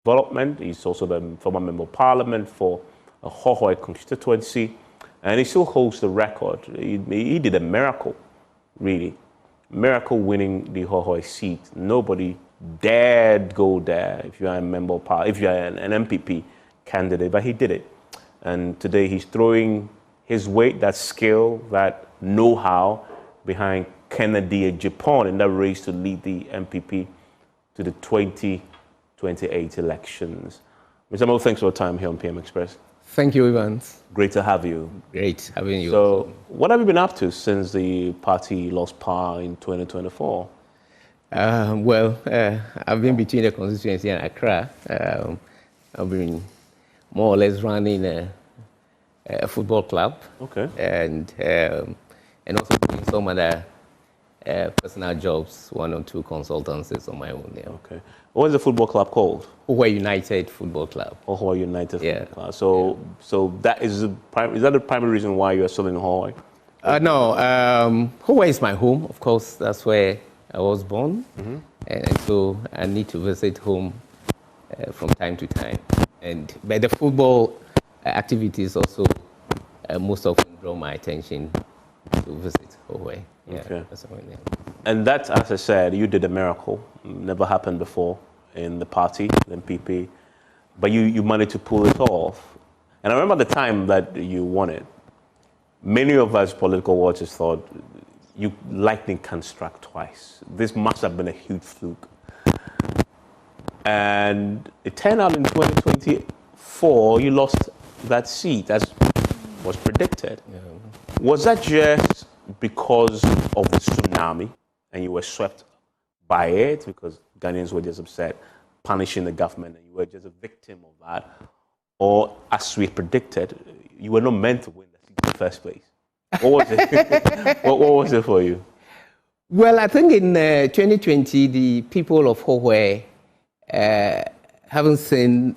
Development. He's also the former Member of Parliament for a Hohoe constituency, and he still holds the record. He did a miracle, really. Miracle winning the Hohoe seat. Nobody dared go there if you are a member of parliament, if you are an MPP candidate, but he did it. And today he's throwing his weight, that skill, that know-how behind Kennedy Agyapong in that race to lead the MPP to the 2028 elections. Mr. Mo, thanks for your time here on PM Express. Thank you, Evans. Great to have you. Great having you. So, what have you been up to since the party lost power in 2024? I've been between the constituency and Accra. I've been more or less running a football club. Okay. And also doing some other personal jobs, 1 or 2 consultancies on my own. Yeah. Okay. What is the football club called? Hohoe United Football Club. Hohoe United Football Club. So that is the primary reason why you are still in Hohoe? No, Hohoe is my home. Of course, that's where I was born. Mm-hmm. And so I need to visit home from time to time. But the football activities also most often draw my attention to visit Hohoe. Yeah, okay. That's and that, as I said, you did a miracle. Never happened before in the party, the MPP, but you managed to pull it off. And I remember the time that you won it. Many of us political watchers thought lightning can strike twice. This must have been a huge fluke. And it turned out in 2024, you lost that seat, as was predicted. Yeah. Was that just because of the tsunami and you were swept by it because Ghanaians were just upset, punishing the government, and you were just a victim of that? Or, as we predicted, you were not meant to win the seat in the first place? What was it? what was it for you? Well, I think in 2020, the people of Hohoe haven't seen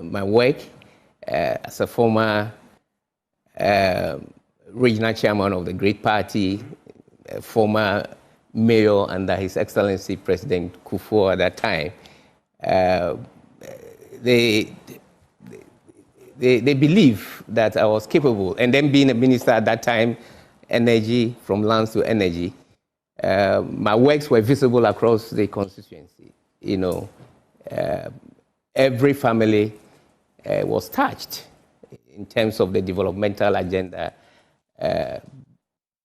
my work as a former regional chairman of the great party, former mayor under His Excellency President Kufuor at that time. They believe that I was capable. And then being a minister at that time, energy, from lands to energy, my works were visible across the constituency. You know, every family was touched in terms of the developmental agenda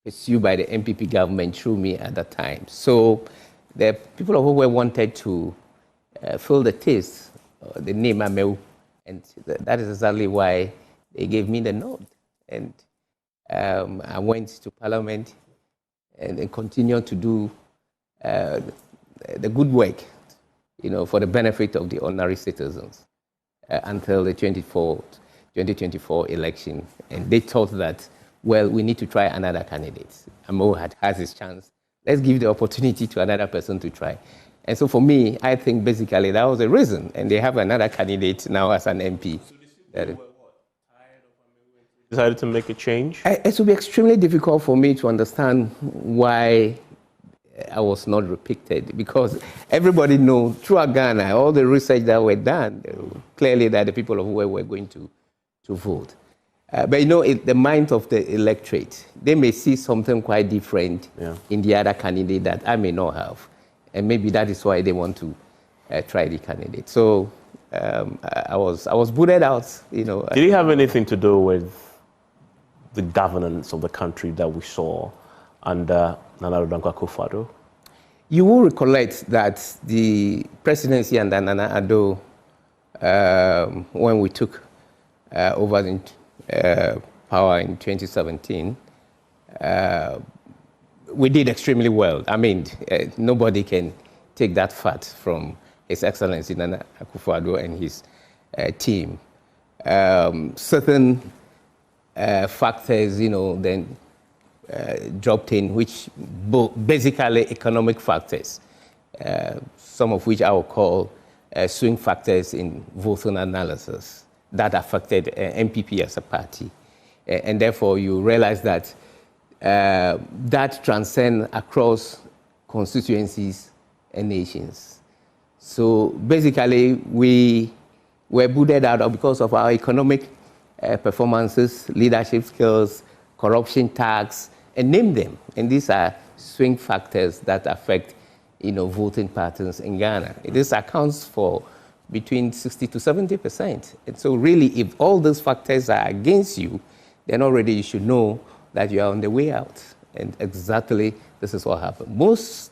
pursued by the MPP government through me at that time. So the people of Hohoe wanted to fill the taste, the name Ameu, and that is exactly why they gave me the nod. And I went to Parliament and continued to do the good work, you know, for the benefit of the ordinary citizens until the 2024 election. And they thought that, well, we need to try another candidate. Amo has his chance. Let's give the opportunity to another person to try. And so for me, I think basically that was the reason. And they have another candidate now as an MP. So they were what? Tired of decided to make a change? It will be extremely difficult for me to understand why I was not repeated, because everybody knows throughout Ghana, all the research that were done, clearly that the people of Hohoe were going to vote. But you know, the mind of the electorate, they may see something quite different in the other candidate that I may not have. And maybe that is why they want to try the candidate. So I was booted out, you know. Did it have anything to do with the governance of the country that we saw under Nana Addo Akufo-Addo? You will recollect that the presidency under Nana Addo, when we took over the power in 2017, we did extremely well. I mean, nobody can take that fact from His Excellency Nana Akufo-Addo and his team. Certain factors, you know, then dropped in, which basically economic factors, some of which I would call swing factors in voting analysis that affected MPP as a party. And therefore, you realize that that transcends across constituencies and nations. So basically, we were booted out because of our economic performances, leadership skills, corruption tax, and name them. And these are swing factors that affect, voting patterns in Ghana. This accounts for between 60 to 70%. And so really, if all those factors are against you, then already you should know that you are on the way out. And exactly this is what happened. Most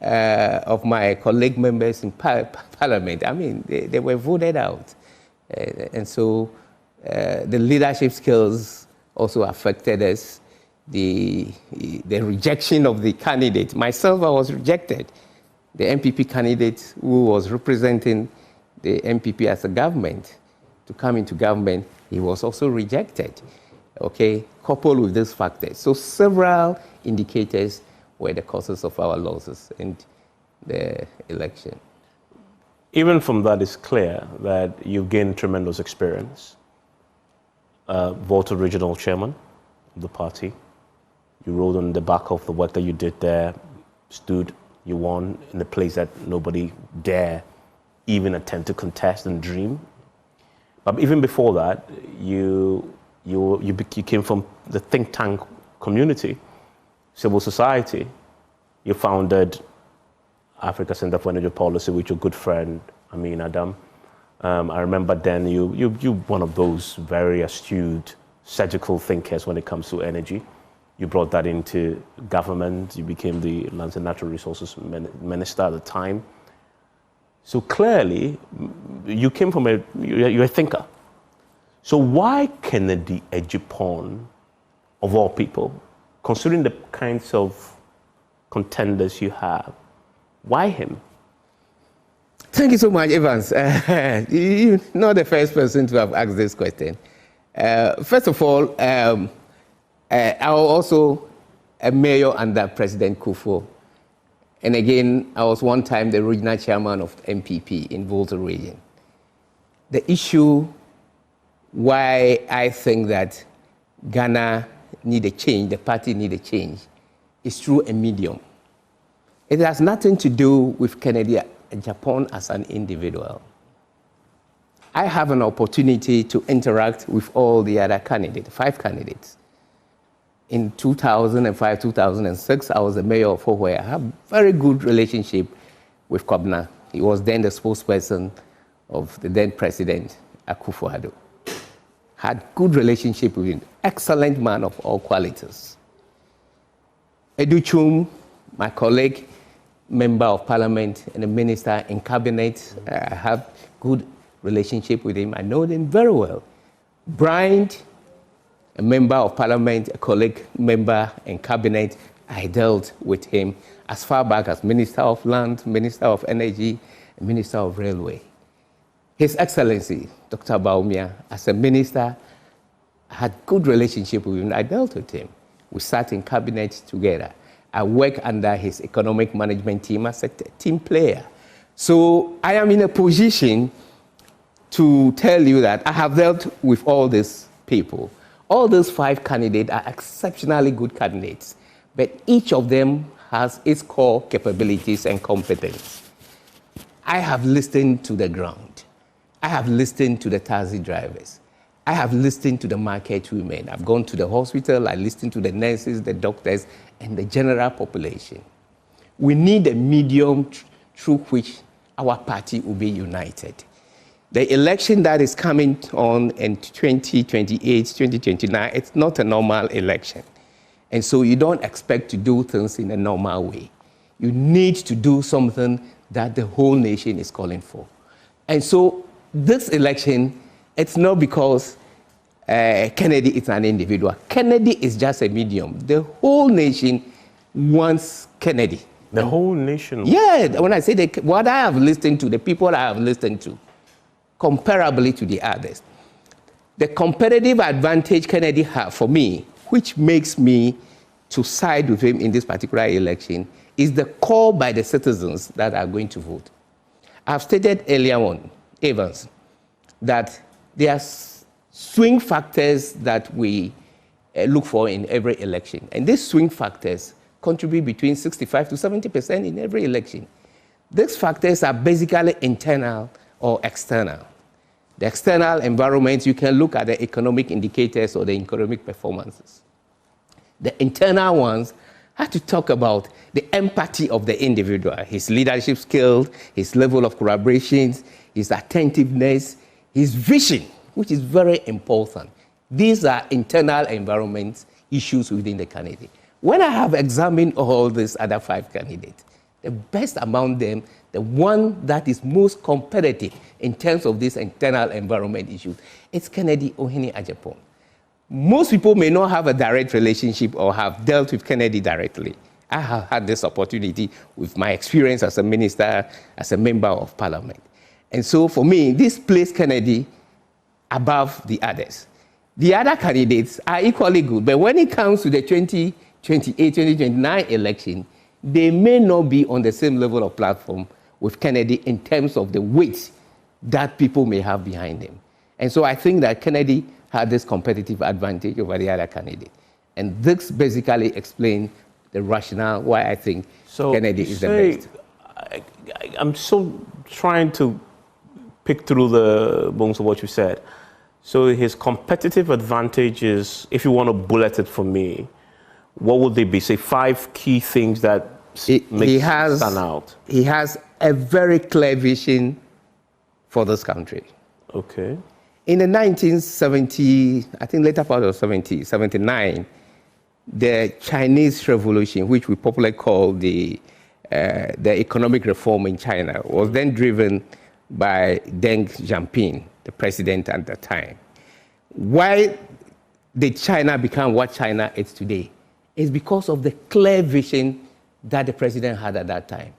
of my colleague members in Parliament, I mean, they were voted out. And so the leadership skills also affected us. The rejection of the candidate. Myself, I was rejected. The MPP candidate who was representing the MPP as a government to come into government, he was also rejected, okay, coupled with these factors. So several indicators were the causes of our losses in the election. Even from that, it's clear that you've gained tremendous experience. Volta regional chairman of the party. You rode on the back of the work that you did there, stood, you won in a place that nobody dare even attempt to contest and dream. But even before that, you came from the think tank community, civil society. You founded Africa Center for Energy Policy with your good friend, Amin Adam. I remember then you one of those very astute, surgical thinkers when it comes to energy. You brought that into government. You became the Lands and Natural Resources Minister at the time. So clearly, you came from you're a thinker. So why Kennedy Agyapong, of all people, considering the kinds of contenders you have, why him? Thank you so much, Evans. You're not the first person to have asked this question. First of all, I was also a mayor under President Kufuor. And again, I was one time the regional chairman of MPP in Volta region. The issue why I think that Ghana need a change, the party need a change, is through a medium. It has nothing to do with Kennedy Agyapong as an individual. I have an opportunity to interact with all the other candidates, 5 candidates. In 2005, 2006, I was the mayor of Hohoe. I have a very good relationship with Kobna. He was then the spokesperson of the then president, Akufo-Addo. Had good relationship with him. Excellent man of all qualities. Edu Chum, my colleague, member of parliament and a minister in cabinet, I have good relationship with him. I know him very well. Bryan, a member of parliament, a colleague member in cabinet, I dealt with him as far back as Minister of Land, Minister of Energy, and Minister of Railway. His Excellency, Dr. Bawumia, as a minister, had good relationship with him. I dealt with him. We sat in cabinet together. I work under his economic management team as a team player. So I am in a position to tell you that I have dealt with all these people. All those 5 candidates are exceptionally good candidates, but each of them has its core capabilities and competence. I have listened to the ground. I have listened to the taxi drivers. I have listened to the market women. I've gone to the hospital. I listened to the nurses, the doctors, and the general population. We need a medium through which our party will be united. The election that is coming on in 2028, 2029, it's not a normal election. And so you don't expect to do things in a normal way. You need to do something that the whole nation is calling for. And so this election, it's not because Kennedy is an individual. Kennedy is just a medium. The whole nation wants Kennedy. The whole nation? Yeah, when I say what I have listened to, the people I have listened to, comparably to the others. The competitive advantage Kennedy has for me, which makes me to side with him in this particular election, is the call by the citizens that are going to vote. I've stated earlier on, Evans, that there are swing factors that we look for in every election. And these swing factors contribute between 65 to 70% in every election. These factors are basically internal or external. The external environment, you can look at the economic indicators or the economic performances. The internal ones have to talk about the empathy of the individual, his leadership skills, his level of collaboration, his attentiveness, his vision, which is very important. These are internal environment issues within the candidate. When I have examined all these other 5 candidates, the best among them, the one that is most competitive in terms of these internal environment issues, it's Kennedy Ohene Agyapong. Most people may not have a direct relationship or have dealt with Kennedy directly. I have had this opportunity with my experience as a minister, as a member of parliament. And so for me, this placed Kennedy above the others. The other candidates are equally good, but when it comes to the 2028, 2029 election, they may not be on the same level of platform with Kennedy in terms of the weight that people may have behind them. And so I think that Kennedy had this competitive advantage over the other candidate. And this basically explains the rationale why I think Kennedy is the best. I'm still trying to pick through the bones of what you said. So his competitive advantage is, if you want to bullet it for me, what would they be? Say 5 key things that make him stand out. He has a very clear vision for this country. Okay. In the 1970s, I think later part of 79, the Chinese Revolution, which we popularly call the economic reform in China, was then driven by Deng Xiaoping, the president at the time. Why did China become what China is today? It's because of the clear vision that the president had at that time.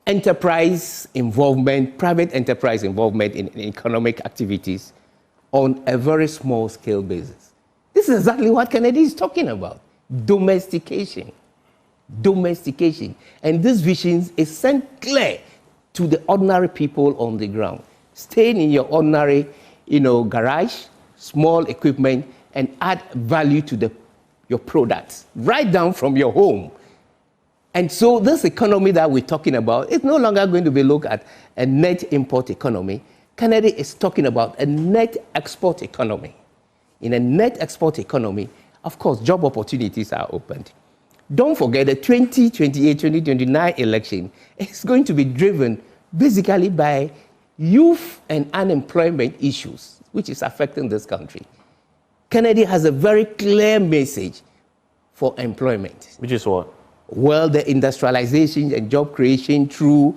Enterprise involvement, private enterprise involvement in economic activities on a very small scale basis. This is exactly what Kennedy is talking about. Domestication. Domestication. And this vision is sent clear to the ordinary people on the ground. Staying in your ordinary, garage, small equipment, and add value to your products, right down from your home. And so this economy that we're talking about is no longer going to be looked at a net import economy. Kennedy is talking about a net export economy. In a net export economy, of course, job opportunities are opened. Don't forget the 2028, 2029 election is going to be driven basically by youth and unemployment issues, which is affecting this country. Kennedy has a very clear message for employment. Which is what? Well, the industrialization and job creation through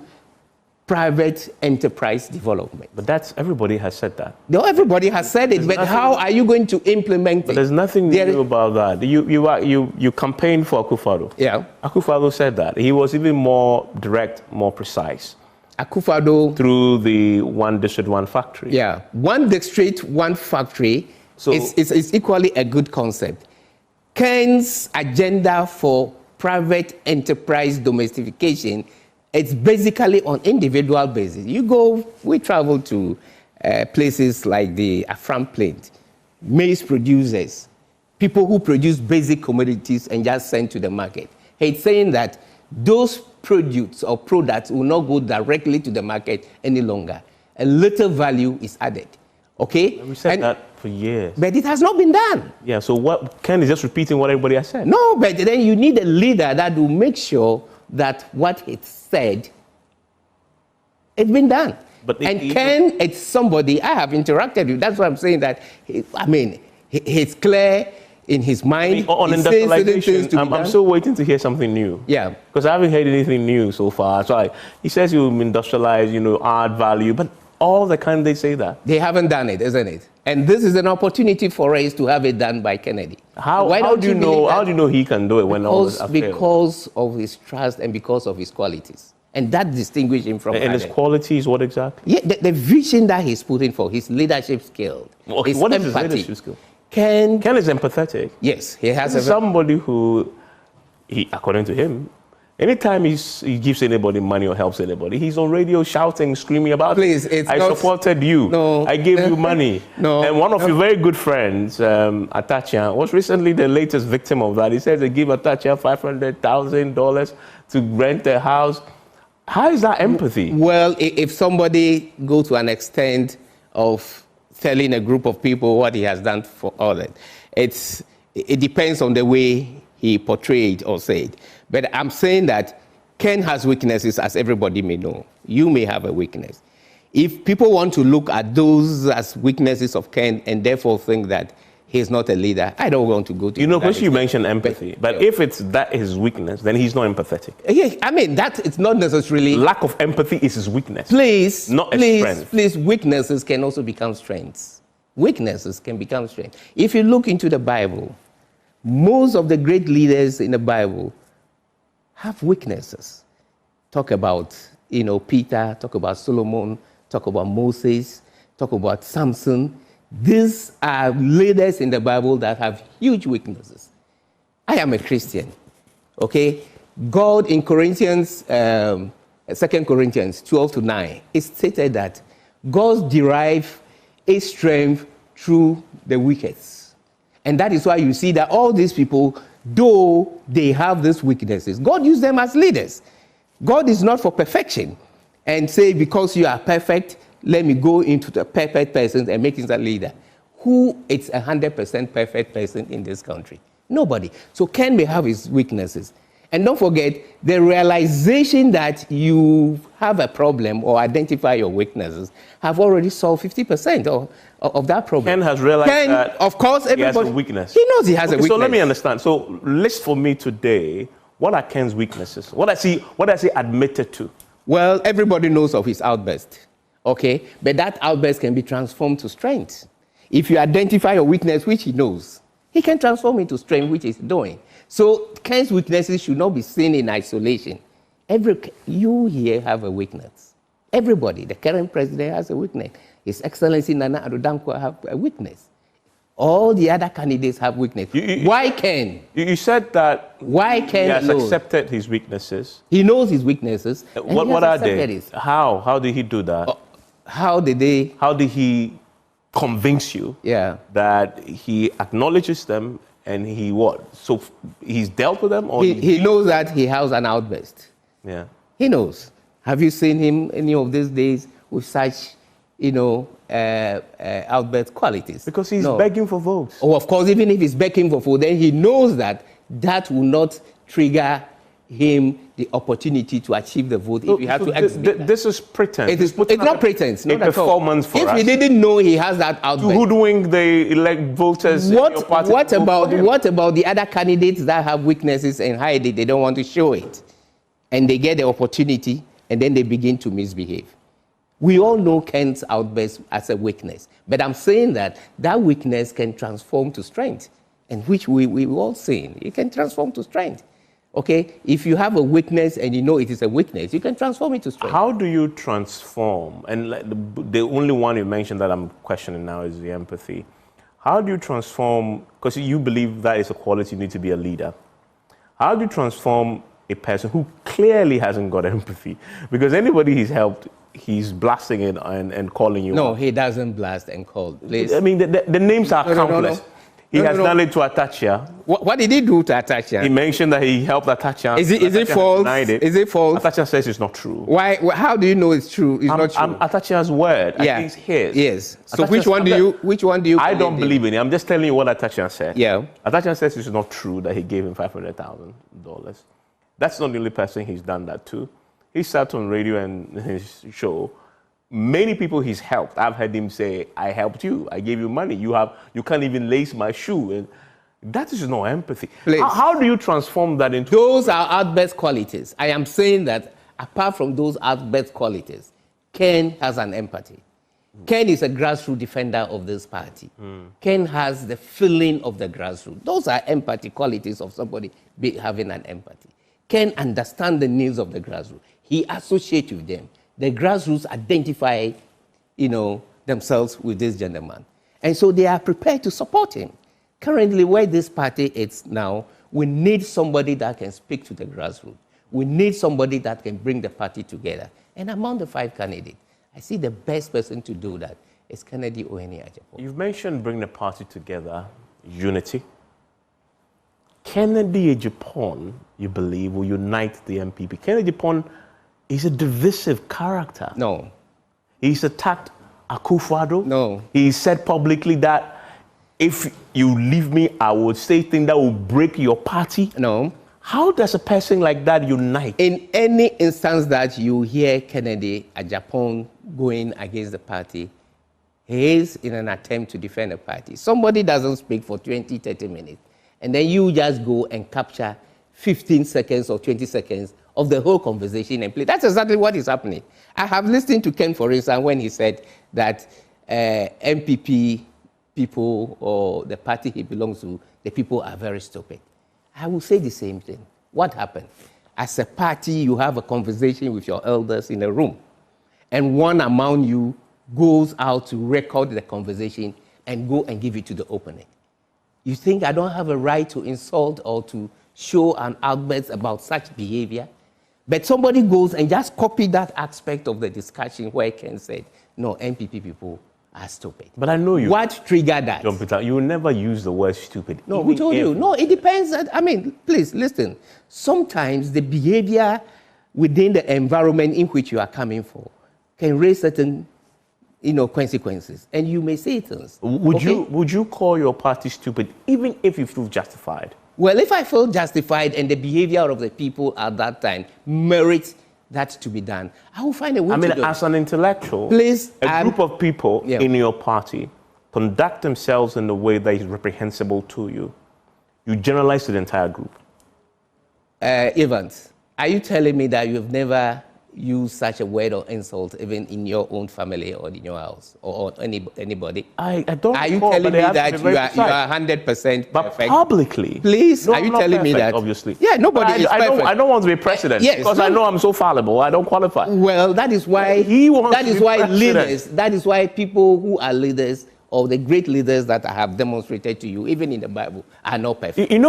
private enterprise development. But everybody has said that. No, everybody has said it, but how are you going to implement it? There's nothing new about that. You campaigned for Akufo-Addo. Yeah. Akufo-Addo said that. He was even more direct, more precise. Akufo-Addo. Through the one district, one factory. Yeah. One district, one factory is equally a good concept. Ken's agenda for private enterprise domestication, it's basically on individual basis. We travel to places like the Afram Plains, maize producers, people who produce basic commodities and just send to the market. He's saying that those produce or products will not go directly to the market any longer. A little value is added. Okay? We said that for years. But it has not been done. Yeah, so Ken is just repeating what everybody has said. No, but then you need a leader that will make sure that what it said, it's been done. Ken, it's somebody I have interacted with. That's why I'm saying that, he's clear in his mind. On industrialization, I'm still waiting to hear something new. Yeah. Because I haven't heard anything new so far. So he says you industrialize, add value, but all the candidates say that. They haven't done it, isn't it? And this is an opportunity for us to have it done by Kennedy. How do you know he can do it when all this failed? Because of his trust and because of his qualities. And that distinguishes him from others. And his qualities, what exactly? Yeah, the vision that he's putting for, his leadership skill. Okay, what is his leadership skill? Ken is empathetic. Yes, he has somebody who, according to him, anytime he gives anybody money or helps anybody, he's on radio shouting, screaming about it. I supported you. No. I gave you money. No. And one of your very good friends, Atachia, was recently the latest victim of that. He said they give Atachia $500,000 to rent a house. How is that empathy? Well, if somebody goes to an extent of telling a group of people what he has done for others, it depends on the way he portrayed or said. But I'm saying that Ken has weaknesses, as everybody may know. You may have a weakness. If people want to look at those as weaknesses of Ken and therefore think that he's not a leader, I don't want to go to. You know, because you mentioned empathy, but if it's that his weakness, then he's not empathetic. Yeah, I mean, that it's not necessarily. Lack of empathy is his weakness. Please, not a strength. Please, weaknesses can also become strengths. Weaknesses can become strengths. If you look into the Bible, most of the great leaders in the Bible have weaknesses. Talk about, Peter, talk about Solomon, talk about Moses, talk about Samson. These are leaders in the Bible that have huge weaknesses. I am a Christian, okay? God in Corinthians, 2 Corinthians 12-9, it stated that God derives his strength through the weakest. And that is why you see that all these people, though they have these weaknesses, God used them as leaders. God is not for perfection and say, because you are perfect, let me go into the perfect person and make him a leader. Who is 100% perfect person in this country? Nobody. So Ken may have his weaknesses. And don't forget, the realization that you have a problem or identify your weaknesses have already solved 50% of that problem. Ken has realized that of course, he has a weakness. He knows he has a weakness. So let me understand. So list for me today, what are Ken's weaknesses? What has he admitted to? Well, everybody knows of his outburst. Okay, but that outburst can be transformed to strength. If you identify your weakness, which he knows, he can transform into strength, which he's doing. So Ken's weaknesses should not be seen in isolation. You here have a weakness. Everybody, the current president has a weakness. His Excellency Nana Addo Dankwa have a weakness. All the other candidates have weakness. Why Ken? You said that why Ken he has accepted his weaknesses. He knows his weaknesses. What are they? How did he do that? How did he convince you that he acknowledges them and he what? So he's dealt with them? Or he knows that he has an outburst. Yeah. He knows. Have you seen him any of these days with such, outburst qualities? Because he's begging for votes. Oh, of course, even if he's begging for votes, then he knows that will not trigger him the opportunity to achieve the vote if you have to exhibit this is pretense. It's not pretense. Not at all. Performance for us. If he didn't know he has that outburst. To hoodwink the elect voters in your party. What about the other candidates that have weaknesses and hide it? They don't want to show it. And they get the opportunity and then they begin to misbehave. We all know Ken's outburst as a weakness. But I'm saying that weakness can transform to strength. And which we all seen. It can transform to strength. Okay, if you have a weakness and you know it is a weakness, you can transform it to strength. How do you transform? And the only one you mentioned that I'm questioning now is the empathy. How do you transform, because you believe that is a quality you need to be a leader. How do you transform a person who clearly hasn't got empathy? Because anybody he's helped, he's blasting it and calling you. No, out. He doesn't blast and call. Please. I mean, the names are countless. No. He has done it to Atachia. What did he do to Atachia? He mentioned that he helped Atachia. Is it false? Is it false? Atachia says it's not true. Why? How do you know it's true? It's not true. Atachia's word. Yeah. I think it's his. Yes. So which one do you? I don't believe in it. I'm just telling you what Atachia said. Yeah. Atachia says it's not true that he gave him $500,000. That's not the only person he's done that to. He sat on radio and his show. Many people he's helped. I've heard him say, "I helped you. I gave you money. You can't even lace my shoe." And that is no empathy. How do you transform that into? Those are outburst qualities. I am saying that apart from those outburst qualities, Ken has an empathy. Ken is a grassroots defender of this party. Ken has the feeling of the grassroots. Those are empathy qualities of somebody having an empathy. Ken understands the needs of the grassroots. He associates with them. The grassroots identify, themselves with this gentleman. And so they are prepared to support him. Currently, where this party is now, we need somebody that can speak to the grassroots. We need somebody that can bring the party together. And among the 5 candidates, I see the best person to do that is Kennedy Oeni Agyapong. You've mentioned bring the party together, unity. Kennedy Agyapong, you believe, will unite the MPP. Kennedy Agyapong He's a divisive character. No. He's attacked Akufo-Addo. No. He said publicly that if you leave me, I will say things that will break your party. No. How does a person like that unite? In any instance that you hear Kennedy Agyapong going against the party, he is in an attempt to defend the party. Somebody doesn't speak for 20, 30 minutes, and then you just go and capture 15 seconds or 20 seconds of the whole conversation and play. That's exactly what is happening. I have listened to Ken, for instance, when he said that MPP people or the party he belongs to, the people are very stupid. I will say the same thing. What happened? As a party, you have a conversation with your elders in a room, and one among you goes out to record the conversation and go and give it to the opponent. You think I don't have a right to insult or to show an outburst about such behavior? But somebody goes and just copy that aspect of the discussion where Ken said, no, MPP people are stupid. But I know you. What triggered that? John Peter, you will never use the word stupid. No, who told you? No, it depends. I mean, please listen. Sometimes the behavior within the environment in which you are coming for can raise certain, consequences, and you may say things. Would you call your party stupid, even if you feel justified? Well, if I feel justified and the behavior of the people at that time merits that to be done, I will find a way to do it. As an intellectual, please, a group of people in your party conduct themselves in a way that is reprehensible to you. You generalize to the entire group. Evans, are you telling me that you have never used such a word or insult even in your own family or in your house or anybody? I don't. Are you telling me that you are 100% perfect? But publicly, please, no, are you telling perfect, me that? Obviously, yeah. Nobody is perfect. I don't want to be president because I know I'm so fallible. I don't qualify. Well, that is why he wants. That is why leaders. That is why people who are leaders, or the great leaders that I have demonstrated to you, even in the Bible, are not perfect. And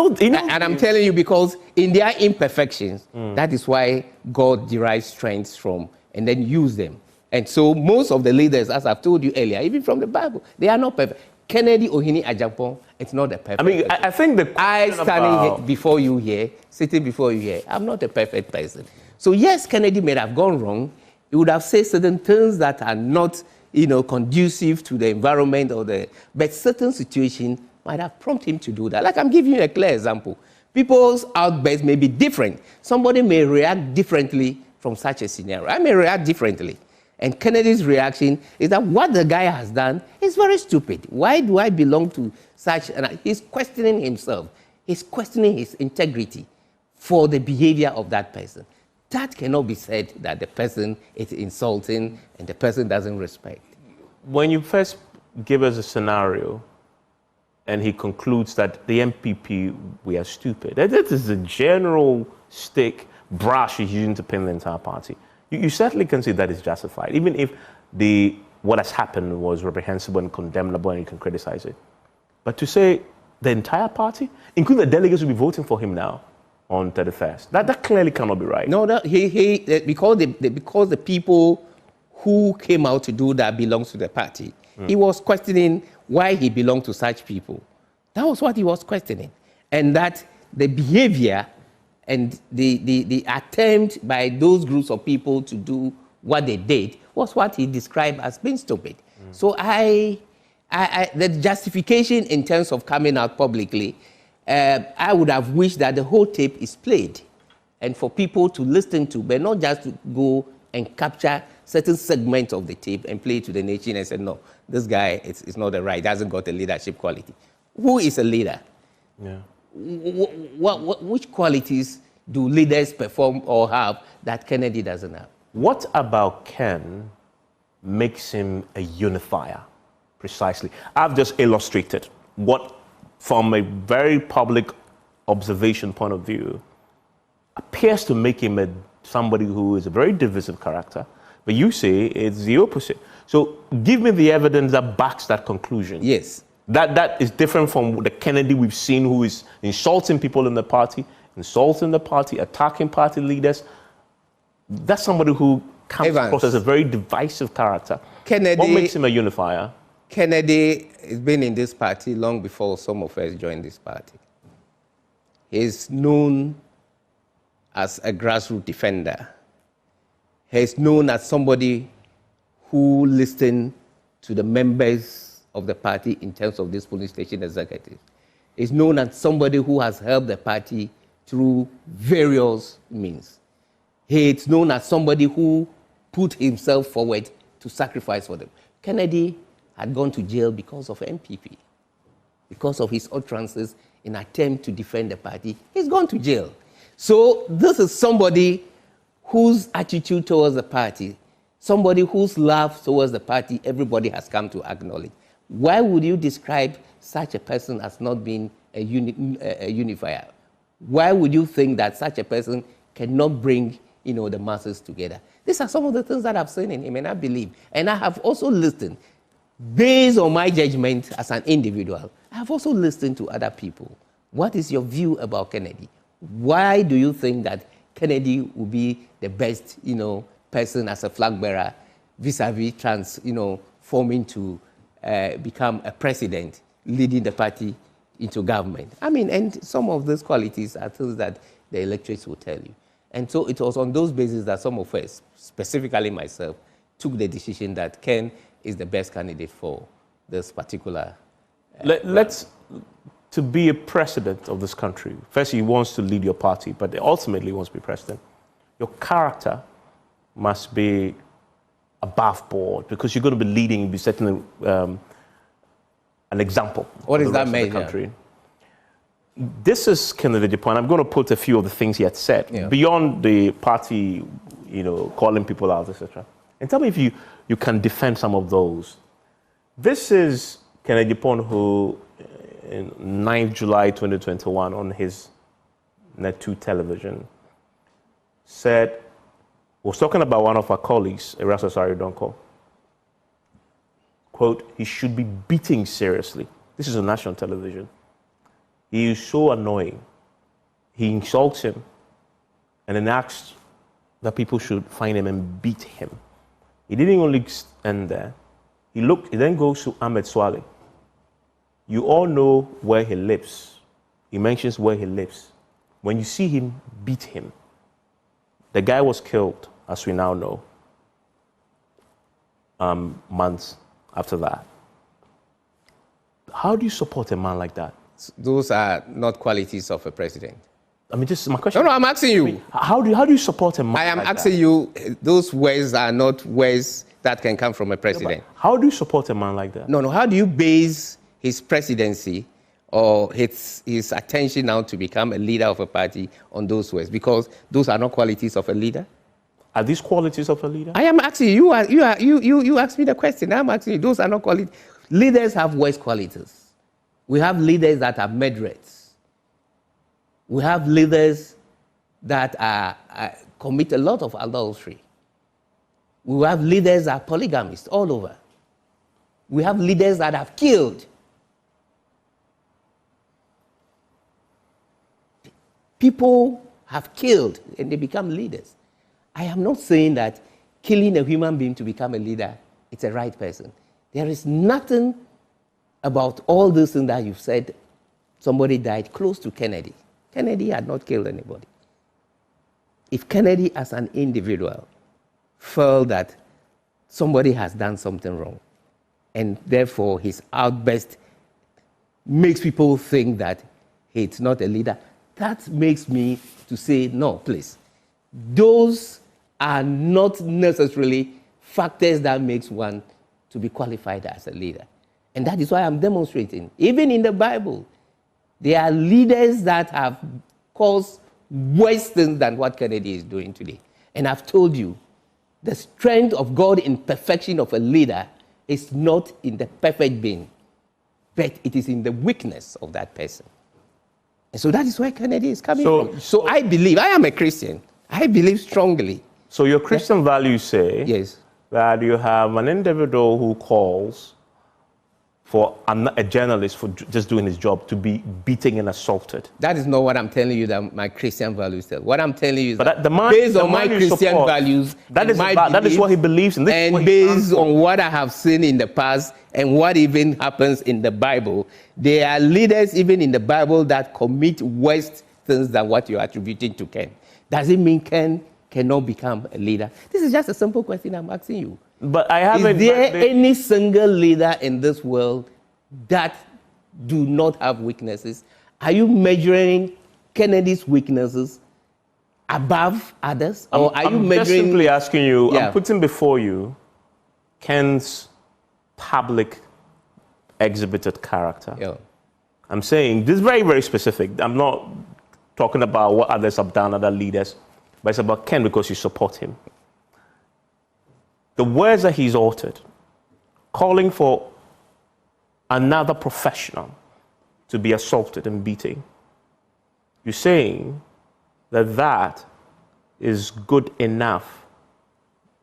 I'm telling you, because in their imperfections, that is why God derives strength from and then use them. And so most of the leaders, as I've told you earlier, even from the Bible, they are not perfect. Kennedy Ohini Agyapong, it's not a perfect person. I think standing before you here, sitting before you here, I'm not a perfect person. So yes, Kennedy may have gone wrong. He would have said certain things that are not conducive to the environment but certain situations might have prompted him to do that. Like I'm giving you a clear example. People's outbursts may be different. Somebody may react differently from such a scenario. I may react differently. And Kennedy's reaction is that what the guy has done is very stupid. Why do I belong to such? And he's questioning himself. He's questioning his integrity for the behavior of that person. That cannot be said that the person is insulting and the person doesn't respect. When you first give us a scenario and he concludes that the MPP, we are stupid, that is a general stick, brush he's using to pin the entire party. You certainly can say that is justified, even if what has happened was reprehensible and condemnable and you can criticize it. But to say the entire party, including the delegates will be voting for him now, on 31st. That clearly cannot be right. No, because the people who came out to do that belongs to the party. He was questioning why he belonged to such people. That was what he was questioning. And that the behavior and the attempt by those groups of people to do what they did was what he described as being stupid. So the justification in terms of coming out publicly, I would have wished that the whole tape is played and for people to listen to, but not just to go and capture certain segments of the tape and play it to the nation and say, no, this guy is not the right, hasn't got a leadership quality. Who is a leader? Yeah. Which qualities do leaders perform or have that Kennedy doesn't have? What about Ken makes him a unifier? Precisely. I've just illustrated what, from a very public observation point of view, appears to make him somebody who is a very divisive character, but you say it's the opposite. So give me the evidence that backs that conclusion. Yes. That is different from the Kennedy we've seen, who is insulting people in the party, attacking party leaders. That's somebody who comes across as a very divisive character. Kennedy, what makes him a unifier? Kennedy has been in this party long before some of us joined this party. He's known as a grassroots defender. He's known as somebody who listened to the members of the party in terms of this police station executive. He's known as somebody who has helped the party through various means. He's known as somebody who put himself forward to sacrifice for them. Kennedy had gone to jail because of MPP, because of his utterances in attempt to defend the party. He's gone to jail. So this is somebody whose attitude towards the party, somebody whose love towards the party, everybody has come to acknowledge. Why would you describe such a person as not being a unifier? Why would you think that such a person cannot bring, the masses together? These are some of the things that I've seen in him, and I believe. And I have also listened. Based on my judgment as an individual, I have also listened to other people. What is your view about Kennedy? Why do you think that Kennedy would be the best, person as a flag bearer vis-a-vis forming to become a president, leading the party into government? I mean, and some of those qualities are things that the electorates will tell you. And so it was on those bases that some of us, specifically myself, took the decision that Ken is the best candidate for this particular... To be a president of this country, first he wants to lead your party, but ultimately he wants to be president. Your character must be above board because you're going to be leading, you'll be setting an example. What is that mean? This is kind of the point. I'm going to put a few of the things he had said beyond the party, calling people out, etc. And tell me if you can defend some of those. This is Agyapong who, in 9th July 2021, on his Net2 television, was talking about one of our colleagues, Erasmus Donko. Quote, he should be beating seriously. This is on national television. He is so annoying. He insults him and then asks that people should find him and beat him. He didn't only end there. He then goes to Ahmed Swale. You all know where he lives. He mentions where he lives. When you see him, beat him. The guy was killed, as we now know, months after that. How do you support a man like that? Those are not qualities of a president. I mean, this is my question. No, I'm asking you. I mean, how do you support a man I am like asking that? you, those words are not words that can come from a president. Yeah, how do you support a man like that? No, how do you base his presidency or his attention now to become a leader of a party on those words? Because those are not qualities of a leader. Are these qualities of a leader? I am asking you. You asked me the question. I'm asking you. Those are not qualities. Leaders have worse qualities. We have leaders that are murderers. We have leaders that commit a lot of adultery. We have leaders that are polygamists all over. We have leaders that have killed. People have killed and they become leaders. I am not saying that killing a human being to become a leader, it's a right person. There is nothing about all those things that you've said. Somebody died close to Kennedy. Kennedy had not killed anybody. If Kennedy as an individual felt that somebody has done something wrong, and therefore his outburst makes people think that he's not a leader, that makes me to say, no, please. Those are not necessarily factors that makes one to be qualified as a leader. And that is why I'm demonstrating. Even in the Bible, there are leaders that have caused worse things than what Kennedy is doing today. And I've told you, the strength of God in perfection of a leader is not in the perfect being, but it is in the weakness of that person. And so that is where Kennedy is coming from. So I believe, I am a Christian. I believe strongly. So your Christian values say that you have an individual who calls for a journalist for just doing his job to be beaten and assaulted. That is not what I'm telling you that my Christian values tell. What I'm telling you is that based on my Christian values, that is what he believes in. And based on what I have seen in the past and what even happens in the Bible, there are leaders even in the Bible that commit worse things than what you're attributing to Ken. Does it mean Ken cannot become a leader? This is just a simple question I'm asking you. But I haven't. Is there any single leader in this world that do not have weaknesses? Are you measuring Kennedy's weaknesses above others? Or are you measuring... just simply asking you, Yeah. I'm putting before you Ken's public exhibited character. Yeah. I'm saying this is very, very specific. I'm not talking about what others have done, other leaders, but it's about Ken because you support him. The words that he's uttered, calling for another professional to be assaulted and beaten, you're saying that that is good enough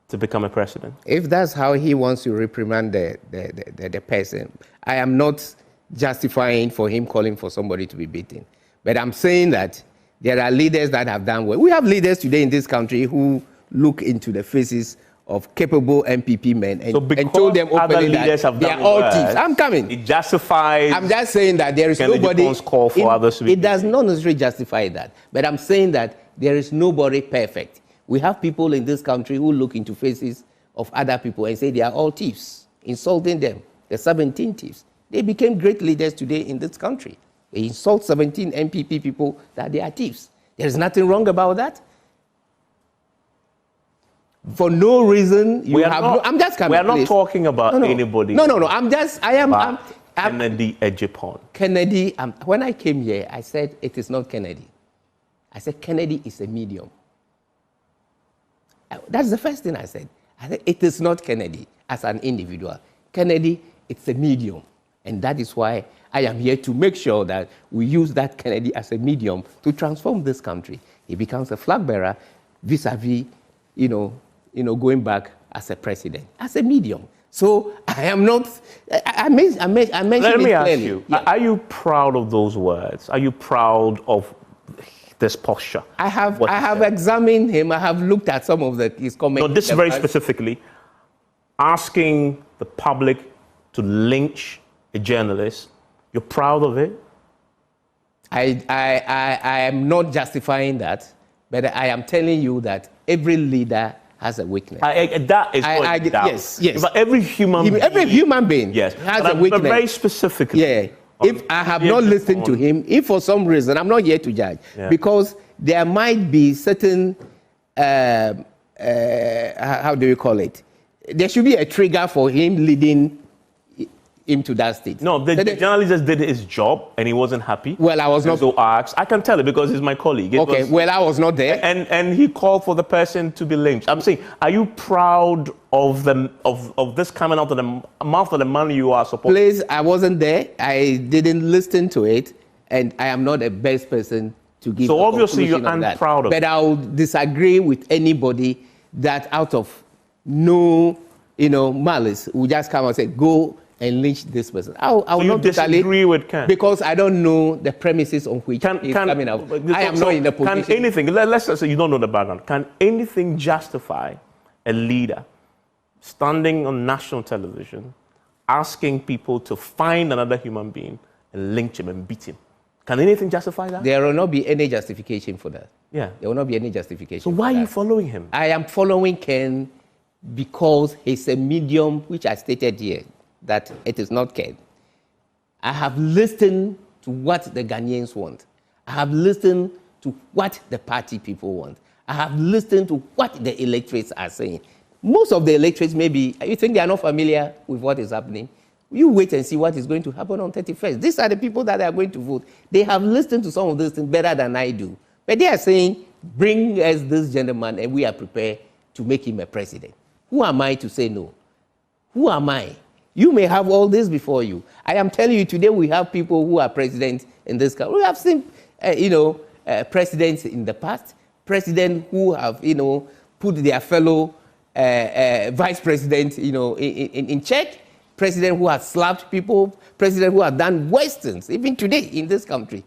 to become a president? If that's how he wants to reprimand the person, I am not justifying for him calling for somebody to be beaten. But I'm saying that there are leaders that have done well. We have leaders today in this country who look into the faces of capable MPP men and told them openly that they are all thieves. I'm coming. It justifies. I'm just saying that there is nobody. Call for others to be it does not necessarily justify that. But I'm saying that there is nobody perfect. We have people in this country who look into faces of other people and say they are all thieves, insulting them. The 17 thieves. They became great leaders today in this country. They insult 17 MPP people that they are thieves. There is nothing wrong about that. For no reason, I'm just coming. We are not talking about anybody. No. I am. Kennedy Agyapong. Kennedy. When I came here, I said it is not Kennedy. I said Kennedy is a medium. That's the first thing I said. I said it is not Kennedy as an individual. Kennedy, it's a medium, and that is why I am here to make sure that we use that Kennedy as a medium to transform this country. He becomes a flag bearer vis-a-vis, going back as a president, as a medium. So I am not. I mentioned it clearly. Let me ask you: Are you proud of those words? Are you proud of this posture? I have examined him. I have looked at some of his comments. No, this very specifically, asking the public to lynch a journalist. You're proud of it? I am not justifying that, but I am telling you that every leader has a weakness. That is yes. But every human being yes. has a weakness. But very specifically. Yeah. If I have not listened to him, if for some reason, I'm not here to judge, because there might be certain, how do you call it? There should be a trigger for him leading him to that state. No, the journalist just did his job and he wasn't happy. Well, I was not. So asked. I can tell it because he's my colleague. I was not there. And he called for the person to be lynched. I'm saying, are you proud of this coming out of the mouth of the man you are supporting? Please, I wasn't there. I didn't listen to it, and I am not the best person to give. So obviously you're unproud of it. But I'll disagree with anybody that out of no, malice will just come and say, go and lynch this person. I will not disagree with Ken? Because I don't know the premises on which he's coming out. I am not in the position. Can anything, let's say you don't know the background, can anything justify a leader standing on national television asking people to find another human being and lynch him and beat him? Can anything justify that? There will not be any justification for that. Yeah. There will not be any justification. So why are you following him? I am following Ken because he's a medium, which I stated here, that it is not Ken. I have listened to what the Ghanaians want. I have listened to what the party people want. I have listened to what the electorates are saying. Most of the electorates, maybe, you think they are not familiar with what is happening? You wait and see what is going to happen on 31st. These are the people that are going to vote. They have listened to some of these things better than I do. But they are saying, bring us this gentleman and we are prepared to make him a president. Who am I to say no? Who am I? You may have all this before you. I am telling you, today we have people who are presidents in this country. We have seen, presidents in the past, presidents who have, put their fellow vice president, in check, president who has slapped people, president who has done worse things, even today in this country.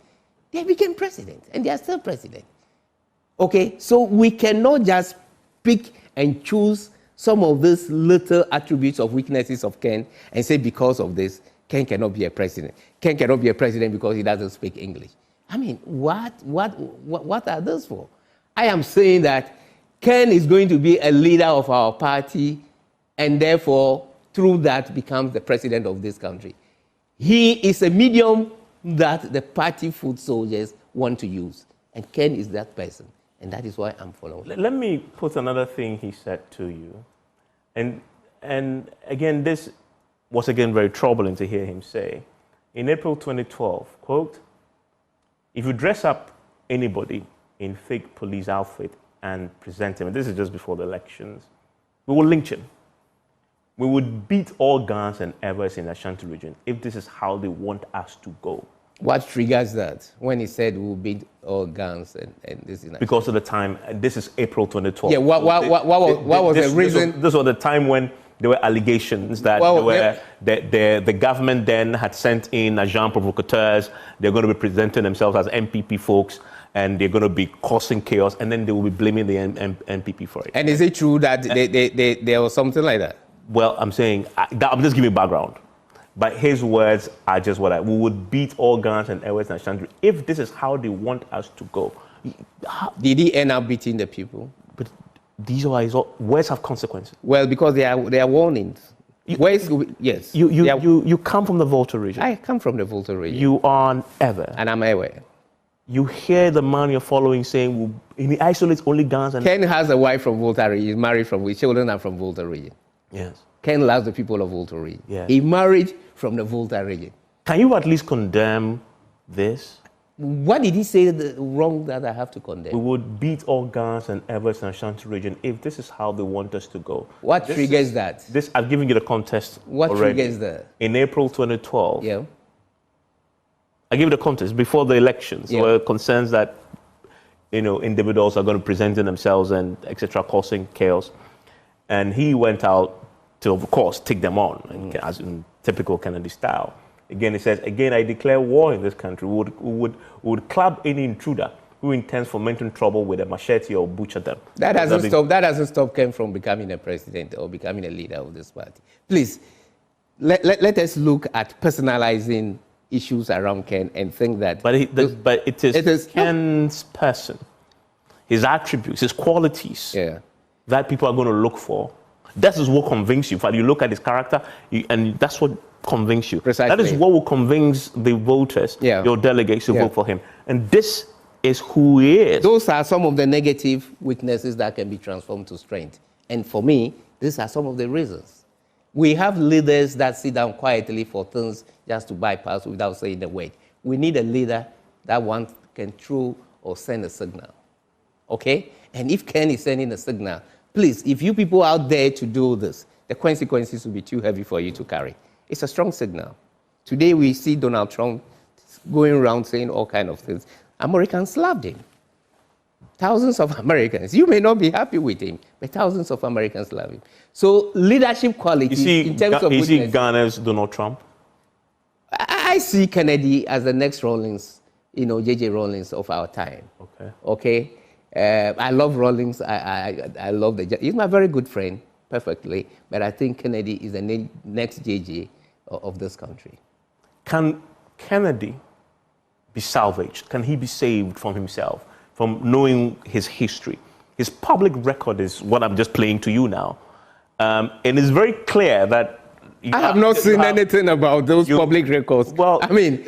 They became president, and they are still president. Okay, so we cannot just pick and choose some of these little attributes of weaknesses of Ken and say because of this, Ken cannot be a president. Ken cannot be a president because he doesn't speak English. I mean, what are those for? I am saying that Ken is going to be a leader of our party, and therefore, through that, becomes the president of this country. He is a medium that the party foot soldiers want to use. And Ken is that person. And that is why I'm following. Let me put another thing he said to you. And again, this was again very troubling to hear him say. In April 2012, quote, "If you dress up anybody in fake police outfit and present him," and this is just before the elections, "we will lynch him. We would beat all guns and Evers in the Ashanti region if this is how they want us to go." What triggers that when he said we'll beat all guns and this is not? Because of the time, this is April 2012. Yeah, what was the reason? This was the time when there were allegations that the government then had sent in agent provocateurs. They're going to be presenting themselves as MPP folks, and they're going to be causing chaos, and then they will be blaming the MPP for it. And is it true that there was something like that? Well, I'm saying, I'm just giving background. But his words are just what we would beat all guns and airways and Ashanti if this is how they want us to go. Did he end up beating the people? But these are his words have consequences. Well, because they are warnings. Yes. You come from the Volta region. I come from the Volta region. You are an Ever. And I'm aware. You hear the man you're following saying, he isolates only guns and... Ken has a wife from Volta region. He's married from, his children are from Volta region. Yes. Ken loves the people of Volta region. Yes. He married from the Volta region. Can you at least condemn this? What did he say wrong that I have to condemn? We would beat all guns and Evers and Ashanti region if this is how they want us to go. What triggers that? This, I've given you the context What already. Triggers that? In April 2012, yeah. I give you the context. Before the elections, there were concerns that, individuals are going to present themselves and etc., causing chaos. And he went out to, of course, take them on, as in typical Kennedy style. Again, he says, "Again, I declare war in this country. We would club any intruder who intends fomenting trouble with a machete or butcher them." That doesn't stop Ken from becoming a president or becoming a leader of this party. Please, let us look at personalizing issues around Ken and think that... But it is Ken's person, his attributes, his qualities that people are going to look for. That is what convinces you. In fact, you look at his character, and that's what convinces you. Precisely. That is what will convince the voters, your delegates, to vote for him. And this is who he is. Those are some of the negative weaknesses that can be transformed to strength. And for me, these are some of the reasons. We have leaders that sit down quietly for things just to bypass without saying the word. We need a leader that one can throw or send a signal. Okay? And if Ken is sending a signal, please, if you people out there to do this, the consequences will be too heavy for you to carry. It's a strong signal. Today we see Donald Trump going around saying all kinds of things. Americans loved him. Thousands of Americans. You may not be happy with him, but thousands of Americans love him. So leadership qualities in terms of goodness. You see Ghana's Donald Trump? I see Kennedy as the next Rawlings, J.J. Rawlings of our time. Okay? I love Rawlings. I love he's my very good friend, perfectly. But I think Kennedy is the next JJ of this country. Can Kennedy be salvaged? Can he be saved from himself, from knowing his history? His public record is what I'm just playing to you now. And it's very clear that... I have not seen anything about those public records. Well, I mean,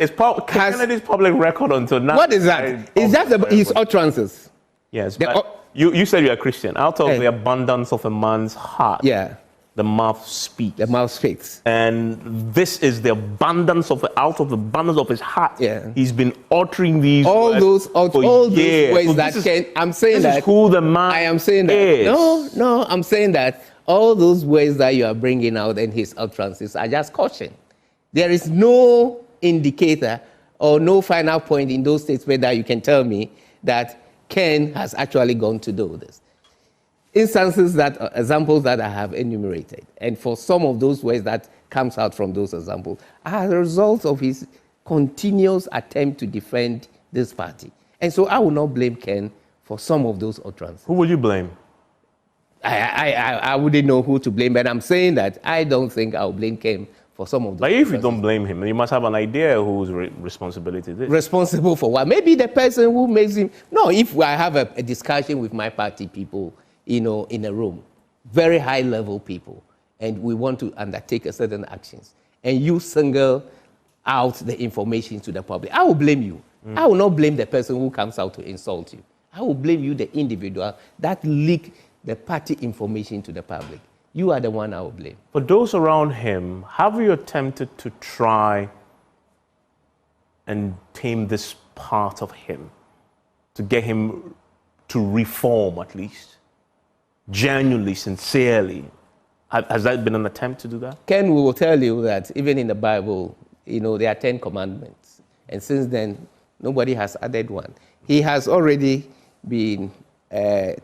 Kennedy's public record until now... What is that? Is that his utterances? Yes, but you said you're a Christian. Out of the abundance of a man's heart, the mouth speaks. The mouth speaks. And this is the abundance out of the abundance of his heart. He's been uttering these words all those ways that I'm saying that. This is who the man I am saying that. Is. No, I'm saying that all those ways that you are bringing out in his utterances are just caution. There is no indicator or no final point in those statements that you can tell me that Ken has actually gone to do this. Examples that I have enumerated, and for some of those ways that comes out from those examples, are a result of his continuous attempt to defend this party. And so I will not blame Ken for some of those utterances. Who will you blame? I wouldn't know who to blame, but I'm saying that I don't think I'll blame Ken for some of those. But if you don't blame him, you must have an idea whose responsibility it is. Responsible for what? Maybe the person who makes him... No, if I have a discussion with my party people in a room, very high-level people, and we want to undertake a certain actions, and you single out the information to the public, I will blame you. I will not blame the person who comes out to insult you. I will blame you, the individual that leak the party information to the public. You are the one I will blame. For those around him, have you attempted to try and tame this part of him, to get him to reform at least, genuinely, sincerely? Has that been an attempt to do that? Ken will tell you that even in the Bible, there are 10 commandments. And since then, nobody has added one. He has already been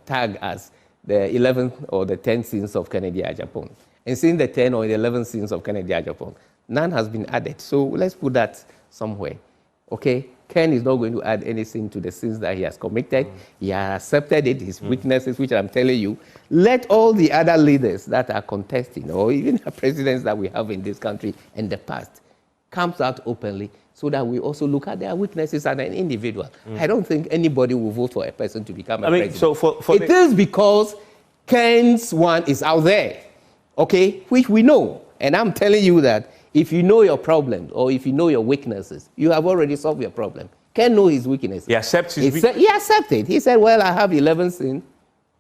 tagged as the 11th or the 10th sins of Kennedy Agyapong. And since the 10 or the 11th sins of Kennedy Agyapong, none has been added. So let's put that somewhere. Okay? Ken is not going to add anything to the sins that he has committed. He has accepted it, his weaknesses, which I'm telling you. Let all the other leaders that are contesting, or even the presidents that we have in this country in the past, comes out openly so that we also look at their weaknesses as an individual. I don't think anybody will vote for a person to become a president. So it is because Ken's one is out there, okay, which we know. And I'm telling you that if you know your problems or if you know your weaknesses, you have already solved your problem. Ken knows his weaknesses. He accepts his weaknesses? He accepted. He said, well, I have 11 sins.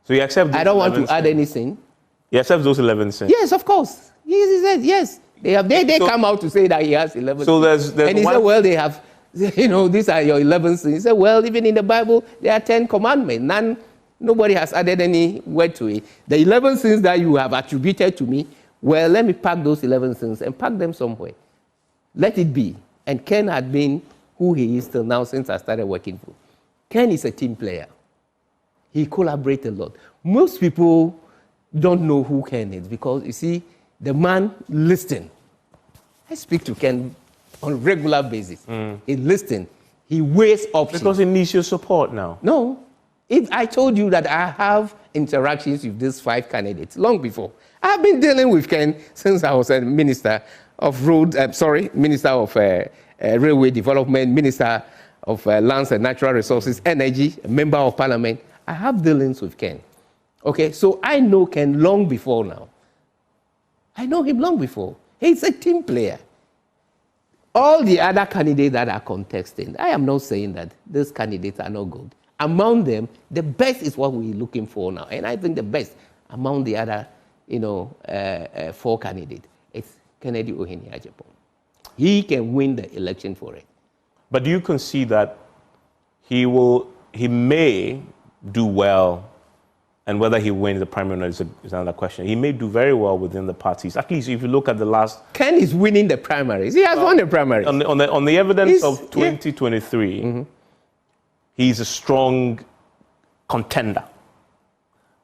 So he accepts I don't want to add anything. He accepts those 11 sins? Yes, of course. He said, yes. They come out to say that he has 11 so sins. And he said, well, they have, these are your 11 sins. He said, well, even in the Bible, there are 10 commandments. Nobody has added any word to it. The 11 sins that you have attributed to me, well, let me pack those 11 sins and pack them somewhere. Let it be. And Ken had been who he is till now since I started working for. Ken is a team player. He collaborates a lot. Most people don't know who Ken is because, you see, the man listens. I speak to Ken on a regular basis. He listens. He weighs options. Because he needs your support now. No. If I told you that I have interactions with these 5 candidates long before. I have been dealing with Ken since I was a minister of Minister of Railway Development, Minister of Lands and Natural Resources, Energy, a member of Parliament. I have dealings with Ken. Okay, so I know Ken long before now. I know him long before. He's a team player. All the other candidates that are contesting, I am not saying that these candidates are not good. Among them, the best is what we're looking for now. And I think the best among the other, 4 candidates is Kennedy Agyapong. He can win the election for it. But do you concede that he may do well, and whether he wins the primary is another question. He may do very well within the parties. At least if you look at the last... Ken is winning the primaries. He has won the primaries. On the evidence of 2023, he's a strong contender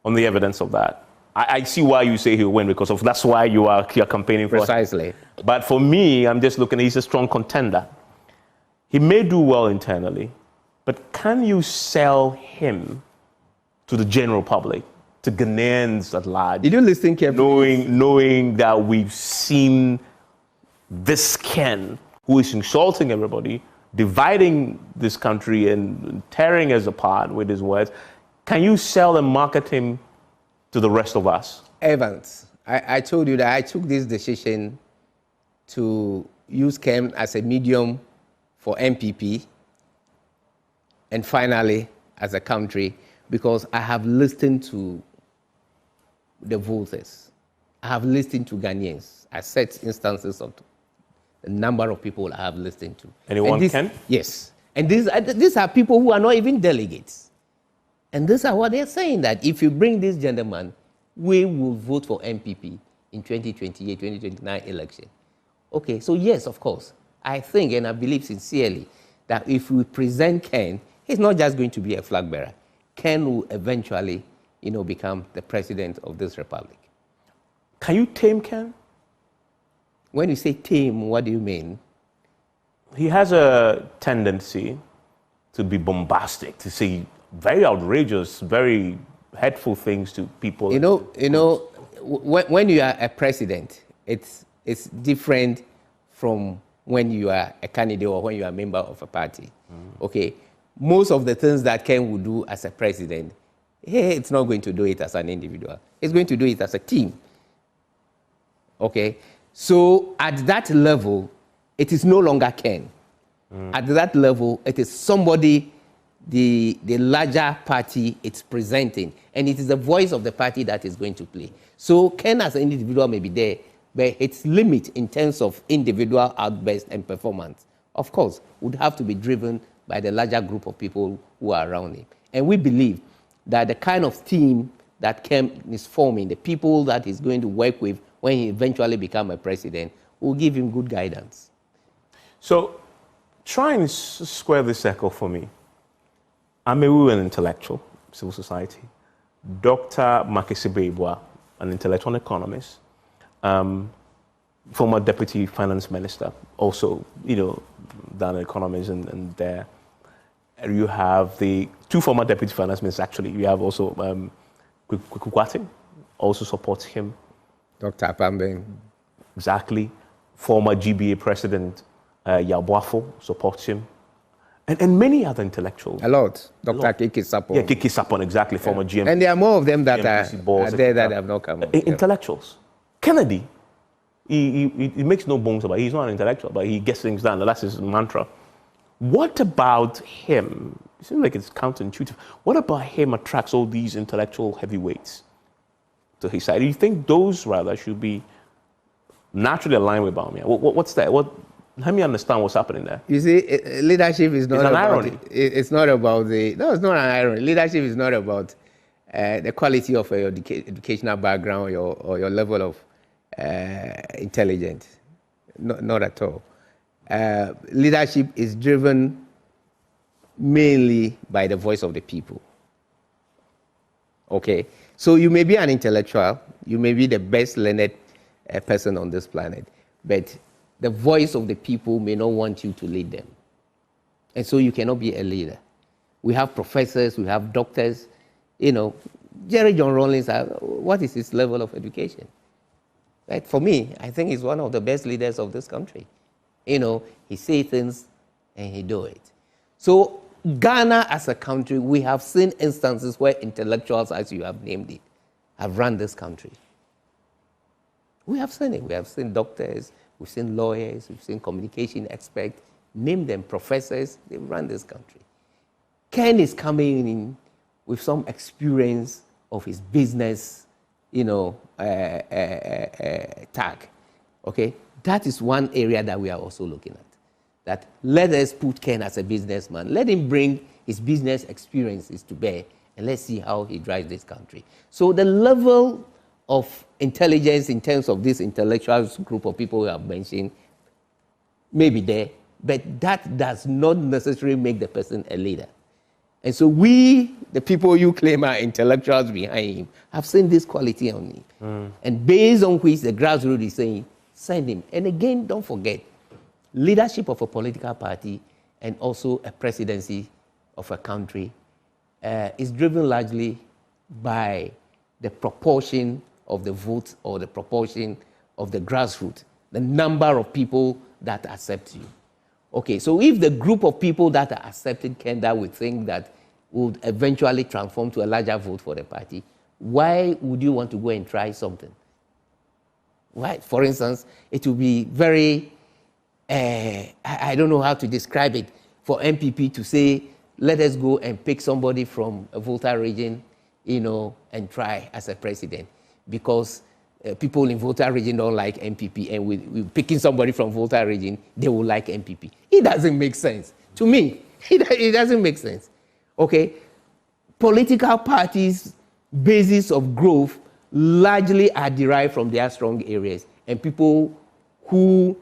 on the evidence of that. I see why you say he'll win, because that's why you're campaigning for. Precisely. But for me, I'm just looking, he's a strong contender. He may do well internally, but can you sell him to the general public, to Ghanaians at large? Did you listen carefully? Knowing that we've seen this Ken, who is insulting everybody, dividing this country and tearing us apart with his words, can you sell and market him to the rest of us? Evans, I told you that I took this decision to use Ken as a medium for MPP and finally as a country, because I have listened to the voters. I have listened to Ghanaians. I set instances of the number of people I have listened to. Anyone can? Yes. And these are people who are not even delegates. And these are what they're saying, that if you bring this gentleman, we will vote for MPP in 2028, 2029 election. Okay, so yes, of course. I think and I believe sincerely that if we present Ken, he's not just going to be a flag bearer. Ken will eventually, become the president of this republic. Can you tame Ken? When you say tame, what do you mean? He has a tendency to be bombastic, to say very outrageous, very hurtful things to people. When you are a president, it's different from when you are a candidate or when you are a member of a party. Okay, most of the things that Ken would do as a president it's not going to do it as an individual. It's going to do it as a team. Okay? So at that level, it is no longer Ken. At that level, it is somebody, the larger party it's presenting. And it is the voice of the party that is going to play. So Ken as an individual may be there, but its limit in terms of individual outburst and performance, of course, would have to be driven by the larger group of people who are around him. And we believe that the kind of team that Ken is forming, the people that he's going to work with when he eventually becomes a president, will give him good guidance. So try and square this circle for me. Amewu, an intellectual, civil society. Dr. Makisi Beibwa, an intellectual economist. Former deputy finance minister, also, done economics and there. You have the two former deputy finance ministers, actually. You have also Kukwati, also supports him. Dr. Apambe. Exactly. Former GBA president, Yabuafo, supports him. And many other intellectuals. A lot. Dr. Kiki Sapon. Yeah, Kiki Sapon, exactly, former GMP. And there are more of them that boards, are there that have not come up. Intellectuals. Kennedy, he makes no bones about it. He's not an intellectual, but he gets things done. That's his mantra. What about him? It seems like it's counterintuitive. What about him attracts all these intellectual heavyweights to his side? Do you think those rather should be naturally aligned with Bawumia? What's that? Let me understand what's happening there. You see, leadership is not it's about... an irony. It's not about the... No, it's not an irony. Leadership is not about the quality of your educational background or your level of intelligence. Not at all. Leadership is driven mainly by the voice of the people. Okay? So you may be an intellectual, you may be the best learned person on this planet, but the voice of the people may not want you to lead them. And so you cannot be a leader. We have professors, we have doctors. Jerry John Rawlings, what is his level of education? Right? For me, I think he's one of the best leaders of this country. He says things and he do it. So Ghana as a country, we have seen instances where intellectuals, as you have named it, have run this country. We have seen it. We have seen doctors, we've seen lawyers, we've seen communication experts, name them professors, they run this country. Ken is coming in with some experience of his business, tag, okay? That is one area that we are also looking at. That let us put Ken as a businessman. Let him bring his business experiences to bear, and let's see how he drives this country. So the level of intelligence in terms of this intellectual group of people we have mentioned may be there, but that does not necessarily make the person a leader. And so we, the people you claim are intellectuals behind him, have seen this quality on him. And based on which the grassroots is saying, send him. And again, don't forget, leadership of a political party and also a presidency of a country is driven largely by the proportion of the votes or the proportion of the grassroots, the number of people that accept you. Okay, so if the group of people that are accepted Kenda would think that would eventually transform to a larger vote for the party, why would you want to go and try something? Why? For instance, it would be very, I don't know how to describe it, for MPP to say, let us go and pick somebody from a Volta region, and try as a president. Because people in Volta region don't like MPP, and with picking somebody from Volta region, they will like MPP. It doesn't make sense. To me, it doesn't make sense. Okay? Political parties' basis of growth largely are derived from their strong areas and people who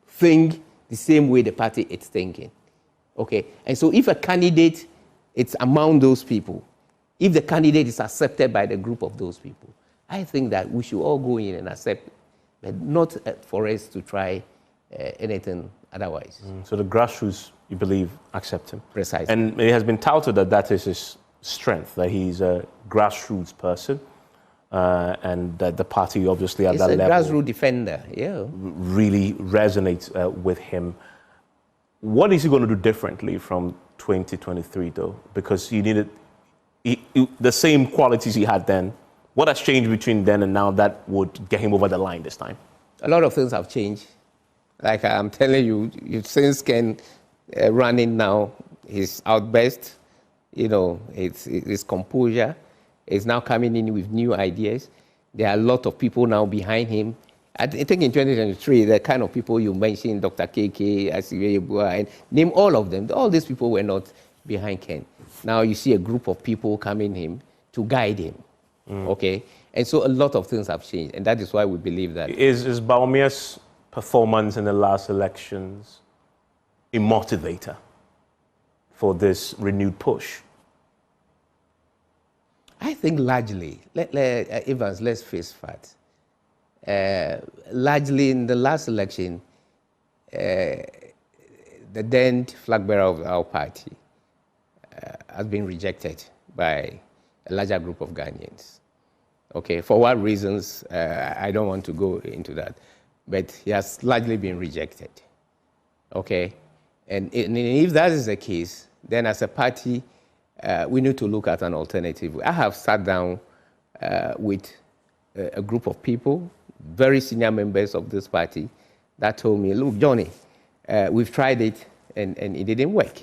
think the same way the party is thinking. Okay? And so if a candidate, it's among those people, if the candidate is accepted by the group of those people, I think that we should all go in and accept it, but not for us to try anything otherwise. So the grassroots, you believe, accept him? Precisely. And it has been touted that that is his strength, that he's a grassroots person, and that the party obviously at that level... He's a grassroots defender, yeah. ...really resonates with him. What is he going to do differently from 2023, though? Because he the same qualities he had then. What has changed between then and now that would get him over the line this time? A lot of things have changed. Like I'm telling you, since Ken running now, his outburst, his composure is now coming in with new ideas. There are a lot of people now behind him. I think in 2023, the kind of people you mentioned, Dr. KK, Asiwe, and name all of them, all these people were not behind Ken. Now you see a group of people coming him to guide him, okay? And so a lot of things have changed, and that is why we believe that. Is Bawumia's performance in the last elections a motivator for this renewed push? I think largely, Evans, let's face facts. Largely in the last election, the then flag bearer of our party has been rejected by a larger group of Ghanaians. Okay, for what reasons, I don't want to go into that, but he has largely been rejected. Okay, and if that is the case, then as a party, we need to look at an alternative. I have sat down with a group of people, very senior members of this party, that told me, look, Johnny, we've tried it and it didn't work.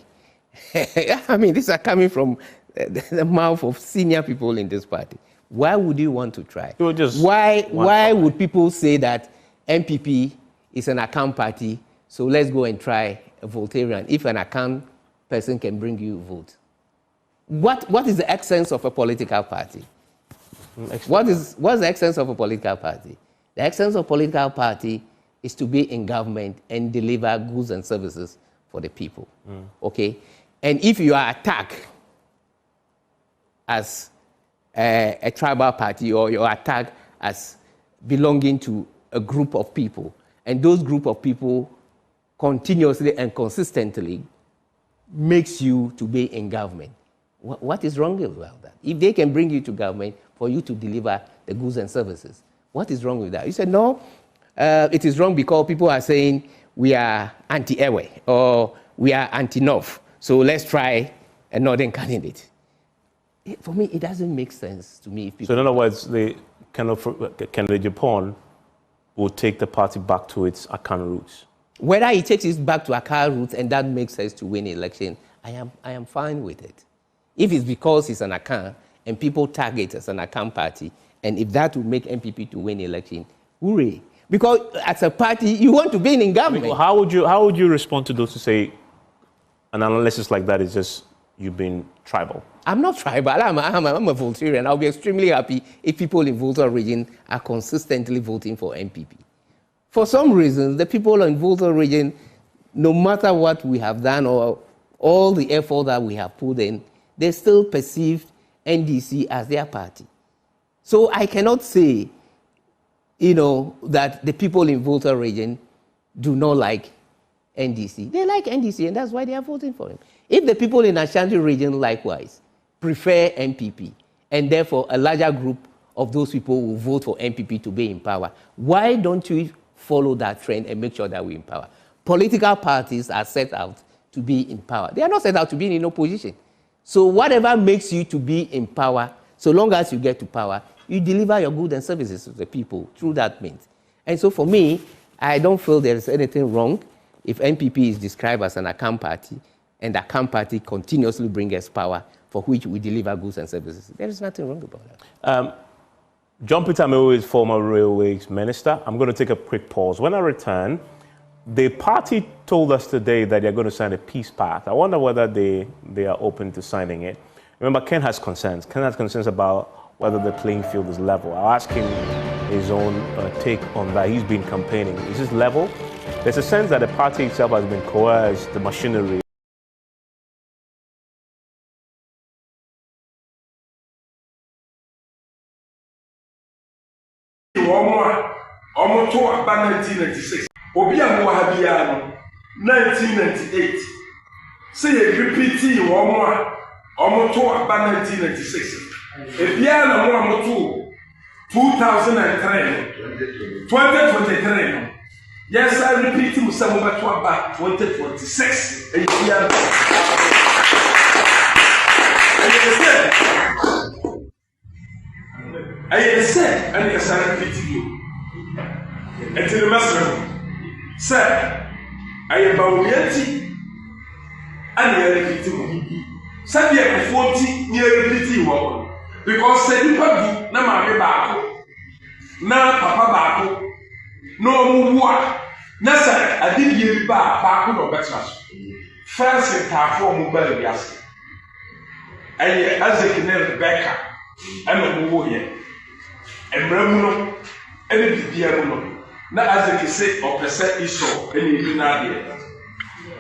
I mean, these are coming from the mouth of senior people in this party. Why would you want to try? Why would people say that MPP is an account party, so let's go and try a Voltarian if an account person can bring you a vote? What is the essence of a political party? What's the essence of a political party? The essence of a political party is to be in government and deliver goods and services for the people. Okay? And if you are attacked as a tribal party, or you're attacked as belonging to a group of people, and those group of people continuously and consistently makes you to be in government, what is wrong about that? If they can bring you to government for you to deliver the goods and services, what is wrong with that? You said, no, it is wrong because people are saying we are anti-Ewe or we are anti-North, so let's try a Northern candidate. For me, it doesn't make sense to me. So in other words, the Agyapong will take the party back to its Akan roots. Whether it takes it back to Akan roots and that makes sense to win the election, I am fine with it. If it's because it's an Akan and people target as an Akan party, and if that will make MPP to win the election, hooray. Because as a party, you want to be in government. I mean, how would you respond to those who say an analysis like that is just you being tribal? I'm not tribal. I'm a Voltarian. I'll be extremely happy if people in Volta region are consistently voting for MPP. For some reason, the people in Volta region, no matter what we have done or all the effort that we have put in, they still perceive NDC as their party. So I cannot say, that the people in Volta region do not like NDC. They like NDC, and that's why they are voting for him. If the people in Ashanti region likewise prefer MPP, and therefore a larger group of those people will vote for MPP to be in power, why don't we follow that trend and make sure that we're in power? Political parties are set out to be in power. They are not set out to be in opposition. So whatever makes you to be in power, so long as you get to power, you deliver your goods and services to the people through that means. And so for me, I don't feel there is anything wrong if MPP is described as an Akan party, and the Akan party continuously brings us power for which we deliver goods and services. There is nothing wrong about that. John Peter Amewo is former railways minister. I'm going to take a quick pause. When I return, the party told us today that they're going to sign a peace pact. I wonder whether they are open to signing it. Remember, Ken has concerns. Ken has concerns about whether the playing field is level. I'll ask him his own take on that. He's been campaigning. Is this level? There's a sense that the party itself has been coerced, the machinery. Almost 1996. Obia Mohabiano, 1998. Say repeat almost 1996. Ebiana Mohamotu 2003. 2023. Yes, I repeat Musamuba 2026. I said, and yes, I repeat you. Until the master said, I am Bawumia and I repeat you. Said the 40 near repeating one because said you probably na mammy back, na papa back, no more. Nasa, I did you back on better. First and half for mobile gas. And as a canal Becca, and a warrior. And Ramuno, and the Diamuno. Not as a say or per se is so, any Nadia.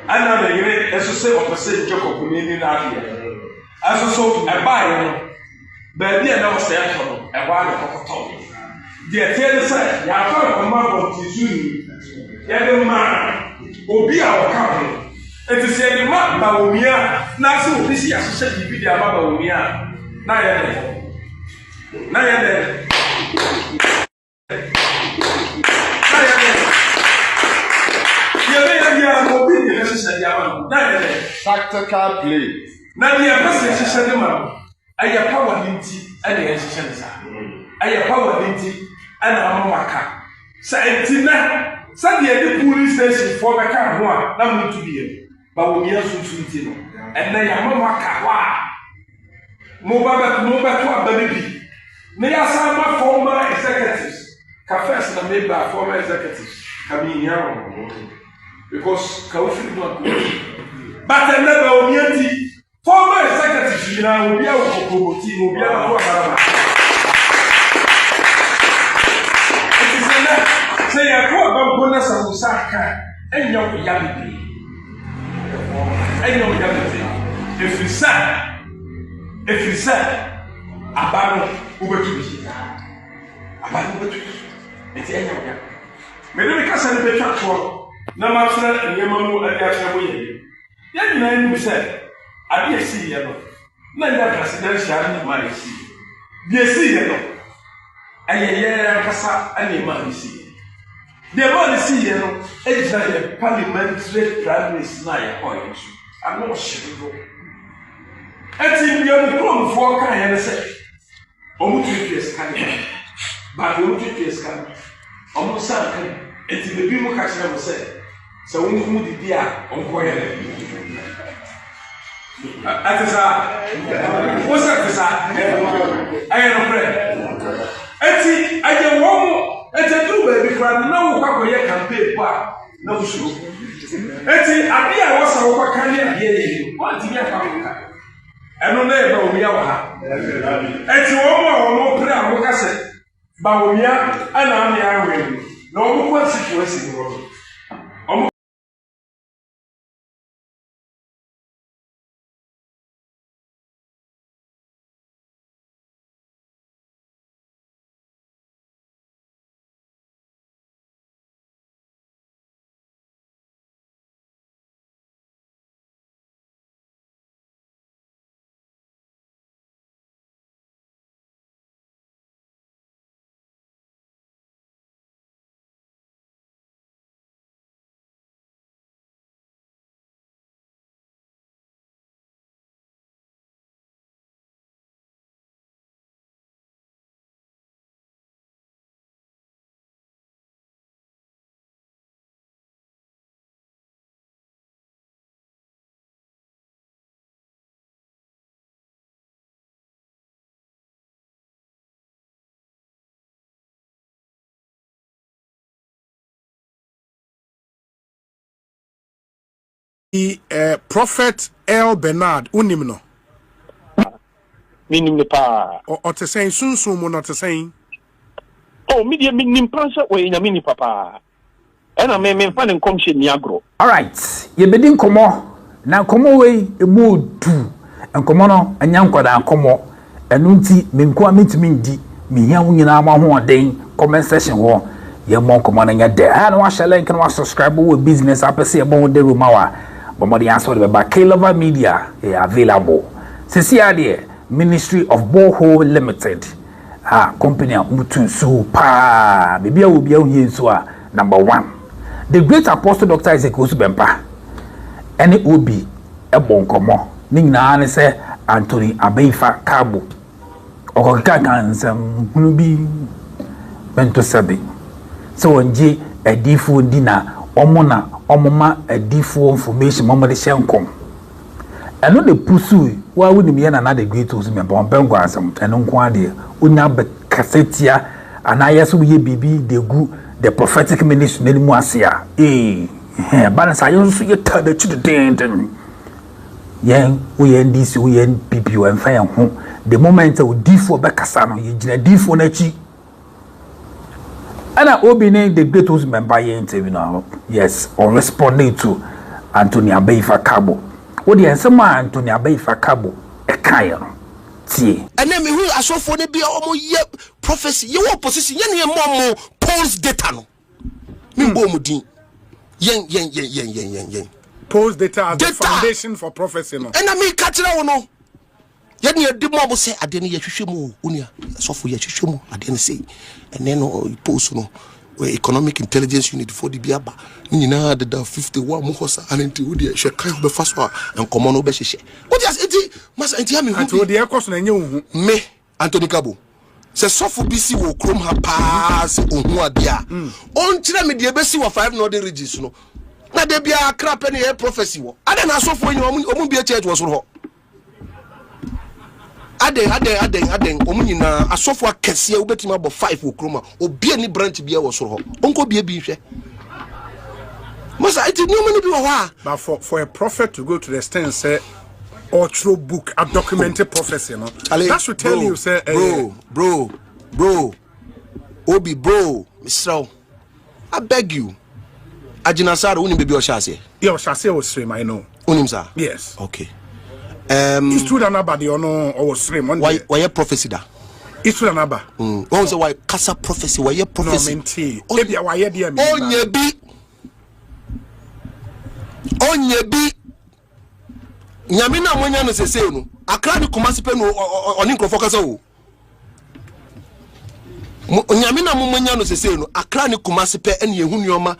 Another unit as to say or per se joke of Nadia. As so, I buy but dear no stay for them, and why the cockatoo. Dear Taylor said, you are a command of Tizuni. Young man, Obi our company. And to say the man Bawumia, now so this year, said you be about Bawumia. Now tactical play. Now the person said the man, I have power ninety and the answer. I have power ninety and I'm a maka. Saintina. Sunday, the police station for the car, one, to be but we are soon and they are Mamma Kawa. Mobile baby. They are some former executives. Cafes and made by former executives coming here because Kaufi not good. But another Omianti, former executives, you know, will be able to be able to say I call bonus of Usaka and your Yamity. And your Yamity. If you said, Abano Ubertushi. Abano Ubertushi. It's any of them. Maybe because I never talk for Namasa and Yamamu and Yasha. Then man said, I be a sea yellow. None that presidential money see. Be a sea yellow. And a year Casa and a money see. The man is here, it's like a parliamentary primary snare point. I'm not sure. And if you have grown for kind of say, almost 3 years coming, but you will 3 years coming. Almost something, and the people catch them say, so we move the deer on quiet. What's that? I am afraid. And I am one. And I do baby cry no Pacoya campaign part, no shoe. And I was our canyon, what did you have? I don't know about Yawa. And to one more prayer, what I said, Bawumia, and I'm the Iron. No one situation. Prophet L. Bernard, unimno. Minim the pa. Or to say soon, not to saying. Oh, media minim pansa way in a mini papa. And I may find in commission Niagro. All right, you begin come now come away a mood too, and come on and young and come on, and unti minqua meet me di me young in our one day comment session war. You're more commanding at there. I don't want to like and subscribe with business. I perceive about the rumawa. But more the answer about K-Lover Media available. CCRD Ministry of Borehole Limited. Company Mutun so pa. Maybe I will be here so number 1. The great apostle Dr. Isaac Osubempa. And it will be a bon komo. Ning na say Anthony Abeifa Kabo. Okaka some be bento sabi. So onje adifo ndina omona omoma adifo information mama de shenkom. Eno de pursue wa woni me na na de great tools me bon bengo asem eno nko ade onya be kasetia anayeso ye bibi de gu the prophetic ministry nani mu asia balance ayo so ye ta de chi den yen we ndisi we NPP we mfa ho the moment we D4 be kasa no ye gina D4 na chi ana obi ne the great tools member ye interview now yes on responding to Anthony Abeifa Kabo what the ensema Anthony Abeifa Kabo e kan yo tie ene me hu asofo ne bia omo ye prophecy ye wo position ye ne mo polls data no me bo mu din yen polls data as the foundation for prophecy no ena me ka kire wo no ye ne di mo bo se ade ne ye hwehwe mu onia asofo ye hwehwe mu ade ne sei ene no polls no economic intelligence unit for the biaba nyina de 51 mu hosa anenti wo de hwe kan be fa so enkomo no be hwehwe wo just enti masa enti am hu anti wo de ekoso na nye hu me Anthony Kabo se sofo bisi wo krom ha pass ohu ade a on kire me de besi wo 5 northern regions no na de bia krap ne e prophecy wo ade na sofo nyi omu bia church wo so ho aden omunyina asofo akese obetima abo 5 okroma obi ani branch bia wo so ho onko bia bi hwe masa it no many be wa but for a prophet to go to the extent say or through book a documented prophecy no that should tell you say bro obi bro Mr. I beg you Agina Sara unim be bi o shase o shase was stream I know unim sa yes okay it's true that nobody or no or stream one why prophecy da it's true that naba one say why kasa prophecy why prophecy no menti ebia why dey me onye bi nyame na monya no sese no akra ni komase pe no oni nkrofo kasa wo nyame na monya no sese no akra ni komase pe ene yehunuoma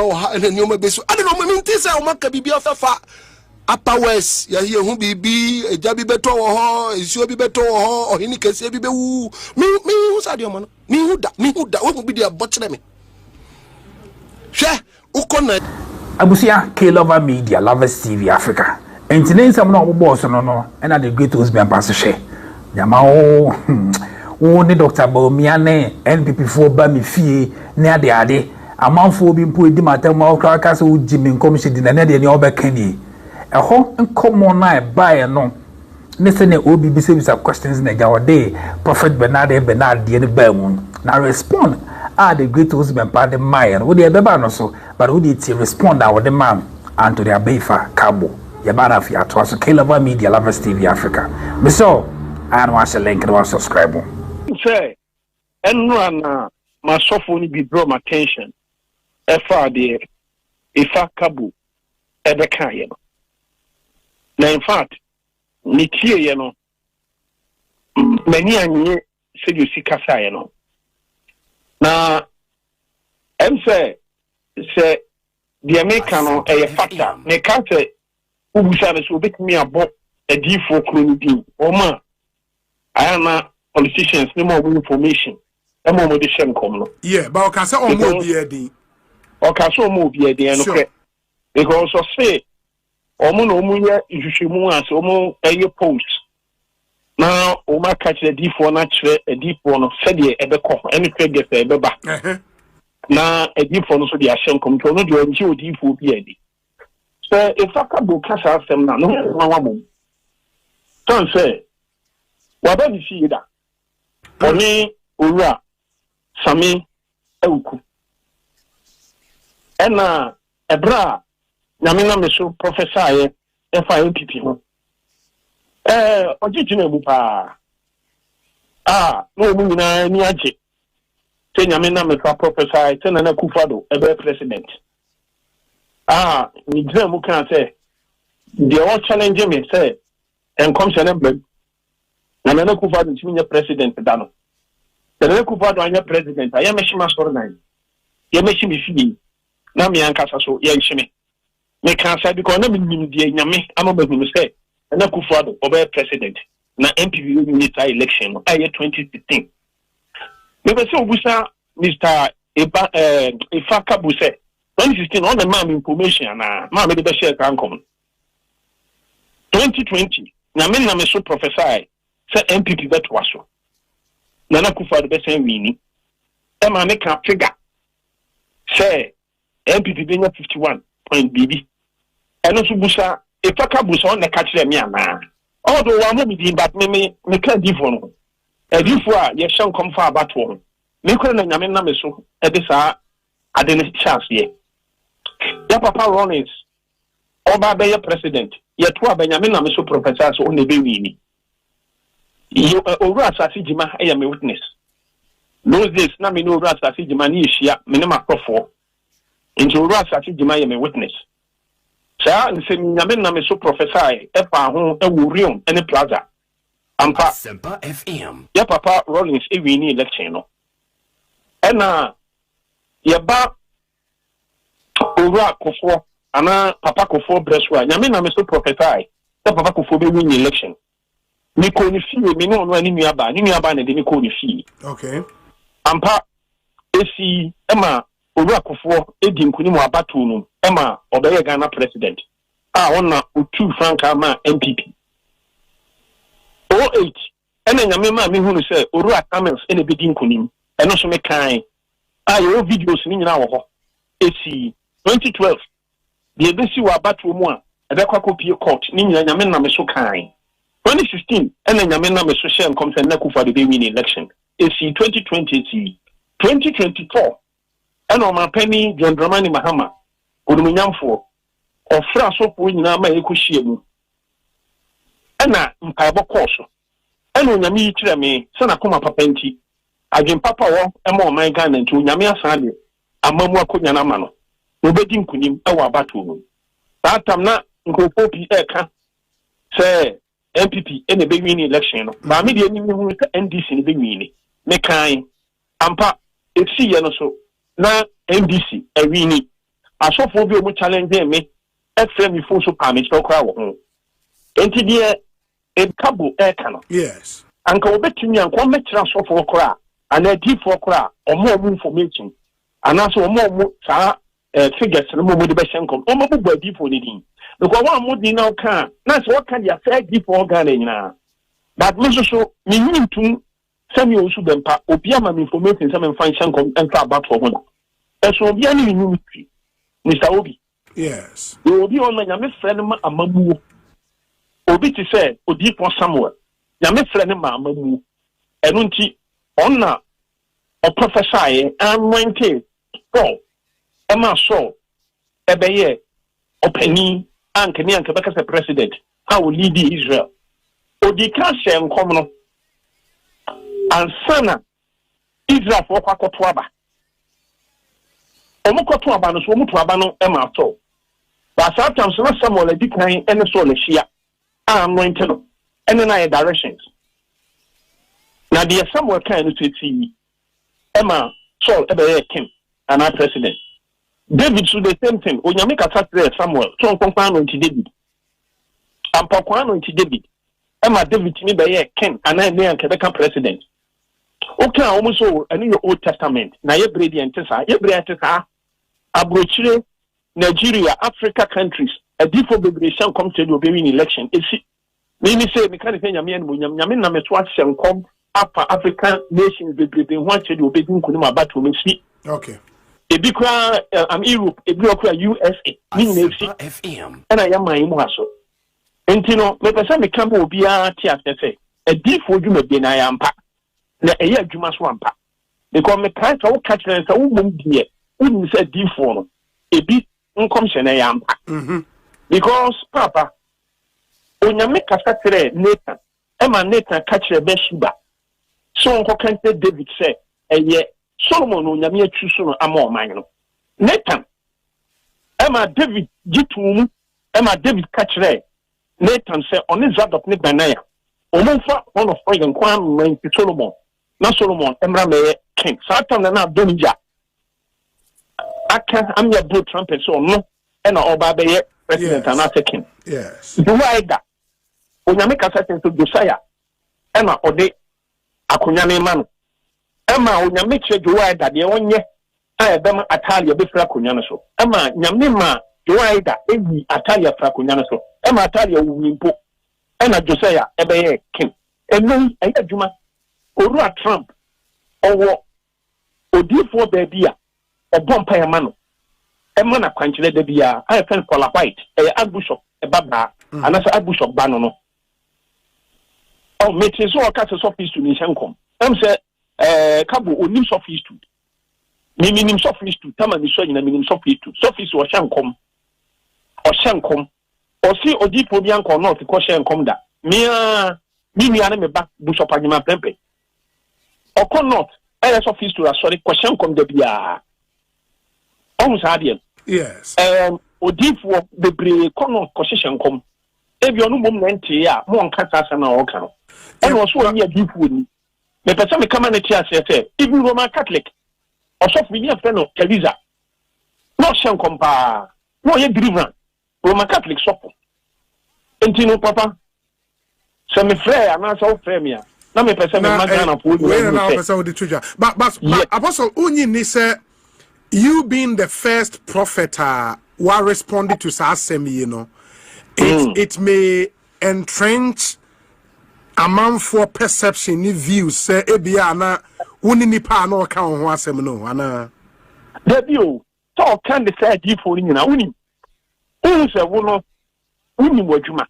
wo ha ene nyoma besu ade no menti say o maka bibia fafa Upper West, ya here who be Jabi beto ho, isuo bi beto ho, ohini kese bi bewu. Me who said your man? Me who that? What will be their butcher me? Share ukona Abusia K-Lover Media, Lovers TV Africa. And today some no boss no, and the great host be pass share. Yama o ni Dr. Bawumia ne NPP for ba mi fie ne ade ade. Amanfo bi mpo edi matam o kra ka se o jimi nkom she di na ne de ne obeka ni. Eho nkomo na buy no ne se ne obi bi se bisa questions na jawade prophet Bernard de ne ba mu na respond the great husband pa de mayer wo de beba no so but wo de ti respond the man Anthony Abeifa Kabo ye ba na fi ato so K-Lover Media Lovers TV Africa me so I don't want to link and subscribe say enra na ma sofo ni bi draw my attention e fa de Ifa Kabo e be kan ye no. Na in fact, ni tie ye no many anye se you see kasa ye no. Na say the American e factor ne ka say ubusa be so betimi abo edifo kroni din o ma ayana politicians ne more information e mo de shem kom no. Yeah, but o ka say o mo bi edin. O ka so mo bi edin no kre. Because so say omo no omo ye ihwehwemu ase omo eye post na omo catch the D4 na kire D4 no se de ebekọ ene kwege se ebeba na D4 no so de ahyem komto no de onji D4 bi edi so Ifa Kabo kasa asem na no wabom ton se waba bi fi da oni owura sami ewuku ena ebra Namina meso professor ye FIPP ho ojiji na bupa no mu nyina ni age te nyamina meso professor te na Kufado ebe president ni dra mu kan say the all challenge me say enkom se na blem na na Kufado ntimi president da no na Kufado anya president aye mehima story nine ye mehimi fie na me ankasa so ye nhime me can say because na minim die nyame ama bahunu say na Kufado obe president na MPP unita election no aye 2016 me be say obusa Mr. Ifa Kabuse 2016 on the man information na ma me dey share kan kom 2020 na me so prophesy say MPP beto aso Nana Akufo-Addo be say wini e ma me ka figure say MPP be 51 point BB eno so busa Ifa Kabuse on the catch them na although wa mo bi but me can di for no e di for a ye hye kom fa abato me kure na nyame na me so e de sa ade ne chance ye ya papa Rollins oba be ye president ye to abanyame na me so professor so on be wini yo owura asase jima e ya me witness those days na me no owura asase jima ni ehia me ne makrofo nti owura asase jima ye me witness sa nse nyame na me so professor e pa ho e wurium ene plaza ampa Sempa FM ya papa Rollins e wini election no ena ye ba owura Akufo ana papa Akufo breswa nyame na me so professor e papa Akufo be win election ni ko ni fie me no no ani nuaba na de ni ko ni fie okay ampa esi ema owura Akufo edi nkuni mu abato no ema obeye Ghana president ona otu franka ma MPP 08 ena nyame ma me hunu se owura Camels ene bedi nkuni eno so me kan yo videos ni nyina wo ho esi 2012 the ebesi wa abato mu a ebekwa kopie court ni nyina nyame na me so kan 2016 ena nyame na me so share nkom se na Akufo-Addo be win election esi 2020 esi 2024 ena o mapani John Dramani Mahama oduminyamfo ofra sopo nyina ma ekohie mu ena mpaebo course ena onyame yitire me se na koma papa nti agin papa wo ema o man Ghana nti onyame asade amamu akonya na ma no obedi nkunim ewa abato mu atam na nkofo pi eka se MPP ene be win election no ba me de ni hu se NDC ne be win me kan ampa esi ye no so na NDC e win asofo bi o mu challenge me extreme mi fo so pa me chokra wo ho enti de e kabo eka no yes anka obetumi anko metira asofo kora ana D4 kora omo information ana so omo sa figures no mo de be shenkom omo bu D4 ni din because one more din now can na so what can you affect D4 Ghana nyina but me so me nyintum sami o su dempa obi ama me information sami mfa shenkom enka about for ho so obi ani ni nyinti Mr. Obi yes obi on na nyame frɛ ma amamuo obi ti sɛ odi for Samuel nyame frɛ ne ma amamuo eno nti on na o professor ye anointed Paul ema so ebeye openi anke beka se president how will lead Israel odi ka hye nkom no ansana Israel for kwakoto aba omukoto aba no so omuto aba no ema to but sometimes na Samuel edi kan ene so le hia anointed no ene na directions na the Samuel kan no titi ema so ebeye king and our president David so the same thing onyame kasa tre Samuel so nkonkwan no nti David ampokwan no nti David ema David ni be ye king ana ne anke beka president okay almost any your Old Testament na ye bredi entesa abrochire Nigeria Africa countries a different liberation come to the obeying election esi me say me kan say nyame nyame na me to ahyem kom apa African nations bebrebe ho akyere the obeying kunima abato me si okay ebikwa Europe ebikwa USA ni na FM na ya man mu haso enti no me pesa me kan obi a ti asese edifo dwuma bi na ya mpa na eya adwuma so ampa because me kan so catch na so wo mum die wo say edifo no ebi nkom hye na ya mpa because papa onyame kasa tere Nathan ema Nathan catch Bathsheba so nko kan say David say eye Solomon onyame atwu so no ama oman no Nathan ema David jitum ema David kachre Nathan say oni Zadok ne Benaya omfa one of Bryan kwan man Solomon na Solomon emra me king satan na Adonija aka amya blow trumpet so no ena oba be president and king yes the wider onyame kasa so Josiah Emma Ode Akunyane Mano. Emma Onyame Joa that the onye Bema Atalia Bifra Kunyanaso. Emma Nyamima Joa Ebi Atalia Frakunyanaso. Emma Atalia Wimpo. Emma Josiah Ebe King. Enu Juma Orua Trump Owo Odifo Bebia or Bompire Mano. Emma na Quanchile Debia, I felt Paula White, Archbishop, Baba, and as Archbishop Banono. Oh, meeting so a cat of office to Nishankom. Say, Cabo, or Nims office to Minim office to Tama Mission and Minim office to Sophie or Shankom or see Odipo Bianco or not to question Comda. Mimi anime back Bush of Agima Pempe. Or con not, LS office to a sorry question come the Bia. Almost Hadian. Yes. Odipo the Bri Cono Position come. If you're no moment here, more Catas and our account. And also a near deep wood. The person come and say, even Roman Catholic or soft media friend of Kelisa. Not Shankompa, no yet driven. Roman Catholic shop. Intino Papa. Semi frère, I'm not so premier. Now me person Magana for But Apostle Unyi ni say you being the first prophet who responded to Sasemi, you know, it may entrench a man for perception ni views say ebiana uni ni pa no ka ho asem no ana debio so kan de say di for ni na uni se wo no uni wadwuma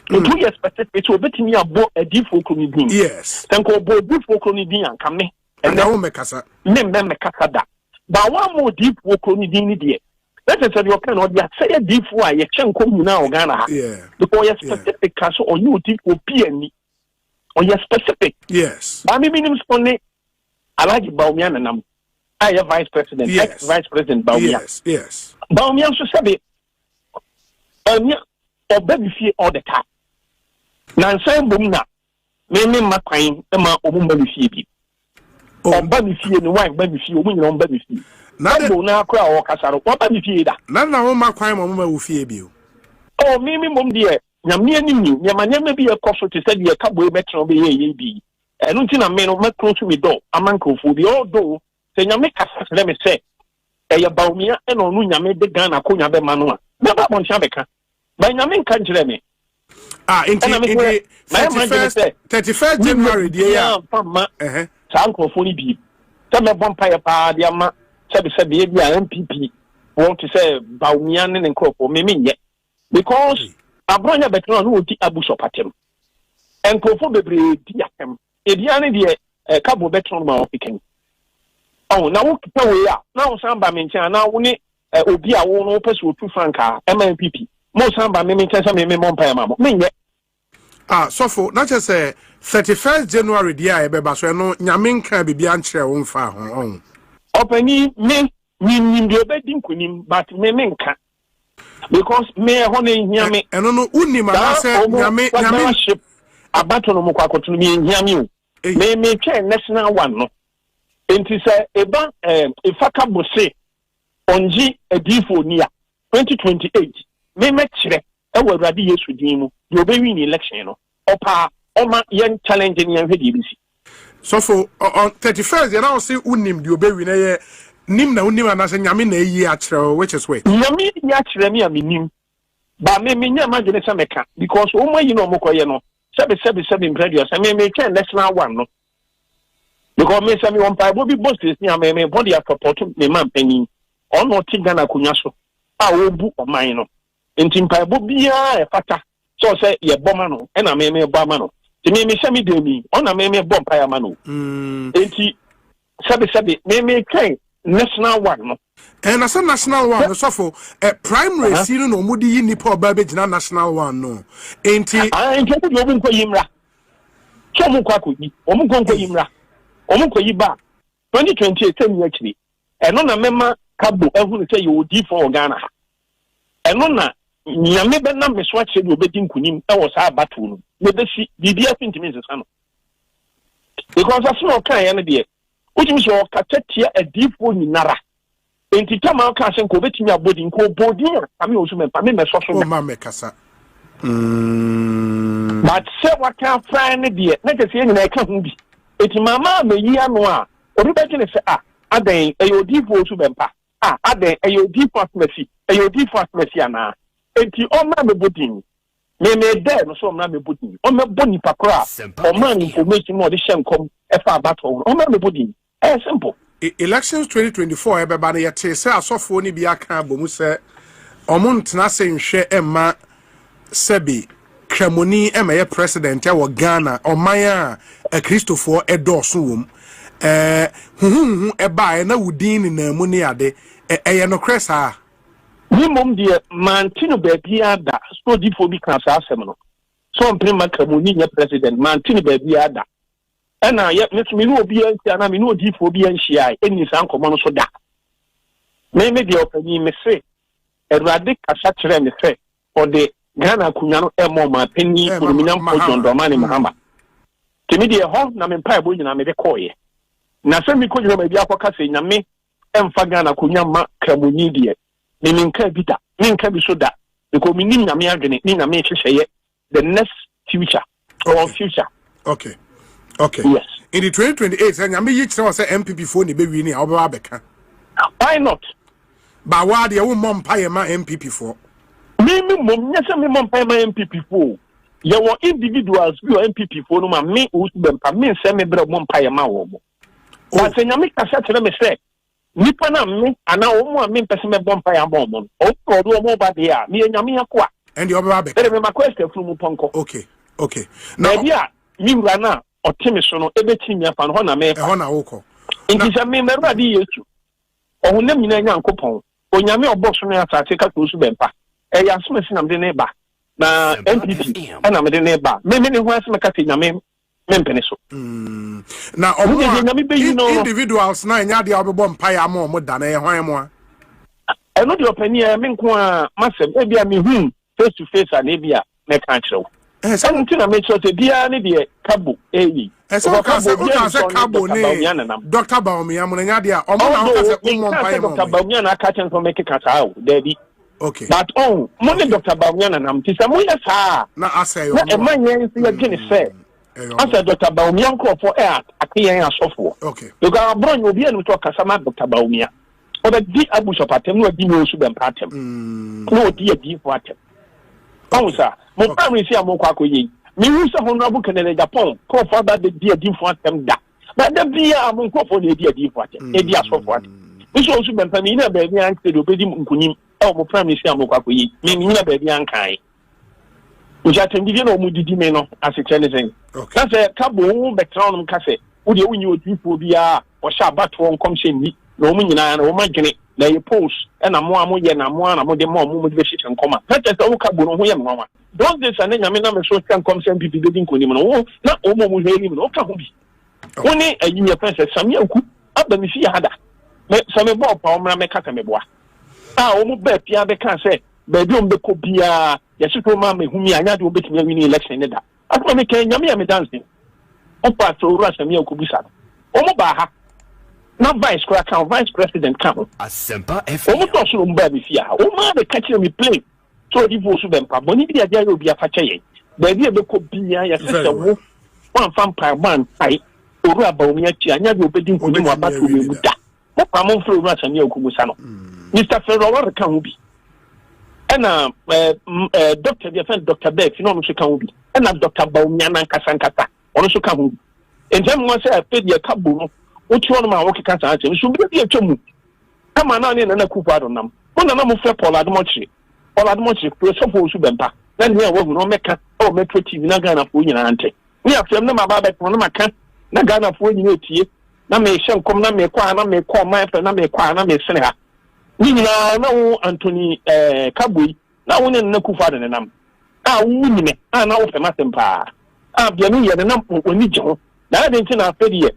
to yes specific to betimi abo adi for komidin yes tanko obo di for komidin anka me and now me kasa da ba wa mo di for komidin ni de that is your kind of say di for a ye chen kom na o Ghana ha because yes specific kaso on you di for PNI or yes specific yes ba mi minim spone Alaji Bawumia na nam I am vice president vice president Bawumia yes Bawumia so sabe obabi fie all the time na nsan bom na me makwan ma obumba bi fie bi obabi fie ni wan babi fie omu nyina obabi fie na bo na akra o kasaro obabi fie da na wo makwan mo ma fie bi o me mom de nyame ani ni nyama bi ekoso te se de kabo e betro be ye bi enu nti na me no makro to me do amankofo bi o do se nyame kasa le me se ya Bawumia e no nyame de Ghana ko nya be ma no a na ba bon tia beka ba nyame kan kire me in the 31st January the year sankofo ni bi se me bon pa pa de ama se be bi a MPP want to say Bawumia ne nkofo me menye because abronya betro no odi abusho patem enkofo bebre di atem ebia ne de kabo betro ma opiken oh na wo kipa we a na wo san ba mentia na wo ne obi a wo no pese otu franka MPP mo san ba mentia sa me mo mpa ma mo menye so for not just say 31st January dia e beba so no nyame nka bibia nkyere wo mfa ho opani me nim de obedi nkunim but me nka because me ho na hia me eno no unim na say nyame abato no mukwa koto me hia me o me twa national one no enti say eba ifaka bose onji edifo ni a 2028 me kire e wawrade Yesu din mu de obewi ni election no opa oma yen challenge ni yan hwedi bisi so for on 31st you now say unim de obewi na ye nim na unim na say nyame na yi a kire which is way nyame ya kire me a menim ba me nya magene sa meka because o mo yi no mo koye no sebe impredio say me twa national one no because me say me one pa bobi bosses ni a me body a support me man panin on no tigana kunya so a obu oman no enti mpa bobia e fata so say ye boma no e na me boma no ti me say me de mi on na me bom pa ya ma no enti sabe me try national one no and as a national one so for primary season no mudi yi nipa oba be gina national one no enti enti de obu ko yimra so mu kwa koyi omu ko yimra omu ko yi ba 2028 temi akiri eno na mema kabo ehunu say you odi for Ghana eno na nyame be na meso ache de obedi nkunim e wo sa abato no me be si bibia fintimi nsesa no because aso kan ya ne de ujimi so katetia edifo nyinara enti tama ka se ko betimi abodi nko bodi ami osu me pa me meso so ma me kasa but say what can find the na ke say nyina ka hu bi eti mama me yi anu a obi be gene say aden ayodi fo su bempa aden ayodi fo asmesi ayodi fo asmesi ana eti o ma me bodin me there no so na me bodin o me boni pakra o man information no de shenkom e fa battle o ma me bodin simple. Elections 2024 ebeba na yete say asofo ni bi aka bomu say omuntena se nhwe emma sebi kremoni emeye president ya wo Ghana omaya a Christopher edoso wom huhu eba na wudin na mu ne ade eye no kresa ni mom de mantino baby ada so di fo bi kan sa asem no so mpema kremoni nya president mantino baby ada ena ye me no obi antia na me no di fo bi anhia eni san komo no so da me de opani me se erade kasa kire me se for the Ghana kunya no emo ma penni prominent for John Mani Mahama timi de ho na me mpa ebo nyina me de koye na se mi kojira ma bi akoka se nyame emfa Ghana kunya ma kremoni de me nka bi da me nka bi so da because me nim nyame adwene ni nyame hyehyeye the next future or future. Okay. Yes. In the 2028 nyame yi kire say MPP fo ni be wi ni obaba beka. Why not? Ba wa de wo mom paye ma MPP fo. Me mom nyese me mom paye ma MPP fo. Ye wo individuals bi o MPP fo no ma me o su bempa me nse me bre mom paye ma wo mo. Wa se nyame kasa kire me say nipa na me ana wo mo a me pese me bom paye ma wo mo. O ko do mo ba de a me nyame yakwa. And the obaba beka. Ere me ma question fu mu ponko. Okay. Now dia mi wura na otimi so no ebetimi afa no ho na me ho na woko nti se me merua di Yesu ohunam nyina nyankopon onyame oboso no asate ka ko su bempa ya asomasi na me ne ba na MPP ana me ne ba me ne ho asome ka nyame me mpene so na individuals na nya dia obebo mpa ya ma omo da na ye hwan mo a eno de opani a me nko a masem e bia me hu face to face a na bia me kan kire wo na make sure bia ne de kabo eyi so ka se kabo ne Dr. Bawumia mo nya de a o mo na ka se ummo mpa mo Dr. Bawumia na ka chen so make kasa o dabi okay but mo ne Dr. Bawumia na nam ti se mo ya sa na asay na e man yen se ya gene se asa Dr. Bawumia nko for akiyen asofo okay because abron obi anu to kasa ma Dr. Bawumia o da di abushop atem no di no su bem patem no di adi fo atem Pausa, mon père ici à mon quoi coyer. Mais nous savons pas que le Japon, qu'on fait des dias d'infos da. Mais depuis à mon corps pour les dias d'infos et dias for what. Nous sommes aussi bien famille, n'a bien que le petit Moukouni, mon père ici à mon quoi coyer. Mais nous n'avons bien caille. Nous attendons bien au moudi dimeno à ce que les ça c'est Cabo, background café, ou des unions du phobia, ou Shabbat comme chez lui, no munina, no magine. Na you post and a more ye na more na more motivation come. That is all Cabo no here mama. Don't this and then Yamina so can come some people didn't call him no not almost hearing no can be. Only a year person some yoku up the Missy Hada. Some about Palmer Mecatameboa. Almost bet Pia they can say, bedroom the copia, yes, you told mammy whom I had to bet me winning election in that. I want to make Yamia dancing. Opa to Rush and Yokubisa. Omobaha. Not vice president count. Asempa FM. Omo to so mba bi fia. O ma be catch me play. So di vo so bempa. Boni bi dia obi afa cheye. Ba bi e be ko bia ya sese wo. Wan fam pa man ai. Oru Bawumia chi anya bi obedi nkuni mo abatu be mu da. Mo pa mo fro ru asami okubusa no. Mr. Ferrower kan wo bi. Ena Dr. Defend Dr. Beck no so kan wo bi. Ena Dr. Bawumia nan kasankata. Ono so kan wo bi. Entem mo se ape dia kabo no. Uchi one ma woke cancer antem so bi atwam kama na ne na kufu adonam mo na mo fe Paul Ademochi pro so fo su bempa na ne wo no meka o metro TV na Ghana fo nyina ante ni afem na ma ba be no maka na Ghana fo nyina etie na me hye nkom na me kwa na me kwa ma fe na me kwa na me sene ha ni nyina na wo Anthony Kabui na wo ne na kufu adonam wo ni me na wo fe masempa bia no ye ne na oni je ho na de ntina afedi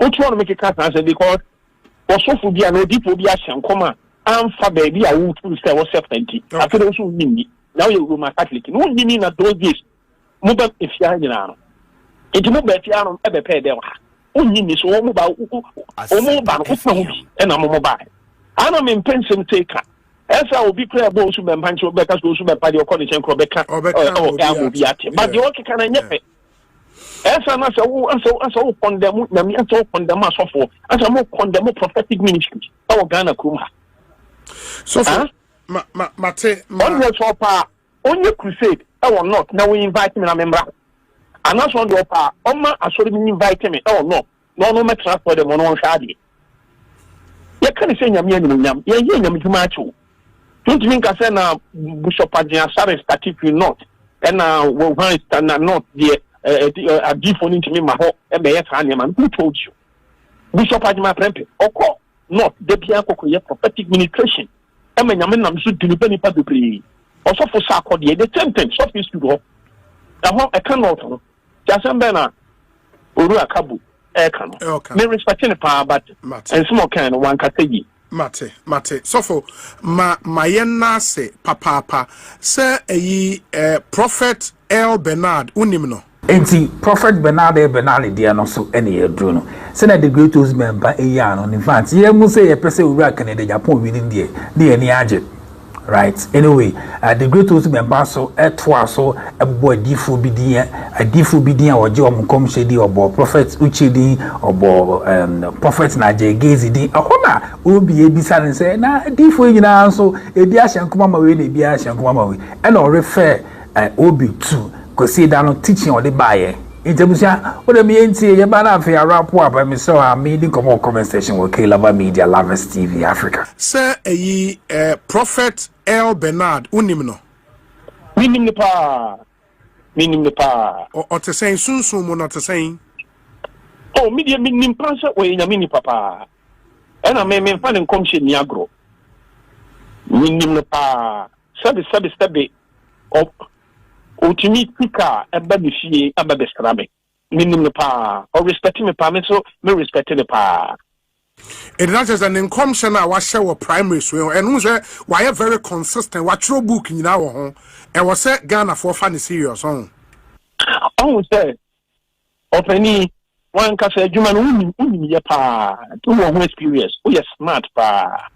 what you want to make a cat answer because also for be an audible be a shankoma and for baby I will say was 70. I could also mean now you Roman Catholic. No meaning that those days mobile if you are in it's more better ever pay them. Only so mobile and a mobile. I don't mean pension taker. esa obi kra bo su mempa nche obeka so su mempa de okọ ne chen kro beka obi ate but the okeka na nyepe esa na se wo condemn na mi asa wo condemn asofo asa mo condemn prophetic ministry o Ghana kuma so mate on the top onye crusade I will not now we invite me na member and that's on the upper oma asori me invite me no me transport them on shadi you can say nyam ye nyam juma acho don't mean ka say na Bishop Adrian Sare statistically not and we want not the a different into me ma ho e be ye tra man who told you Bishop Adrian Prempe oko not the bia kokko prophetic ministration e me nyam nam so deliver ni pa bebre also for sakode the same thing so fi studio I cannot just na oru akabu e kan me respecting the power but and small kind one category mate so for ma se papa say prophet El Bernard unim no enti prophet Bernard dia no so ene yedru no say na the great husband ba eya no in fact ye mu say ye pese oru aka ne the Agyapong winning there ene age. Right. Anyway, the great husband basso so a boy difu bidia or Jom come shady or prophet Uchidi or prophet Naje Gazy di a hona ubi a bisan and say na difu in so a biashan come away, a biashan come away, and or refer obi to consider no teaching or the buyer. Intermusia, what a meanty, a banana for a rap up, I saw a meeting comment station with Kalava Media Lovers TV Africa. Sir, a prophet El Bernard, unimno. Meaning the pa. Or to say soon, not to saying. Oh, media meaning passer way in a mini papa. And I may find and come she niagro. Meaning the pa. Sabi up. Ultimate pika a baby fee a baby scrabby. Meaning the pa or respecting the pa, so me respecting the pa. It is just an income I was show primary school and who's why very consistent. What your book in our home and was set Ghana for funny serious on. Oh, say, open one can say, you man, ya pa, 2 more experience. Oh, yes, smart pa.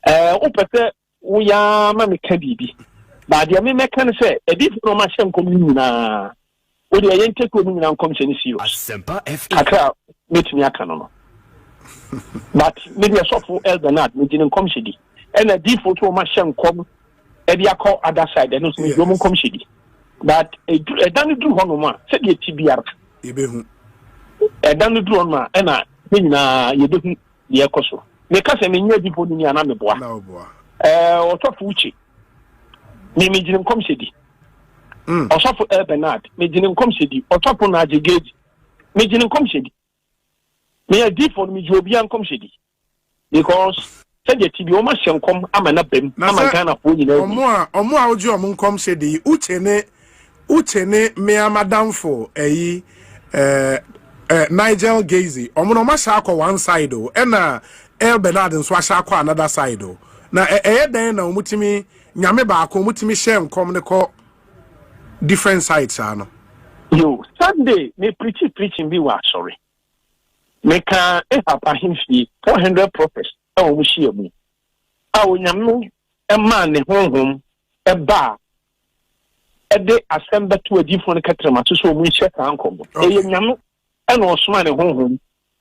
Open, we are mammy Kabibi. But the American can say, a different machine communina. Would the young take women and come to serious? I crowd, meet me a canon. But maybe a soft for El Bernard, we didn't come shady. And a default to machine come, and the call other side, and no woman come shady. But a done do one, said the TBR. A done do one, and I mean, you don't the echo. Because I mean, you're default in your name, boy. Or top Uchi. Me didn't come shady. Or soft for El Bernard, me didn't come shady. Or top on Naji Gage, me didn't come shady. May I deep for me Jobian come shady because said the TB almost come. I'm an up him. I'm a kind of food. Or more, Jom come shady. Uchene, me a madam for a Nigel Gazy. Omonomashako one side, and El Bernard and Swashako another side. Now, then, Mutimi, Yameba, Mutimi Shem come the call different sides. You Sunday, me preaching be what sorry. Make a him fee 400 prophets. Oh, we see me. Oh, yamu, a man, a home, a bar. A day assemble to a different catrama to show me check uncle. A yamu, and also man, a home.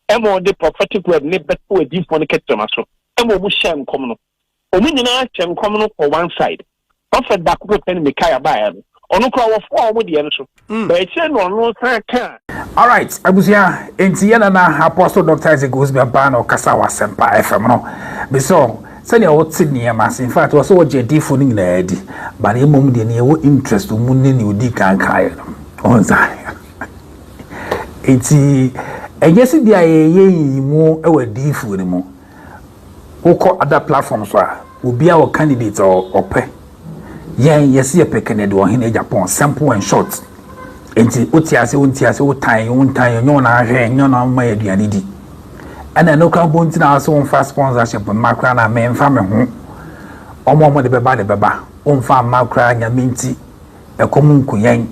And more the prophetic word, never to a different catrama. So, and we share in common. Omina can common for one side. Prophet back with any Micaiah buyer. Ono kwa wafo with the answer. But it's no can. All right, Abusia, Entiana na Apostle Dr. Isaac Bano Kasawa Sempa FM no. Biso, send your what Sydney mass. In fact, was what JD phoning lady, but a moment in your interest to Munin you dig and cry on Zion. Enti, I guess it be more our D food more. Oko other platforms will be our candidates or pay. Yes, you pick an edward in Agyapong, simple and short. Enti utiase utai yona he nyona ma aduane di ana no ka bonti na so on fast sponsorship makra na me mfa me ho omo de beba on fa makra nya minti ekomu nkuyan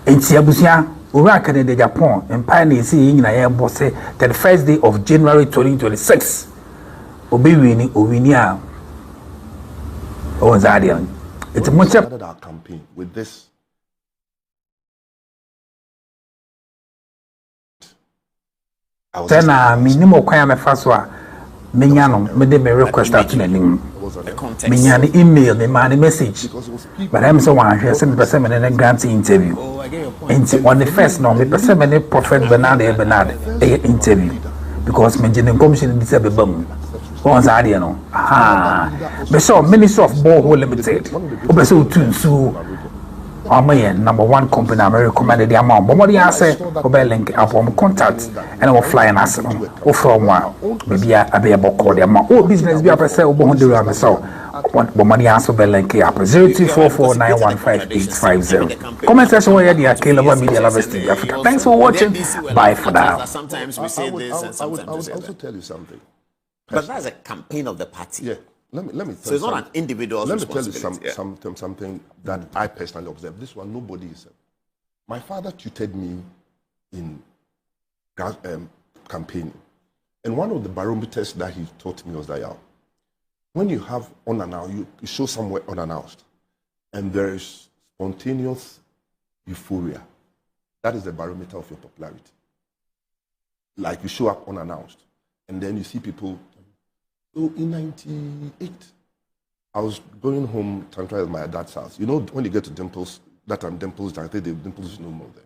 enti abusia owura ka de Agyapong empire na esi nyina ye bo se the first day of January 2026 obewini owini a Oh, Zadian. It's much up. Started our campaign with this. Then, minimum kwame faswa. Minyano, me de me request out to the name. Minyani email, me man message. But I'm so one here, send person in a grant interview. And on the first no, me person many Prophet Bernard interview. Because me didn't commission this ever bum. Once I didn't know. Ah, but so Ministry of Borehole Limited. Obeso Tunsu. Number one company I recommended the amount. But what I say, Obe link up on contact and I will fly an arsenal. Or from one, maybe I be able to call the amount. Oh, business be up a sale, but what money answer be link up 0244915850. Comment section where the Caleb Media Lovers TV Africa. Thanks for watching. Bye for now. Sometimes we say this and sometimes I would also tell you something. But that's a campaign of the party. Yeah. Let me so it's not an individual. Let me tell you something that I personally observed. This one, nobody is. My father tutored me in campaigning. And one of the barometers that he taught me was that when you have unannounced, you show somewhere unannounced, and there is spontaneous euphoria. That is the barometer of your popularity. Like you show up unannounced, and then you see people. So in 98, I was going home to try at my dad's house. You know, when you get to Dimples, that time Dimples, I think Dimples is no more there.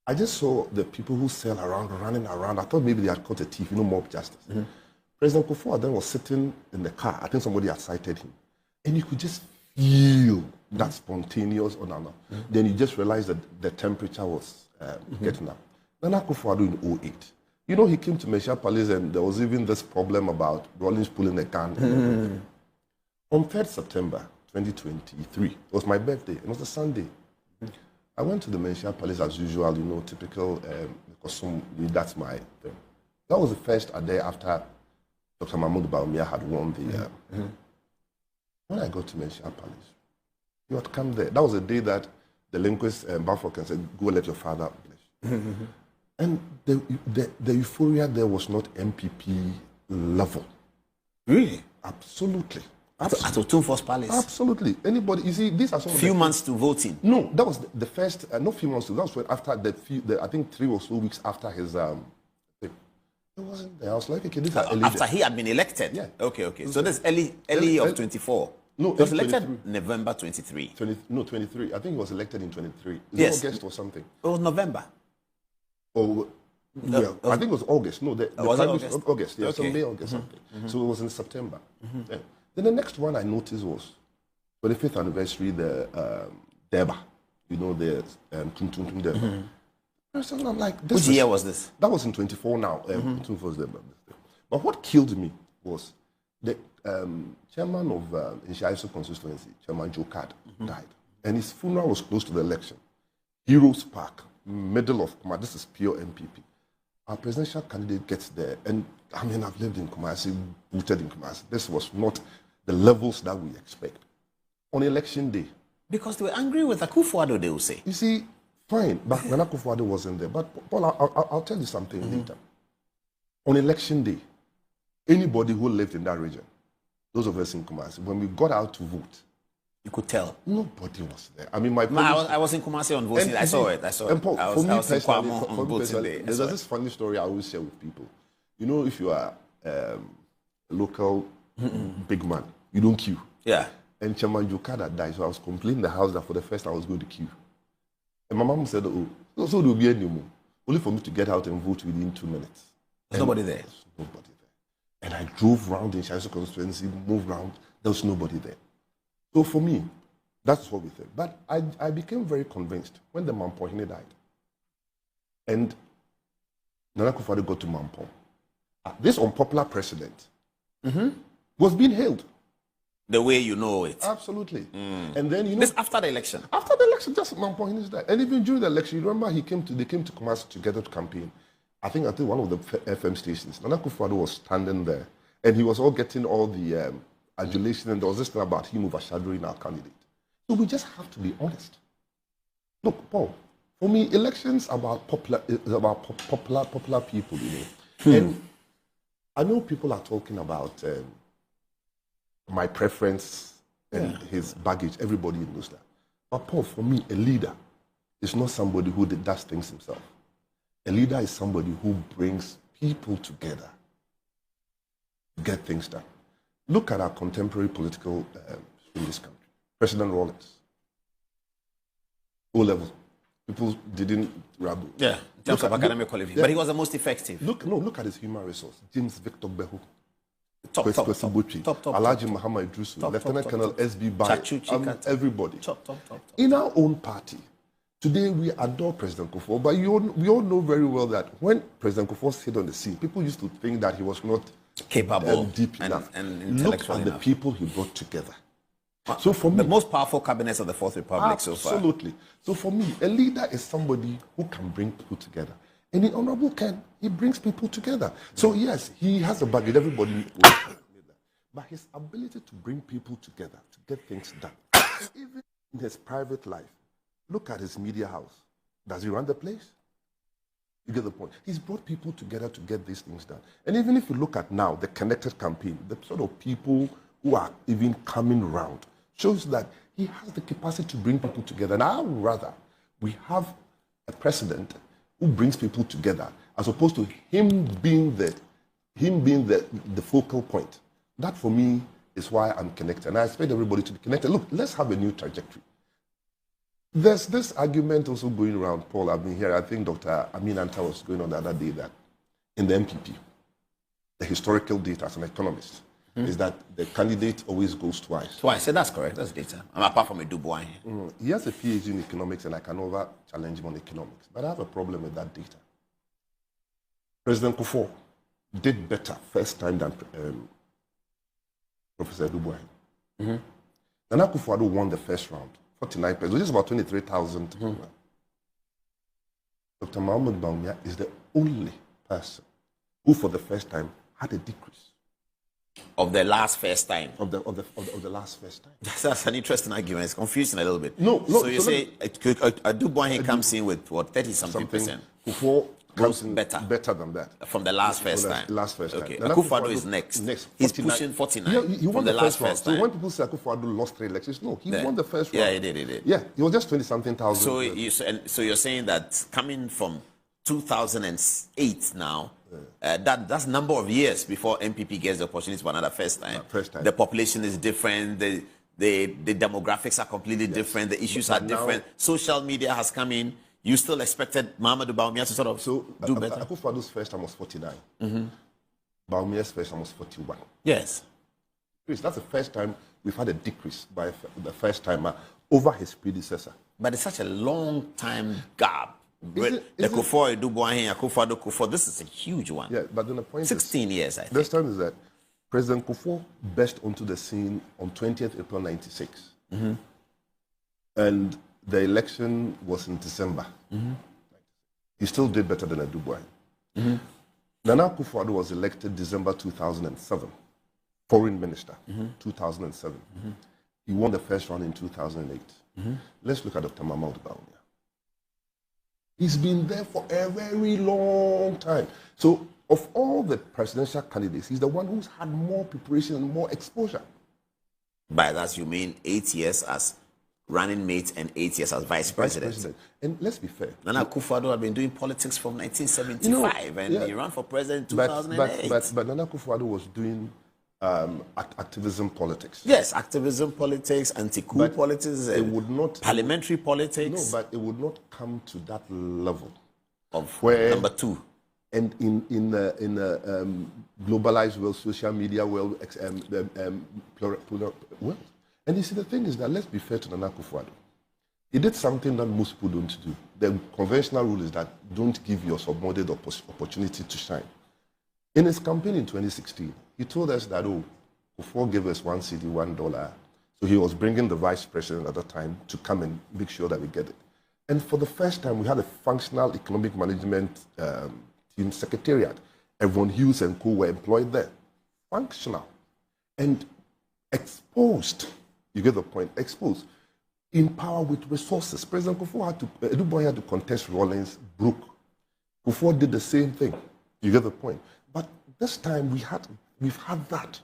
I just saw the people who sell around, running around. I thought maybe they had caught a thief, mob justice. Mm-hmm. President Kufuor then was sitting in the car. I think somebody had sighted him. And you could just feel that spontaneous unannounced. Then you just realized that the temperature was getting up. Nana Kufuor in 08. You know, he came to MindShare Palace and there was even this problem about Rollins pulling a gun. On 3rd September 2023, it was my birthday. It was a Sunday. I went to the MindShare Palace as usual, you know, typical, that's my thing. That was the first day after Dr. Bawumia had won the... When I got to MindShare Palace, you had come there. That was the day that the linguist Bafok said, go let your father bless. And the euphoria there was not MPP level. Really? Absolutely. At Otunfo's Palace? Absolutely. Anybody, you see, these are some few months to voting? No, that was the first, not few months to, that was when after I think 3 or so weeks after his thing. It wasn't there. I was like, okay, these are early. After he had been elected? Yeah. Okay. So this early of 24? No, he was elected November 23. 23. I think he was elected in 23. Yes. August or something. It was November. Oh, yeah. I think it was August. No, the was it August? August. Yeah, okay. Some May, August, something. So it was in September. Yeah. Then the next one I noticed was for the 5th anniversary, the Deba. You know, the Tum Deba. I'm like, which year was this? That was in 24 now. But what killed me was the chairman of Nshaiso constituency, Chairman Joe Card, died. And his funeral was close to the election. Heroes Park, middle of Kumasi. This is pure MPP. Our presidential candidate gets there. And I mean, I've lived in Kumasi, rooted in Kumasi. This was not the levels that we expect. On election day. Because they were angry with Akufo-Addo, they will say. You see, fine, but Nana Akufo-Addo wasn't there. But Paul, I'll tell you something later. On election day, anybody who lived in that region, those of us in Kumasi, when we got out to vote, you could tell. Nobody was there. I mean, I was in Kumasi on voting. I saw it. And Paul, for me personally, there's this funny story I always share with people. You know, if you are a local big man, you don't queue. Yeah. And Chairman Jokada died, so I was complaining in the house that for the first time I was going to queue. And my mom said, oh, so there will be any more. Only for me to get out and vote within 2 minutes. There's nobody there. There's nobody there. And I drove around the Nshaiso constituency, moved around, there was nobody there. So for me, that's what we think. But I became very convinced when the Mampohine died. And Nana Akufo-Addo got to Mampong. This unpopular president was being hailed. The way you know it. Absolutely. And then, you know... This after the election? After the election, just Mampohine died. And even during the election, you remember they came to Kumasi together to campaign. I think one of the FM stations, Nana Akufo-Addo was standing there. And he was all getting all the adulation. And there was this thing about him overshadowing our candidate. So we just have to be honest. Look, Paul, for me, elections are about popular people, you know. And I know people are talking about my preference and his baggage. Everybody knows that. But Paul, for me, a leader is not somebody who does things himself. A leader is somebody who brings people together to get things done. Look at our contemporary political in this country. President Rawlings, O-level. People didn't rabble. Yeah, in terms of academic qualification. But he was the most effective. Look at his human resource. James Victor Behu. Top. Alhaji Muhammad Idrisu, Lieutenant Colonel S.B. Bryan, everybody. Top. In our own party, today we adore President Kufuor, but we all know very well that when President Kufuor stayed on the scene, people used to think that he was not capable, deep enough. And intellectual Look at enough. the people he brought together. So for me, the most powerful cabinets of the Fourth Republic so far. Absolutely. So for me, a leader is somebody who can bring people together. And in Honorable Ken, he brings people together. So yes, he has a baggage. Everybody knows that. But his ability to bring people together, to get things done, even in his private life, look at his media house. Does he run the place? You get the point. He's brought people together to get these things done. And even if you look at now, the connected campaign, the sort of people who are even coming around, shows that he has the capacity to bring people together. And I would rather we have a president who brings people together as opposed to him being the focal point. That for me is why I'm connected. And I expect everybody to be connected. Look, let's have a new trajectory. There's this argument also going around, Paul. I've been here. I think Dr. Amin Anta was going on the other day that in the MPP, the historical data as an economist, is that the candidate always goes twice. Twice, so that's correct. That's data. Apart from a Dubois. He has a PhD in economics, and I can never challenge him on economics. But I have a problem with that data. President Kufuor did better first time than Professor Dubois. Nana Akufo-Addo won the first round, 49%, which is about 23,000. Dr. Muhammad Bawumia is the only person who, for the first time, had a decrease. Of the last first time. Of the last first time. That's an interesting argument. It's confusing a little bit. No. So you say Dubois comes in with what, 30-something%? Kufuor comes in better than that. From the last first time. Last first time. Okay. Akufo-Addo is next. He's pushing 49. Yeah, he won from the last first time. So when people say Akufo-Addo lost 3 elections, no, he won the first round. Yeah, he did. Yeah, he was just 20-something thousand. So you're saying that coming from 2008 now, that's number of years before MPP gets the opportunity for another first time. The population is different. The demographics are completely different. The issues are different. Social media has come in. You still expected Muhammadu Bawumia to sort of do better? Akufo-Addo's first time was 49. Bawumia's first time was 41. Yes. That's the first time we've had a decrease by the first timer over his predecessor. But it's such a long time gap. Akufo-Addo, this is a huge one. Yeah, but then the point 16 years, I think. This time is that President Kufuor burst onto the scene on 20th April 96. And the election was in December. He still did better than Dubois. Nana Akufo-Addo was elected December 2007, foreign minister, 2007. He won the first round in 2008. Let's look at Dr. Muhammad Bawumia. He's been there for a very long time. So of all the presidential candidates, he's the one who's had more preparation and more exposure. By that you mean 8 years as running mate and 8 years as vice president. And let's be fair. Nana Akufo-Addo had been doing politics from 1975, and he ran for president in 2008. But Nana Akufo-Addo was doing activism politics. Yes, activism politics, anti-coup politics, it would not parliamentary politics. No, but it would not come to that level of where number 2. And in a globalized world, social media world, world. And you see, the thing is that let's be fair to Nana Akufo-Addo. He did something that most people don't do. The conventional rule is that don't give your subordinate opportunity to shine. In his campaign in 2016, he told us that, Kufuor gave us $1 CD, $1. So he was bringing the vice president at the time to come and make sure that we get it. And for the first time, we had a functional economic management team secretariat. Everyone Hughes and co were employed there. Functional. And exposed. You get the point. Exposed. In power with resources. President Kufuor Dubois had to contest Rawlings, Brooke. Kufuor did the same thing. You get the point. But this time we've had that.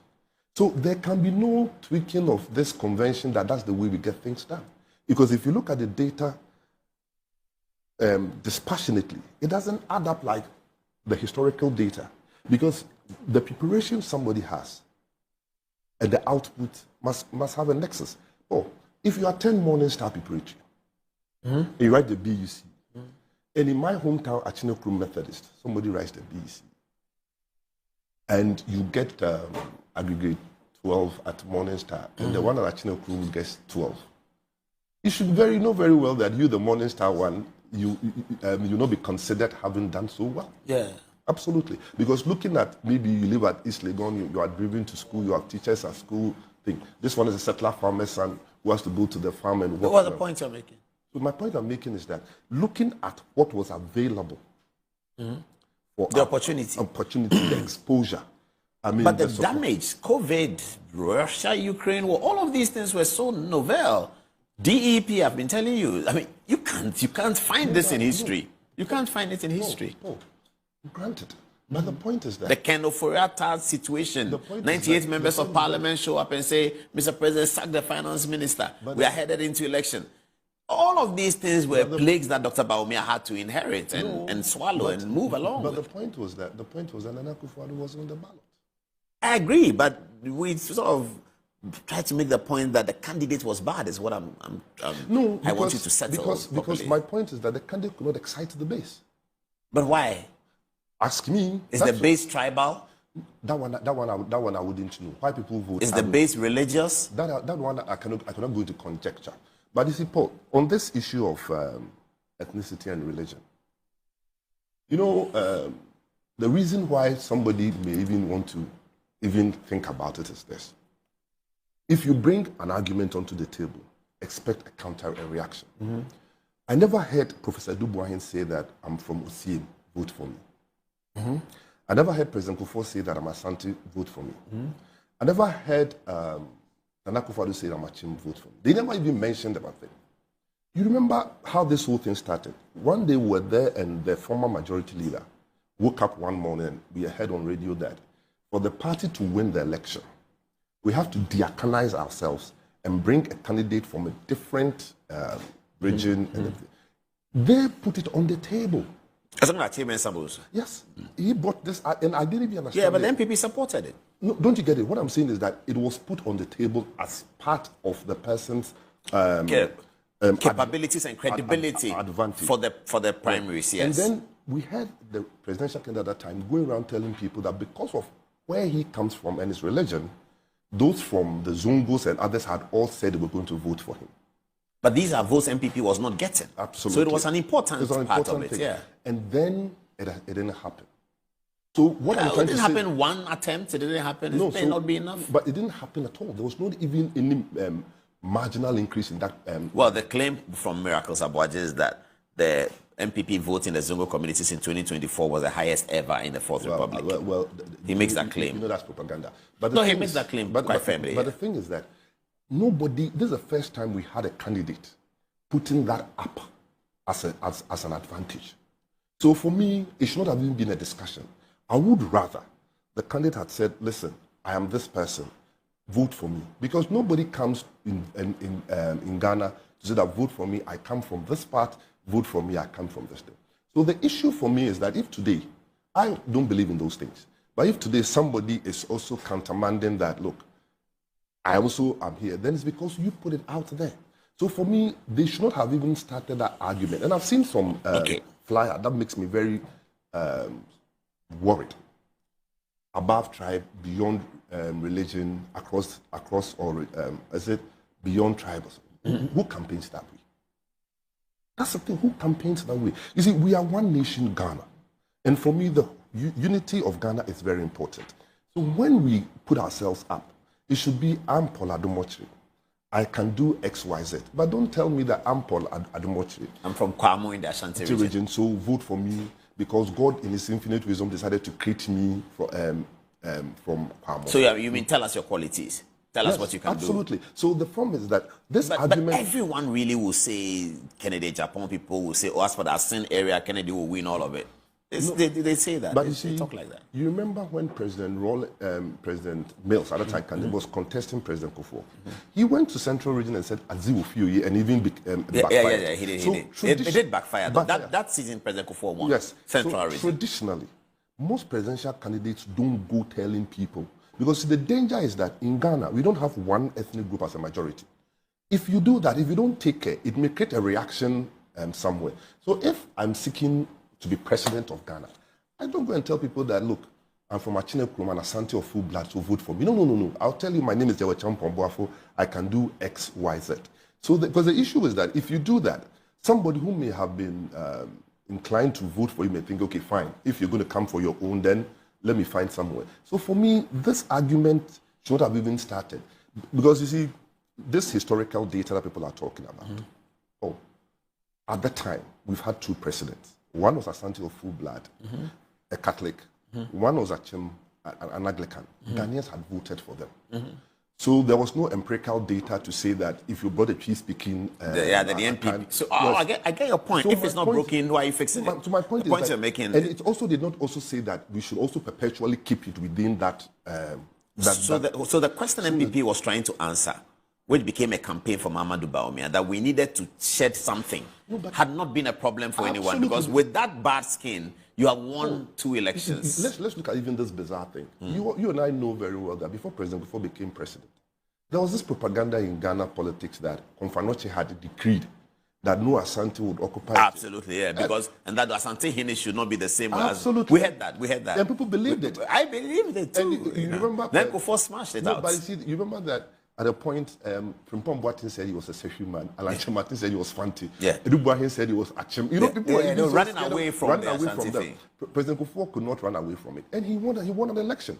So there can be no tweaking of this convention that's the way we get things done. Because if you look at the data dispassionately, it doesn't add up like the historical data. Because the preparation somebody has and the output must have a nexus. Oh, if you attend Morning Star preparatory, you write the BUC, and in my hometown, Achinokrum Methodist, somebody writes the BUC, and you get aggregate 12 at Morning Star, and the one at Achinokrum gets 12. You should know very well that you, the Morning Star one, you not be considered having done so well. Yeah. Absolutely. Because looking at, maybe you live at East Legon, you are driven to school, you have teachers at school, thing. This one is a settler farmer's son who has to go to the farm and work. What's the point you're making? So my point I'm making is that looking at what was available for the opportunity, the exposure. I mean, but the damage, COVID, Russia, Ukraine, well, all of these things were so novel. DEP, I've been telling you. I mean, you can't find this in history. You can't find it in history. No. Granted. But the point is that the Keno Foriata situation, 98 members of parliament show up and say, Mr. President, sack the finance minister. We are headed into election. All of these things were plagues that Dr. Bawumia had to inherit and swallow and move along. But the point was that Nana Akufo-Addo was on the ballot. I agree, but we sort of try to make the point that the candidate was bad. Is what I want you to settle. Because my point is that the candidate could not excite the base. But why? Ask me. Is the base tribal? That one I wouldn't know. Why people vote? Is the base religious? That one I cannot go into conjecture. But you see, Paul, on this issue of ethnicity and religion, you know, the reason why somebody may even want to even think about it is this. If you bring an argument onto the table, expect a counter reaction. I never heard Professor Dubois say that I'm from Osiem, vote for me. I never heard President Kufuor say that I'm Asante, vote for me. I never heard Nana Akufo-Addo say that I'm Achim, vote for me. They never even mentioned about it. You remember how this whole thing started? One day we were there and the former majority leader woke up one morning and we heard on radio that for the party to win the election, we have to deaconize ourselves and bring a candidate from a different region. And they put it on the table. Yes, he brought this, and I didn't even understand. Yeah, but the MPP supported it. No, don't you get it? What I'm saying is that it was put on the table as part of the person's capabilities and credibility for the primaries. Yes, and then we had the presidential candidate at that time going around telling people that because of where he comes from and his religion, those from the Zungos and others had all said they were going to vote for him. But these are votes MPP was not getting. Absolutely. So it was an important part of it. Thing. Yeah. And then it didn't happen. So what I'm trying to say... It didn't happen one attempt. It didn't happen. It may not be enough. But it didn't happen at all. There was not even any marginal increase in that... well, the claim from Miracles Abuaje is that the MPP vote in the Zongo communities in 2024 was the highest ever in the Fourth Republic. He makes that claim. You know that's propaganda. But he makes that claim quite firmly. But the thing is that nobody... This is the first time we had a candidate putting that up as an advantage. So for me, it should not have even been a discussion. I would rather the candidate had said, listen, I am this person, vote for me. Because nobody comes in Ghana to say that vote for me, I come from this part, vote for me, I come from this thing. So the issue for me is that if today, I don't believe in those things, but if today somebody is also countermanding that, look, I also am here, then it's because you put it out there. So for me, they should not have even started that argument. And I've seen some flyer that makes me very worried. Above tribe, beyond religion, across all, is it beyond tribes? Who campaigns that way? That's the thing, who campaigns that way? You see, we are one nation, Ghana. And for me, the unity of Ghana is very important. So when we put ourselves up, it should be, I'm Paul Adomochi. I can do X, Y, Z. But don't tell me that I'm Paul Adomochi. I'm from Kwamo in the Ashanti region. So vote for me because God in his infinite wisdom decided to create me from Kwamo. So you mean tell us your qualities? Tell us what you can do. Absolutely. So the problem is that this argument... But everyone really will say, Kennedy Agyapong people will say, oh, as for the Asin area, Kennedy will win all of it. They say that. But they talk like that. You remember when President Mills, at the time, was contesting President Kufuor? He went to Central Region and said, Aziu Fiuye, and even backfired. Yeah, he did. It did backfire. That season, President Kufuor won. Yes. Central Region. Traditionally, most presidential candidates don't go telling people. Because the danger is that in Ghana, we don't have one ethnic group as a majority. If you do that, if you don't take care, it may create a reaction somewhere. So if I'm seeking to be president of Ghana, I don't go and tell people that, look, I'm from Achine Krum and Asante of full blood, so vote for me. No. I'll tell you my name is Yawacham Pomboafo. I can do X, Y, Z. So because the issue is that if you do that, somebody who may have been inclined to vote for you may think, okay, fine. If you're going to come for your own, then let me find somewhere. So for me, this argument should not have even started. Because you see, this historical data that people are talking about, at that time, we've had two presidents. One was Asante of full blood, a Catholic. One was Achim, an Anglican. Ghanaians had voted for them. So there was no empirical data to say that if you brought a peace-speaking... the NPP. So yes. I get your point. So if it's not broken, why are you fixing it? So my point the is that, you're making... And it also did not also say that we should also perpetually keep it within that... So the question NPP was trying to answer, which became a campaign for Mamadou Bawumia, that we needed to shed something, had not been a problem for anyone, because with that bad skin, you have won two elections. Let's look at even this bizarre thing. You and I know very well that before became president, there was this propaganda in Ghana politics that Konfanoche had decreed that no Asante would occupy. Absolutely, yeah, because and that Asante Hine should not be the same absolutely. We heard that. And people believed it. I believed it too. And you remember? Then Kufuor smashed it out. But you see, you remember that at a point, Frimpong Boateng said he was a sexual man. Alan Martin said he was Fanti. Yeah. Edu Buahin said he was Achim. You know, people were running away from them. President Kufuor could not run away from it. And he won an election.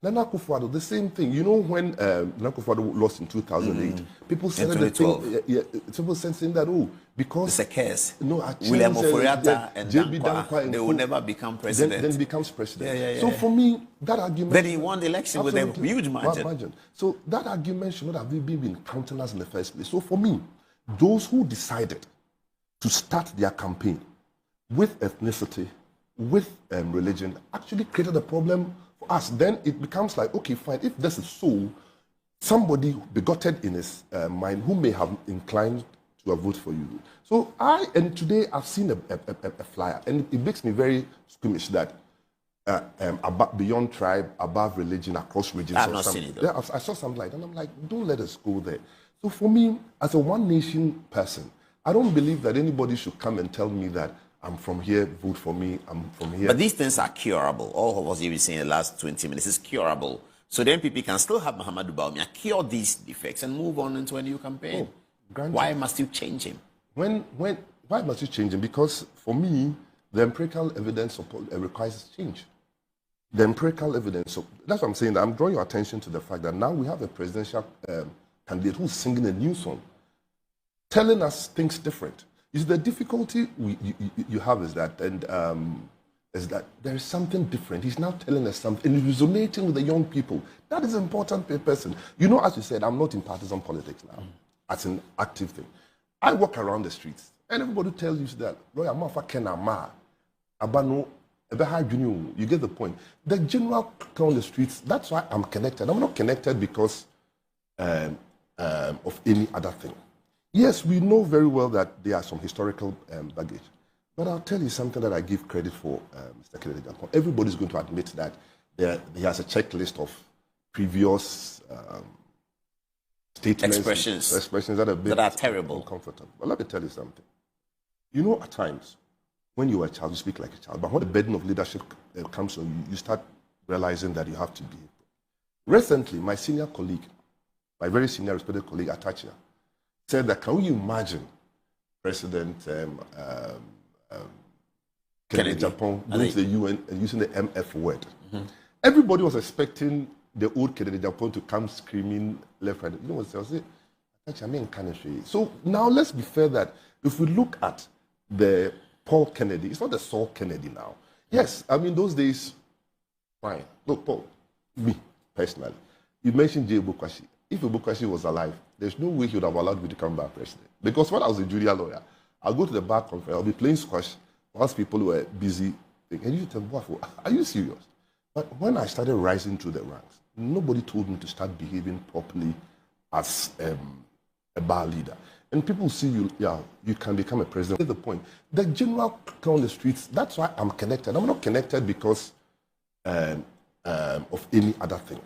Nana Akufo-Addo, the same thing. You know, when Nana Akufo-Addo lost in 2008, people said people saying that, because it's a curse. No, William Oforiatta and Dankwa, they will never become president. Then he becomes president. Yeah. So for me, that argument... Then he won the election with a huge margin. So that argument should not have been countenanced in the first place. So for me, those who decided to start their campaign with ethnicity, with religion, actually created a problem for us. Then it becomes like, okay, fine, if this is so, somebody begotten in his mind who may have inclined to vote for you. So today I've seen a flyer, and it makes me very squeamish that beyond tribe, above religion, across regions. I've not seen it. Yeah, I saw something like that, and I'm like, don't let us go there. So for me, as a one nation person, I don't believe that anybody should come and tell me that I'm from here, vote for me, I'm from here. But these things are curable. All of us you've been saying in the last 20 minutes is curable. So the NPP can still have Mahamadou Bawumia cure these defects and move on into a new campaign. Why must you change him? Why must you change him? Because for me, the empirical evidence requires change. The empirical evidence. So that's what I'm saying. I'm drawing your attention to the fact that now we have a presidential candidate who's singing a new song, telling us things different. You see, the difficulty you have is that, there is something different. He's now telling us something and resonating with the young people. That is important per person. You know, as you said, I'm not in partisan politics now. As an active thing. I walk around the streets, and everybody tells you that, you get the point. The general on the streets, that's why I'm connected. I'm not connected because of any other thing. Yes, we know very well that there are some historical baggage. But I'll tell you something that I give credit for, Mr. Kennedy Agyapong. Everybody's going to admit that he has a checklist of previous statements, expressions that are terrible, uncomfortable. But let me tell you something. You know, at times, when you are a child, you speak like a child. But when the burden of leadership comes on you, you start realizing that you have to be. Recently, my senior colleague, my very senior respected colleague, Atachia, said that, can you imagine President Kennedy Agyapong going to the UN and using the MF word? Everybody was expecting the old Kennedy Agyapong to come screaming left, right. You know what I say? So now let's be fair that if we look at the Paul Kennedy, it's not the Saul Kennedy now. Yes, I mean, those days, fine. Look, Paul, me, personally, you mentioned J. Bukwashi. If Bukwashi was alive, there's no way he would have allowed me to come back president. Because when I was a junior lawyer, I'll go to the bar conference, I'll be playing squash whilst people were busy thing. And you tell me, are you serious? But when I started rising through the ranks, nobody told me to start behaving properly as a bar leader. And people see you, you can become a president. That's the point. The general on the streets, that's why I'm connected. I'm not connected because of any other thing.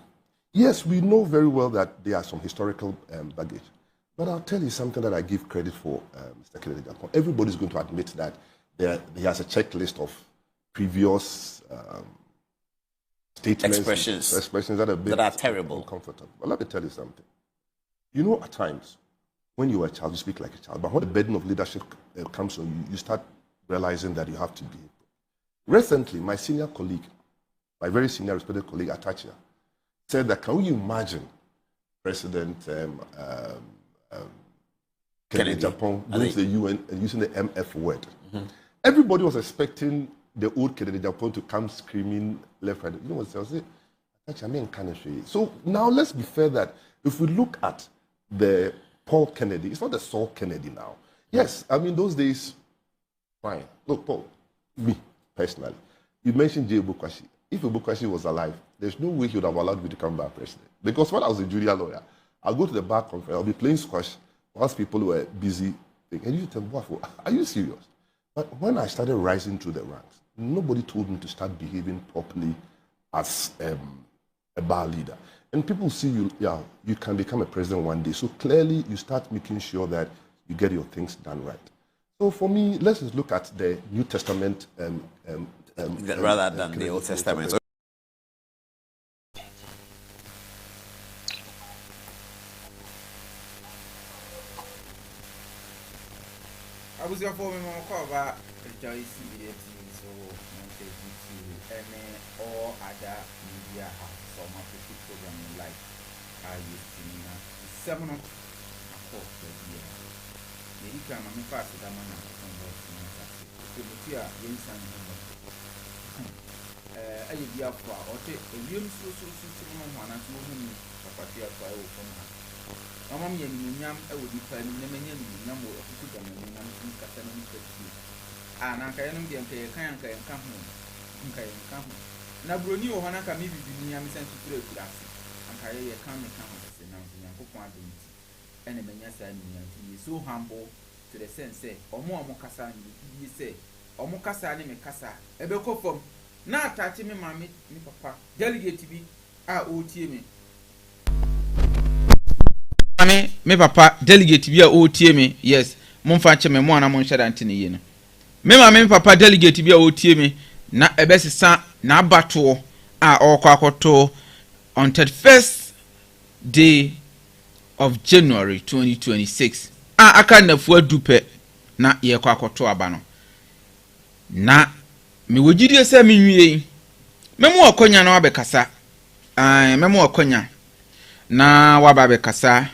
Yes, we know very well that there are some historical baggage. But I'll tell you something that I give credit for, Mr. Kennedy Agyapong. Everybody's going to admit that he has a checklist of previous statements, expressions that are terrible, uncomfortable. But let me tell you something. You know, at times, when you are a child, you speak like a child. But when the burden of leadership comes on you, you start realizing that you have to be. Recently, my senior colleague, my very senior respected colleague, Atachia, said that, can you imagine President Kennedy Agyapong going to the UN and using the MF word? Mm-hmm. Everybody was expecting the old Kennedy Agyapong to come screaming left, right. You know what I say? Actually, I mean, kind of. So now let's be fair that if we look at the Paul Kennedy, it's not the Saul Kennedy now. Yes, I mean, those days, fine. Look, Paul, me, personally, you mentioned J. Bukwashi. If Bukwashi was alive, there's no way he would have allowed me to come back president. Because when I was a junior lawyer, I'll go to the bar conference, I'll be playing squash whilst people were busy. And you tell me, are you serious? But when I started rising through the ranks, nobody told me to start behaving properly as a bar leader. And people see you, you can become a president one day. So clearly, you start making sure that you get your things done right. So for me, let's just look at the New Testament rather than the Old Testament. I was your former cover, Joyce, so MindShare GTV, or other media have some marketing program like I used to know. 7 o'clock the year. The income I'm fast with a man of the Winson. I be up for or take a room so one and 2 of a tear for from her. Mamma Yam, I would be planning the many number of people and I can't get a can come home. Now, Bruni or Hanaka maybe be near me sent to 3 class. And carry a coming campus announcing Uncle and a Menyasa and so humble to the sense, say, or more Mocassa, you say, or Mocassa, me Cassa, a beco from now touching me, mammy, me papa, delegate to be our OTM. Me papa, delegate to be our OTM, yes, Monfache me one among Shadantini. Me mammy, papa, delegate to be our OTM. Na ebesi sa na abato a okwakoto on 31st day of January 2026 aka na fu adupe na ye kwakoto aba no na me wogidie se me nwie memu okonya na wabekasa memu okonya na wababekasa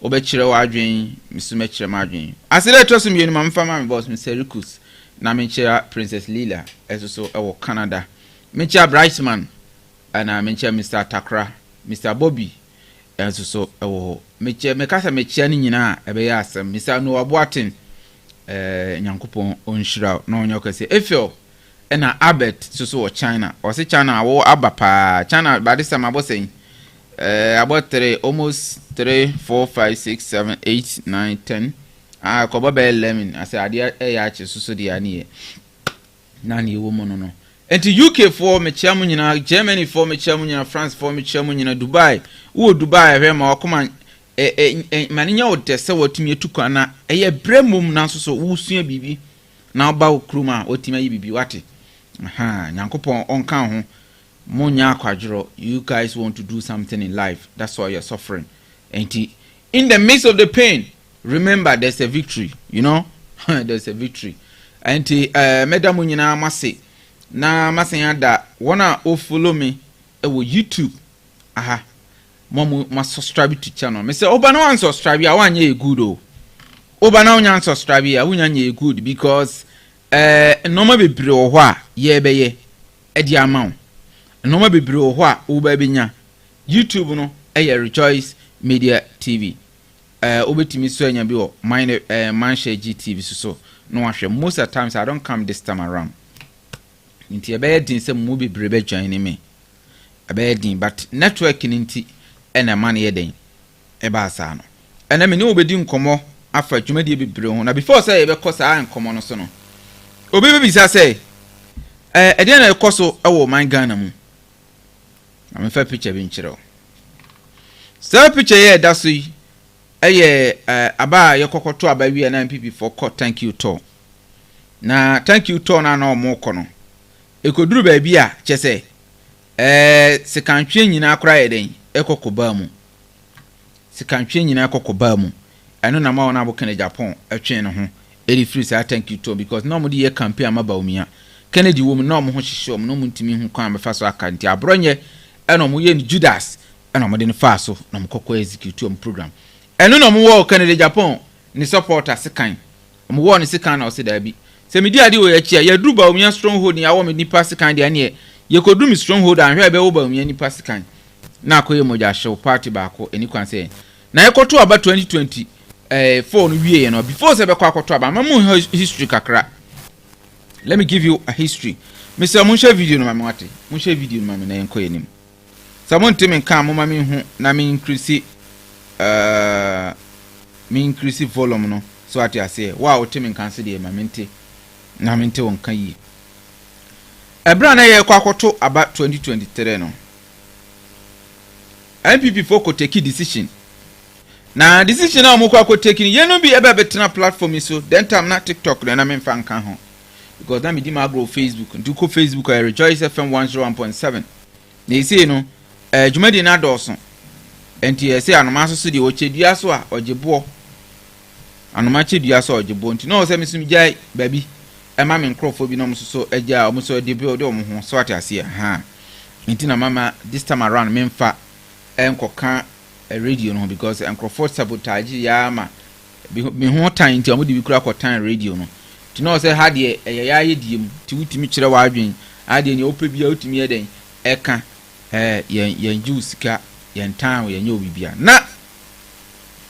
obekire wadwen misumekire madwen asile to so mienu mamfa ma me boss me Serikus na menchia Princess Lila eso ewo Canada menchia Brightman ana menchia Mr. Takra Mr. Bobby eso ewo menchia mekasa menchia ni nyina ebe ya asem Mr. No Aboaten nyankopon onhira na onyokase efio na Albert so wo China o se China wo abapa China badisa mabosen about 3 almost 3 4 5 6 7 8 9 10 koba be lemon ase ade ya che susu de ane na ne wo mo no enti UK for me chiamu nyina Germany for me chiamu nyina France for me chiamu nyina Dubai wo Dubai hwe ma okoma maninya wo tese wotumi etukwa na eye bremum na so wo sua bibi na oba wo kruma otimi ayi bibi wate nyankopon onka ho monya akwadro. You guys want to do something in life, that's why you're suffering. Enti in the midst of the pain, remember there's a victory, you know. There's a victory. And madam nyina mase na masenya da wanna o follow me YouTube mom subscribe to channel me say oba no unsubscribe ya wanye good o oba na onya unsubscribe ya wunya good because normal bebre o ho a ye beye edi amount normal bebre o ho a oba benya YouTube no Rejoice Media TV obetimi so anya bi o MindShare GTV so no ahwe most of the times I don't come this time around nti ebe din se mu bebrebe join me ebe din but network ni nti ena man ye den eba asa no ena me ni obedi nkomo afa dwumadi bebre ho na before say ebe kosa nkomo no so no obi be bisa say ede na ekoso ewo man Ghana mu am fa picture bi nchiro so picture ye da so yi eye aba ye kokoto aba wi na MPP for court thank you to na thank you to na omo kono ekoduru ba bi a chese sekantwe nyina akora ye den ekokoba mu sekantwe nyina ekokoba mu eno na ma wona aboka na Agyapong atwe ne ho eri free say thank you to because no mo di ye campaign ama Bawumia Kennedy wo mu no mo ho hyehye no mo ntimi hu kwan befa so akanti abronye eno mo ye ni Judas eno mo de ne fa so na mo kokko execute am program eno no mo wo Kennedy Agyapong ni supporter sekan mo wo ni sekan na o se da bi se me di ade wo ya chia ya duru Bawumia stronghold ni awo me nipa sekan de ane ye kodu mi stronghold anhwe be wo Bawumia nipa sekan na akoye moja show party ba ko eni kwan se na ye koto aba 2020 for no wie no before se be kwa koto aba mamu history kakra. Let me give you a history. Mr. Munsha video no mamwate. Munsha video no mame na yenko yenim. Someone tell kan mo mame hu na me increase volume no. So ati ase wow tell kan se de mamente na mente won kan yi. Ebra na ye kwa koto aba 2023 no. MPP for ko take decision. Na decision na mo kwa ko take ni ye no bi ebe betena platform so then time na TikTok na me mfa nkan ho. Because na me di ma grow Facebook do ko Facebook I Rejoice FM 101.7 na isi no dwumadi na dawson enti ese anoma so de ochedua so a ogebo anoma chedua so ogebo enti no se mesum jai baby ema me nkrofo bi no mo so agya o mo so de bi o de o mo ho so ate ha enti na mama this time around me mfa enkoka radio no because nkrofo sabotage ya ma me ho tan enti o mo de bi kura ko tan radio no ti no say ha de ya ye diem ti wutimi kire wa adwen ade ne opa bia wutimi ye den eka yen juice ka yen tan yen yo bibia na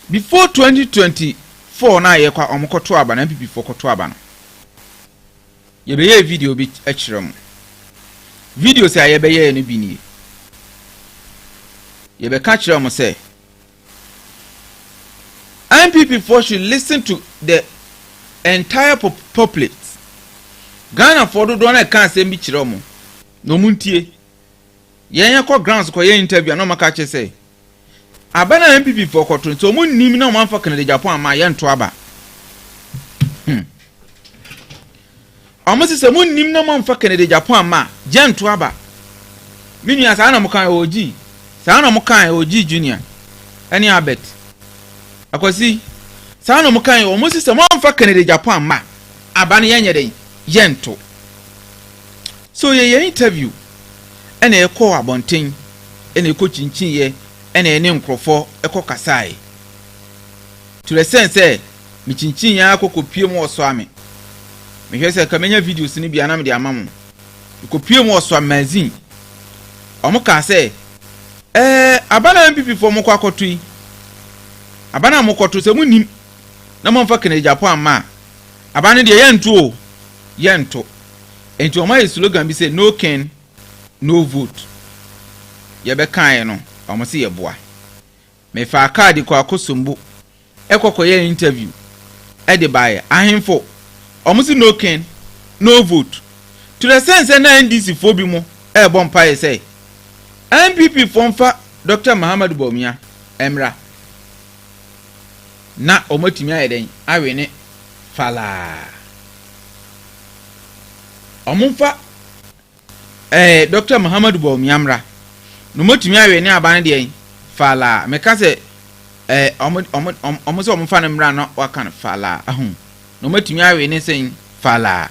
before 2024 na ye kwa omokoto aba na MPP for koto aba no ye be ye video bi ekirem video say ye be ye no bi ni ye be ka kirem say MPP for should listen to the entire populate Ghana for do na kan se bi kire mo no muntie yen yakọ grounds ko yen interview no maka che say abana MPP for koto so mun nim na man fa Kennedy Agyapong ama yen to aba amasi se mun nim na man fa Kennedy Agyapong ama yen to aba minu asa na mo kan oji sa na mo kan oji junior ani abet akwasi sa na mo kan o mo se man fa Kennedy Agyapong ama abana yen yeden yen to so ye interview ene ekọ abonten ene ekọ chinchin ye ene ene nkrofo ekọ kasai to the sense mi chinchin ya akọ kopie mu oso ame me hwe se kamenya videos ni bia na me de amam kopie mu oso magazine omo ka se abana MPP for mo kwa kotui abana mo koto se munim na mo mfa Kennedy Agyapong ama abana de yento enti o my slogan bi se no ken no vote ye be kan no omo se ye boa me fa card ko akosombo ekoko ye interview e de bae ahemfo omo se no ken no vote to the sense na NDC fo bi mo e bon pa ye say MPP fonfa Dr. Bawumia emra na omotimi ayeden awe ne fala omunfa Dr. Bawumia mra no motimi awe ne abane de fala meka se omo se omfa ne mra no wakan fala ahun no motimi awe ne sen fala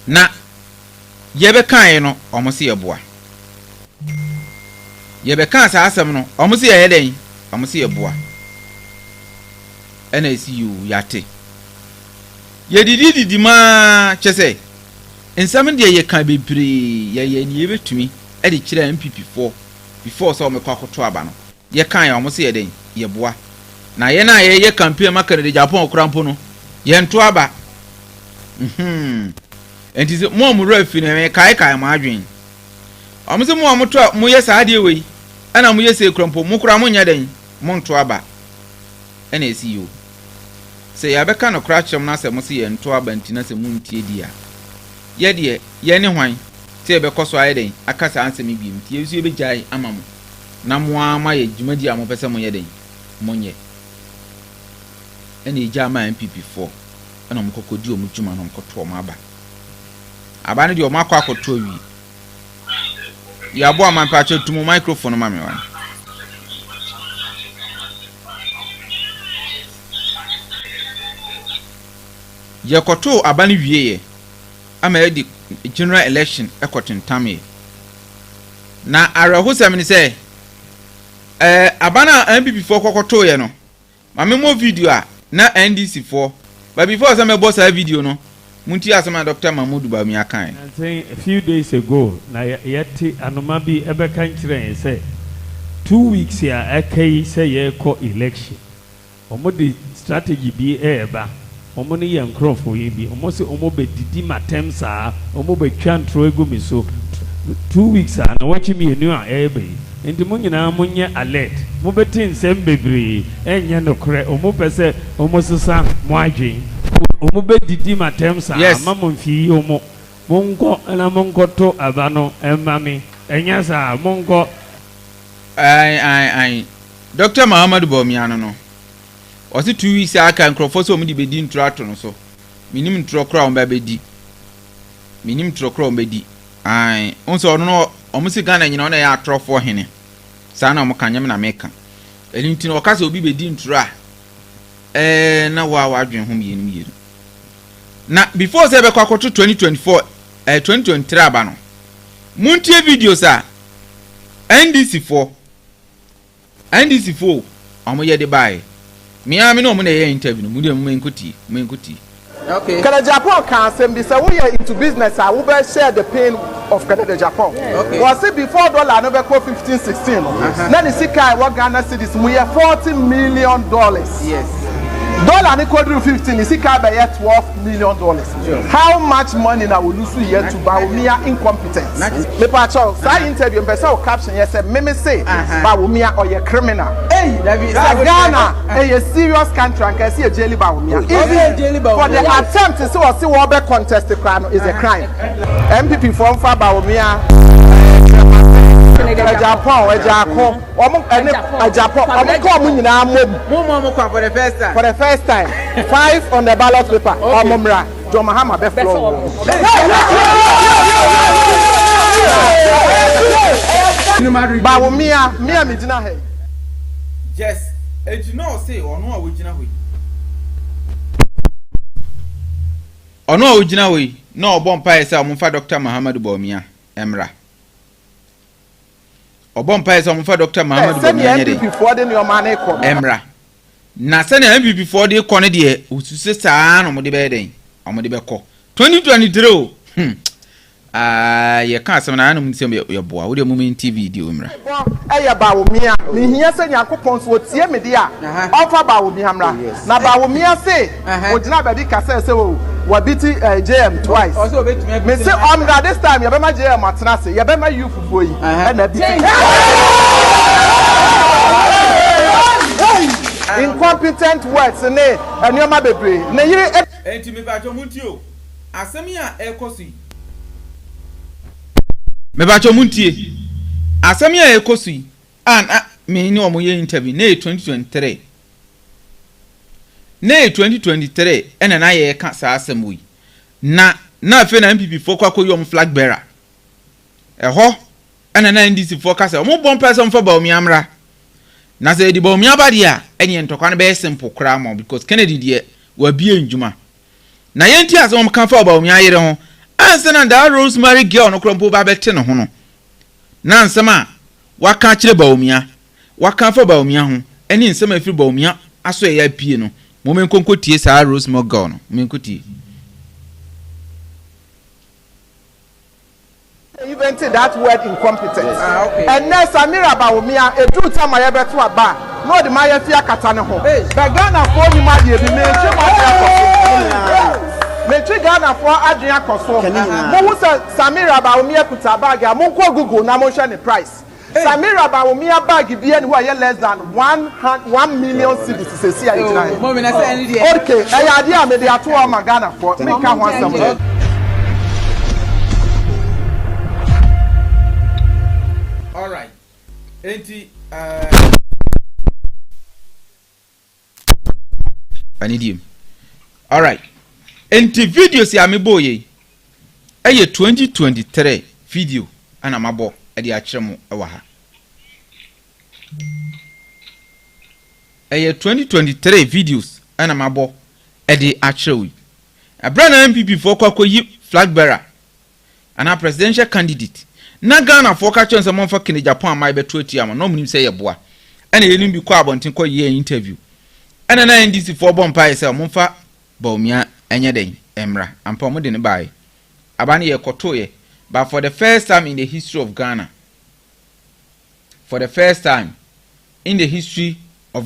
na yebe kan no omo se yeboa yebe kan sa asem no omo se yeden omo se yeboa ena isi yu yate yedidi ma chese ensam de ye kan bebre ye ni yebetumi e de kire MPP for before so me kwa koto aba no ye kan ya omo se yeden yeboa na ye na ye campaign maka de Agyapong okrampo no ye nto aba and is more murafin and kai margin. I'm some more moyes idea way, and I'm yes a crumple mukramunya den, Montuaba. And I see you. Say, I becan a crash of Nasa Mosi and Tuaba and Tinasa Moon Tia. Yet, dear, yenny wine. Say, because I day, I can't answer me beam, tears you be jay, amam. Namwa, my Jumadia Mopesa Moyede, Monye. Any Jama and PP4, and I'm Cocodio Muchuman on Cotromaba. Abandoned your Marco Tovi. You are born my patch to my microphone, Mammy. Yakoto Abani Vie. I'm a general election, Equatin Tammy. Na Arahusa, I say, Abana MP4 Cocoto, you know. My memo video, na NDC4, but before some boss a video, no. Munti asama Dr. Mahmoud Bawumia kan. I'm saying a few days ago, na yeti anomabi ebe kan kire say 2 weeks here akai say ye ko election. Omo the strategy bi eba. Omo ne yan crofo ye bi. Omo se omo be didi matem sa, omo be twantro egu mi so 2 weeks na watch me enu a ebe. Enti mo nyina mo nye alert. Mo beti nsem bebre enye no kre omo pese omo sesa mo adwen. Omo be didi matem sa mama mfi omo monko na monko to abano emami enya sa monko ai Dr. Muhammad Bawumia no o se 2 weeks aka nkrofo so omo di bedi ntrato no so minim ntrokra on ba bedi minim ntrokra on bedi ai onso no omo se Ghana nyina na ya atrofo hene sa na omo kanyem na meka elinti no okasa obi bedi ntra na wa adwen ho mienu na before say be kwakoto 2024 2023 aba no muntie videos a NDC4 omo ye de bai me no mo na ye interview no mu de mo enkuti okay Canada Japan can say be say we are into business I will share the pain of Canada Japan okay was say before dollar no be ko 15 16 na the sika what Ghana cedis we are $40 million yes dollar ni quadru 15 is sika be $12 million sure. How much money na we lose here to Bawumia incompetence me pa cho say interview me say o caption yes say me say Bawumia or ye criminal hey Ghana a serious country and can see a jail Bawumia for the attempt to see what be contest the crime is a crime MPP from for Bawumia Agyapong Agyapong for the first time 5 on the ballot paper omumra John Mahama be flow Bawumia me gina he yes you know say ono a wogina hoyi ono a wogina hoyi no obompa ese omfa Dr. Muhammad Bawumia emra obompa ese omfa Dr. Muhammad Bawumia nyere emra na se na MPP4 de kone de ususe saa no mo de be den omo de be ko 2023 ye ka asem na anum nsem ye boa wo de moment TV di omra eye Bawumia ni hia se Nyankopon so tie me de a ofa Bawumia mra na Bawumia se ogina be di kase se wo wabiti JM twice me say omra this time ye be ma JM atena se ye be ma you fufuo yi na bi incompetent words ne enioma bebre na yire enti me ba muntie asemi a ekosi me ba muntie asemi a ekosi an me ni omo ye interview na 2023 na 2023 ena na ye ka sa asem wi na afi na MPP4 kwakọ yom flag bearer eho ena na NDC4 ka sa omo bon person for Bawumia amra na say di Bawumia ba dia eni entokwa na be simple kra mo because Kennedy die wa bie njuma na yenti as om kan fa Bawumia yere ho ansa na da Rosemary girl no krompo ba bete no ho no na nsema wa ka kire Bawumia wa kan fa Bawumia ho eni nsema afiri Bawumia aso ya pie no mo men konko tie sa Rosemary girl no men kotie even that word incompetence okay. And now Samira Bawumia a do time I ever to a bar no the Maya Fia Katana home but Ghana for you my dear me etwi Ghana for adwene akoso mo hu say Samira Bawumia kuta bag a mo ko Google na mo hwe ne price Samira Bawumia bag bi en who are less than 1 million cedis sesi a ejina mo me na say any dey okay e ya dia me dey ato o ma Ghana for me ka ho asem all right enti I need him. All right. Enti videos ya mebo ye. Eye 2023 video ana mabo edi akyeremu ewa ha. Eye 2023 videos ana mabo edi akyerewi. Bryan MPP for kwakoyi flag bearer ana presidential candidate. Na Ghana for ka chonse monfa kene Japan amai beto atiam no munim say ye boa. Ana yenim bi kwa abonten kwa ye interview. Ana na NDC for bompa say monfa Bawumia enye den emra ampa mo de ne bae abane ye kotoye but for the first time in the history of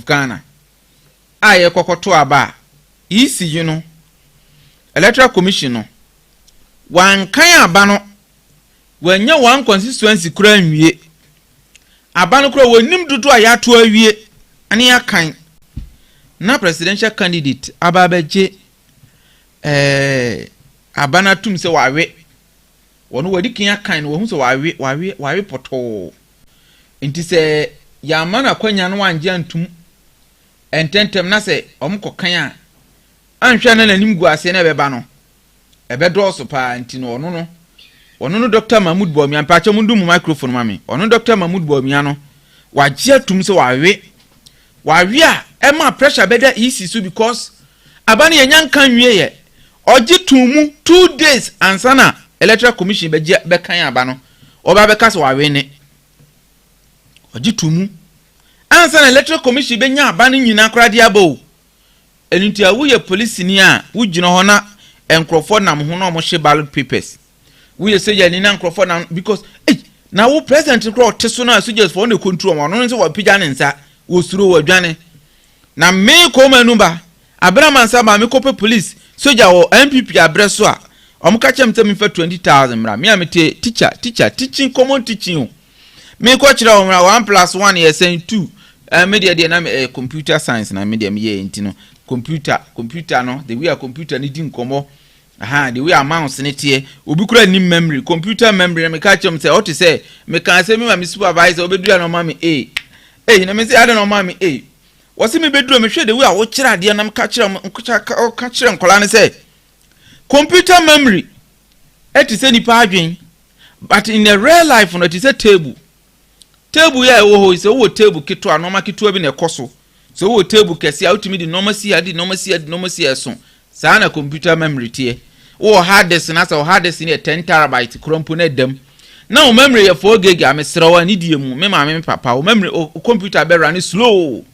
Ghana aye kokoto aba EC you know electoral commission no wan kan aba no wanya wan constituency kura nwie aba no kura wonim dudu a yato awie ane yakan na presidential candidate ababeje abana tum se wawe wono wadi kin akan wo hu se wawe poto enti se ya mana kwanya no wanje antum ententem na se omkokan a anhwa na nanim gu ase na beba no ebedo so pa enti no ono Dr. Mahmoud Bawumia mpache mundu mu microphone mami ono Dr. Mahmoud Bawumia no waje atum se wawe a ema pressure beda isi so because abani yenyan kan wie ye oji tumu 2 days ansana electoral commission be kan aba no oba be kase wawe ne oji tumu ansana electoral commission be nya aba no nyina krade abo enunti awu ye police ni a wugina ho na enkrofo nam ho na o mo hye ballot papers we ye say ye ni na enkrofo na because na wo president kro teso na soldiers for no control mo no so wa pija ne nsa wo suro wa dwane na me ko manuba abrama saba me kope police soja wo MPP abreso a omka chemte me fa 20,000 mra me amete teaching common teaching me ko kira wo mra 1+1 yes and 2 media de na computer science na media me ye ntino computer no the way a computer ni din komo the way a mouse ne tie obi kura ni memory computer memory me ka chemte o te say me kan say me ma me supervisor obedua no ma me na me say I don't know ma me wasi me bedro me hwe de we a wo kira de nam ka kira nkola ne say computer memory it is any adwen but in the real life no it is a table ya wo ho is wo table kito anoma kito bi na ekoso so wo table kesi a utimi di normal see so sa na computer memory tie wo hard disk na so hard disk ni 10 terabyte krompo na dem na o memory ya 4 gig amesrawa ni die mu me ma me papa o memory o computer be run slow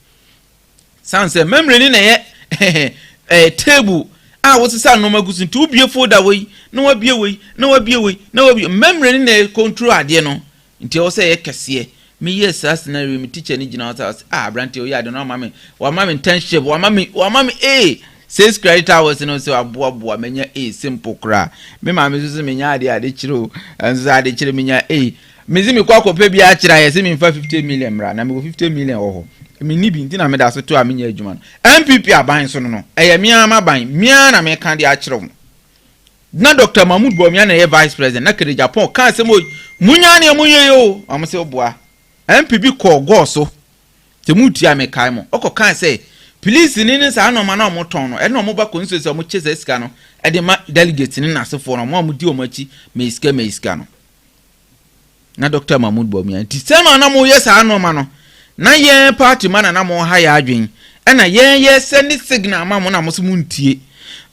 sanse memory ni na ye table a wo sisa no magusu nti ubie folder we na wabie we memory ni na control ade no nti wo say ye kese me yes as scenario me teacher ni gina house brante o ya de no mama wa mama internship wa mama says credit hours no so aboa menya simple kra me ma me so menya ade kiro enso ade kire menya mezi me kwa kope bia akira ye se me fa 50 million mra na me 50 million oho me ni bi ntina me da so to amenya adwuma no MPP aban so no eye mia ma ban mia na me kan de akire wo na Dr. Mahmoud Bawumia na ye vice president na kere Japan kan se mo munya ne munye yo am se oboa MPP ko go so te mutia me kai mo okokan se police ni sa no ma na omoton no e no mo ba konso mo chese sika no e de ma delegate ni na sefo no mo di omachi me iska no na Dr. Mahmoud Bawumia ti sema na mo yes ano ma no na ye party man na mo ha ya adwen e na ye send signal ma mo na mo so muntie.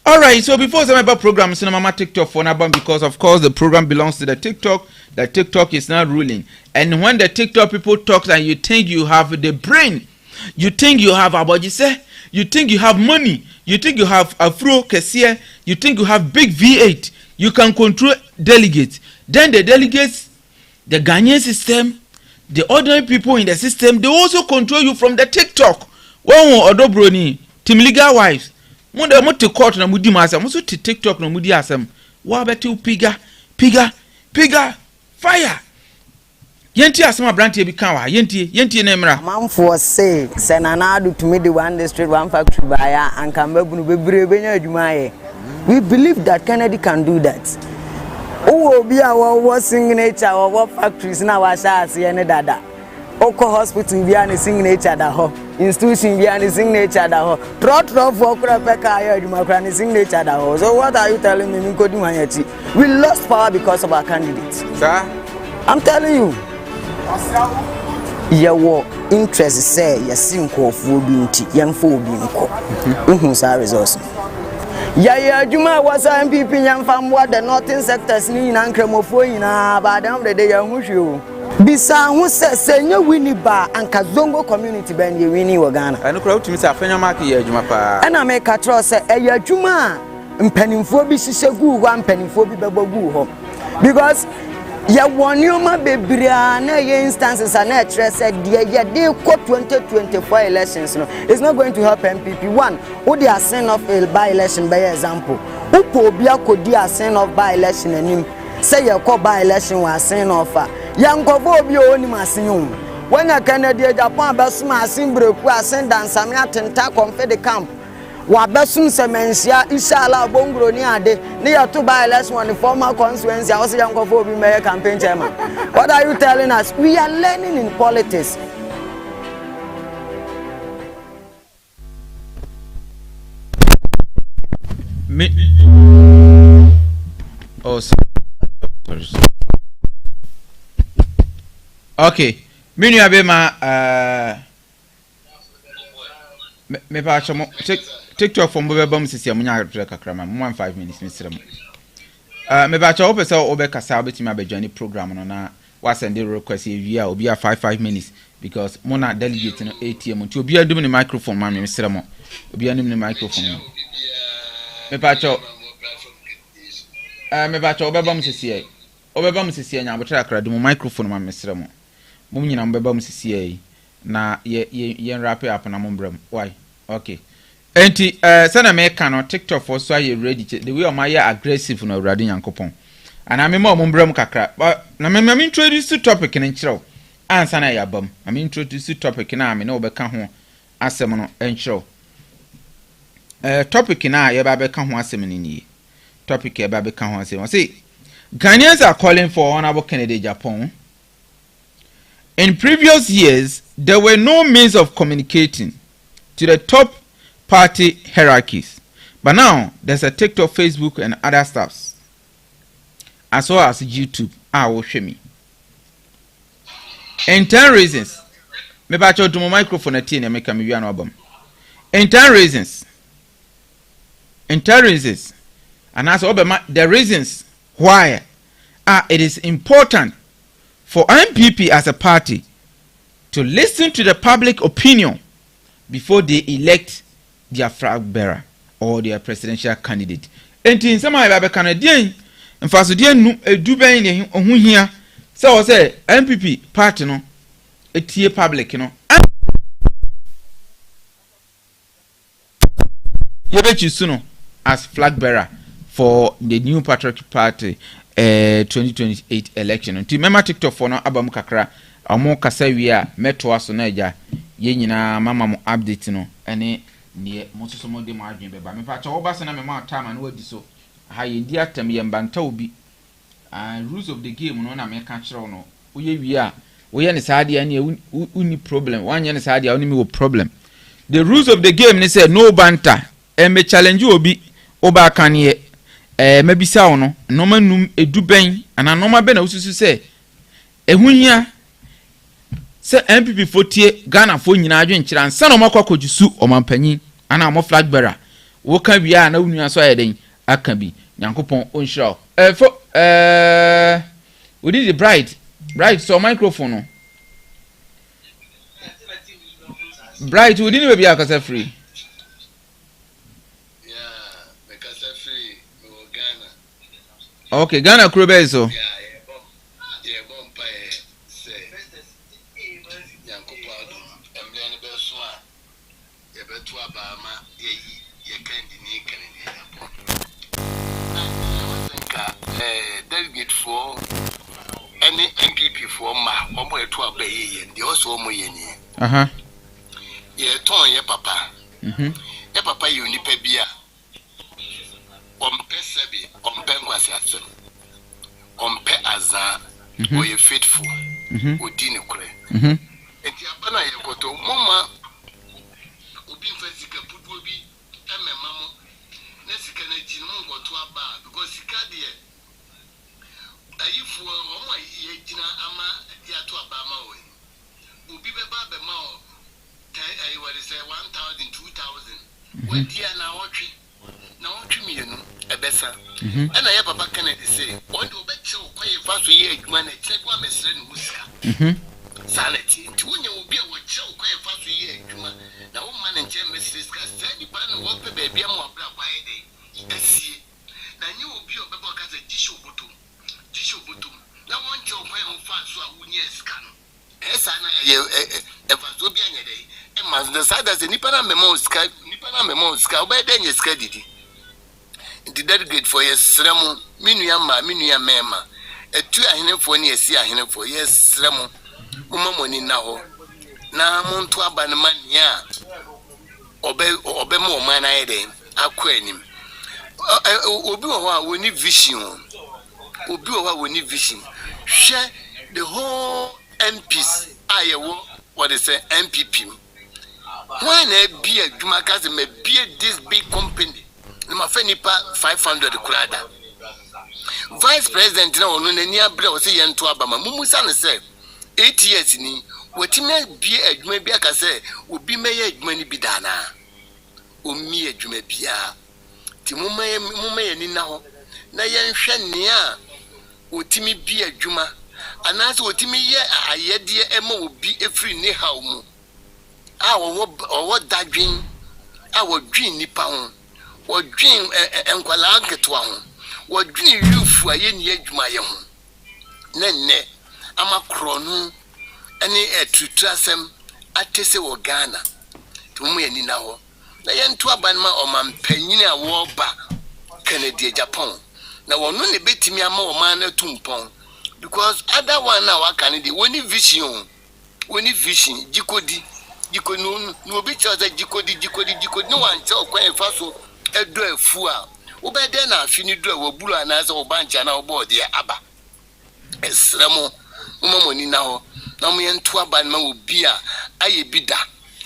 All right, so before some about program so mama TikTok for na because of course the program belongs to the TikTok is not ruling, and when the TikTok people talk and you think you have the brain, you think you have abojise, you think you have money, you think you have afro kesiye, you think you have big V8, you can control delegates. Then the delegates, the Ghanaian system, the ordinary people in the system, they also control you from the TikTok. One odobroni, team legal wives, mo de mo te court na mudi ma asem mo so te TikTok na mudi asem wa beti piga fire yenti asem abrante bi kan wa yenti na emra manfo say senanado to me the one district one factory buyer and can babunu bebre benya adwuma ye. We believe that Kennedy can do that. Oh, be our signature our factories now our shares any dada. Oko hospital be any signature da ho. Institution be any signature da ho. Trot for peka ya adwuma kra any signature da ho. So what are you telling me Nkodi Wanyati? We lost power because of our candidates. Sir, I'm telling you. Your interest say yes nkofu bi nti yemfo obi nko. Uhun sa resource. Ya adwuma was MPP yamfa mwa the northern sectors ni na nkremofo nyina ba dem de ya hwehwe. Bisa hu se nye wini ba anka zongo community ben ye wini wo Ghana. Anu kura utimi sa afenya mark ye adwuma pa. Ana me ka tro se ya adwuma mpanimfo bi hihye gu wa mpanimfo bi bebogu ho. Because ya wonioma bebria na ye instances are na said ya dey ko 2024 elections no it's not going to help MPP. One who they are saying of a by election by example upo obi akodi asen of by election anim say ya ko by election wa asen of ya nkofo obi oni masen hu when ya Kennedy Agyapong abasuma asen breku asen dansame atenta confede camp wa besum semensia inshallah bongro ni ade ni ya to by election on the former constituency also young of obi mayor campaign chairman. What are you telling us? We are learning in politics. Okay, minu abema me pa chomo TikTok from bobebam sisi amunya atra kakrama mo 5 minutes misrem me ba cha opese obekasa obetimi abadwani program no na wa send the request wi a obi a 5 minutes because mo na delegate no ATM nti obi adum ni microphone ma me misrem obi anim ni microphone me pa cha obebam sisi nya abotra akra dum microphone ma misrem mo nyina mbebam sisi na ye wrap up na mombrem why okay enti sana me no TikTok for so ye ready the way o ma ye aggressive no awrade Nyankopon ana me ma mombrem kakra na me introduce topic ni nkyerɛw ansa na ya bam na me introduce topic na me na obeka ho asɛm no nkyerɛw topic na ye ba beka ho asɛm ni topic ye ba beka ho asɛm say Ghanaians are calling for Honorable Kennedy Agyapong. In previous years, there were no means of communicating to the top party hierarchies. But now, there's a TikTok, Facebook, and other stuffs, as well as YouTube. Will show me. In 10 reasons, maybe I told my microphone at 10 and make a million album. In 10 reasons, and as well, the reasons why it is important for MPP as a party to listen to the public opinion before they elect their flag bearer or their presidential candidate. And in some way, Canadian and Fasodian Dubain who here so say MPP party no a tier public, you know. You bet you soon as flag bearer for the new Patriotic Party 2028 election. Until remember TikTok for no abam kakra amo kasa wi a meto aso na eja ye nyina mama mo update no ene ne mo so mo de mo adwen beba me pa cha wo ba se na me ma time na wadi so ha ye di atam ye mbanta obi rules of the game no na me ka kire no wo ye wi a wo ye ne saade ane uni problem wan ye ne saade a uni me wo problem. The rules of the game ne say no banter e me challenge obi oba kan ye mabisa wono noma num eduben ana noma be na ususu se ehunya se MPP fotie Ghana fo nyina adwen kira nsa na makwakojusu omampanyin ana mo flag bearer wo ka bia na unua so ayeden aka bi Nyankopon onhira we did the bride so microphone no bright we didn't be akasa free. Okay, Ghana Krube so. yɛ to aba yɛ ndi also mo yɛ ni yɛ ton yɛ papa yɛ papa yɛ onipa bia ɔmpɛ sɛbi ɔmpɛ nkwasi asɛm ɔmpɛ azaa ɔyɛ faithful odi ne korɛ enti aba na yɛ kɔtɔ moma obi mfa sika puduo bi ɛmɛma mo na sika na gyi no nkɔto aba because sika deɛ ayifoɔ ɔmo yɛ gyina ama yɛato aba ma wɔ obi bɛba bɛma ɔ what is 1,000 2,000 wadia na wɔtwe mmienu ɛbɛsa ɛna yɛ papa Kennedy sɛ ɔde ɔbɛkyerɛ ɔkɔyɛ fa so yɛ adwuma na kyerɛ kwa mɛsrɛ ne mu sika sanity nti wonya obi a wɔkyerɛ ɔkɔyɛ fa so yɛ adwuma na woma ne nkyɛn mɛsrɛ sika saa nipa no wɔpɛ baabi ama wɔbrɛ abayɛ dɛ asie na nyɛ obi a ɔbɛba ɔka sɛ gyihye obotom na wɔnkyerɛ ɔkɔyɛ ho fa so a wonyɛ sika no ɛsa na ɛfa so bi anyɛ dɛ ɛma the side as nipa na mɛma sika ɔbɛyɛ dɛ nyɛ sika didi nti delegate for yɛsrɛ mo me nua mɛma ɛtu ahenefoɔ ne yɛsi ahenefoɔ yɛsrɛ mo moma mo ani na hɔ na monto aba no ma nea ɔbɛma ɔma no ayɛ dɛn akɔ anim obi wɔ hɔ a wɔni vision hwɛ the whole MPs a yɛwɔ wɔde sɛ MPP why na be a adwuma ka sɛ mabie this big company na mafa nipa 500 kurada vice president na ɔno n'ani abrɛ wɔ sɛ yɛnto aba ma mumusa ne sɛ 8 years ni wɔtumi bie adwuma bi aka sɛ obi mɛyɛ adwuma ni bi daana omi adwuma bia ti mumma ni na hɔ na yɛnhwɛ nea wɔtumi bie adwuma anaasɛ wɔtumi yɛ ayɛdeɛ ɛma obi efiri ne haw mu a wɔwɔ dadwen a wɔdwen nipa ho wɔdwen nkwalaa nketewa ho wɔdwen youth a yɛni adwuma yɛ ho na nnɛ ama korɔ no ɛne ɛtutu asɛm atese wɔ Ghana to mu yɛ ni na hɔ na yɛnto aba no ma ɔmampanyini a wɔba Kennedy Agyapong na wɔno ne betimi ama ɔman na tumpɔn because other one na waka ne de woni vision jikodi no obi chaza jikodi no wan cha okwan fa so edo afu a wo be de na afi ni do a wabulu anase wo bancha na wo bode aba esremo momoni na ho na mo yento aba na obi a aye bida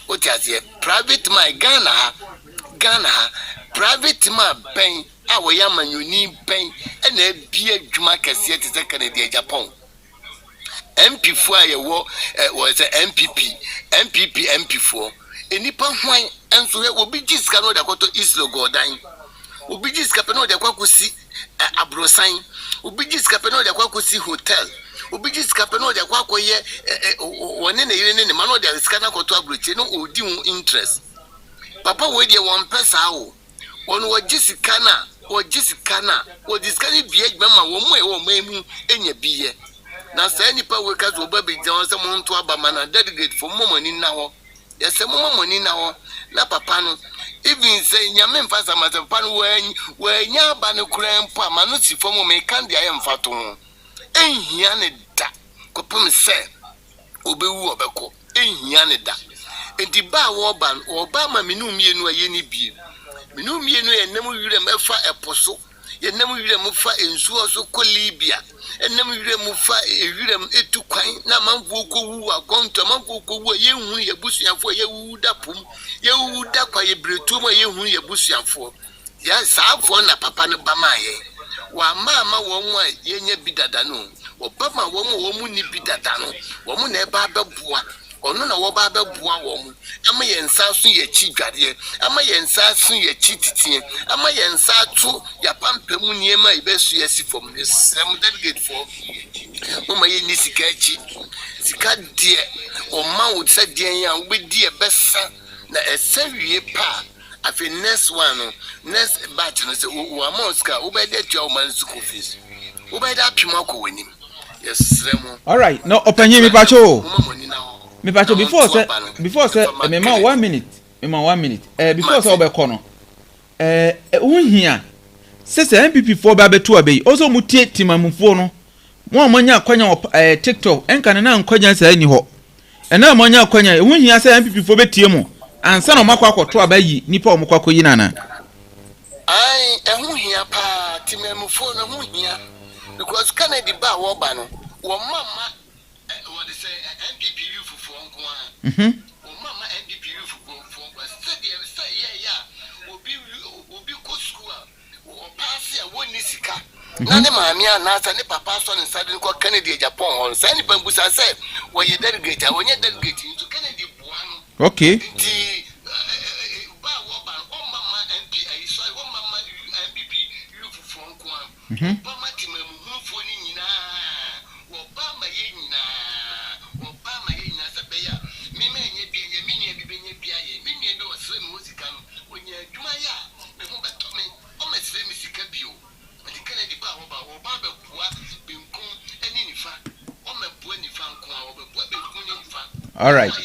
o ti azie private my Ghana ha private ma ben a wo ya manyoni ben na bi adwuma kase te se Kennedy Agyapong MP4 ayewo was a MPP MP4 enipa hwan enso he obi giska no de akoto Islo Godan obi giska pe no de akwakosi abrosan obi giska pe no de akwakosi hotel obi giska pe no de akwakoye wone ne yire ne ma no de giska na akoto abroche no odi hu interest papa we de won pesa wo wono wagisika na wo diska ni bie gbama wo mo e wo mamu enya biye na say nipa we ka zo baby jan se mo nto aba mana delegate for momoni na ho ye se momoni na ho na papa no even say nyame mfa sama se papa no we nya aba no kura mpo ama no si fo mo me kan dia ye mfa to ho ehia ne da kopum se obewu obeko ehia ne da enti ba wo ba ma menu mienu aye ni bie menu mienu ye nem wire mefa eposo ye nem wire mu fa ensuo so ko Libya enam wire mu fa wire mu etukwan na manfo kowu akonto manfo kowu ye hu ye busuafo ye wu da pum ye wu da kwa ye bretu ma ye hu ye busuafo ya saafo na papa no ba ma ye wa mama wo mu a ye nya bidada no wo ba ma wo mu ni bidada no wo mu na e ba beboa ono na wo ba beboa wo mu ama ye nsa so ye chi dwade ama ye nsa so ye chi titie ama ye nsa to ya pampamu niema ibesu ye sifom ne sem delegate for mama ye ni sika chi sika die o ma wo se die ya wo di e besa na esawie pa afi next one next batch no se wo amoska wo be de tua o man school fees wo be da pima ko wanim yes remo all right no openye mi pacho me pacho before say me ma 1 minute before say obekọ no unhia se MPP for ba betu abeyi also mutie timamfo no mo amanya kwanya TikTok enka na nkwanya sa ni ho ena amanya kwanya ehun hia sa MPP fo betie mu ansa na makwa akoto abayi nipa omukwa yi nana ai ehun hia pa timemufo na hu hia because Kennedy ba wo ba no wo mama what they say MPP youth for nko a wo mama MPP youth for nko say yeah obi ko school wo pass ya woni sika na ne maami anasa ne papa so ne sade ko Kennedy Agyapong hon say ni bambusa say wo ye delegate wo nye delegate into Kennedy buano okay ba wo ba o mama MP ai so wo mama MPP youth for nko a ba matima mu fo ni nyina wo ba ma ye nyina say be ya mi me nye bi nye mi nye bi be nye bia ye mi nye bi wo sre mu sika no wo nye adwuma ya me ho beto me o me sre mi sika bio me Kennedy ba wo ba be bua benkun eni nifa o me bua nifa nko a wo be bua benkun ni nifa all right wo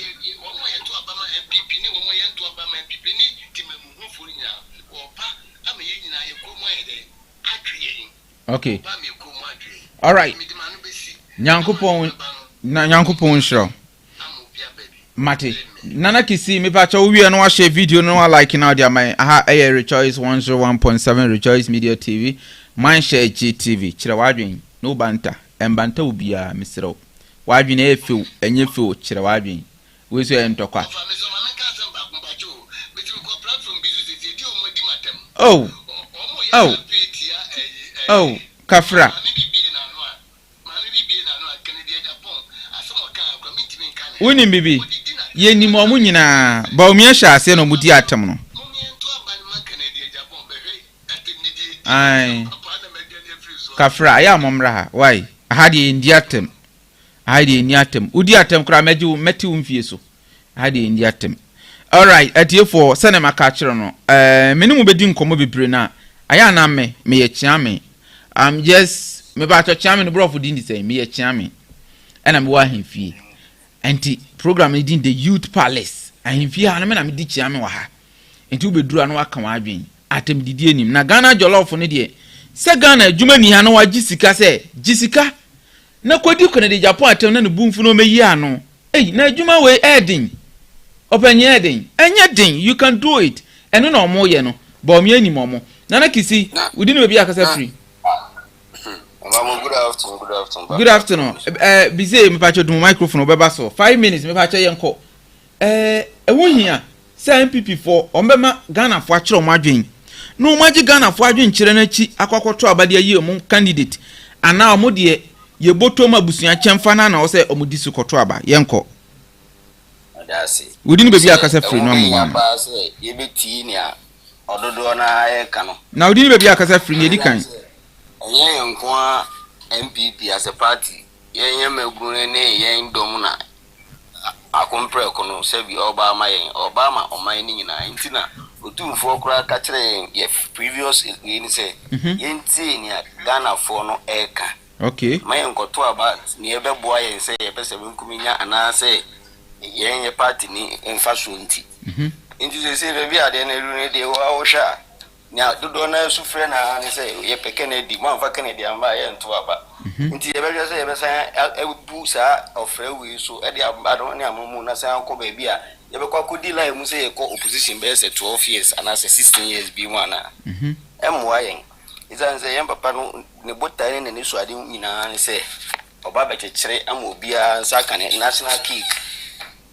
mo ye to abama MPP ni wo mo ye to abama MPP ni timemu hu fo ni nyina wo ba ama ye nyina ye ko mo ye de adwe okay ba me ko mo adwe all right nyankopon shiro mate nana kisi me pa cha wo wie no wa share video no wa like now dia man aha Rejoice 101.7 Rejoice Media TV MindShare GTV kire wadwen no banta embanta obia misrew wadwen efiw enyefiw kire wadwen we so entokwa oh kafra woni bibi yeni mo mu nyina Bawumia sha ase no mudi atem no ai kafra ya momra ha why ahade ndi atem ahade ni atem udi atem kra meji meti umfie so ahade ndi atem all right atiefo senema ka kire no meni mu bedi nkomo bebre na aya na me ye chiame I'm just me ba to chiame no bro for di ndi say me ye chiame ena me wa hemfie anti program is in the youth palace ahemfie ha na me na me di chiame wa ha enti u beduru anu aka wa adwen atem didi enim na Ghana jollof ne de se Ghana adwuma ni ha na wa gisika se gisika na kwadi Kennedy Agyapong atem na ne bumfu no meyi ano na adwuma we edin openye edin enye din you can do it eno na omo ye no Bawumia enim omo nana kisi udi ne be bia kasa free good afternoon bize me pacho dum microphone obeba so 5 minutes me pacho yenko ewo hia say MPP for ombema Ghana for akire o madwen no magi Ghana for adwen kire na chi akwakoto abade ayi o candidate ana o de ye botom abusuan chemfa na na o say o mudi su koto aba yenko adase udi ne be bia kasa free no mo ba say ye beti ni a ododo na ye kano na udi ne be bia kasa free ne edikan enye nko MPP as a party yenye megune ne yen dom na akompre kono se bi Obama oman ni nyina ntina otumfo kura ka kire ye previous ni se yenti ni Ghana for no eka okay mayen koto aba ni ebeboa yen se ye pese benkuminya ana se yenye party ni emfaso nti nti se bi ade na ru ne de wa wo sha nya dodo na sufre na ne se ye pe Kennedy mo fa Kennedy amba ye nto aba nti ye be se ye be san ebu sa ofre we so e de abado ne amumu na san ko ba bia ye be kwa kodi line mu se ye ko opposition be se 12 years and as 16 years bi wana emwa yen izan se ye papa no ne botare ne so ade nyina ne se oba be kekere ama obia nsa kan national cake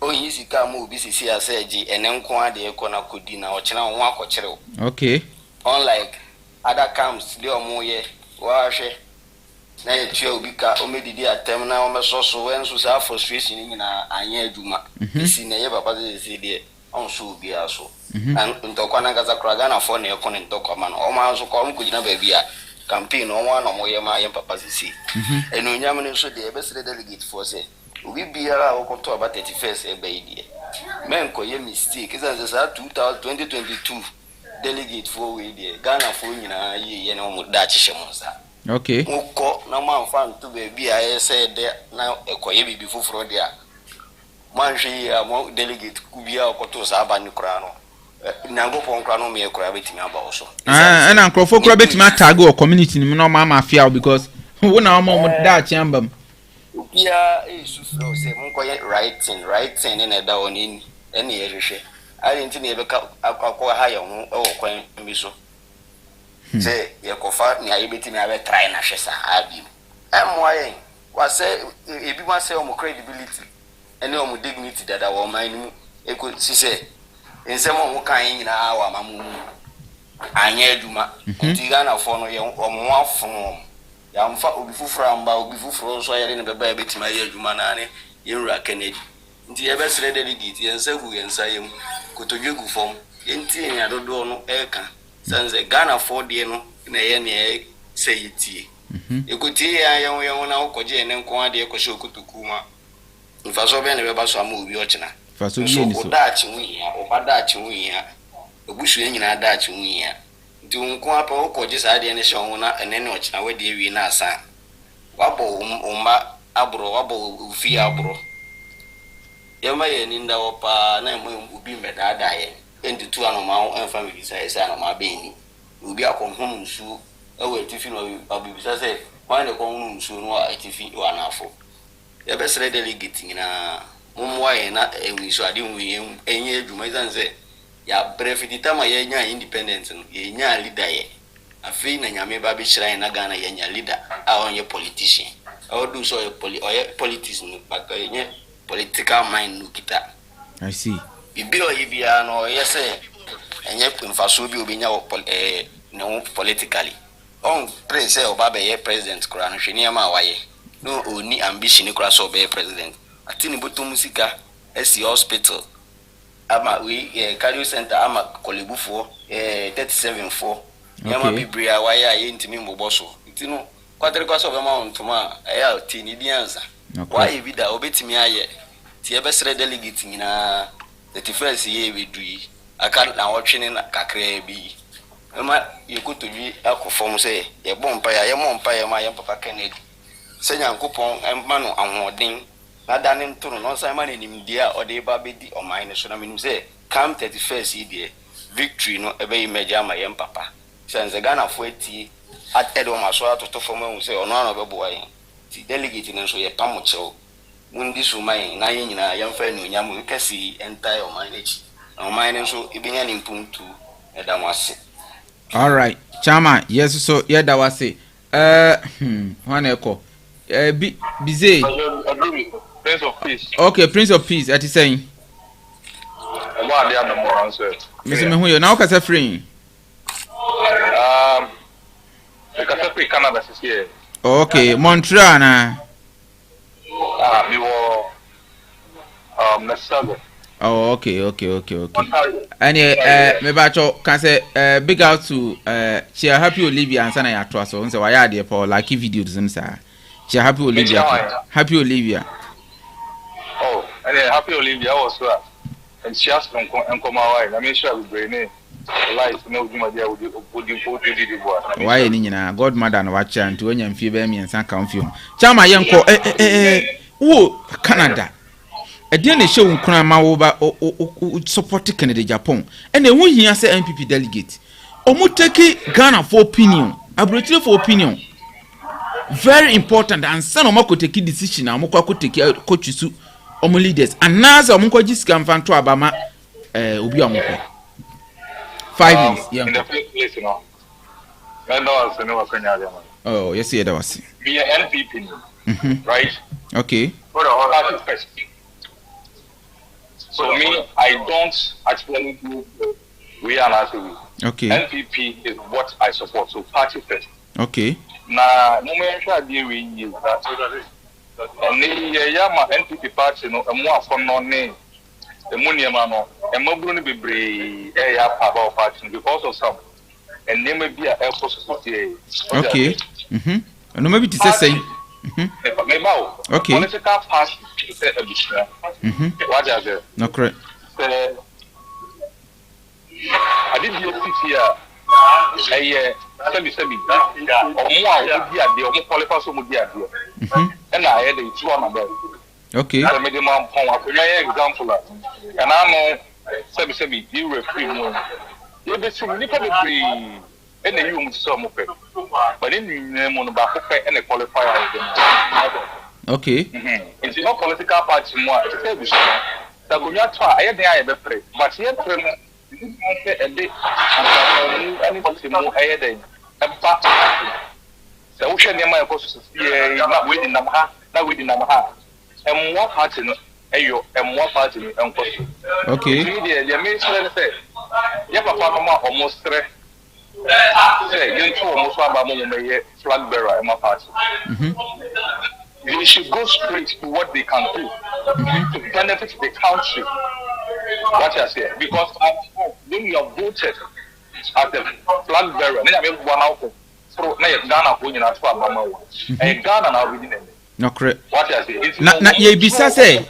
o yi sika ma obi sisi ase ji ene nko ade e ko na kodi na o kire ho akokere okay unlike other camps they omoye wa hwe na ye tua obi ka o medidi atem na o mesoso wen so sa frustration ni na anya aduma isi na ye baba ze de on so obi aso and ntokwa na gaza kraga na for na e ko ne ntokwa ma no o ma so ko ko gina ba bia campaign o wa na moye ma ye papa sisi enu nyam ne so de e be se delegate for say obi biara o ko to about 31st e be idie men ko ye mistake is sa 2022 delegate for we there Ghana for nyina ye na mo da chihye mo sa okay mukọ na man fan to be bia ye say de na ekoye bibi foforo de a man hwe a mo delegate ku bia okoto sa aba ni kura no nango pon kura no me kura betimi aba wo so na nkrofo kura betimi tag o community ni no ma mafia because Wo na mo da chiambam. Bia isu so say mo koye writing in eda oni ene ehwehwe. I didn't need to akwa ha ye ho e wo kwan mi so. Say ye kofa ni ayi beti mi abe try na hwesa abi. Emwa yen wa say ebi wa say o credibility ene o dignity dada wo man mu eko si say nsem o kan nyina wa mamu anya aduma nti Ghana fo no ye o mo afon ya mfa obi fufura mba obi fufuro so yare ne beba betima ye aduma na ne yenra Kennedy nti ye be sere delegate yensagu yensayem kotodwegu fom enti enya dodo no eka sanze Ghana fo de no na ye ne seyitie ekutie ya ye na ukoje ne nko ade ekoshe okutuku ma mfa so be ne beba so ama obi ochina fa so bi ni so odachi nwia obadachi nwia obusu enyina adachi nwia nti nko apa ukoje sa ade ne hye na enene ochina we de wi na asa wabo umma abro wabo ufi abro yema ye ni nda opa na mo ubi medada ye enti tu anoma en family sai sai anoma beni ubi akonhum nsu ewe tifi no abibisa se wane konhum nsu no a tifi wa na afo ye be sere delegate nyina mumwa ye na ewi so ade nwi enye adwuma izanse ya brefitita ma ye nya independent no ye nya leader ye afi na nyame ba be shira na Ghana ye nya leader a onye politician or do so politics no but ye political mind no kita. I see. Bibiro yibia no yese enye mfaso bi obinya no politically. On pray say obabe ye president kura no hwene ma waye. No oni ambition kura so be president. Atini botom sika esi hospital. Ama we cardio center ama kolebufo 37 Yama bibria waye aye ntimi mboboso. Ntino kwatere kwa so be ma ontoma eya tini dianza. Why vida obetimi aye ti ebesere delegate nyina 31st ye bedui aka na wotwene na kakra bi ema yekotodwi akofom se ye bompa ya ye mompa ye ma ye papa Kennedy se nyankopon emma no ahoden na dane ntoro no sai ma na nimdi a ode ba bedi oman ne so na menim se come 31st ye victory no ebe imeja ma ye papa sense Ghana fo ati at edo ma so atoto fom hu se ono ano bebo ayi ti delegate ne so ye pamocheo mundi sumai na nyina yamfa no nyamu kesi entire o manage o mine so ibinya ni mpuntu eda mwase. All right chama yes so ye da wase wana eko bize Prince of Peace. Okay, Prince of Peace ati saying What they are the more answer Mr. Mehuyo na okasa free because free Canada is here. Okay, Montreal na We were Nasago. Oh, okay. And me bacho can say big out to she happy Olivia and sana ya twa so nse wa ya de for like videos nsa. She happy Olivia. Happy Olivia. Oh, and happy Olivia also. And she has come away. I mean sure we bring it. Life no duma dia would you the boy. Why ni nyina godmother na wacha nti onya mfie ba mi nsa kan fie. Chama yenko wo Canada. Ede na she wunkran ma wo ba support Canada Japan. Ene hu hia se MPP delegate. Omu take Ghana for opinion. Abrochile for opinion. Very important and some of take decision na mo kwa take coach su omu leaders. And naza omu kwa jisika mfanto abama obi amko. 5 minutes. In the first place, you know. Oh, yes, that was. We are NPP, right? Okay. For the whole first. So me, I don't actually do we are not. Okay. NPP is what I support. So party first. Okay. Now, no matter the way is that. And the NPP party, no, and more from no name. The money amano, and Mobuni be brave, about party because of some, and they may be a airport society. Okay. And maybe to say, okay. Political party to say a bit. What are they? No, correct. I did your here. Semi, or more would be at the only qualifiers would be at the and I had a 2 number. Okay. I made them on example. And I know, you referee more. You be significantly and you must some of it. But in the moon back and a qualifier. Okay. It's not political party more to say this. That when you try, I have a pray, but here, a bit and more higher than a part. The ocean near my post, not within Namaha, not within Namaha. And more party, and more party, and okay. The minister said, Yapa almost three. Say, you two almost one by flag bearer in my party. They should go straight to what they can do to benefit the country. What I say, because when you are voted as the flag bearer, then I have one out for Ghana going in as far and Ghana now within it. No correct. What I say, na ye bisa say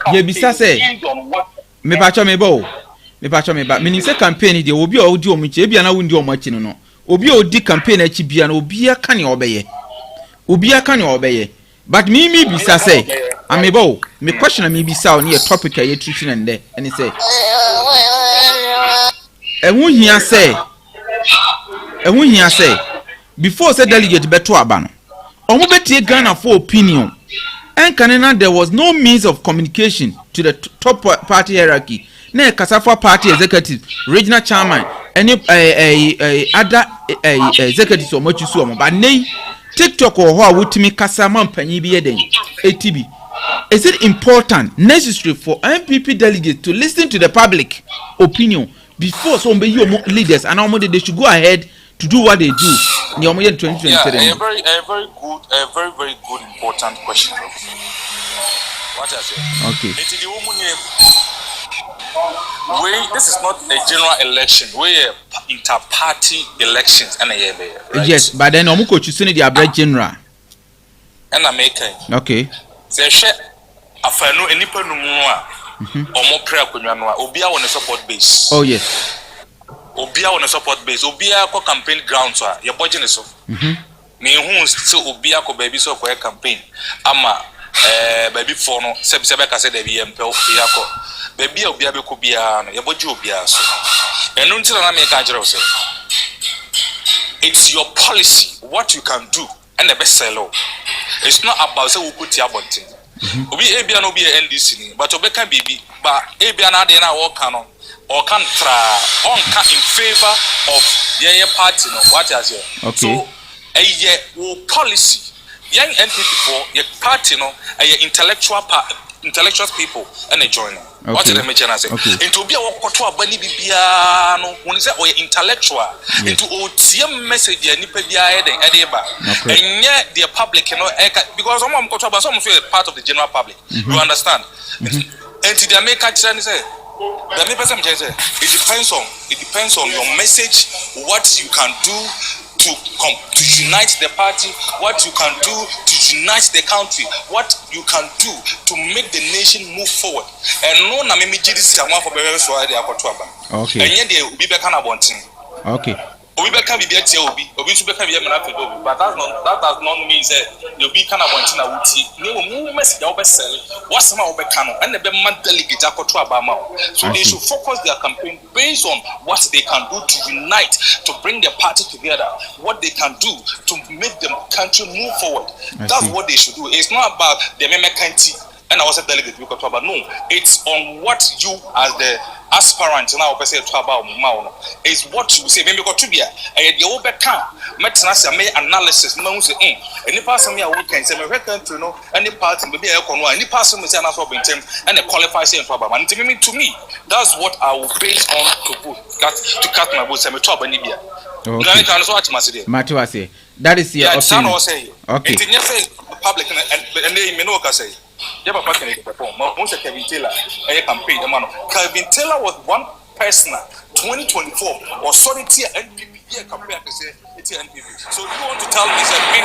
me pacho me ba meaning say campaign dey obi o di omuchi e bia na wundi omuchi no obi o di campaign achi bia na obi aka ne obeye but me bisa say amebo me question me bisa on your topic aye treating and there and he say ehun hia say before say delegate beto aba no omo betie Ghana for opinion and Canada there was no means of communication to the top party hierarchy na Kasafa party executive regional chairman any other executives or much so but nay TikTok or how wutimi kasa mampanyi bi eden ATB. Is it important, necessary for MPP delegates to listen to the public opinion before some leaders and how they should go ahead to do what they do? Yeah, a very good, important question. What I say? Okay. This is not a general election. We're inter-party elections and right? Yes, but then Omuko choosing the average general. And American. Okay. They share afano enipa numwa. Omo prayer kunyanwa. Obia on a support base. Oh yes. Obia on a support base. Obia ko campaign grounds wa. Your budget is so. Me who so obia ko baby so ko campaign. Ama baby for no sebe ka say dey be empel yako. Baby obia be ko bia no. Your budget obia so. And until na me ka jere say. It's your policy, what you can do, and the best seller. It's not about say we put your button. Obi ebia no be NDC, but obi can be but ebia na dey na work canon or can try on in favor of your party no what is here. Okay. So policy young NPP for your party no intellectual people and they join. Okay. What did I mention? I say into be a koto abani bibia no when say or intellectual into OTM message ya nipa bia den edeba and yet the public you know because some koto but some feel part of the general public. You understand? And to the American say the person say it depends on your message, what you can do to unite the party, what you can do to unite the country, what you can do to make the nation move forward. And no na me this for very so they are. Okay. And yet they be back on bonting. Okay. Obi beka bibia tie obi so beka bibia me na fe obi, but that does not mean say you be kind of bonting na wuti. Ne wo message ya obesel, what's ma obeka no and the be man delegate akoto abama. So they should focus their campaign based on what they can do to unite, to bring their party together, what they can do to make the country move forward. That's what they should do. It's not about the meme kanti and I was a delegate because no, it's on what you as the aspirant now person about is what you say. Maybe got to be a overcome analysis. No say any person me I can say me country no any party maybe any person me say na so and they qualify say about and to me that's what I will base on to vote to cut my vote say me trouble ni bia. Okay. That is your opinion. Okay. It's public and they know what say. Kevin Taylor campaign. Kevin Taylor was one person 2024 authority NPP campaign to say it's NPP. So you want to tell me that me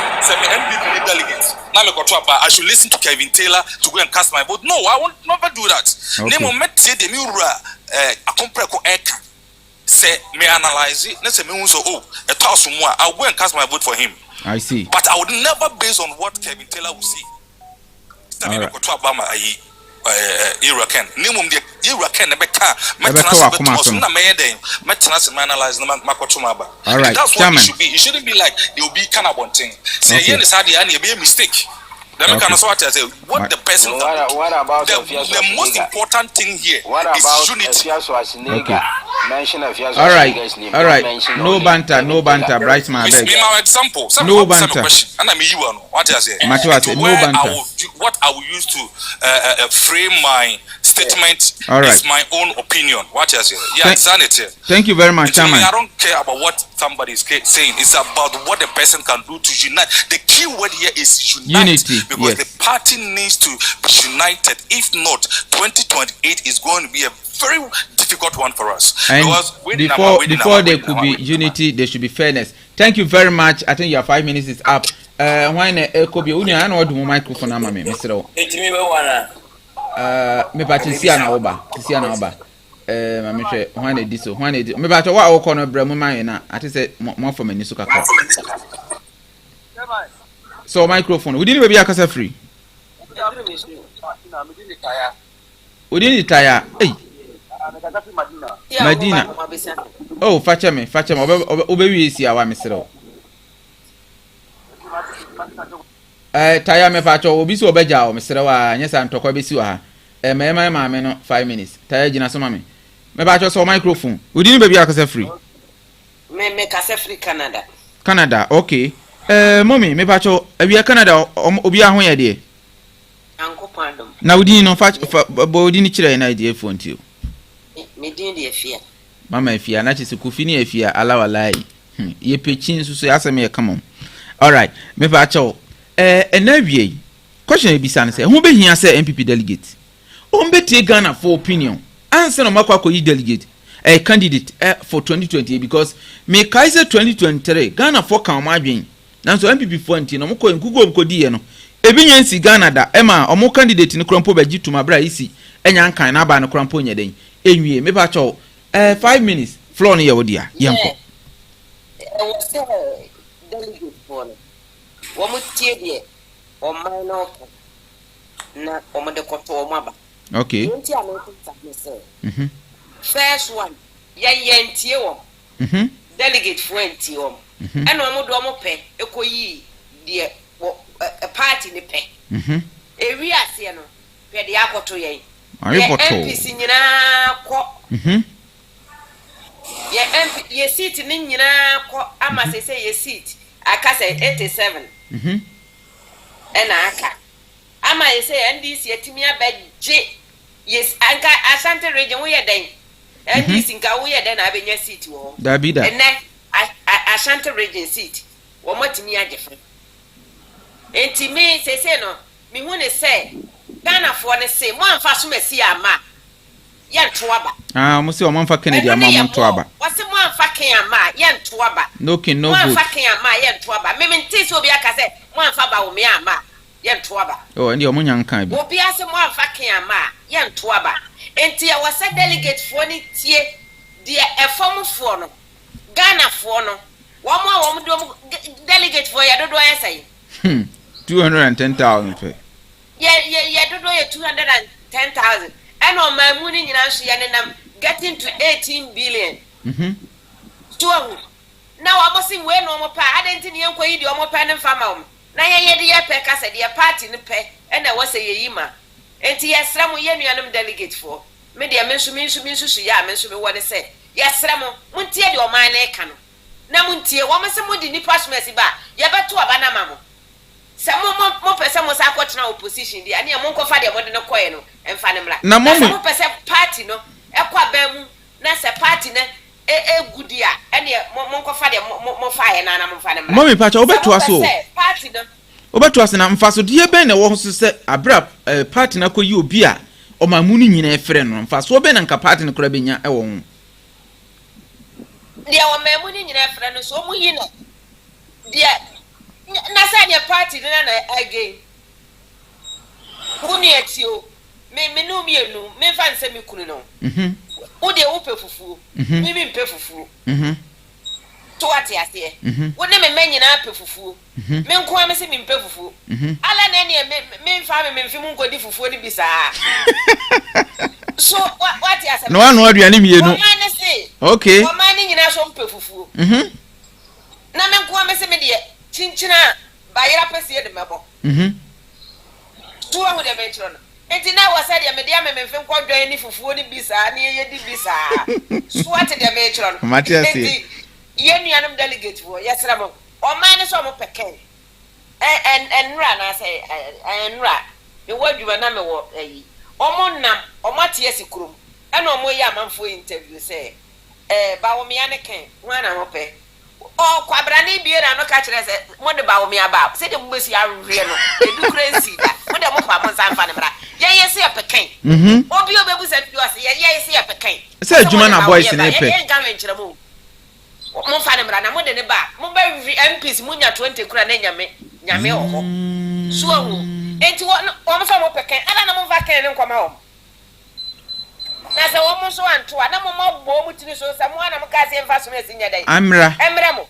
NPP delegates now I should listen to Kevin Taylor to go and cast my vote? No, I will never do that. Name met say the mirror a compreko eka say me analyze it. Let's say me so a thousand more. I'll go and cast my vote for him. I see. But I would never base on what Kevin Taylor will see. Right. you can never can. All right, that's what it should be. It shouldn't be like they will be kind of one thing. Say, here is how they be a mistake. What the person what about the most important thing here is unity. Okay. All right. No banter, Bryce my beg. Example. No banter. And I mean you what I say. No banter. What I will use to frame my statement is my own opinion. What I say. Yeah, insanity. Thank you very much, Chairman. I don't care about what somebody is saying. It's about what the person can do to unite. The key word here is unity. Because the party needs to be united. If not, 2028 is going to be a very difficult one for us. And before there could be unity, there should be fairness. Thank you very much. I think your 5 minutes is up. When could be I know do microphone, Mr. Me patisia na oba. Mami hwe hwan edi so hwan edi me ba to wa wo no bra mu man na ati se mo for mani so kakra. So microphone we didn't be akasa free. We didn't tire. Hey. Madina. Oh, facha me obe wi esi awa mesero. Tire me facha obi so obeja o mesero wa nyesa ntokwa besi wa ha. Ma no 5 minutes. Tire gina so mame. Me ba cho so microphone. We didn't be akasa free. Me kasa free Canada, okay. Mommy, me pacho we Canada obi ahun ye de. Anko pandom. Na udi no fa udi ni kire na de phone ti o. Me din de afia. Mama afia na chese kufi ni afia alawalai. Ye pechin so asem ye come on. All right, me pacho na wie. Question e bisa na say hu be hia say MPP delegate. O mbe tie Ghana for opinion. Answer no makwa ko yi delegate. A candidate for 2028 because me Kaiser 2023 Ghana for kan madwen. Nanso MPP for nti no mko nkugo mkodi ye no. Ebi nyansi Ghana da ema omo candidate ni krampo ba gitu mabra isi enya nkan na ba no krampo nya den. Enwie me ba cho 5 minutes floor ni ye wodia yenko. Delegate for no. Wo mo tie de o man no na o mo de koto o maba. Okay. Nti amekunta me say. First one, yentie wo. Delegate for enti wo. And no do mo pe ekoyi de a party ne pe. Ewi ase no pe de akoto yen. MPC nyina ko. Ye seat ni nyina ko ama se ye seat aka say 87. Aka ama ye say NDC etimi abeje. Yes, anka Ashanti region we are den. NDC nka we are den abenya seat wo. Da bi da. And Ashanti region seat. Wo motimi agefe. Enti me say no, me hu ne say Ghana for ne say mo anfa so mesi ama. Ye nto aba. Mo say o mo anfa Kennedy ama mo nto aba. Wo say mo anfa ken ama ye nto aba. No kin no good. Mo anfa ken ama ye nto aba. Me nti so obi aka say mo anfa Bawumia ama. Ye nto aba. Oh, ndi o mo nyankan bi. Obi ase mo anfa ken ama ye nto aba. Enti ya wasa delegate for ni tie de efom for no. Ghana for no. Wo do delegate for ya dodo ya say. 210,000 pe. Yeah, dodo ya 210,000. And on my money nyina so ya nenam getting to 18 billion. Tuahu. Now amosin we no mo pa adenti ne enko yi de o mo pa ne fama o. Na ye de ye pe kasa de party ne pe e na wo say ye yima. Enti yesra mo ye nuanom delegate for. Me de me nso ya me nso me wone say. Yesra mo muntie de o man na eka no. Na muntie wo me se mo di nipa smesi ba. Ye beto aba na mamo. Se mo pese mo sa kwotena opposition di ani mo nkofa de mo de no koye no emfa ne mra. Na mo pese party no ekwa ba mu na se party ne gudia ene mo nkofa de mo fa ye na mo fa ne mra. Mommy pacha obeto aso. Party no obeto aso na mfa so de ben na wo so se abra party na koyi obi a o ma mu ni nyina efre no mfa so be na nka party no kora benya e wo ho. De o ma mu ni nyina efre no so mu yi no. De na say your party na again. Kunu etio. Me no mienu, me fan se me kunu no. Wo de wo pe fufu. Me mpe fufu. To ati ase. Wo ne me nyina pe fufu. Me nko am se me mpe fufu. Ala na ne me fa me mfi mu nkodi fufu ni bisa. So what is no one what you are mienu okay woman nyina so mpefufu na me nko amese me de chinchina bayira pese de mebo to ahu de be chiro no enti na wasa de me de amemfe nko dwan ni fufuo ni bisa na ye di bisa so what de me chiro no Matias ye nuanum delegate wo yesra mo o man ni so mo peken enra na say enra me waduma na me wo ayi omo nam omo tie sikurum ena omo yi amanfo interview say Bawumia ne ken wana mo pe o kwabra ni biera no ka kire say mo de Bawumia ba say de mo besi awie no edu crazy da mo de mo pa mo sanfa ne bra ye se peken obi obebu say do say ye se peken say adwuma na boys ne pe ye nka me nkire mo mo fa ne bra na mo de ne ba mo ba MPs mo nya 20 kura na nyame oho so hu enti wo mo fa mo peken ana na mo fa ken ne nkoma ho na se wo mo so anto na mo bo mo tiri so sa mo ana mo ka se emfa so mesi nya dai emra mo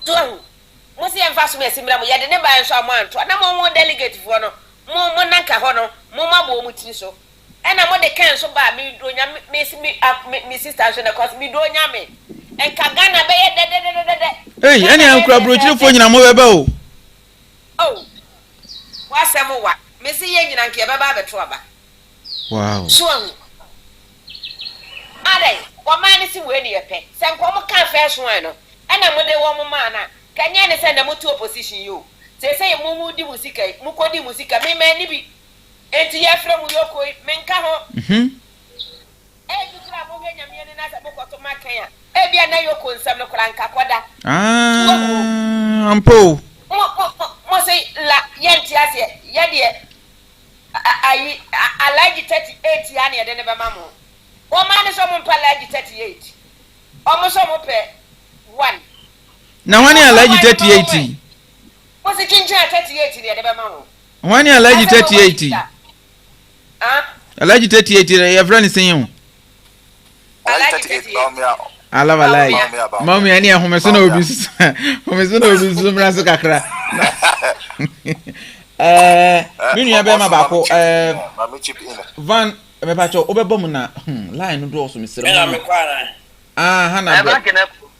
to hu mo se emfa so mesi emra mo ye de ne ba enso mo anto na mo delegate fo no mo nanka ho no mo bo mo tiri so ena mo de ken so ba mi do nya mi sister so na cause mi do nya me enka Ghana be ye de hey any ankura brochiri fo nyina mo bebe o oh wa se mo wa me se ye nyina nke be ba beto aba wow so ade woman si we ni epe se nko mo kan first one no ana mo de wo mo ma na kanya ne se na mo to opposition yo se mu di musika mu ko di musika me ma ni bi enti ye fra mu yoko me nka ho dukra mo henya me ni na se boko to makan ya bia na yoko nsam no kra nka koda ampo mo se la yenti ase ye de ayi alaji 38 ya ne de ne be ma mo o ma ne so mo pa alaji 38 o mo so mo pe 1 na wani alaji 38 mo se kinja 38 ne de be ma mo wani alaji 38 alaji 38 ya friend sen yu alaji 38 alava lai mami ani ahomeso na obi so mra so kakra minu ya be ma bako van me pa cho obebo mu na line do so misere mu hana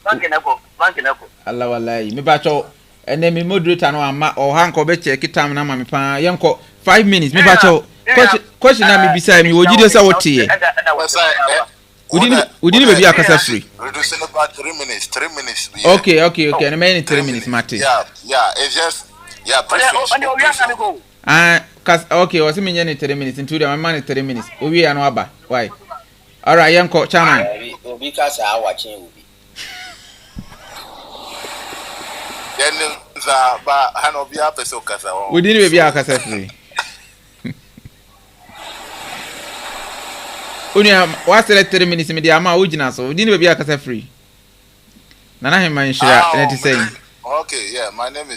bank na ko alla wallahi me pa cho ene me moderator no ama o hanko be check time na ma me pa yenko 5 minutes me pa cho question na me bisa me wojide sa wotie udini baby akasa free reducing about 3 minutes yeah. okay and I 3 minutes Martin it's just okay was me nyane 3 minutes into the man 3 minutes we are no aba why all right yanko chairman obi kasa awachin obi then za ba hanobi apeso kasa udini baby akasa free Unia was 3 minutes me dia ma ujina so didn't be akasa free nana him man shira let say okay yeah my name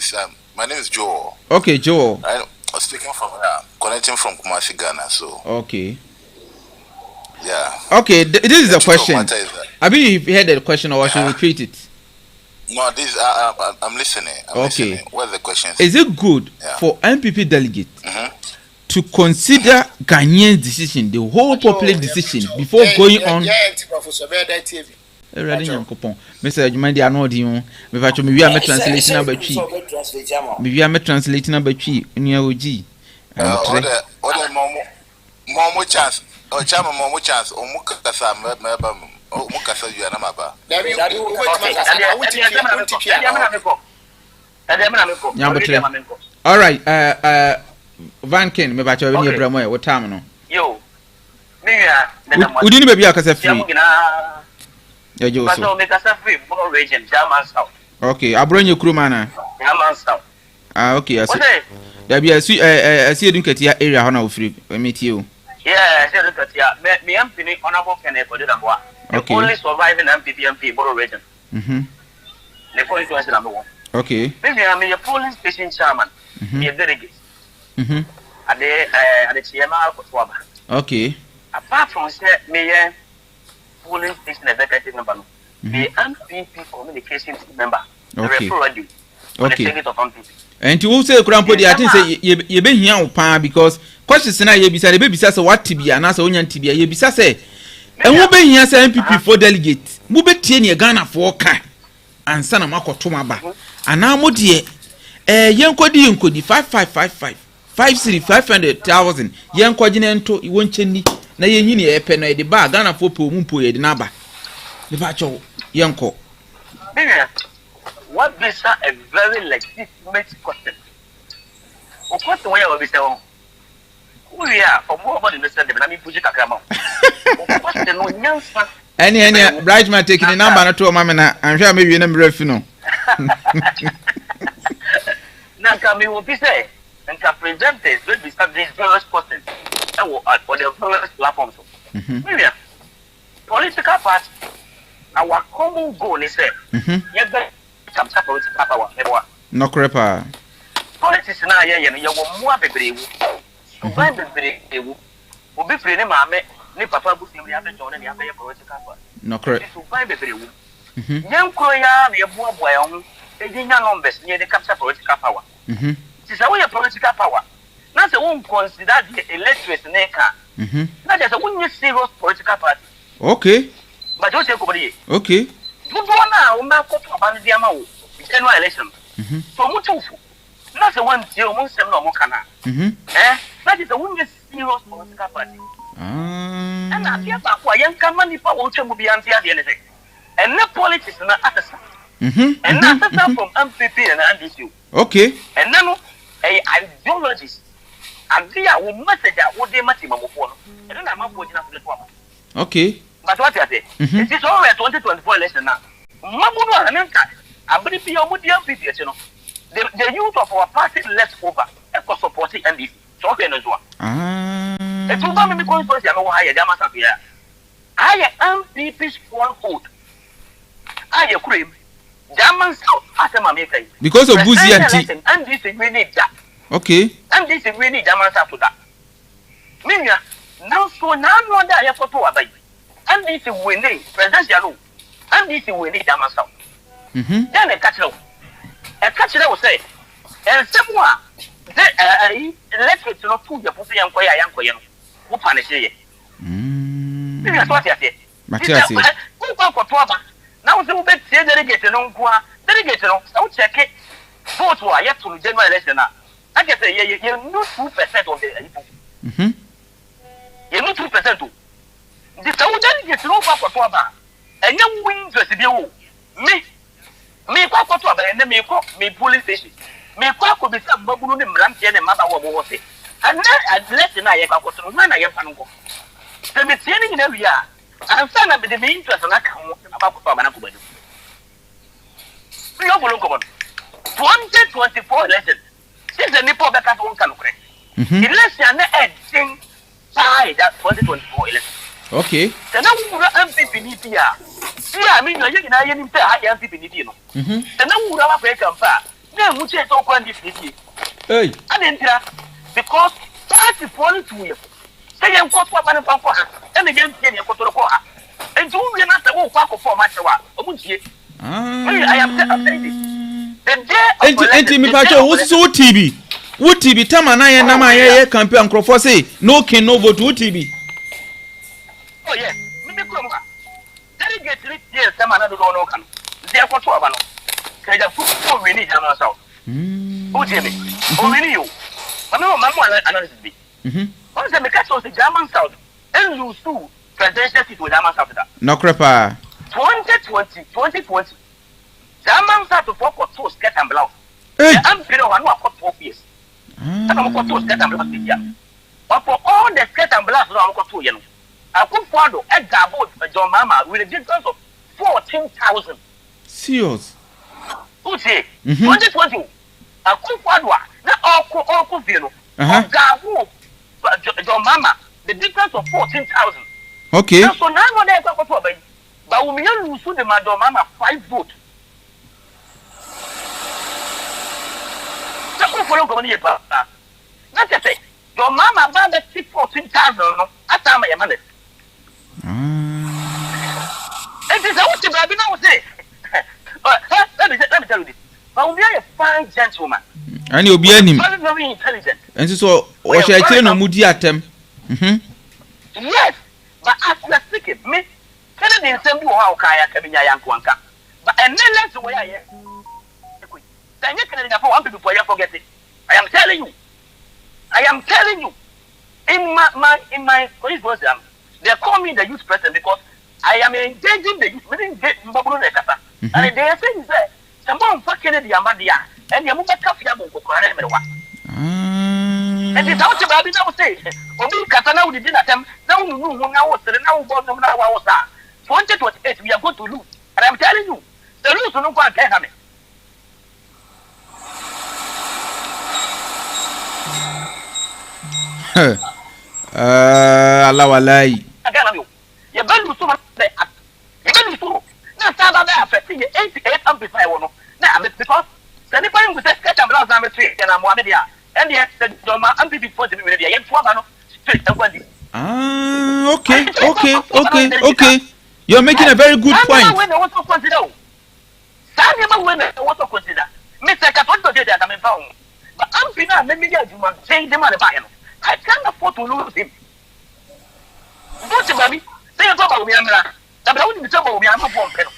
is Joel. Okay Joel, I'm speaking from connecting from Kumasi, Ghana. So okay yeah okay this is a question I mean you heard the question or should we repeat it? No, this I'm listening. Listening. What's the question? Is it good for MPP delegates to consider Ghanaian decision, the whole public decision, before going on? Mr. Jumandi, I know you. Maybe I'm translating number 3. Maybe I'm translating number 3 in your OG. More chance. Oh, chama more chance. Oh, mukasa meba. Oh, mukasa you na maba. All right. Van Ken, me bacho we ni bramo e what time no? Yo. Me ya udini baby akasa free. Ya jo so. But me kasa free more region German South. Okay, abronye kuruma na. German South. Okay, asi. Da bia asi edunkati area ho na wo free. Me tie o. Yeah, asi edunkati me am fini honorable Kenneth Odedamboa. Okay. Only surviving MPP Borough region. The constituency number 1. Okay. Me am a polling station chairman. Me delegate. At the CMA Kotwaba. Okay. Apart from me polling station executive member, the MPP communication member. Okay. Okay. And to say Krampo, I think say you be here pa because questions na ye bisa de be bisa se what tibia na se onya tibia ye bisa se enwo be hia se MPP for delegate mu be tie ne Ghana for kan ansa na makoto maba ana mo de yenkodi 5555 53,500,000 yenkodi ne nto woncheni na yenyini epe na de ba Ghana for pe omumpo ye de na ba ne ba cho yenko what is a very legitimate question. Of course, the way I will be saying, we are for more money than the Nami Puji Kakama. Any Bryan taking the number to a mamma, I'm sure maybe you never refino. Now, Kami will be say, and can present this with these various questions for the various platforms. Political party, our common goal is that some political power. No crepa. Politics na you will more bebree. Suban bebree will be free mama ni papa bu sim ya bejo na ya be political power. No correct. Suban bebree wu. Nyam kro ya na boa boa ho e di nya numbers ni de capture political power. Ti say we political power. Na say we consider the electorate na ka. Na just we serious political party. Okay. But you say ko body. Okay. You do na o ma ko to ban dia ma wo. General election. So much that's the one deal most of them kana. That is the one serious political party. And I feel that young company for what you be anti anything. And no politics na atasa. And not from MPP and NDC. Okay. And then ideologies. And they are message that what they must be for. And then I'm not going to the okay. But what I say, it is already 2024 election now. Mamuno and I believe you are MPP, you know. The youth of our party left over and for supporting NDC. So, okay, no one. It's over me because I know how you are here. I am MPP's stronghold. I agree. German South after my maker. Because of Buzi and NDC, we need that. Okay. NDC, we need German South to that. Minya, now so now one that I have to obey. NDC, we need presidential. NDC, we need German South. Then a catch up. A catch will say, and someone electric to not put your pussy and quay young quay. Who punish ye? That's what I said. Matthias, who go for trouble? Now, the bed say delegate no qua, delegate no, so check it. Vote who are yet to general election. I can say, you know 2% of the people. You know 2% too. The South delegate no for trouble. And young wings to be me. Me kwa kwa to abere me ko me police station me kwa ko be some babunu ne mrantie ne maba wo wo se and address na ye kwa ko to na ye fa nko se me tie ni na wi a ansa na be de me interest na ka ho na ba ko to abana ko badu yo bolo ko 2024 election since the nipo be ka to nka no kre election na edin by that 2024 election. Okay. The number of MPP ni pia. See, I mean, you na yin say I MPP ni no. The number of we can fa. Na mu che to kwan dis ni. Hey. Adentra because party politics we. Say yan ko to ban fa ko ha. E me gen tie ni ko to ko ha. And you we na say wo kwa ko form match wa. Omu tie. I am saying this. The day enti mi pa cho wo so TV. Wo TV tama na ye na ma ye campaign crofo say no king no vote wo TV. Oh yeah, me come on. Delegate three years, some another don't know. Therefore, to Abano. Can you put we need German South? Who tell me? Oh, really you? I know Mamma analysis be. Once the catch was the German South, and lose two presidential seat with German South. No crepa. 2020. German South to focus to skirt and blouse. I'm feeling one more for 12 years. I'm going to skirt and blouse this year. But for all the skirt and blouse, I'm going to you. I put forward a double John Mama with a difference of 14,000. Serious? Who say? 2020. I put forward not all Kufino. Gabu John Mama, the difference of 14,000. Okay. So now what I got for Bawumia lose the Madam Mama 5 votes. That's what for the Papa. That's it. Your mama bought the 14,000 at time I am. It is what you have say. Let me tell you this. But we are a fine gentleman. And you'll be any very intelligent. And so o share chire no mudi atem. Yes, but as we speak me can the same do how kaya kabinya yanko but and then let's way I then you can for one people you forget it. I am telling you in my police program they call me the youth president because I am engaging the youth within Babulu Nekasa and they are saying that someone fucking the Amadia and you move a coffee and it's out about it now say Obi Katana we didn't attempt now who now was now bottom now was that 2028 we are going to lose and I'm telling you the lose no one can have it. Allah walai. You better so much. You better so. Now start about that affecting 88 amplify one. Now because the people with sketch and blouse and tree and I'm one there. And yes, the Doma and people for the media. You have straight and okay. You're making a very good point. When I want to consider. When I want to consider. Mr. Caponto did that I'm found. But I'm finna let me get you man change the money by him. I can't afford to lose him. Don't you, baby? Say you're talking about me, Amira. I'm only talking about me. I'm not one penny.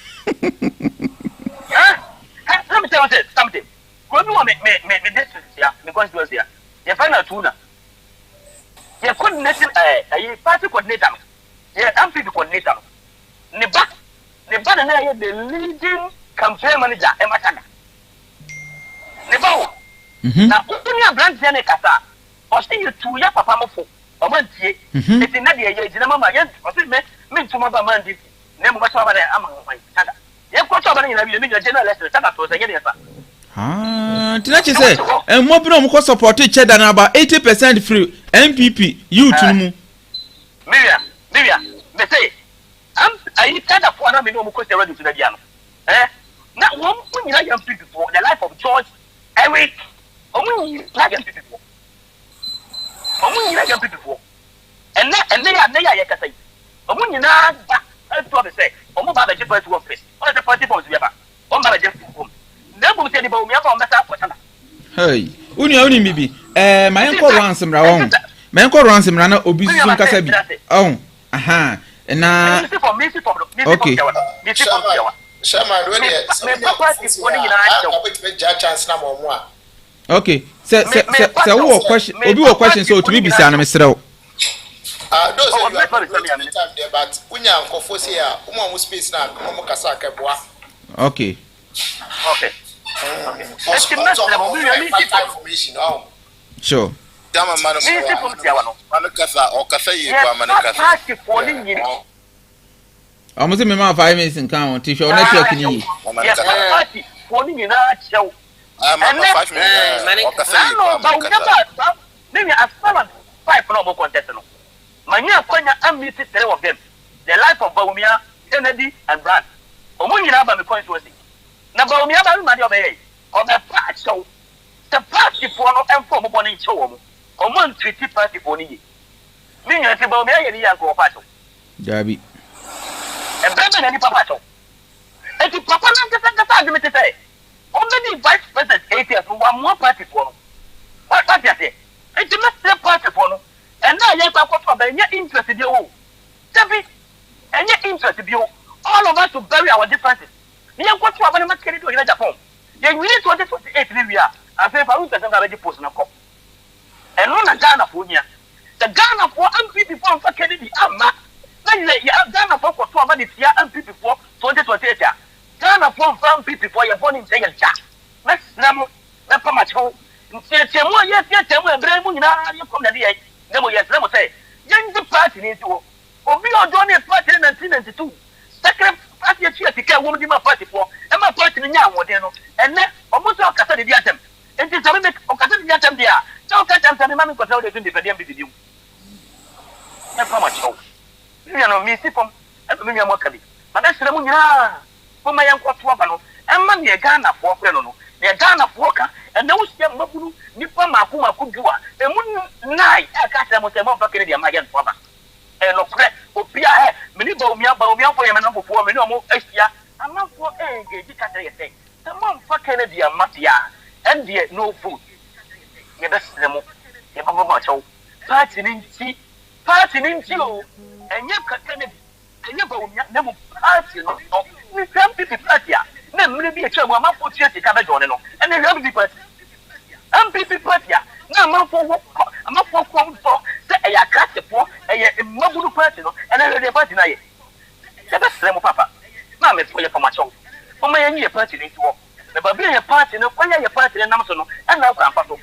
Let me tell you something. When you make this here, because you was here, you find a tuna. You coordinate a party coordinator. I'm free to coordinator. The leading campaign manager, Emma Tana. Now, only a branch in a casa. Or see you to your papa for a month. It's in the year, or me to my man. Never was over there among my Tana. You have got over in a general lesson. Tana was again. Tinachi say, and more people support each other about 80% free MPP. You too. Miriam, they say, I kind of want to know because they're ready to the piano. Now, one thing you young people for the life of George, Eric, only like young people. Only like young people. And they are Yakasai. Only now, that's what they say. Almost by the Japanese workplace. Or the party for the Yaba. On by the Japanese home. Never say the Bawumia from the South. Hey, only maybe. My uncle ransom round. My uncle ransom run obese Kasabi. Oh, aha. And now, okay. Okay. So what question? Obi question so to be beside Mr. Those are time there, but when you are forcing here, space now, okay. Information. Sure. I'm saying, my 5 minutes in count. If you're not working, I'm 5 minutes. Maybe as far as 5 normal contestants. My near partner and me 3 of them. The life of Bawumia, Kennedy, and Bryan. Omuni Rabba me constituency. Na Bawumia ba ma de obey. O be part show. The party for no enfo mo boni show mo. Omon treaty party for ni. Me nya te Bawumia ye ni yanko pa show. Gabi. E bebe na ni papa show. E ti papa na kata argument say. Only vice president 8 years one more party for no. What party say? E ti na party for no. And now you have got any interest in you. Debbie, any interest in you. All of us to bury our differences. You have got to have a much credit to Agyapong. You need 2028 year. I say, if I was already posting a cop. And on a Ghana for you. The Ghana for MPP for Kennedy, Amma. Then you have Ghana for 2 MPP for 2028. Ghana for MPP for your born in Jagan Chat. Let's never much home. Yes, and Bryan, you come the day. Let me say, young party needs to be on Johnny Party in 1992. Second party to care woman in my party for, and my party in Yawano, and then almost all Catholic attempt. And it's a bit of Catholic attempt there. No Catholic and Mammy Catholic in the Vadium with you. That's how much hope. You know, me see from Emily Mokali. But that's the Munya for my young Quatwabano, and Mammy Ghana for Fenono, near Ghana Walker, and those young Mabu, Nippon Makuma Kudua, and Moon Night, I can't tell what I'm fucking the Mayan Papa. And no crack, Opia, many Bawumia for him and number 4, no more Asia. I'm not for a say. The mom for Kennedy and Matia, and yet no food. Yeah, that's the ye ba ba chaw party ninti o enye kakane enye Bawumia na mo party no ni MPP party a na mre bi e twa mo amafo tia tika be jone no ene MPP party na amafo ko se e ya krate po e ye maburu party no ene re party na ye se be sere mo papa na me so ye fama chaw fama ye ni party ninti wo the Bawumia party no kwa ye party na nam so no ena kwa amfa so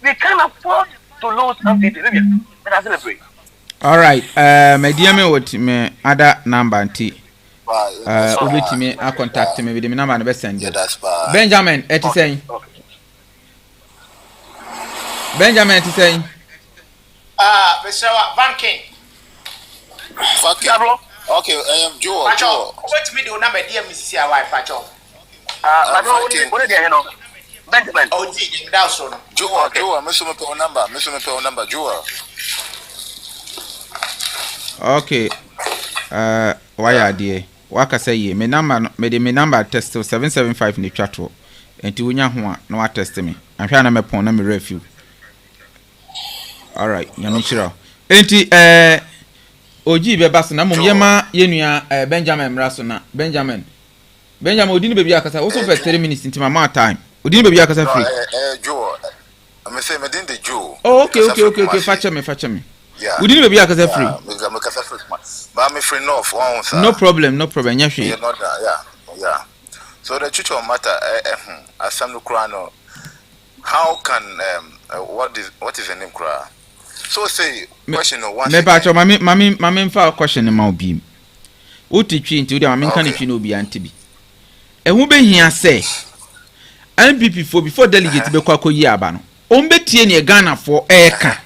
we can afford to lose MPP maybe let us celebrate. All right, my dear me what me other number anti obeti me a contact me with the number and be send you. Benjamin eti saying Benjamin eti saying Mr. Van King. Okay, Joe. Wait me do number dear Mrs. Wife Pacho. What do you know? Benjamin. Oh, that's so. Joe, Mr. number, Joe. Okay. Why are dear? Waka say ye me number test 775 ni twato. Enti wonya ho na wa test me. Ahwa na me pon na me review. All right, nyamishira. Enti oji be baso na mum yema yenua Benjamin mraso na Benjamin odini bebi akasa wo so for 3 minutes into my time. Odini bebi akasa free. Joe. I'm say me din the Joe. Oh, okay. Facha me. Yeah. Odini bebi akasa free. But I'm free enough. No problem. Nyahwe. Yeah. So the truth of matter asam no kra no. How can what is the name kra? So say question no one. Me ba cho mami fa question ma obi. Otitwi nti odi mami kan twi no obi antibi. Ehu be hia say MPP for before delegate be kwa koyi aba no. Ombetie ne Ghana for eka.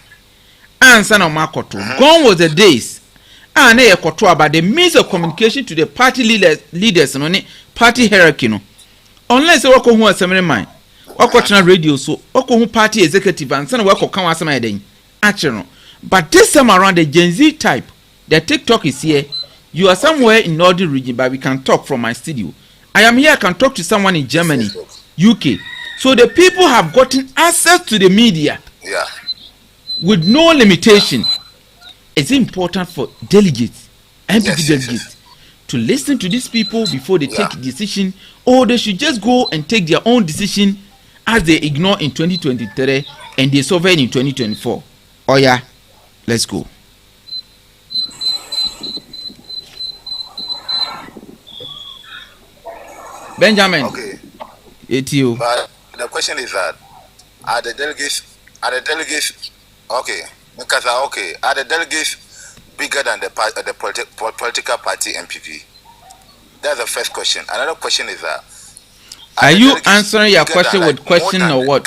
Ansa na makoto. Gone was the days. Na yekoto about the means of communication to the party leaders no ne party hierarchy no. Unless we ko hu asemre man. Wakotena radio so hu party executive ansa na wako kan wasema eden. Actually, but this time around the Gen Z type, the TikTok is here. You are somewhere in Northern region, but we can talk from my studio. I am here. I can talk to someone in Germany, UK. So the people have gotten access to the media, with no limitation. It's important for delegates, MPP delegates, to listen to these people before they take a decision, or they should just go and take their own decision as they ignore in 2023 and they sovereign in 2024. Oh yeah, let's go. Benjamin. Okay. It's you. But the question is that are the delegates okay? Because are the delegates bigger than the political party MPP? That's the first question. Another question is that are you answering your question with question or what?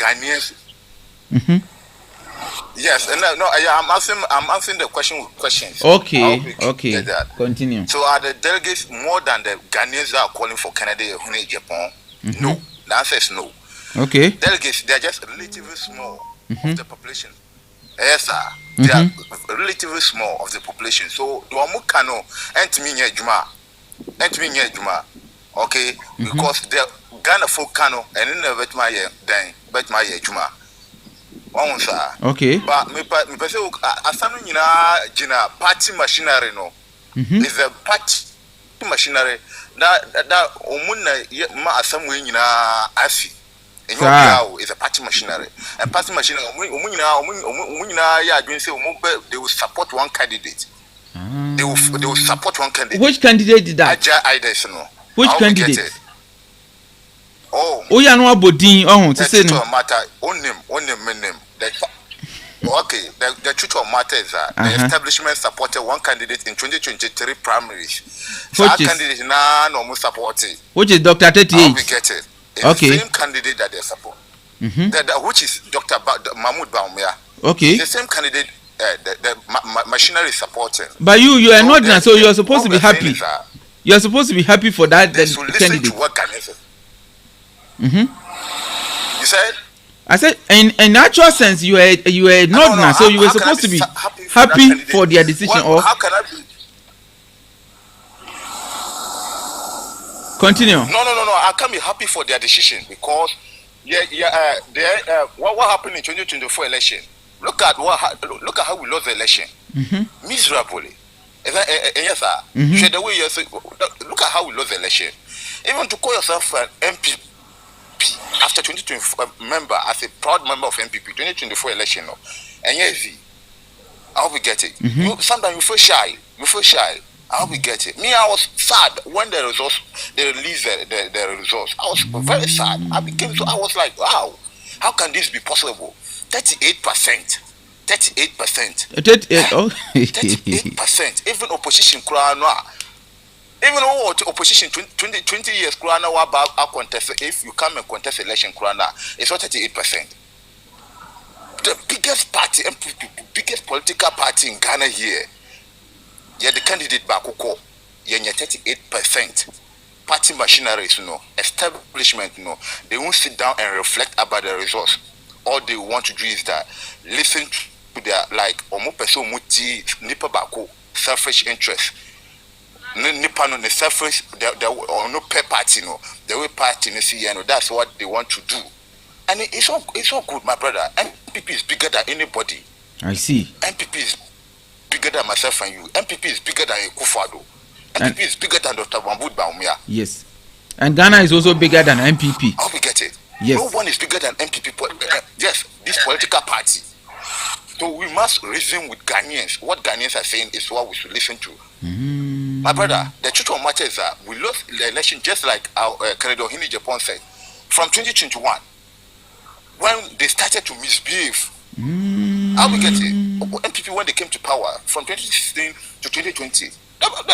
Yes, I'm answering the question with questions. Okay. Continue. So are the delegates more than the Ghanaians that are calling for Canada in Agyapong? No. The answer is no. Okay. Delegates, they are just relatively small of the population. Yes, sir. They are relatively small of the population. So the Wamukano entimi Juma. Okay? Because the Ghana folk Kano and in the bet Juma. Okay. But me say asanu nyina jina party machinery no. Is a party machinery that omunna ma asamu nyina afi. Enyo is a party machinery. And party machinery omunna ya adwin say they will support one candidate. They will support one candidate. Which candidate did that? Which candidate? Yeah, no abodin to say no matter own name. Okay, the truth of matter is that the establishment supported one candidate in 2023 primaries. So our candidate no supported. Which is Dr. 38. We get it. It's the same candidate that they support. Which is Dr. Mahmoud Bawumia. Okay. The same candidate the machinery is supporting. But you are not, so you are supposed to be happy. You are supposed to be happy for that candidate. To what Ghanaians. You said? I said, in natural sense, you are not, so you were supposed to be happy for their decision. How can I be? Continue. No. I can't be happy for their decision because what happened in 2024 election? Look at how we lost the election. Miserably. Yes, sir. The way look at how we lost the election. Even to call yourself an MP after 2024 member, as a proud member of MPP, 2024 election, and yes, I hope we get it. Sometimes you feel shy. I hope we get it. Me, I was sad when they released the results. I was very sad. I was like, wow, how can this be possible? 38%. 38%. 38%. Even opposition, even opposition 20 years, if you come and contest election, it's not 38%. The biggest party, biggest political party in Ghana here, the candidate Bakoko, 38%. Party machineries, establishment, they won't sit down and reflect about the results. All they want to do is that listen to their selfish interest. Nipa no selfish, no pay party, the way party, that's what they want to do. And it's all good, my brother. MPP is bigger than anybody. I see. MPP is bigger than myself and you. MPP is bigger than Kufado. MPP is bigger than Dr. Bawumia. Yes. And Ghana is also bigger than MPP. How we get it? Yes. No one is bigger than MPP. Yes, this political party. So we must reason with Ghanaians. What Ghanaians are saying is what we should listen to. My brother, the truth of the matter is that we lost the election just like our Canada Agyapong said. From 2021, when they started to misbehave. How we get it? MPP, when they came to power, from 2016 to 2020,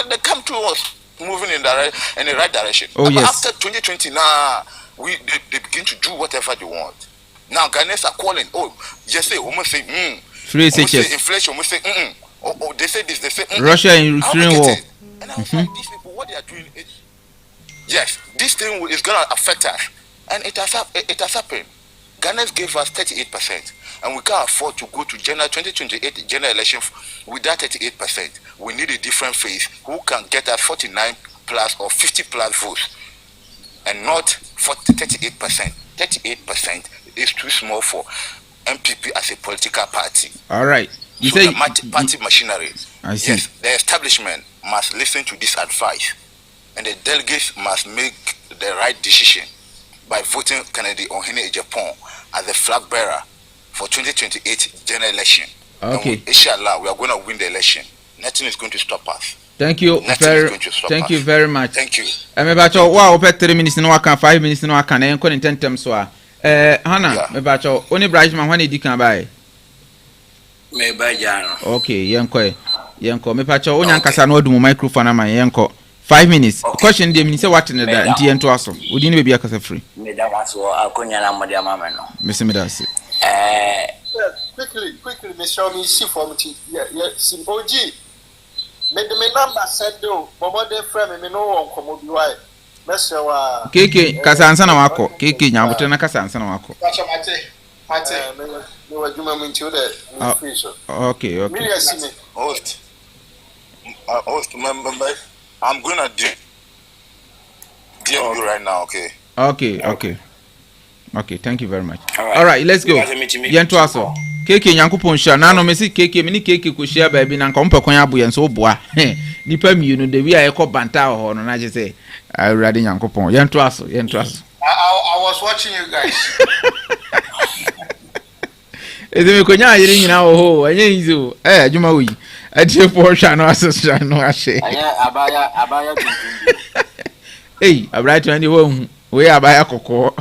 they come to us moving in the right direction. Oh, but yes. After 2020, now they begin to do whatever they want. Now Ghanaians are calling. Oh, just say, almost say, Free say inflation, almost say, Oh, they say this, they say, Russia in Ukraine war. And I was like, these people, what they are doing is, yes, this thing is going to affect us. And it has happened. Ghanaians gave us 38%, and we can't afford to go to 2028 general election with that 38%. We need a different face who can get us 49 plus or 50 plus votes, and not 38%. 38% is too small for MPP as a political party. All right. You say the party machinery. I see. Yes, the establishment must listen to this advice, and the delegates must make the right decision by voting Kennedy Agyapong as the flag bearer for 2028 general election. Okay. Inshallah, we are going to win the election. Nothing is going to stop us. Thank you Thank you very much. Thank you. Mebacho wa ope 3 minutes no aka 5 minutes no aka na enko intentem so a Hana mebacho oni Bryan when edi kan bai me bajano. Okay, yenko mebacho onya nkasa na odu microphone ama yenko 5 minutes. Okay. Question dem ni say what in da nti ento aso odi ni be bia kasa free me da waso akonya na mode amama no me da se quickly me show me see for me sim OG me number send do bobo dey frame me no won komo bi why me say wa keke kasa ansa na wako keke nyabote na kasa ansa na wako kacha mate me wa juma mu nti o de free so okay me see me host member I'm gonna DM you right now, okay? Okay, thank you very much. All right, let's go. Yento aso. Keke nyankopon sha na no mesi keke me ni keke ko share ba bi na nka mpekon abo yen so oboa. Nipa mienu de wi ayekọ banta ho no na je say awurade nyankopon. Yento aso. I was watching you guys. Ezeme ko nya ayire nyina ho, anya izo. Adwuma wi. Adie po hwa no asesra no ahye. Anya abaya tuntum. Abaya to ani wo we abaya kokko.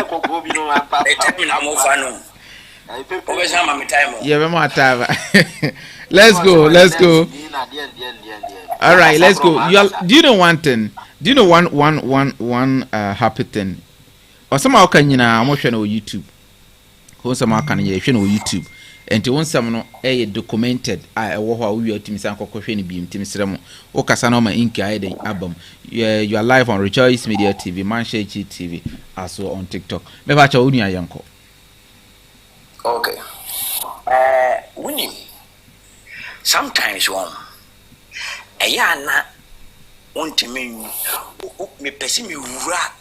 Kokko bi no apa. Etemina mo fa no. Obe sama me time. Yeah, be mo atava. Let's go. All right, let's go. Do you know one thing? Do you know one happy thing? Or somehow can you na mo hwe na YouTube. Ko somehow can you hwe na YouTube. Enti won sam no documented wo ho a wo yotimi san kokkohwe ne biem timi sremo wo kasa na ma inki aiden album you are live on Rejoice Media TV, MindShare GTV, as well on TikTok. Me ba cha onu ayanko. Okay. Winning sometimes one ayana ontimi me pesi me wura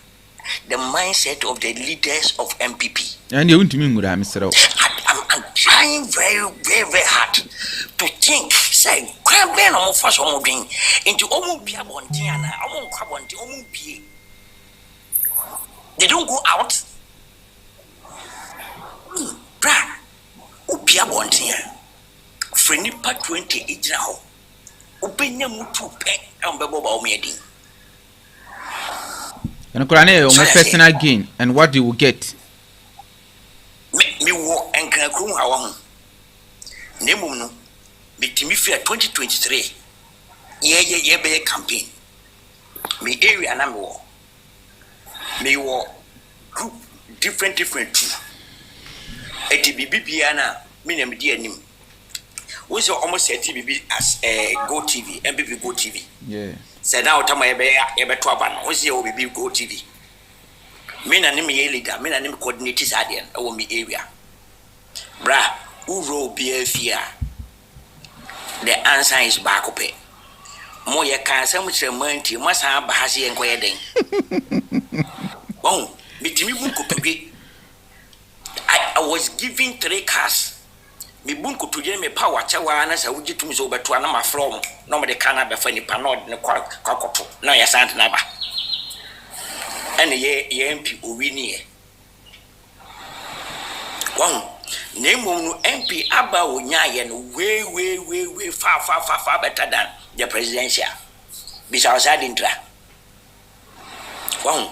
the mindset of the leaders of MPP. And you won't mean good, I'm trying very, very, very hard to think, say, cramping on first on being into Omubia Bontiana, Omon Crabonti, Omubie. They don't go out. Bra, Upia Bontia, Frenipa 28 now. Upenya Mutu Pet and Bawumia. And Kurane, my personal gain, and what you will get. Me walk and can come our Nemuno, me Timifia 2023. Yeah, be a campaign. Me area and I'm war. Me war group different. A TBB piana, me name dear name. Was almost a TBB as a Go TV, MPP Go TV. Yeah. Said now, Tama Ebe Twaban, was your BB Go TV. Me na name leader, me na name coordinators adian, I me area. Bra, uro BFia. The answer is back up. Moya can some money, must have Bahasi and Quayading. Oh, between me, I was given 3 cars. Me bunku to me power chawa na sa wuji tumi so beto na ma from no me de kana be fa ni panod ne kwakoto na ya sant na ba ene ye MP owini e won ne mo no MP aba onya ye no we far better than the presidential bisa sa dintra won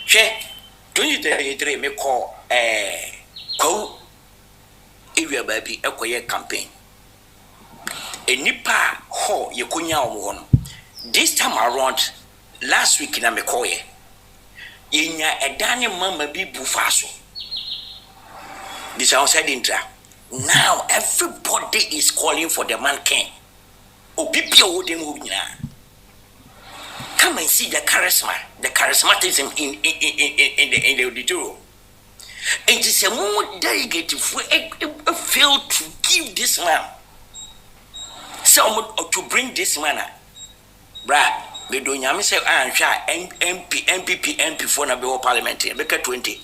she 2023 me call ko area baby ekoye campaign enipa ho ye konya omo no this time around last week na me koye yenya edane mama bi bufaso this outside intra now everybody is calling for the man king obibia wo dem ho nyina come and see the charismatism in the auditorium. It is a more delegate fail to give this man some to bring this man. Bra, we do not say MP for na be parliament. Make 20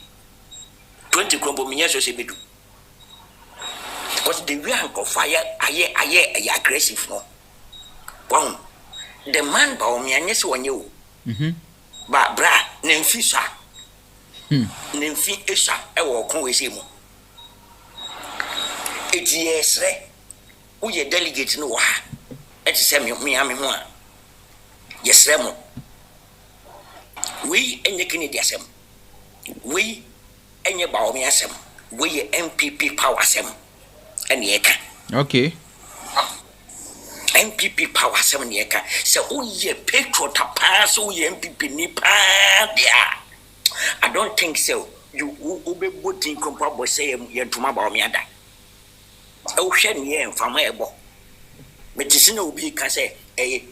crumble me so say be do. Because the way of fire aye aggressive no. Wow. The man Bawumia nyese wonye o. Ba bra, nemfisa. Nemfi esha ewo kon we se mu. Etiesre. Wo ye delegate no wa. Eti se me ame ho a. Yesre mo. We enye Kennedy asem. We enye Bawumia asem. We ye MPP power asem. Ene eka. Okay. MPP power 7 year ka say oh ye petrol tapa so ye MPP ni pa dia. I don't think so. You be voting comparable say ye ntoma Bawumia da. E wo hwe ne ye mfama ebo. Metisi na obi ka say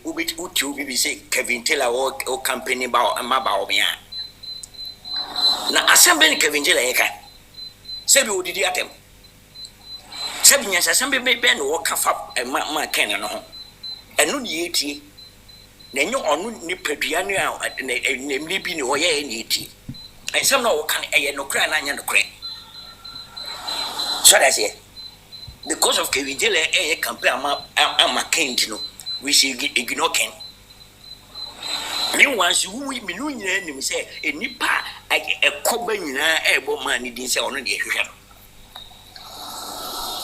obi uti obi bi say Kevin Taylor o campaign ba Bawumia. Na assembly Kevin Taylor ye ka. Say bi odidi atem. Say bi nyasa assembly be no ka fa ma ken no ho. Enu ni etie na enyo onu ni padua no a nemli bi ni hoye ni etie ensem na wo kan eye no kra na anya no kra so that's it because of Kevin campaign ama Kent no we should ignore Ken me once we me no nyina nim say enipa ekoba nyina ebo man ni din say ono de hwehwe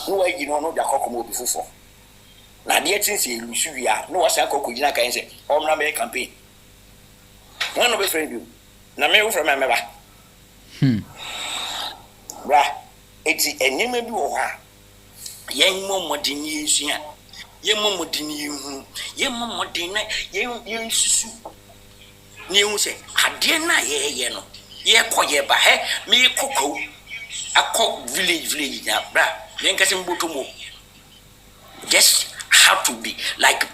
no wo ignore no da kokomo obi fofo na de tinsi lusuya no wasa kokogina kan say omna me campaign one of my friend you na me wo from me ba bra eti enima bi wo ha yen momodin yesua yen momodin yehu yen momodin na yen susu ni hu say ade na ye no ye koye ba he me kokko akọ village na bra yen kase mbotomo just have to be like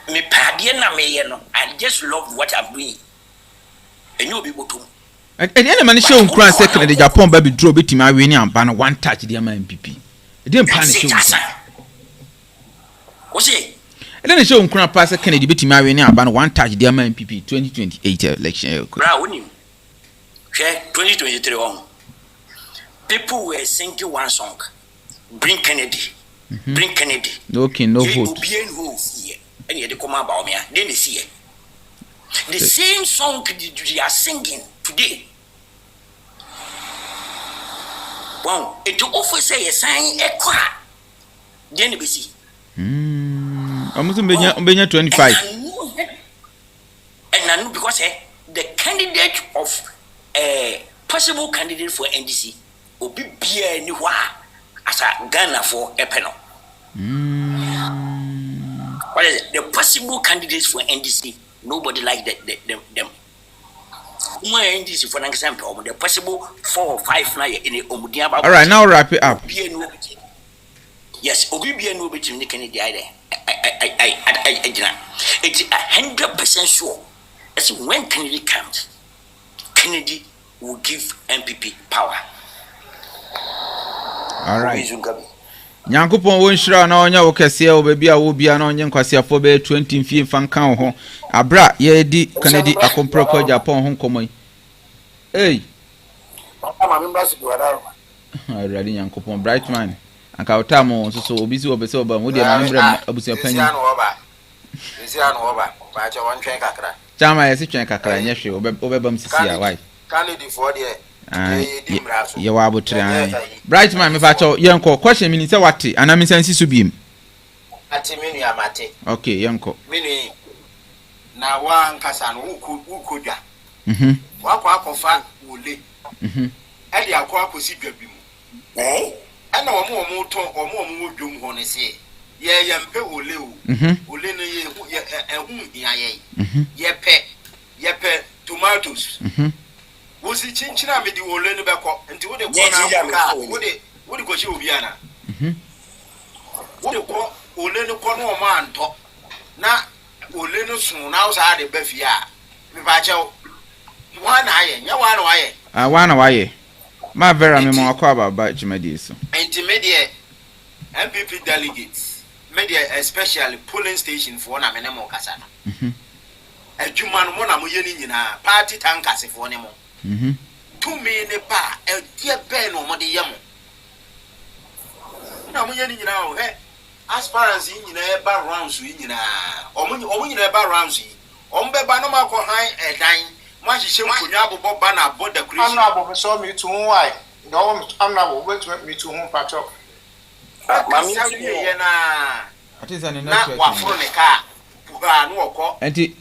me padie na me ye no I just love what I'm doing and you be botom and any man show nkran second the Japan baby draw betima aweni amba no one touch the MPP e dey pan show o say and then show nkran pass second the betima aweni amba no one touch the MPP 2028 election bra woni 2023 on. People were singing one song. Bring Kennedy. Bring Kennedy. Okay, no vote. And you come about Bawumia. Then they see it. The same song they are singing today. Wow, it offer say a sign a qua. Then we see. I'm 25. And I know because the candidate of a possible candidate for NDC will be anywhere as a Ghana for a panel. What is it? The possible candidates for NDC, nobody like them. My NDC, for example, the possible 4 or 5 now in the Omudiaba. All right, now wrap it up. Yes, Obi no between the Kennedy. It's 100% sure. As when Kennedy comes, Kennedy will give MPP power. All right. Nyankopon won shira na onya wo kese o baby a wo bia na onye nkwasiafo be 20 mfie fankan ho abra ye di Kennedy akomproko Agyapong ho nkomoi. Hey. Papa member si duara. Already Nyankopon bright man. Anka otamo so obi si obese oba wo dia ma mbra abusia panyi. Esi anu oba. Ba cha wan twen kakra. Chama ye si twen kakra nya hwe obebam sisi a why. Kennedy for there. You are about bright man, if I told Yanko, question me, say what? And I'm sensi subim. Ati minu ya mate. Okay, Yanko. Minu na wa nkasa no ukodwa. Wako akofa wole. Edi akwa akosi dwabi mu. Ana omo to omo dwom ho ne se. Ye mpe ole o. Ole no ye ehu dia ye. Ye pe tomatoes. Wosi chinchina me di ole no beko nti wo de ko na ka wo de ko shi obi ana wo de ko ole no ko no ma anto na ole no sun na wo sa de ba fi a me ba chew wa na aye nya wa na wa ye wa na wa ye ma vera me mo akwa ba chimadi so nti media MPP delegates media especially polling station for na me ne mo kasa no adwuma no mo na mo ye ni nyina party tankase for ne mo to me ne ba e die be no mo de yam na mo ye ni nyina o he aspirants nyina e ba rounds yi nyina omo nyina e ba rounds yi ombe ba no ma ko han e dan ma hihye nkonya abobo ba na abo decoration am na abobo so me to hu why no am na abobo me to hu patcho ma mi ti ye na atiza ne network na wa fro ne ka Enti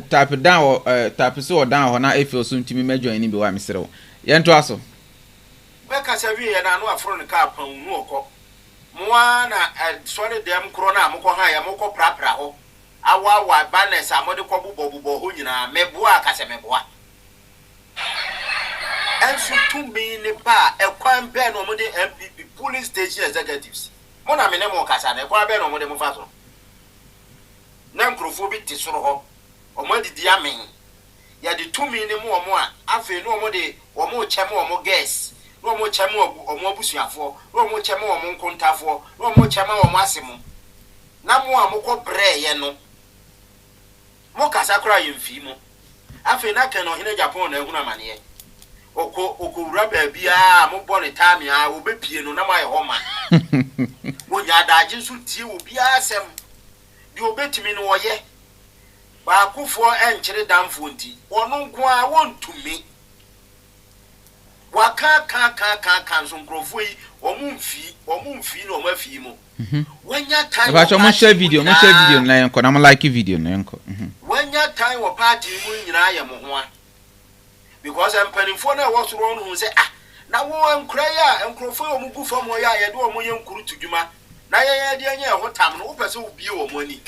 tap down tap so down ho na efio so ntimi mejo ni bi wa misrew ye nto aso be ka sa wi ye na no afro ne ka pan nu okọ mo na sorry dem kro na mo ko ha ya mo ko prapra ho awa banes amode ko bubo ho nyina meboa ka se meboa ensu tumbi ne ba ekwan be no mo de MPP police station executives mo na me ne mo kasa na ekwan be no mo de mo fa so na nkrofo bi ti soro ho omo didi amen ya de tumi ne mu omo a afi no omo de omo chemo omo gas no omo chemo omo abusuafo no omo chemo omo nkontafo no omo chemo omo asemu na mu amukọ bre ye no mo kasa kra ye mfi mu afi na kan no hene Agyapong na ehunu amane oko wura ba bia mo bo ne time a obepie no na mai ho ma wonya daje so tie obi asem di obetimi no woye ba akufo enkyere damfo nti ono nko a wontumi waka ka so nkrofo yi omumfi no omafi mu wanya time ba cho mo share video na yanko na mo like video na yanko wanya time wo party mu nyina ya mo ho a because empanifo na wo soro no hu se na wo nkura ya nkrofo yo mu gufo mo ya ye de wo mo ye nkuru tudwuma na ye de anya ho tam no wo pese wo bie wo mo ni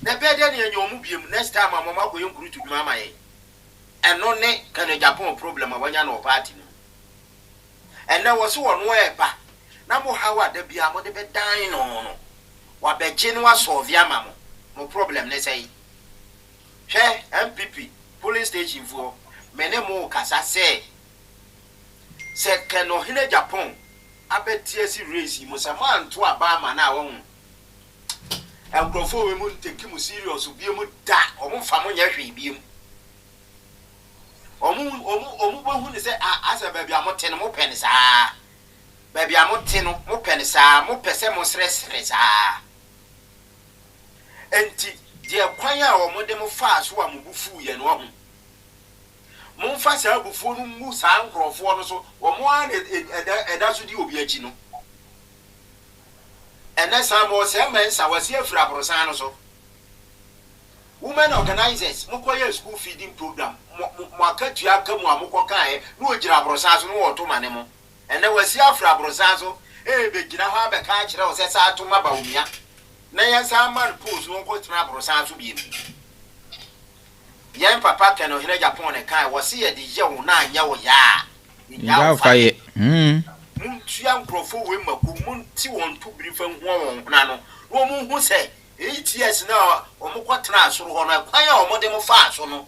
na be de ne anya wo bie mu next time amama ko ye nkuru tudwuma ma ye eno ne kan Agyapong problem abanya na party no ena wo so wo no e ba na mo hawa da bia mo de be dan no wa be je no asolve ama mo problem ne say hwe MPP police station for mene mo kasa se keno hine Agyapong abetie si race mo se man to aba ma na wo enkrofo we mo take mu serious bie mu da o mo fa mo nya hwe bie mu Omu who say as a baby I'm ten mo penny sa. Baby I'm ten mo penny sa mo pese mo stress ah. Enti dia kwan a omo dem fa so a mo bufu ye no ho. Mo fa sa bufu no mu sa nkrofo no so omo an eda so di obi achi no. Ena sa mo se men sa wasi afra brosan no so. Women organizers mokoye school feeding program mo akatua aka mu amokọ kan no ogira brosan so no wo to mane mo. Ena wasi afra brosan so be gina ha be ka kire o se sa to ma Bawumia. Na yan sa man post no ko tena brosan so bi. Yan papa kan o hina Agyapong ne kan wo se ye de ye wo na anya wo ya. Ya faye. Mun tuan profo we maku mun ti won to brief ho won na no. Wo mun hu se 8 years na omukwa tena asoro ho na kwan ya omode mo fa aso no.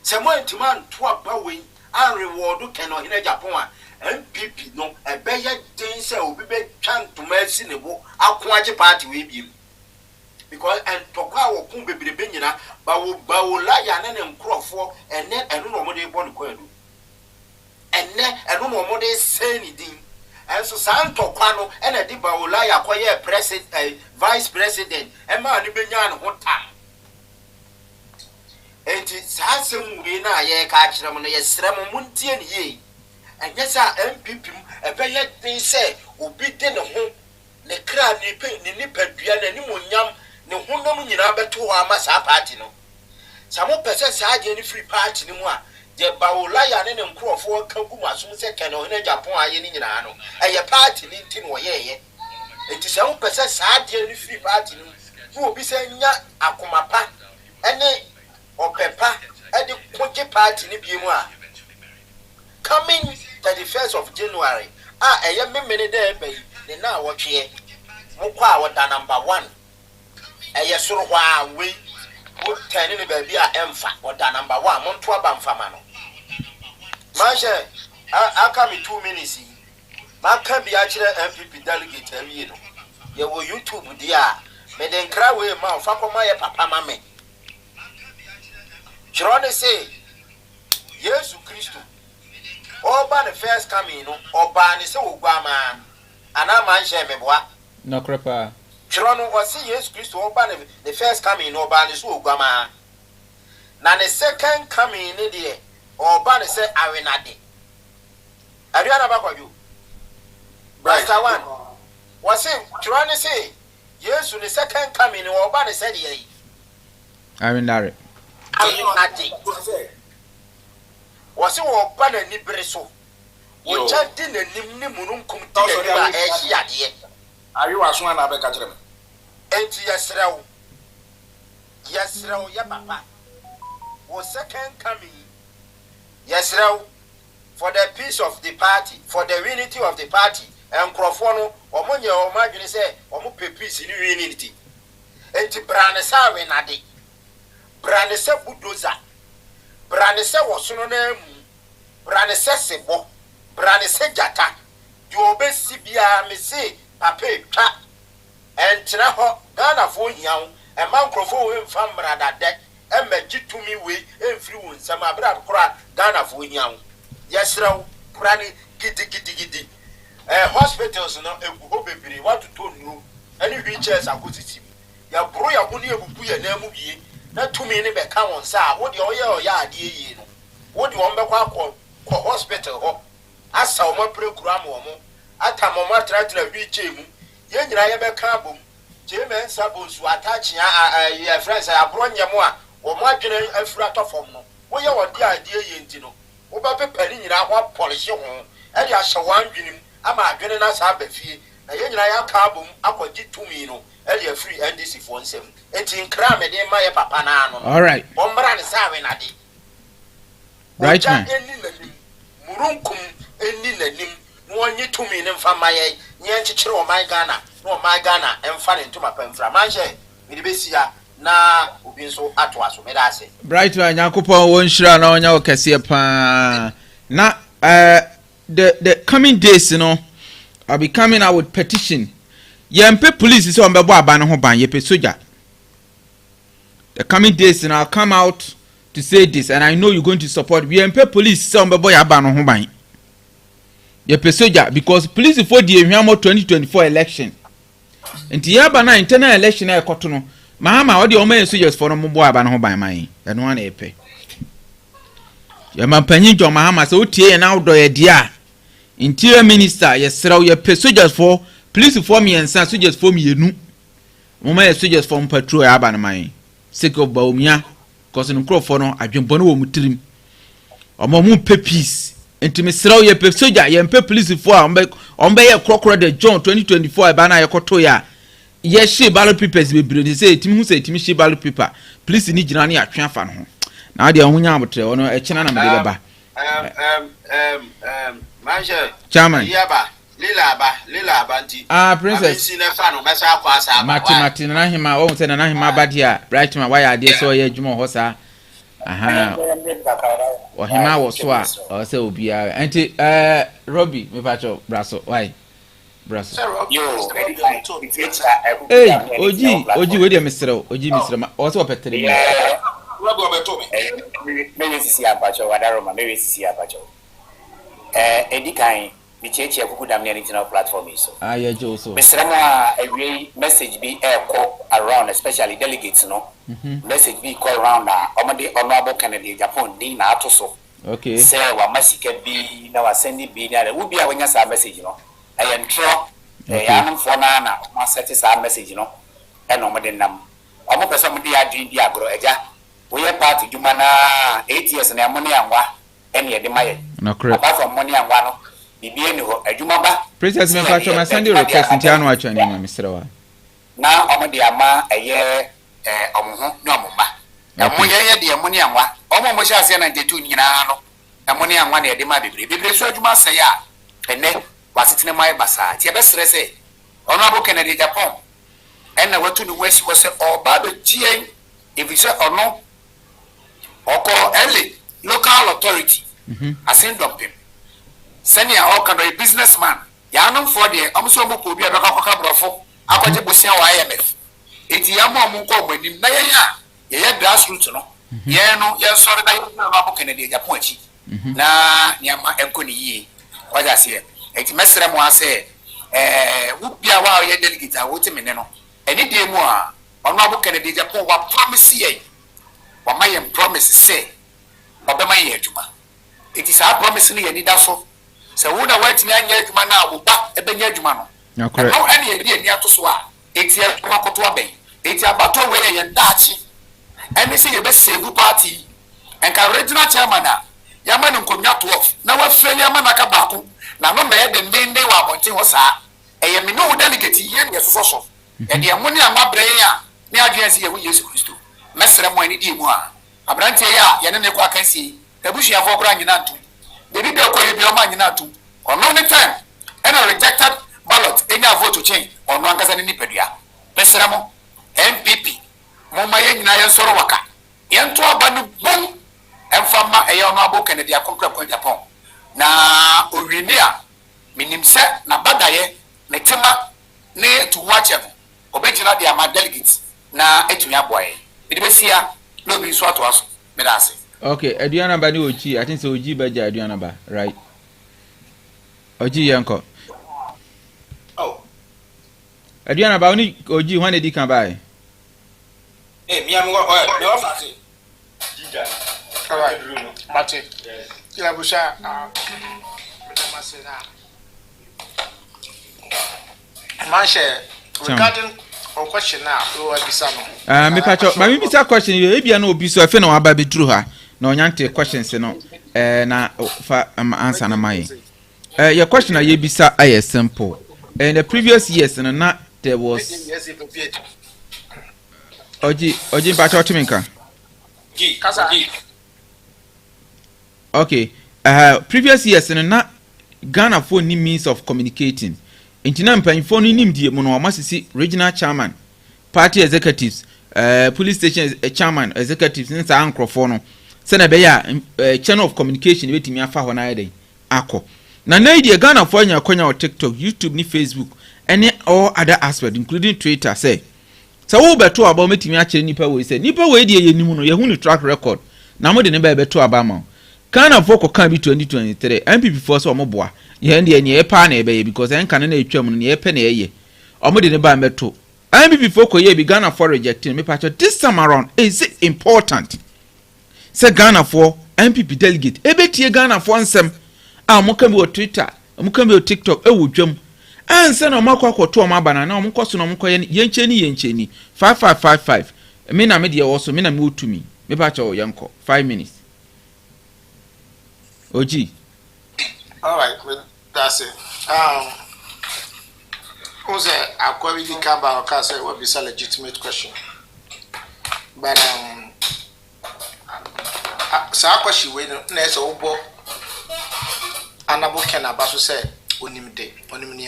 Se mo entiman to aba we an reward kan o hina Agyapong a MPP no ebeye den se obi be twan to masi ne bo akon age party we biem because and tokwa wo kun bebrebe nyina bawo la ya ne nkrofo ene enu no mo de bo ne kwadu ene enu no mo de say ni din enso san tokwa no ene de bawo la ya koye president vice president e ma ni benya ne ho tam enti sa sem we na ye ka kire mo no ye srem mo ntie ni ye Anyasa MPP ebeye tin se obi de ne ho ne kra ni pe ni nipadua na ni monyam ne honam nyina beto ho ama sa party no samo pese sa age ni free party ni mu a de bawola ya ne nkrofo ka gu masum se kan o ne Agyapong aye ni nyina no eye party ni tin wo ye enti samo pese sa age ni free party ni mu obi se nya akomapa ene opepa e de koje party ni bi mu a coming 31st of January eye memene de be ne na wotwe mokwa wada number 1 eye soro hwa we wo tani ne ba bi a emfa wada number 1 monto aba mfama no maje aka mi 2 minutes maka bi a kire MPP delegate awie no ye wo YouTube dia me den kra we ma fa koma ye papa mame kiro ne say Yesu Kristo Oba the first coming no oba ni se ogwama ana MindShare meboa no crepa Chirono was Yesu Kristo oba the first coming no oba ni se ogwama na the second coming ni de oba ni se awenade ariana bakwajo Pastor 1 was Chirono say Yesu the second coming no oba ni se de awenare wasi wo ba na nibere so wo jadi na nim ni mununkum ti na ba ehia de ari waso na be ka kire me enti yesrew ya papa wo second coming yesrew for the peace of the party for the unity of the party enkrofo no omonye o madwene se omo peace ni unity enti brane sa we na de brane se budoza brane se wosono na mu brane se sebo brane se jata yo be sibia me se papa twa entra ho Ghana fo hiawo e man krofo we mfa mrada de e magitumi we emfiri won nsam abra kora Ghana fo hiawo yesrew brane gidi hospitals no eguho bebiri watoto nu ani wheelchairs akosisi ya bro ya huni ebubu ya na mu bie na tumi ni be ka won sa wo de oye ade yi no wo de won be kwa hospital ho asa o ma program wo mo ata mo ma tratra wheelchair mu ye nyira ye be ka bom je men sa bonsu atachi ya friends abro nyemo a wo mo adwene afura tofom no wo ye wo de ade yi nti no wo ba pepa ni nyira ho polish ho e de ahye wan dwenim ama adwene na sa ba fie na ye nyira ya ka bom akwaji tumi no e de free NDC for nsem enti nkra me de ma ye papa na ano all right ombra ne sa we na de right man murunkum eni nanim wonye tumi ne mfa maye nye nchichire o my Ghana no my Ghana emfa ne ntuma pamfra MindShare me de besia na obi nso ato aso me da ase bright man yakopon won hira na onya okese pa na the coming days you know I'll be coming out with petition yempe police say on bebo aba no ho ban yepe soldier the coming days and I'll come out to say this, and I know you're going to support. We MP police some boy abano ho ban. Ye pe soldier because police for the 2024 election. Nti yaba na internal election e koto no. Mahama odi o man soldiers for no boy abano ho ban man. Eno na epe. Ye man panyin jo Mahama so tie na odo ye dia. Interior minister ye sraw ye pe soldiers for police for me and soldiers for me enu. Mama ye soldiers for patrol ya abano man. Sake of Bawumia. Cause no crop for no adwempo no wo mutirim omo mu pe peace entimi sraw ye pe soldier ye pe police for ombe ye krokro de John 2024 e ba na ye koto ya ye she ballot papers be biro say etimi hu say etimi she ballot paper police ni gina na ya twa fa no ho na de ohunya abotre wono e kina na me de ba manje chairman lila ba nti princess si na fa no mesa akwa asa mati na hima wo say na hima ba dia right ma why ade so ye adwuma ho sa aha o hima wo so a o say obi a enti Robbie me pacho braso why braso yo hey oji we dey misero oji misero o say opetere mi Robbie obeto me sisi abacho wadaroma me sisi abacho edikan mi cheche akuku dam ne international platform so yeah jo so mesrama every message be call around especially delegates no message be call around na omade honorable Kennedy Agyapong din na ato so okay say wa masika bi na wa send bi na wo bi a wanya sa message no I intro ya no for na ma set sa message no e no omade nam omo pesa mo di adwin di agro eja wo ye party djuma na 8 years na mo ne anwa ene ye de maye na correct apart from money and one bibi ni ho adwuma ba princess me facho my Sunday request nti anu acha ni ma misrewa na omo de ama eye omo ho ni omo ba omo ye de money and one omo mo sha se 92 nyina no money and one na de ma bibi so adwuma se ya ene wasitene mai basa ti e be sere se ono abo Kennedy Agyapong ena watu ni wesi wo se o ba be tien if you say ono oko ele local authority asin dumping senior all kind of businessman ya no for there amso mo ko bi e beka brofo akwaje bosia wa IMF eti ya mo mo ko manim na ye grassroots no ye no ye sori da no abo Kennedy Agyapong achi na niama enko ni yie kwaja se eti mesere mo ase wo bia wa ye delegate a wo ti me ne no eni de mu a ono abo Kennedy Agyapong wa promise ye wa my promise say obema ye adwuma it is our promise ni yeni da so se wo na wait me anya adwuma na abuba ebenya adwuma no na correct no ani edi ani atoso a eti akoto aben eti abato we ye ndachi eni se ye be save party enka original chairman a yama no nkonya 12 na wa feli yama na ka baako na no me de ndende wa abonten ho saa eye me no delegate ye ne so e de amoni amabre ya ne adwense ye hu Yesu Kristo mesere mo ani di mu a abrante ya ye ne kwa kansi ebushi afọ kura nyina ntu debi de ko yebi o ma nyina ntu ono ne time and rejected ballot enya vote change ono ankasa ne nipadua pesera mo MPP mo ma ye nyina ye soro waka ye nto aba no bom emfama eye ono abo Kennedy Agyapong na owini a minim se na badaye ne tema ne to watch em obejina dia ma delegates na etumi aboye edebesia no bi so ato aso me da ase. Okay, Adriana Bani Oji, I think so Oji Baja Adriana Ba, right? Oji Yanko. Oh. Adriana Ba only Oji when did he come by? Eh, me am go me offer. All right. Mate. Kila busha mtama sena. MindShare regarding question now, we are me pacho, ma mi bisa question you ebia na obi so afi na wa ba be duru ha. Na onyante questions no na fa answer na mai your question are bisa are simple. In the previous years na there was Oji bacho timinka okay previous years na Ghana for any means of communicating intina mpanfo no nim die mu no amasisi regional chairman party executives police station chairman executives nsa ankrofo no sena be ya channel of communication betimi afa ho na yeden akọ na idea Ghana for anya konya o TikTok, YouTube ni Facebook any all other aspect including Twitter say so wo beto aba metimi a kire nipa we say nipa we die ye nimu no ye hu ni track record na mo de ne ba beto abama Ghana for ko kan bi 2023 MPP for so mo boa ye ne ye pa na ebe ye because en kan na etwam no ye pe na ye omo de ne ba beto MPP for ko ye bi Ghana for rejecting me patch this time around is it important say Ghana for MPP delegate ebetie Ghana for nsem a mo kan bi o Twitter mo kan bi o TikTok e wo dwam anse na mo akwakoto mo abana na mo koso na mo koye yencheni 5555 me na me de wo so me na me otumi me patch o yanko 5 minutes Oji. All right, well, that's it. Who's a quality Kamba or say what be a legitimate question? But so question we next obo anabo Ken Abasu say onimde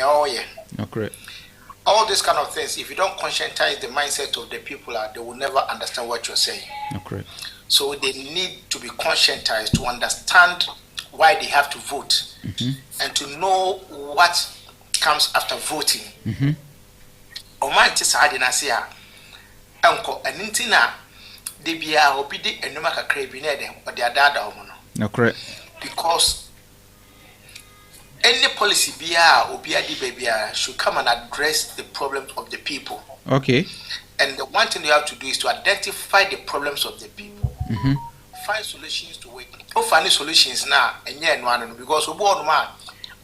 oh yeah. No correct. All these kind of things, if you don't conscientize the mindset of the people, they will never understand what you're saying. No correct. So they need to be conscientized to understand why they have to vote and to know what comes after voting. Omanti saadi na siya anko anintina de bia obidi enuma kakra bi na de ode adada omo no correct because any policy bia obi adi bia should come and address the problems of the people. Okay. And the one thing you have to do is to identify the problems of the people. Find solutions to it. Oh, find solutions now, and yeah, no, because we born man,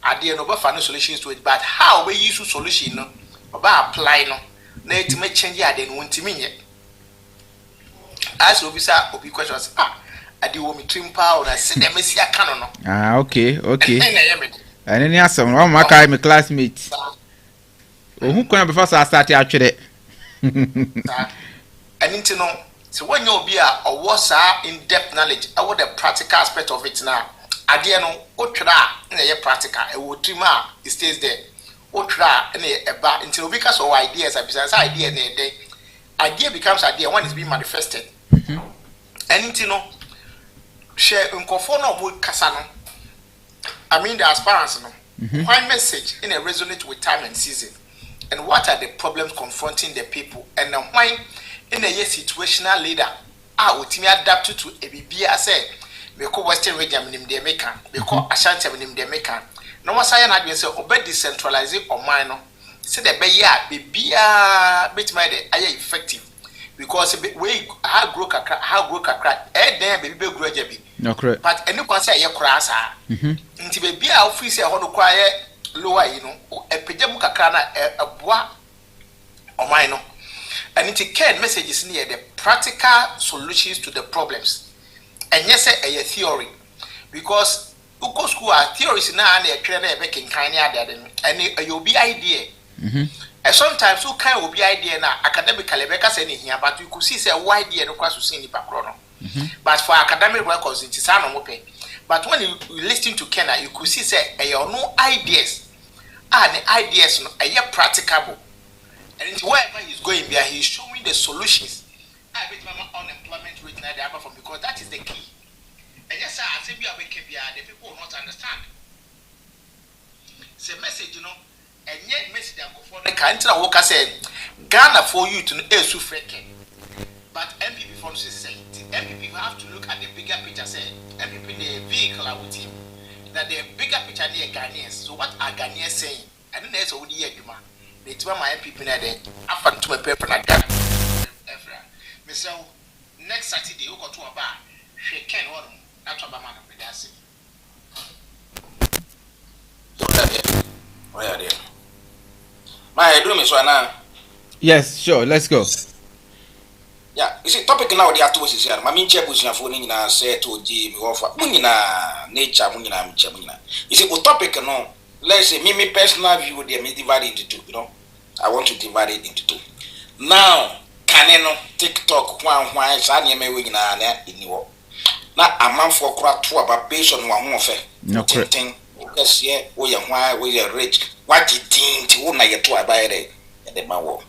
I didn't know find solutions to it. But how we use solution, no, about apply no, need to make change. I didn't want to mean it. As we say, obi questions. I do want me trim power. I see them see a canon. Okay. And then yes, one of my classmates. Oh, who can before I start actually? I need to know. So when you be or what's in-depth knowledge about the practical aspect of it now, again, otra in a practical, a would trim it stays there. Otra in a bar until because of ideas, besides idea in a day, idea becomes idea when it's being manifested. And you know, share unconform with Casano. I mean, the aspirants, one message in a resonate with time and season, and what are the problems confronting the people, and why. In a situational leader, would me adapt to a BBA say, because Western region in the American, because Ashanti in the American. No one saying I say, obey decentralizing or minor. Say the BBA bit my effective because we how grow a crack, there baby grow jabby. No correct. But any one say, your crass, into baby, our office, I want to quiet lower, a pejamuka crana, a bois or minor. And it can messages near the practical solutions to the problems. And yes, a theory. Because you go school theories now and a trainer making kind of and you'll be idea. And sometimes you can't be idea now academically because any here, but you could see say why idea no to see the background. But for academic records in Tisano Mope. But when you listen to Kenna, you could see say no ideas. The ideas no practicable. And wherever he's going there, he's showing the solutions. I bet my unemployment rate now from because that is the key. And yes, I say we are making the people will not understand. It's a message, and yet message I'm for the country worker said Ghana for you to know but MPP from society, MPP have to look at the bigger picture. Say MPP the vehicle with him. That the bigger picture near Ghanaians. So what are Ghanaians saying? I don't know it's already a demand. It's one my people there. I found to my paper like that. So next Saturday, you go to a bar. She can't order. That's what my man will be dancing. So where are they? My room is right now. Yes, sure. Let's go. Yeah, you see, topic now the actors is here. My main chair was for Nina said to Jim offer Munina nature Munina Chamina. You see, what topic no? Let's say me personal view they may divide into two, I want to divide it into two. Now, Caneno, TikTok, one, Sanya may win in you. Now, a man for crowd two about based on one more fair. No thing. Yes, yeah, we are why we are rich. What you think to one I to buy it and the man walk.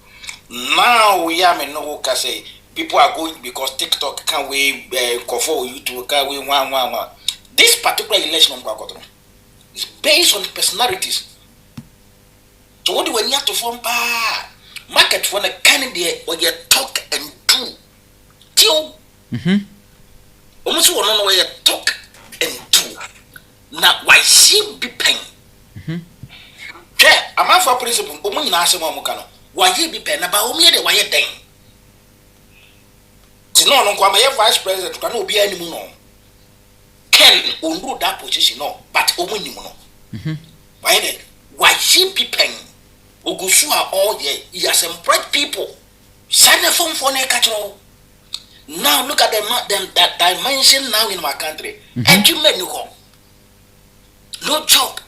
Now we are no say people are going because TikTok can't wait for you to can't wait one. This particular election is based on personalities. So what do we need to form market for the candidate where you talk and do? Till almost one on where talk and do. Now, why she be paying? Yeah, I'm for principle. Omun na asem amukano. Why he be paying? About Bawumia de why he dang? No, no, I'm a vice president. Can be any more. Ken undo that position, no, but Omunimuno. Why she be paying? Ogusua all year, he has employed people. Send a phone for Nekatro. Now look at that dimension now in my country. And you men no job.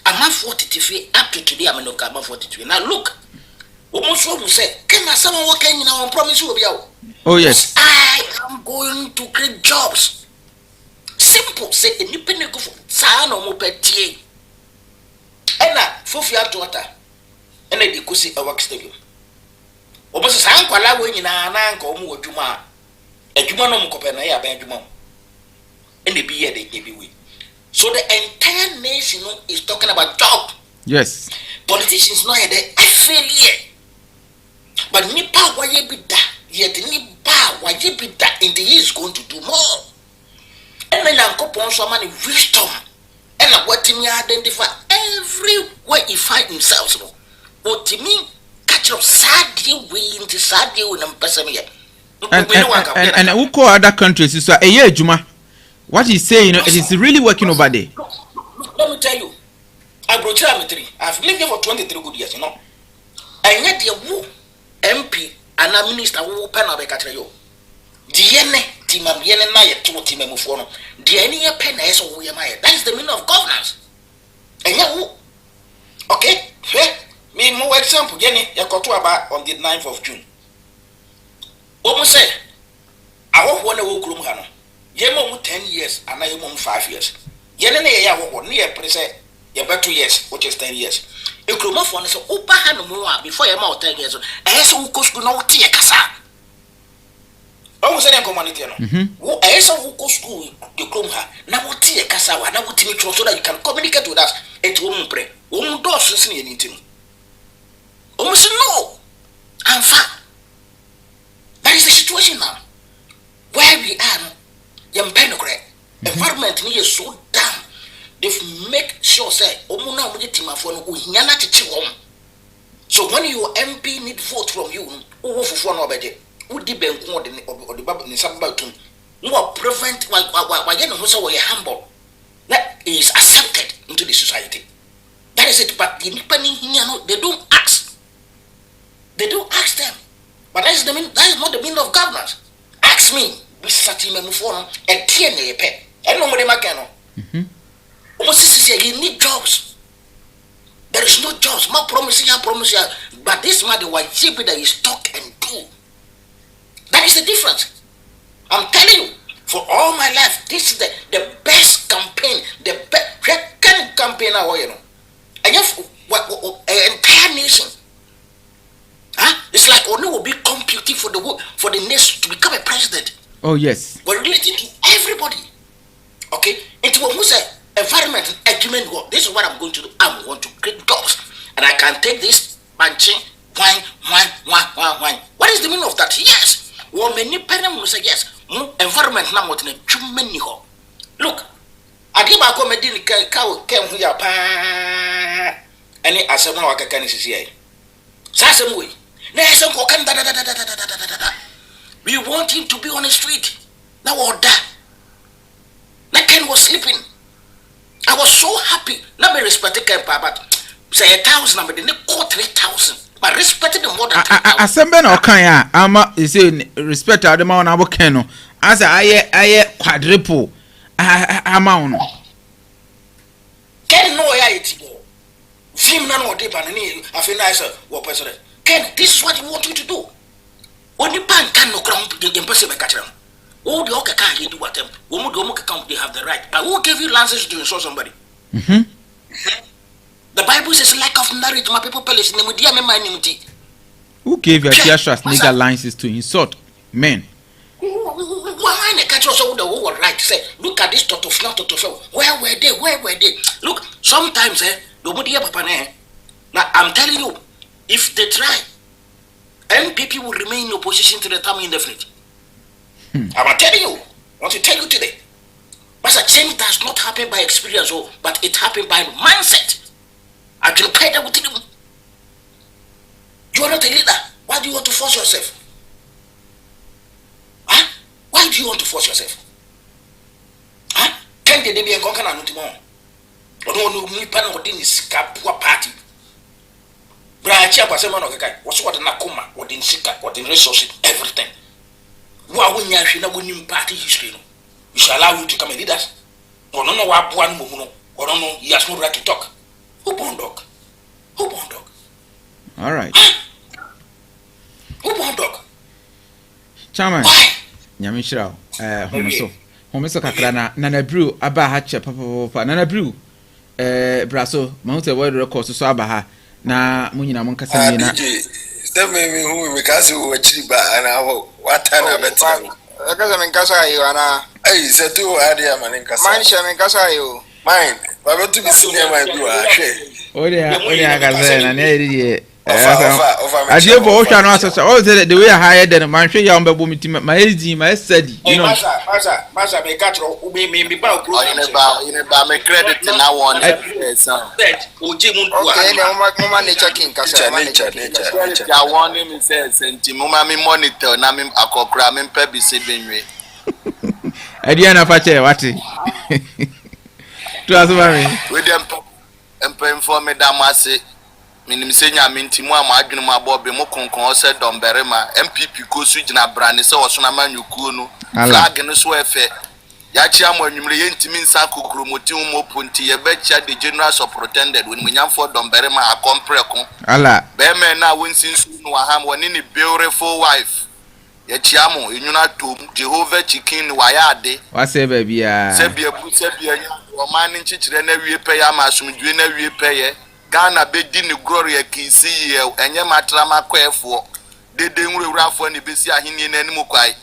I'm not 43 up to today. I'm not 43. Now look, almost what we say. Can someone working in our promise will be out? Oh yes. I am going to create jobs. Simple. Say independent go for San or Mopetier. And now, Fofia daughter. And then they could see a work stadium. Almost as I'm calling in an uncle who Juma. A Juma no Copena, Benjamin. And they be here, they be we. So the entire nation is talking about job. Yes. Politicians know that I fail. But Nipa why you be that? Yet Nipa why you be that? And he is going to do more. And then Uncle Pon so many wisdom. And what him identify everywhere he find himself. What he mean catch up sadly willing to sadly when I'm person here. And who call other countries so a year Juma. What he's saying, it is really working over there. Let me tell you, I brought you 3. I've lived here for 23 good years, you know. And yet the MP and a minister who pen of a catrayo. Diene Timam Yene Naya to Timamufono. Diene pen is who am I? That is the meaning of governance. And you okay? Me more example, Jenny, Yakotuaba on the 9th of June. Almost say, I won't want to walk room. Yemo 10 years and I am 5 years. Yenene ya wo near present about 2 years, which is 10 years. You could move on so Upa Hanumua before you're more 10 years. I saw who could not tea a casa. Almost any community. Who I saw who could school the Krumha. Now what tea a casa, now what to so that you can communicate with us. It won't pray. Won't do anything. Almost no. I'm fat. That is the situation now. Where we are. Environment is so down. They make sure say omuna muje timafo no uhiana tete wom. So when your MP need vote from you, who fufu no obede, who di benku or the bab ni sabba tum. No prevent why you know so we humble. That is accepted into the society. That is it. But the Nipani they don't ask. They don't ask them. But that is not the meaning of governance. Ask me. And TNA pay. And nobody macano. Almost you need jobs. There is no jobs. More promising, but this matter why that is talk and do. That is the difference. I'm telling you, for all my life, this is the best campaign, the best campaign now, you know. And you have entire nation. It's like Onu will be computing for the nation to become a president. Oh yes. But related to everybody. Okay? Into what we say environment argument work. This is what I'm going to do. I want to create jobs. And I can take this banching, wine. What is the meaning of that? Yes. Well, many parents will say yes. Environment now what in a many ho. Look, I give a comedy cow came here pa any asema waka can see. Sasam way. We want him to be on the street. Now order. That Ken was sleeping. I was so happy. Not be respected Ken, but say 1,000, but they call 3,000. But respected them more than 3,000. Assemble no kaya. Ama is respect the amount of Keno. As I quadruple amount. Ken no ya itibo. Film none or deep and I feel nicer. What president? Ken, this is what we want you to do. Only pan can no crown the impossible catcher. All the okay can't do what them. They have the right. But who gave you license to insult somebody? The Bible says lack of knowledge, my people perish. Who gave you a legal license to insult men? Why the catcher so the whole right say, look at this toto where were they? Look, sometimes nobody ever pan. Now I'm telling you, if they try, MPP will remain in opposition to the term indefinite. I'm telling you, want to tell you today. Master, change does not happen by experience, but it happens by mindset. I can pay that with him. You are not a leader. Why do you want to force yourself? Huh? Why do you want to force yourself? Huh? Can't they be a conqueror not tomorrow? Or don't you pan within this poor party? Bryan Chairperson of the guy was what in Nakuma, what in Sika, what in resources, everything. Why when you are winning party history? We shall allow you to come and lead us. Or no, what one mono, or no, he has no right to talk. Who born dog? Who born dog? All right. Who born dog? Chairman. Nyamishra, Homeso Kakrana, Nana Brew, Abaha Papa, Nana Brew, Brasso, Mount a word record to Sabaha, Na Munina Moncasana. Tell me who because you were cheap and what time I bet. Because I'm in Casa, you are. Hey, said two idea, man in Casa. Mine, in Casa, you. Mine, but what to be seen in my blue. Oh, yeah, I got there, and I do both are not such all the way higher than a man. Show you my age, my study. You know, Massa, may catch or me about in about my credit now on that. Okay, no man, nature king, nature. I want him, says, and Timumami monitor, Namim Akokram and Pebby Sibin. Adiana Pache, what? To us, with them and paying for me, Damasi. Minim senya mintimu amadwene mabobe mo konkon se domberema MPP ko su gina brane se osona manyuku no flag no so efe ya chia mo anwumre ye ntimi nsa kokoro motim mo ponti ye be chia the general superintendent when munyamfo domberema akompreko ala be me na wonsinsu no waham woni ni beautiful wife ye chia mo enwuna tom Jehovah chicken wayade wase ba bia se bia bu se bia o man nchichire na wie pe ya masumdwe na wie pe ye Ghana bedi ni glory kisi ye enye matrama kwefo dede nwurawurafo ni besi ahini na animu kwai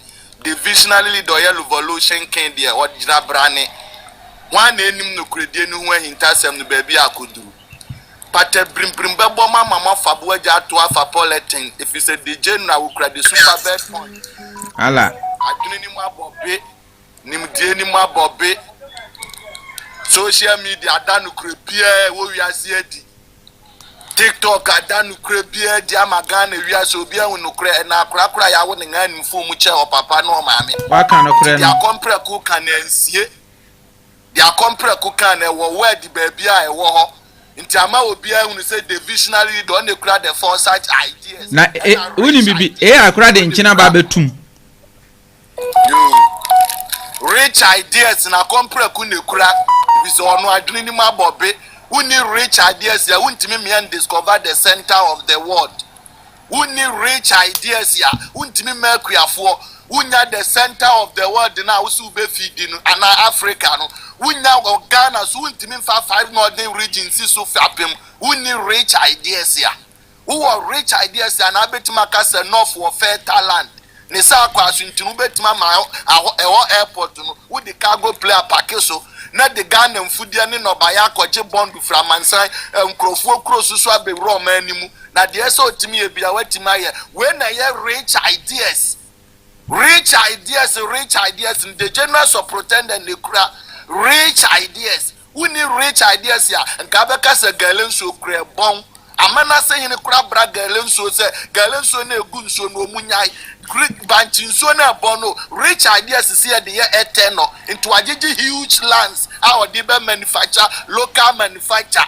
divisionally leader ye revolution king there odira brane wan na enim no kredie ni hu ahintasem no ba bi akoduru pate brimbrim bebo mama fabo aja to afa politin if you say the general will credit super bad point ala adwene ni mu abobe nimdie ni mu abobe social media danu krebie wo wiase adi TikTok adanu krebie dia magana wiase obi ahun nokre na akrakra ya wo nga nimfo mu che o papa no maame wa kan nokre no dia compre ku kan ansie dia compre ku kan e wo word baby a e wo ho nti ama obi ahun say divisionally don dey cry the four such ideas na woni bibi akra de nchina ba betum rich ideas na compre ku nekura biso ono adwene ni mabobe. Who need rich ideas here? Who need discover the center of the world? Who need rich ideas here? Who need make for? Who need the center of the world now? Who be feeding and Africa? Who need Ghana? Who need 5 northern regions? So fapim. Who need rich ideas here? Who are rich ideas here? And I bet Makas enough for fertile land. Nisa kwa sunti betima ma airport no. Who the cargo player package so? Na the Ghana mfudia ni no baya kwaje bond from Mansan nkrofo krosu so abe Rome animu na de eso timi e bia watima ye when na ye rich ideas in the general superintendent the kura rich ideas we need rich ideas ya nka beka se galen so kura bon amana se hin kura bra galen so na egu nso no munyai banchi nso na bono rich ideas is here the year eternal into agigi huge lands our dibe manufacture local manufacture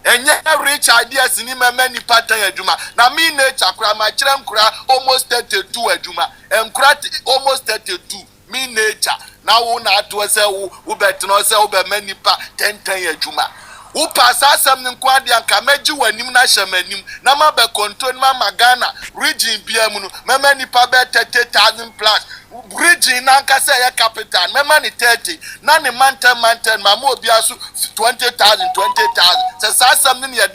enye rich ideas ni many pattern adwuma na me nature kura ma kirem kura almost 32 adwuma enkura almost 32 me nature na wo na ato se wo betno se wo be many pa 10 adwuma wo pasa asem nkwa de anka maji wanim na hyemanim na ma be control ma magana region bia mu no mema nipa be 30,000 plus region na nka say capital mema ni 30 na ni manten ma mo bia so 20,000 say asem ni ye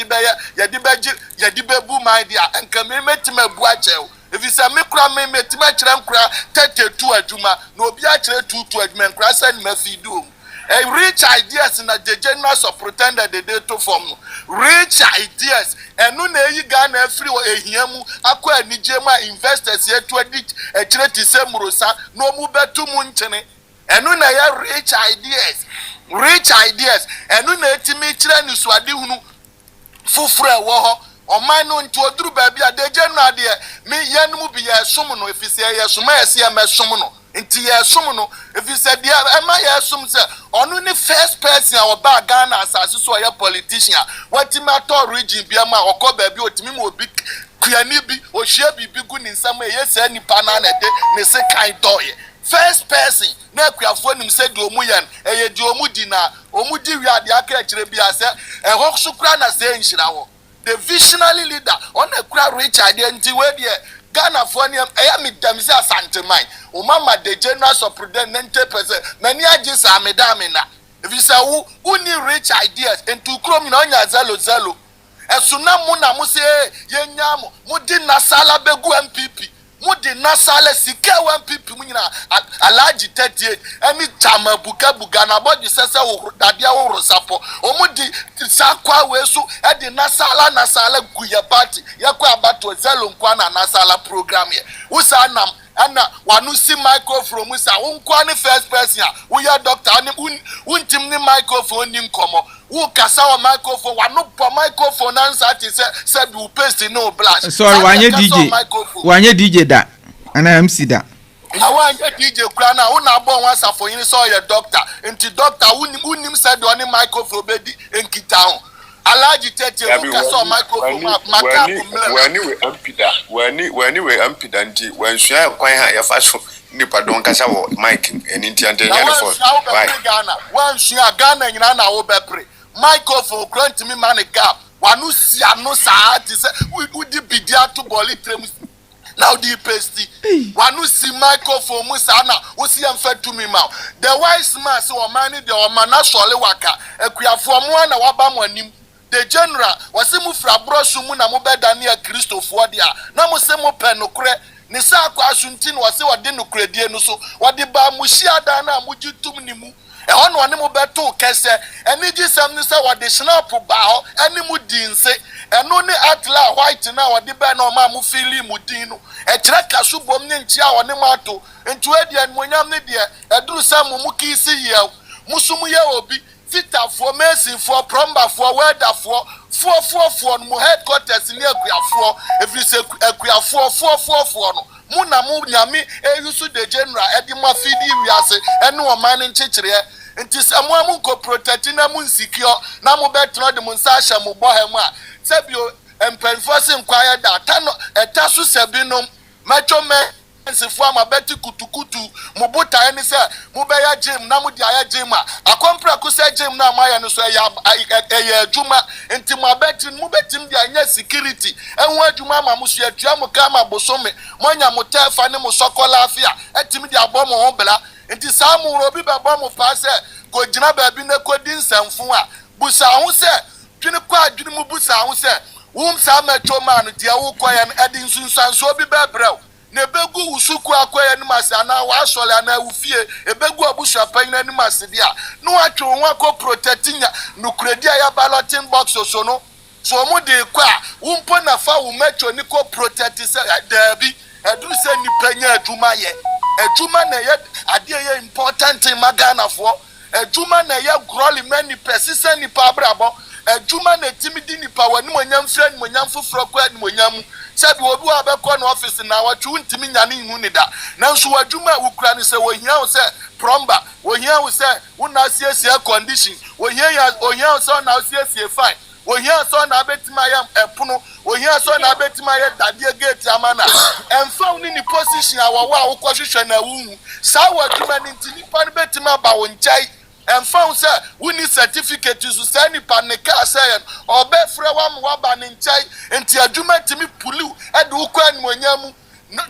di be bu my dia anka me metima bu achew if you say me kura me metima kirem kura 32 adwuma na obi a kire 22 adwuma kura say ni mafidu rich ideas in the general superintendent they to form rich ideas and no na yi Ghana free o ehiamu akwa anijema investors here to edit e kire ti se murosa no mu betu mu nchene ɛno na yɛ rich ideas ɛno na etimi kyerɛ ni so ade hunu fufura ɛwɔ hɔ ɔman no nti oduru baabi a de general deɛ me yɛn mu bi yɛ som no efisɛ yɛ som yɛ se yɛ som no nti yɛ som no efisɛ deɛ ɛma yɛ som sɛ ɔno ne first person a ɔba Ghana asase so ɔyɛ politician a wɔtimi atɔ region bi ama ɔkɔ baabi otimi ma obi kuani bi ohia bibi gu ne nsam ɛyɛ sɛ nipa na na de ne se kan dɔyɛ first person na akuafo nim sɛ de omu yɛn ɛyɛ de omu di na omu di wi ade aka akyire bi asɛ ɛhɔ so kura na sɛ nhyira hɔ the visionary leader on a crowd rich idea nti we there Ghana for them I am them say asante mine o mama the general superintendent 90% many agents are medamina if you say who need rich ideas into krom na onya zelo esuna mu na mu say yenyam mu di nasala begu MPP mu di nasala sika MPP mu nyina alaji 38 any chama buga na body sese wo dadia wo rosapo o mu di sakwa wesu e di nasala guya party yakwa abato zelo nkwa na nasala program ye usanam ana wanu si microphone musa unkwa ni first person we ya doctor ani untim ni microphone ni nkomo wo kasa wa microphone wanu po microphone answer ti say be paste no blast sorry wanye DJ da ana MC da na wanye DJ kura na wo na bo wan safo yin so ye doctor enti doctor unim said oni microphone be di enkita ho alaji tete wo kasa microphone makapu wani we ampida nti wanhua kwan ha ya faso nipa don kasa wo mic enti antenya no for wanhua Ghana nyina na wo bepre microphone grant me man gap wanu si anu saa ti se udi bidia to boli trem now the paste wanu si microphone musa na wo si amfa to me ma the wise man say o man de o man na sole waka akuafo mo na waba mo anim the general wasi mu fra brosu mu na mo beda ne Christopher dia na mo se mo pe nokre ne sa akwa asunti no wasi wode nokre die no so wode ba mu hia da na mo gitum ni mu e hono ne mo beto kese eni gisam ni se wode snap ba ho eni mu dinse eno ne atla white na wode ba na o ma mu fili mu din no e kire kaso bom ne nchi a wone mato ntu edi anmonyam ne de eduru sam mu kisi ye musumu ye obi Fita for Mason for Promba for Weather for no headquarters in Agyapong. If you say Agyapong no. Muna mu nyami yusu the general edima fidi wiase enu o man nchechire nti samu mu ko protect na mu secure na mu betro de mu nsasha mu bohem a sebio empenforce nkwaya da tano etasu sebinom macho me nsefo amabeti kutukutu mubuta eni se mubeya gym na mudi aya gym akompra kusa gym na amaya no so ya adwuma enti mubeti mdi anya security enwo adwuma ma musu atua mu kama bosome monya mutefa ne musokola afia etimi di abomo ho bla enti samu robi bebo mu pa se ko gina baabi na kodi nsamfo a busa ho se twene kwa adwene mu busa ho se wum sa macho man dia wo koya edi nsunsanso bi bebrɛw nebegu usuku akoya ni masana wa asole ana ufie ebegu abusu apan na ni masdia no atwo won akọ protecting nukredi aya balloting box so no so mo de kwa umpo na fa wo metro ni ko protect se dabi edu se ni panya adwuma ye adwuma na ye ade ye important in Ghana for adwuma na ye growly many persistent ni pa brabo adwuma na timidi ni pa wani monyam fre ni monyam foforo kwa ni monyam sabi obi abekọ na office na watwu ntimi nyane ihu ni da nanso wadwuma ukura ni se wohia wo se plumber wohia wo se una asiesie condition wohia wo se na asiesie fine wohia so na abetima ya epono wohia so na abetima ya dadie gate amana emfa uni ni position awawa awokọhwehwe na wuhu sa wadwuma ni ntini pa ni betima ba wo nchai emfa say we need certificate to say ni panika say obe frɛ wa ba ni nchai enti adwuma timi pulu ede ukọ anmonyamu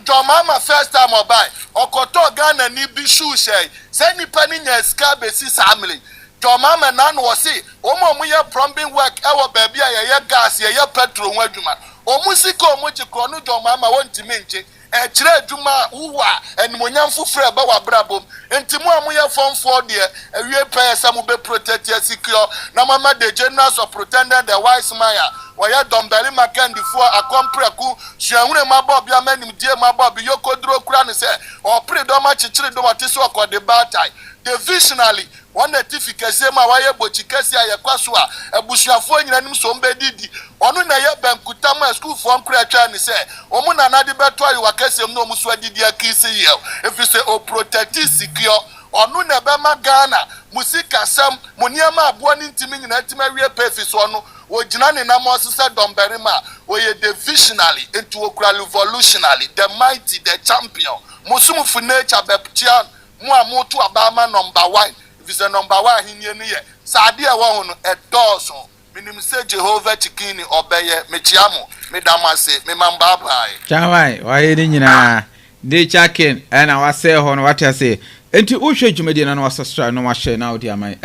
Jomama first time obai okoto Ghana ni bi shoe shey say ni pani nya ska besi family Jomama na no say omo ye plumbing work e wo baabi a ye gas ye petrol ho adwuma omu sika omu jikro no Jomama wontimi nche kire adwuma uwa enmonyam fufure ba wa brabom enti mu amoye fonfo de ewie pay sam be protect your secure na mama the general superintendent the wise man waya dombeli makendi for akompreku hwehune mabob ya manim die mabob yokodro kura ne se o pre do ma chichiri do matiso akode batai divisionally one certificate ma waye bochi kesi ayekwaso a ebusuafo nyina nim so mbedidi onu na ye bankuta ma school for nkura twa ne se omu na nade beto ayi wakese mu no muso adidi akisi ye if you say o protect secure onu na be ma Ghana musika sam muniama abo ni ntimi nyina ntimi awie pefis onu wojina ne na mo sese domberima we divisionally into okura revolutionary the mighty the champion musumufu nature bepchian mu amoto abama number 1 if is a number 1 hinye ne ye sade e wo no edoso minim se Jehovah chikini obeye mechiamo medamase memamba bai chawai waye ni nyina de chaken na wase ho no wate ase enti uhwe dwumadi na no wasastra no wahye na odi amai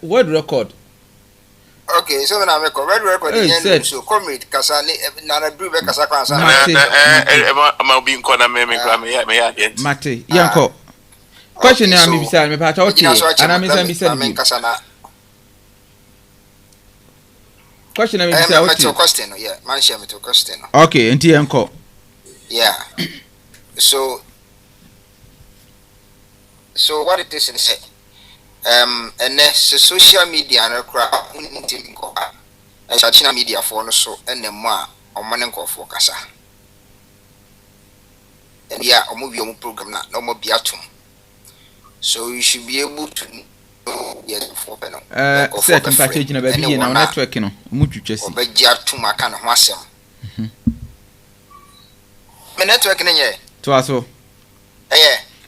world record. Okay, so na me ko red record yen so comrade kasa na na bru be kasa kwa sa ma obi nko na me ya dent mate yanko question na me bisa me pa ta oti ana me san bisa me kasa na question na me bisa oti question yeah man share me to question okay enti yanko yeah so what it is in say and social media na kra unti ko a china media for no so enemo a omane nko for kasa and yeah omo program na no mo biatum so you should be able to yeah for peno set package na ba bi na network no mu twetwesi obaji atum aka na ho asem me network na nye to aso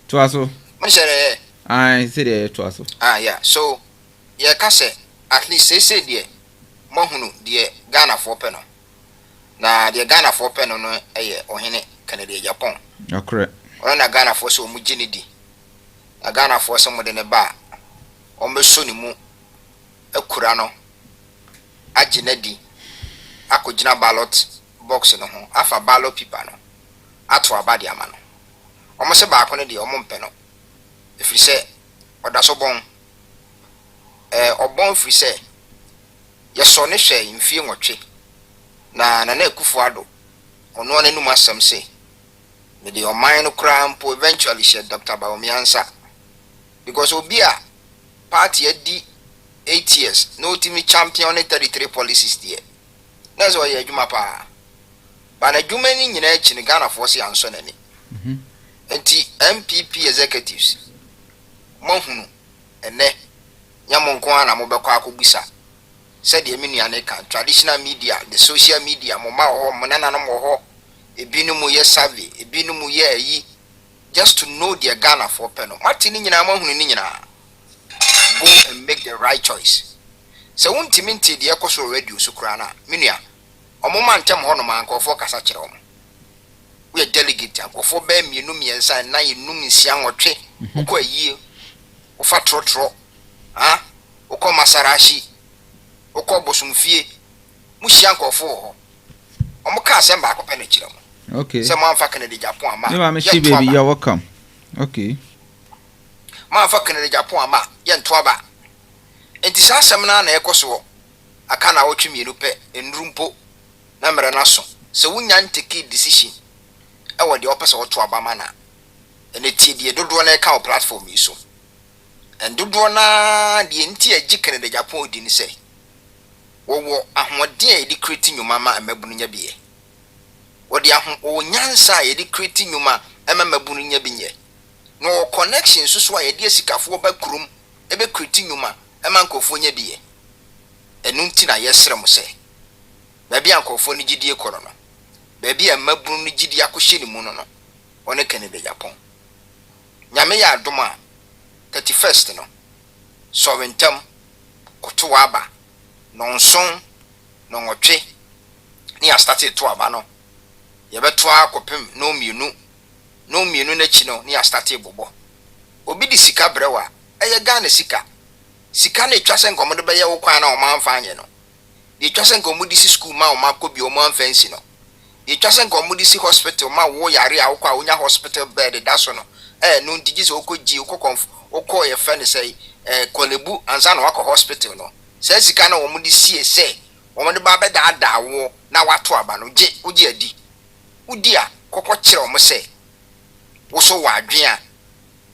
to aso mo shere I say the to aso yeah so yeah kase at least say there mo hunu de Ghana for peno na de Ghana for peno no ohene Canada Agyapong correct na Ghana for so mu gini di na Ghana for so mo de ne ba o me so ni mu akura no agina di akogina ballot box no ho afa ballot paper no ato abade ama no o mo se ba ko ne de o mo mpe no ifiri se odaso bon obon firi se ye so ne hwe mfie nwotwe na ekufu ado ono ne numa asem se me de oman no kra mpo eventually she Dr. Bawumia nsa because obi a party edi 8 years no team champion 33 policies there na so ye adwuma pa ba na adwuma ni nyina echi ne Ghana force anso nani enti MPP executives mohunu ene nyamonko ana mo bekọ akobisa said the miniane kan traditional media the social media mo ma ho mo nana no mo ho ebinumu ye survey ebinumu ye yi just to know their Ghana for peno matini nyina mohunu ni nyina go and make the right choice so untimi nti de ekoso radio so kura na menua omoma ntem ho no man ko for kasa kire omo we delegate akofo ba mienu miensa na yenum nsia nwotwe ko ayie ufa trotro uko masarashi uko bosumfie muhia nkofo ho omuka asemba akopɛ na kyerɛ mo okay sɛ mo amfa Canada Japan ama you ma she baby you're welcome okay mo amfa Canada Japan ama ye nto aba enti saa asɛm na ekoso aka na wotwe mienu pɛ enrumpo na mmerɛ na so sɛ wunya nteki decision ɛwɔ de opɛ sɛ woto aba ma na ene tie de dodo na ɛka o platform yi so and dodo na de nti agi Canada Japan di ni sɛ wo ahode a yedi create nyuma ma amabunu nya biye wo de o nyansa a yedi create nyuma ama mabunu nya biye no connection so a yedi asikafo ba kurum ebe create nyuma ama nkofo nya biye enu nti na yesere mo sɛ ba bia nkofo ni gidie koro no ba bia mabunu ni gidie akohye ni mu no one Canada Japan nyame ya adoma 31st no so wentam koto aba nonson no nwotwe ni ya start to aba no ye beto akopem no mienu na chi no ni ya start bobo obi di sika brewa eye Ghana sika na etwase nkomo de be ye wo kwan na o man fa anye no di etwase nkomo di si school ma o ma ko bi o man fancy no di etwase nkomo di si hospital ma wo yare a wo kwa onya hospital bed da so no no ndigi so okoji okọ ye friend say kolebu anza na wako hospital no say sika na wo mu di sie say wɔn de ba bɛdaadaa wo na wato aba no gye wogye adi wodi a kɔkɔ kyerɛ wɔn sɛ wo so wɔ adwen a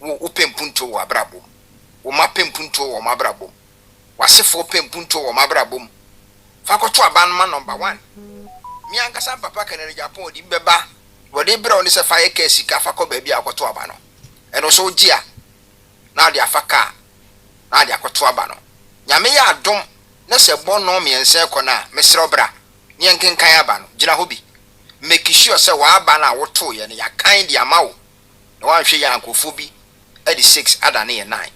wo pempunto wɔ abrabom wo ma pempunto wɔ mabrabom wasefo pempunto wɔ mabrabom fa kɔto aba no ma number 1 mi ankasa papa Kennedy Agyapong di bɛba wɔde brɛ wɔn sɛ fa yɛ ka sika fa kɔ baabi a kɔto aba no ɛno so gye a na de afa ka na de akɔto aba no nyame yɛ adom na sɛ bɔ no miɛnsa kɔ na mesrɛ bra ne nkenkan aba no gyina hɔ bi make sure sɛ wa aba na woto yɛ ne yakan de ama wo na wanhwɛ yɛ ankofo bi edi 6 ada ne yɛ 9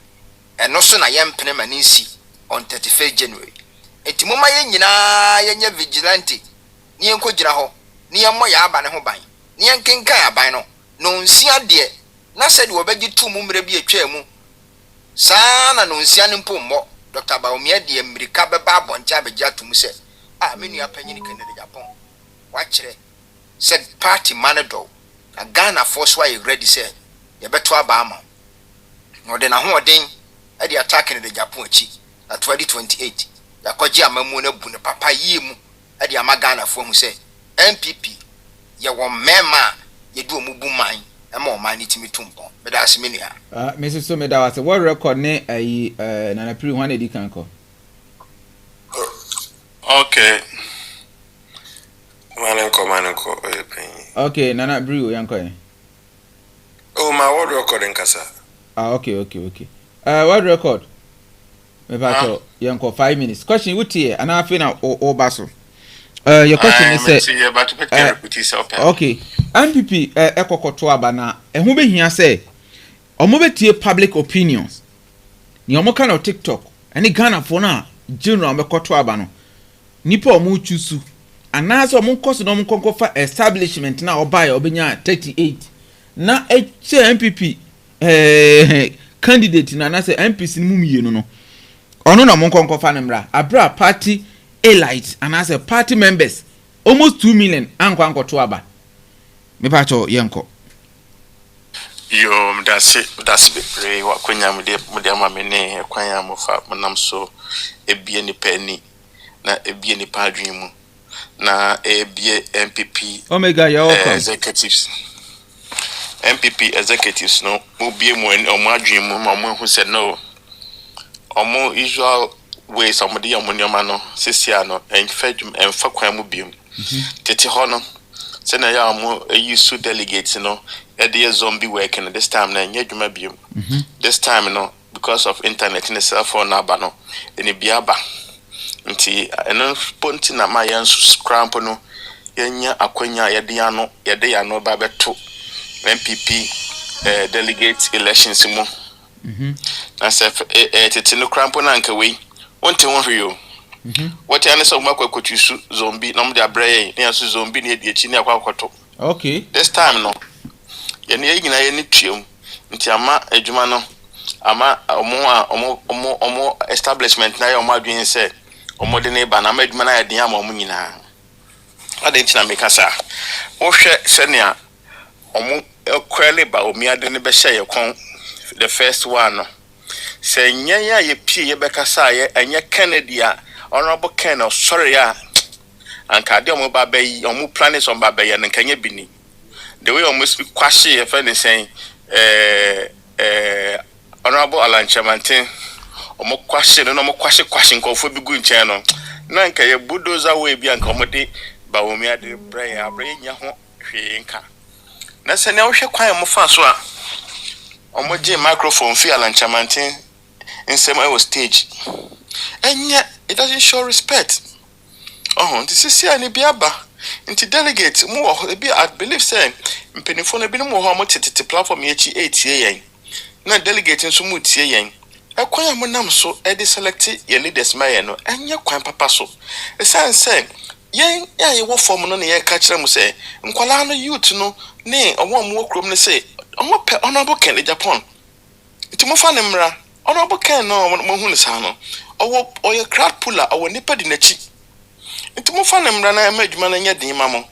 ɛno so na yɛmpene ma ne nsi on 31st January enti moma yɛ nyinaa yɛnyɛ vigilante ne yɛnkɔ gyina hɔ ne yɛmmɔ yɛ aba ne ho ban ne yɛnkenkan aban no no nsia deɛ na sɛ de wɔbɛgye tu mu mmerɛ bi atwa mu saa na no nsia ne mpo mmɔ Dr. Bawumia de America bɛba abɔnkyɛ abɛgye atum sɛ me nua panyin Kennedy Agyapong wakyerɛ sɛ party manager na Ghana force why ready sɛ yɛbɛto aba ama no de na ho ɔden de attack Kennedy Agyapong akyi na 2028 yakɔgye amamu na bu ne papa yie mu de ama Ghana fo hu sɛ MPP yɛ wɔ mema yɛdu ɔmu bu man ɛma ɔman ne timi tumpɔn meda ase me nua Mrs. So meda wase what record ne Nana Pri one edi kan ko Okay. Manenko Okay, Nana Pri o yanko Oh, my world record in Kasa. Okay. What record? Me bato yanko 5 minutes. Question wuti and I feel na o baso. Your question is okay. MPP ekokoto aba na ehun be hia say omo betie public opinions. Ni omo kan o TikTok. Any Ghana for na general bekoto aba no. Nipa omo chusu. Anaso omo koso no omo konkofa establishment na oba ya obenya 38. Na MPP candidate na say MPC ni mumiye no. Ono na omo konkofa nemra. Abra party elite and as a party members almost 2 million anko to aba me pacho yenko yo that's be pray wa kwanya mude ama me ne kwanya mo fa manam so ebie ni pani na ebie ni padwin mu na ebie MPP omega ya executives MPP executives no mo bie mo omo adwin mu ma mo hu se no omo usual way somebody amonyoma no sesia no enfa kwan mu biom tete ho no se na ya mo ayisu delegates no e dey zombie work and this time na nya dwuma biom this time no because of internet and cell phone aba no eni biaba nti eno ponti na ma yan scramp no yenya akwanya ye de ya no ba beto MPP delegate elections mu na se tete no cramp na nka we wonte won hwe what ya nso makwakotusu zombie no mde abraye ne aso zombie ne edi echi ne akwakoto okay this time no ye ne yina ye ne twiem nti ama adwuma no ama omo establishment na ye omo adwen se omo de ne ba na adwuma na ye den ama omo nyina ade nti na meka sa wo hwe se ne a omo kwele Bawumia de ne be hye ye kon the first one no se nyanya ye pie ye bekasa ye enye Kennedy a honorable Ken sorry ya anka de omo baba yi omo planet on baba ye nka nya bini the way omo speak kwashe ye fa ne sen honorable Alanchamantin omo kwashe no omo kwashe nkofo bi gu nchen no na nka ye bulldozer way bi anka omo de Bawumia de Bryan abre nya ho hwe nka na se ne wo hwe kwan mo fa so a omo je microphone fi Alanchamantin in some stage and yet it doesn't show respect. This is here and biaba into delegate more I believe saying penifone be no more to platform H8 na delegating so much yen a kwaya monam so e select your leaders mayano and your kwan papa so the sign say yen ya ye wo form no na ye ka kire mu say nkwala no youth no ne omo mo krom ne say omo pe honorable Kennedy Agyapong it mo fa ne mra honorable Ken no mo hu ne sa no oye crowd puller owo nipa di nachi it mo fa ne mra na ma adwuma na nya din ma mo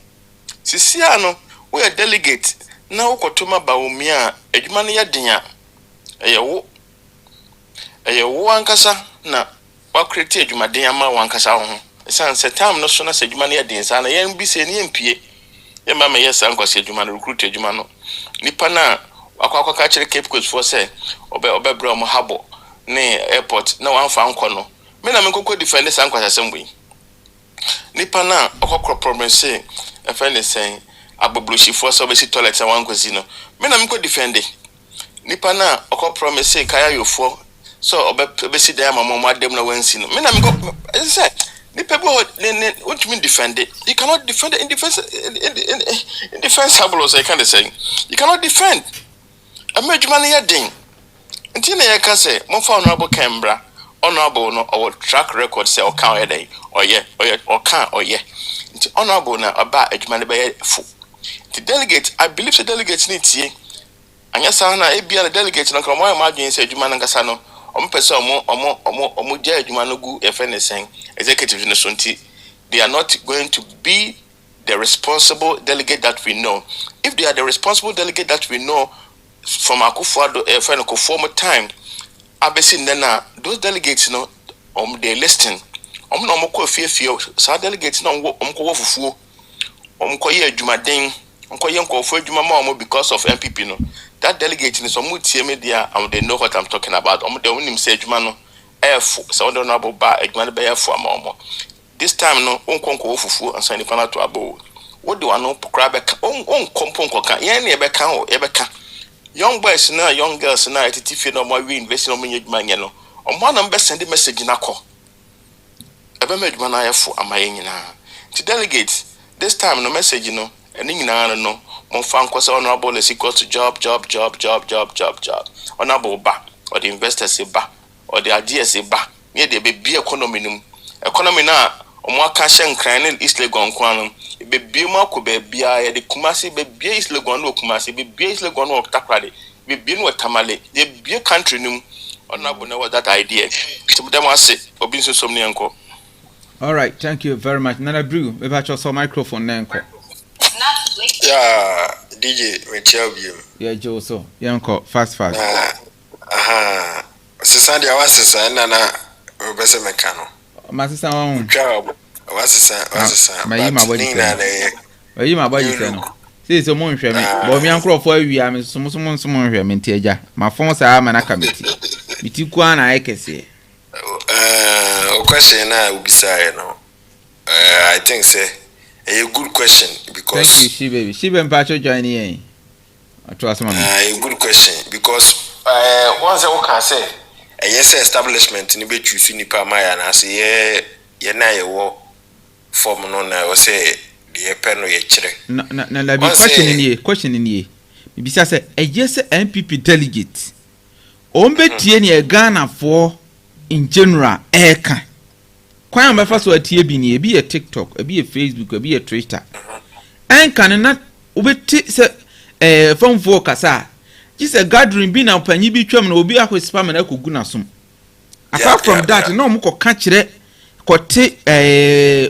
sisia no we delegate na ukotoma Bawumia adwuma na ya din a eyewo ankasa na wa create adwuma din ama wankasa ho san se time no so na se adwuma no yɛ den sa na yɛn bi se ne yɛmpie yɛ ma yɛ san kwase adwuma no recruit adwuma no nipa na akwa ka kyerɛ Cape Coast for say obebra mo habo ne airport na wan fa nkɔ no me na me kokɔ defend san kwase assembly nipa na akwa problem say e fa ne sen abobloshi for so be si toilet sa wan kwasi no me na me ko defend nipa na akwa promise say kaya yofo so obe si there mama mo adem na wansi no me na me ko say nipa bo what mean defend it you cannot defend it in defense hablo so I can't say you cannot defend amedwuma no yɛ den nti na yɛ ka sɛ mo fa honorable Canberra honorable no our track record say o kan yɛ ɔyɛ nti honorable na aba adwuma no bɛyɛ fu the delegate I believe the delegate need tie anya sa na ebia the delegate no kan mo yɛ madwen sɛ adwuma no nkasa no pese omo gya adwuma no gu efenesen executive no so nti they are not going to be the responsible delegate that we know. If they are the responsible delegate that we know from Akufo-Addo former time, abesi nena those delegates no they listing no ko fie sa delegates no ko wofufuo ko ye adwuma den ko ye nkofo adwuma ma because of MPP no that delegate in some media and they know what I'm talking about they won say adwuma no so don't know about adwuma be am this time no ko wofufuo ansa ni pana to abo what do I know kra be kompon koka yen ne be kan young boys na young girls na etifi no mo we invest no mo nyadwuma nye no omo na be send message na ko ebe medwuma na yefo amaye nyina to delegate this time no message no eni nyina no mo fa nkosa honorable is equal to job honorable ba or the investors ba or the ideas ba me dey be economy na omo aka hye nkran ne East Legon kwan no be ma ko be bia ye de Kumasi be bia East Legon no Kumasi be bia East Legon no Takrade be bia no Tamale ye bia country num honorable na was that idea to them ase obi nso som ne enko. All right, thank you very much. Nana Brew, we have your microphone na enko. Yeah, DJ Michelle. Yeah, Joe so. Enko fast. Sisan dia wasisa na obese mekano. Masisa won. Wasisa. Ma yi ma body say no. Say so mo nhwe me. Bo mi ankrofo awia me so nhwe me ntiaja. Ma fon sa ma na kameti. Biti kwa na ayekese. Question na ubisa no. I think say a good question because thank you Shibe mpacho join here. A good question because once I can say yes establishment ni be choose nipa maya na say ye na ye wo form no na o say the pen no ye kire na la bi question ni bibisa say yes MPP delegate ombe tie ni Ghana for in general eka kwan am fa so atie bi ni ebi ye TikTok ebi ye Facebook ebi ye Twitter enkan na obeti se phone for kasa just a gathering bi na panyi bi twam na obi akọ spam na akogu na som apart from that no mo ka kire kote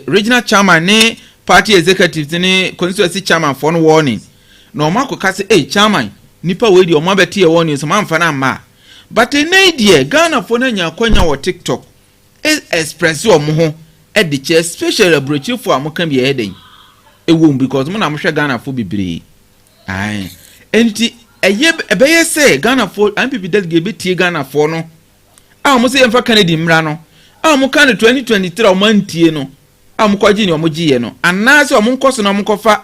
regional chairman ne party executives ne constituency chairman for no warning no mo akọ ka say chairman nipa we di o mo beti e warning so man fa na ma but na idea Ghana for na nya kwanya wo TikTok express o mo ho e di che special abrochi for amoka bi e den e wom because mo na mo hwe Ghana for bibiri ai enti eye say Ghana for MPP delegate betie Ghana for no mo say emfa Canada mra no mo kan 2023 o mantie no mo kwaji ni o mo giye no anase o mo nkoso no mo kofa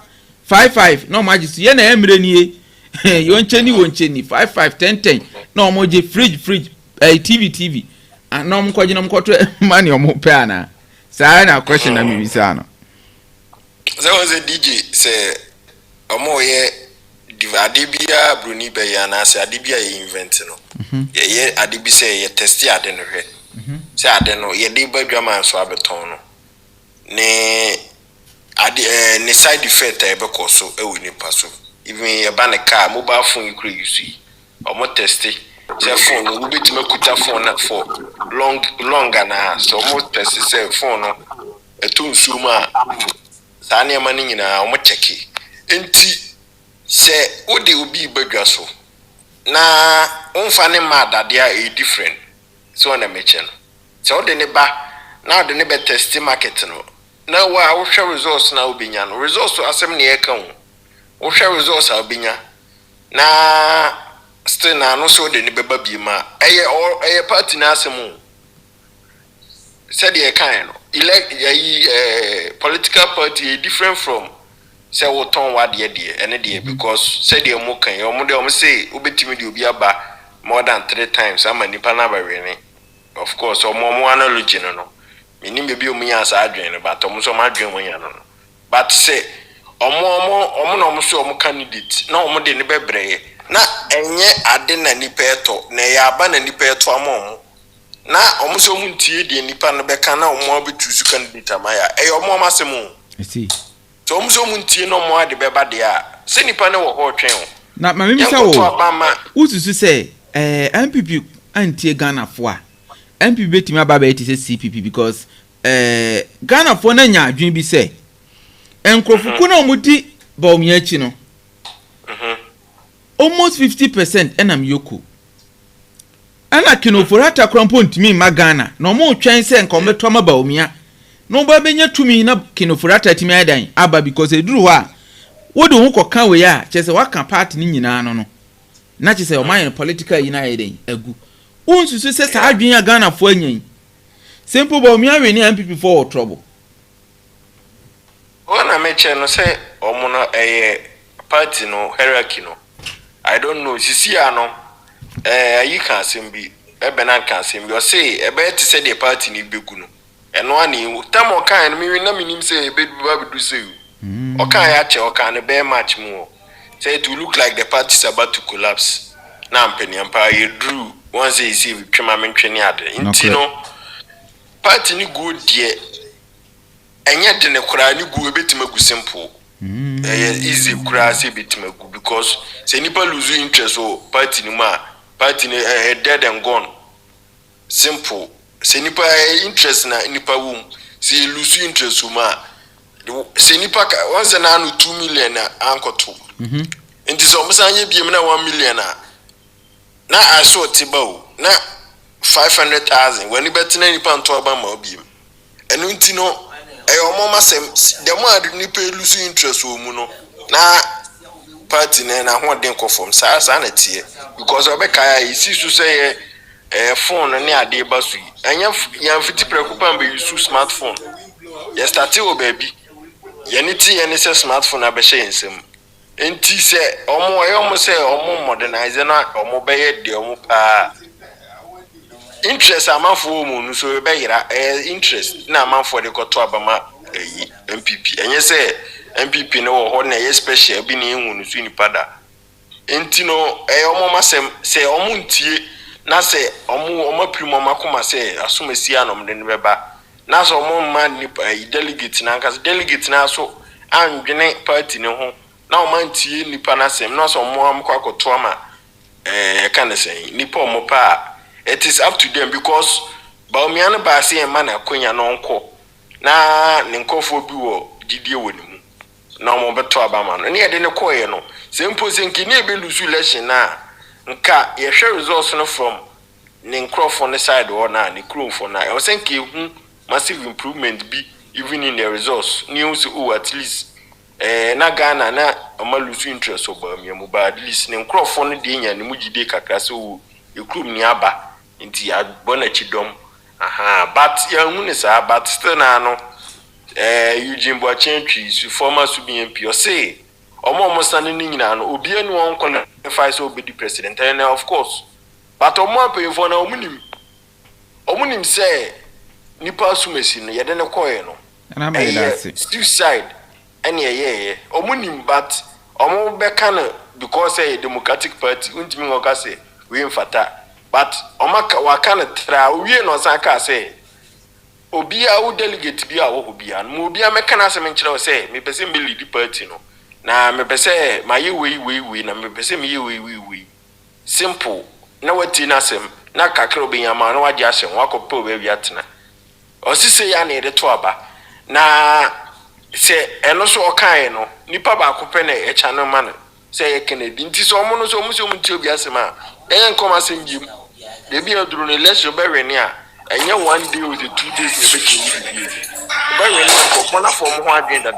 55 no mo agisu ye na emre nie yoncheni 55 10 no o mo je fridge TV no mo kwaji no mo koto mani o mo pe ana sa na question na mi bisa no there was a DJ say omo ye adibia bruni be ya na say adibia ye invent no ye adibi say ye test ade no hwe say ade no ye de badwama so abeton no ne ade ne side effect e be koso e woni paso even ye ba ne car mobile phone you could use omo test say phone no beti makuta phone na for longer na so omo test say phone no eto nsuma sa ne ma ni nyina omo check enti se odi obi badwa so na onfa ne ma dade a different so na meche no se odi ne ba now the neighbor test market no now I will share resource now binya no resource to asem ne eka wo share resource abinya na still na no so de ne beba bi ma eye party na asem said the kind elect political party different from say what ton what there because said the mo kan you say obetimi de obi aba more than 3 times am nipa na ba we of course omo analogy no menim be bi omunya asa adwen no but omo so ma adwen mo ya no but say omo no so omo candidate na omo de ne bebre na enye ade na nipa eto na ya aba na nipa eto amom na omo so mu ntie de nipa no beka na omo abetusu candidate amaya omo amasemu see so omo so mu ntie no omo ade beba de a se nipa no wo ho twen na ma me bisa wo ususu say MPP antie Ghana fo a MPP betimi aba eti say CPP because Ghana fo na nya adwen bi say enkrofuku na omudi Bawumia achi no almost 50% enam yoku ana kinoforata krampo ntimi ma Ghana na omo twen say nkometo ma Bawumia no ba benya tumi na kinoforata timi adan aba because eduru ho a wodo ho koka we ya chese waka party ni nyina no na chese o man political yi na yeden agu unsusu se sa adwen ya Ghana fo anyen simple Bawumia we ni MPP for trouble ona meche no say omo no party no hierarchy no I don't know sisi ano ayi kan sembi ebena kan sembi o say ebe ti say the party ni begu no eno ani tamo kan mi na minim say ebe ba bedu say o kan ya che o kan ne be match mu say it will look like the party is about to collapse na mpeni ampa ye drew once he see twema mentweni ade nti no party ni go die enye de ne kura ni go ebetima gu simple easy kura say ebetima gu because say nipa lose interest o party ni ma party ni dead and gone simple say nipa interest na nipa wum say lose interest ma say nipa once na no 2 million na ankoto nti so msanye biem na 1 million na I saw tibaw na 500,000 when you bet na nipa nto aba ma biem enu nti no omo masem the more nipa lose interest o mu no na party na ho den conform sa na tie because obeka ya isi so say phone ne ade ba su anya ya fiti preocupa mbe use smartphone ya start o baby ya niti ya ne se smartphone abehye ensem enti se omo se omo modernize na omo beye de omo pa interest amanfo mu no so be yira interest na amanfo de koto abama MPP enye se MPP no ho na ye special bi na ehun no so ni pada enti no omo masem se omo ntie na se omo primo makoma se asomasi anom de ne beba na so omo man ni delegate na nkas delegate na so andwene party ne ho na omo ntie nipa na sem na so omo amkwa akoto ama kan say nipa omo pa it is up to them because Bawumia no ba say man akonya no nko na ne nkofo bi wo didie woni mu na omo beto abama no ne yede ne koye no sempo senki ne be lusu election na nka ye hwe results no from ne nkofo ne side or na ne krofo na e senki hu massive improvement be even in the results news at least na Ghana na omo lusu interest o Bawumia mu ba at least ne nkofo no de nya ne mu gide kakra so ekrum ni aba nti abona chidom but ya hu ne sa but still na no Eugene Boachentry former SUBMP o say omo sane ni nyina no obi anu won qualify so be the president and of course but omo pay for na omunim say nipa sumesi no yede ne koye no na ma yedase suicide any omunim but omo beka no because say Democratic Party untimi ngoka say we mfata but omaka wakana tra wie no saka say obi a wo delegate bi a wo hobia no obi a meka na asem nkyerɛ say me pese me lead party no na me pese ma ye we na me pese me ye we simple na wati na asem na kakra obi yama na wadi asem wakope obi atena osise ya na ede to aba na se eno so okan no nipa ba akope na e channel man say e Kennedy nti so omo no so omo so omo ti obi asem a nkoma asem jim debi aduru ne election be we ne a And you 1 day with the 2 days you make it. But when you go on for more again that.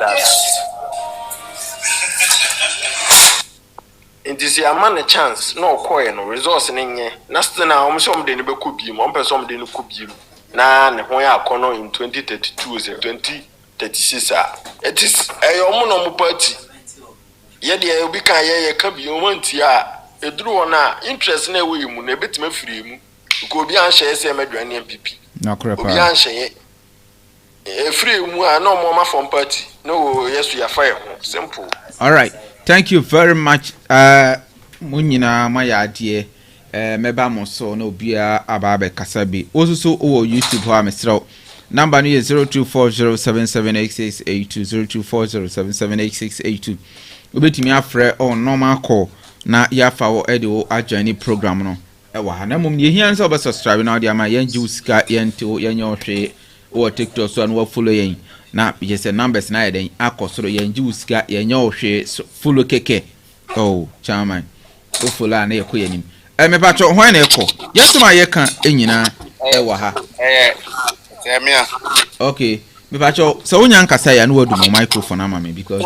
It is a man a chance, no coin, no resource in ye. Nasty now, some day never could be, one person day no could be. Nah, when I corner in 2032 is 2036. It is a woman party. Yet, you be can ye can be one tia. A drew on interest in a way, you may bet me free. Go beyond share same MPP. No crap. Beyond share a free no more from party. No, yes, we are fire. Simple. All right. Thank you very much. Munyina maya die meba mo so no bia ababe kasabi. Also o YouTube ho amesro. Number is 0240778682 0240778682. Obetimi afre on normal call na yafa wo ede wo adjoin program no. Ewa ha na mum ye hian so be subscribe na dia ma yen jiuska yen to yen yohwe o TikTok so na wo follow yen. Na yes numbers na eden akosoro yen jiuska yen yohwe follow keke. Oh, chairman. O follow na yeko yanim. Me pacho hwan na yeko. Yes ma ye kan enyina ewa ha. Temia. Okay. Me pacho so wonya nkasa ya na wadu mo microphone ama me because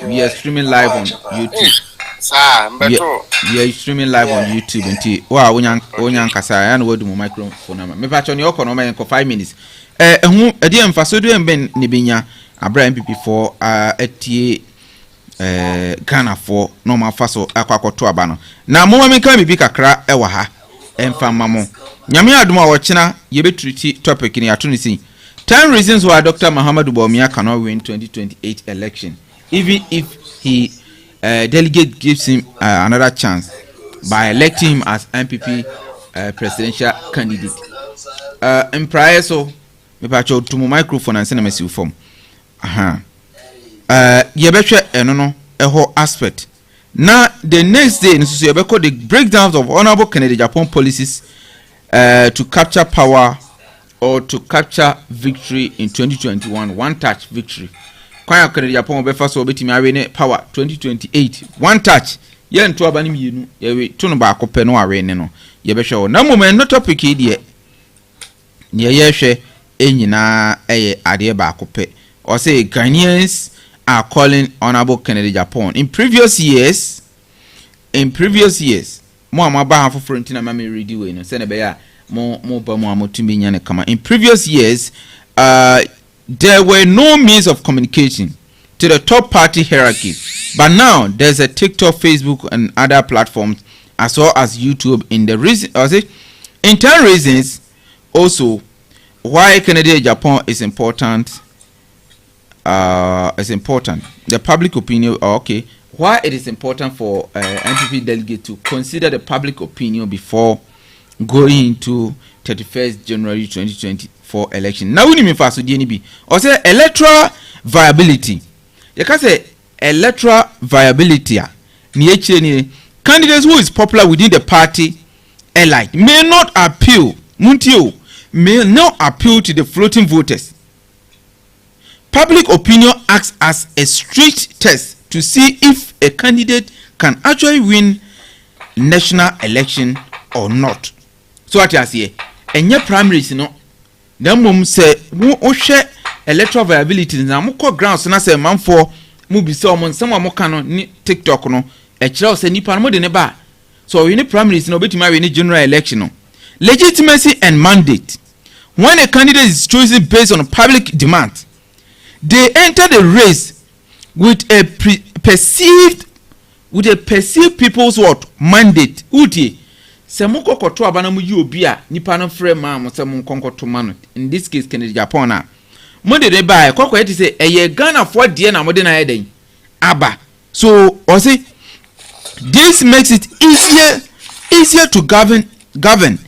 we are streaming live on YouTube. Sir, mbeto. We are streaming live on YouTube nti wa wonya nkasa ya na wadu mo microphone ama. Me pacho ni okọ no ma yenko 5 minutes. Ehu edi emfaso do emben ni benya abra MPP4 etie Ghana for normal faso akwakoto aba no na mo ma kan bibi kakra ewa ha emfa mamo nyame aduma wo chena ye betriti topic ni ato ni sin 10 reasons why Dr. Bawumia cannot win 2028 election even if he delegate gives him another chance by electing him as MPP presidential candidate in prior so me pacho to microphone and send a message form ye betwe eno no eho aspect na the next day nso ye beko the breakdowns of honorable Kennedy Agyapong policies to capture power or to capture victory in 2021 one touch victory kwaya Kennedy Agyapong be fa so betimi awe ne power 2028 one touch ye nto aba ne mienu ye we to no ba akopɛ no awe ne no ye behwe na moment no topic e de ne ye hwe enyina eye ade ba akopɛ or say Ghanaians are calling Honorable Kennedy Agyapong. In previous years, mo amaba ha for frontina ma me ready we no say na be ya mo ba mo amotumi nya ne kama. In previous years, there were no means of communication to the top party hierarchy, but now there's a TikTok, Facebook, and other platforms as well as YouTube. In the reason, in 10 reasons, also why Kennedy Agyapong is important. The public opinion. Okay, why it is important for MPP delegate to consider the public opinion before going into 31st January 2024 election. Now, we need to be or say electoral viability. You can say electoral viability. Candidates who is popular within the party elite may not appeal. May not appeal to the floating voters. Public opinion acts as a strict test to see if a candidate can actually win national election or not. So what you say? Enye primaries no. Na mum say wo hwe electoral viability na mukọ grounds na say man for mu bi say omon some amoka no ni TikTok no e kire say nipa no de ne ba. So we need primaries no betuma we need general election no. Legitimacy and mandate. When a candidate is chosen based on public demand, they enter the race with a perceived people's what mandate. Uti se muko koto abana mu yi obi a nipa no frɛ ma mo se mu konkoto ma no. In this case Kennedy Agyapong na mo de ne ba kokko eti se eye Ghana for de na mo de na eden aba. So or say this makes it easier to govern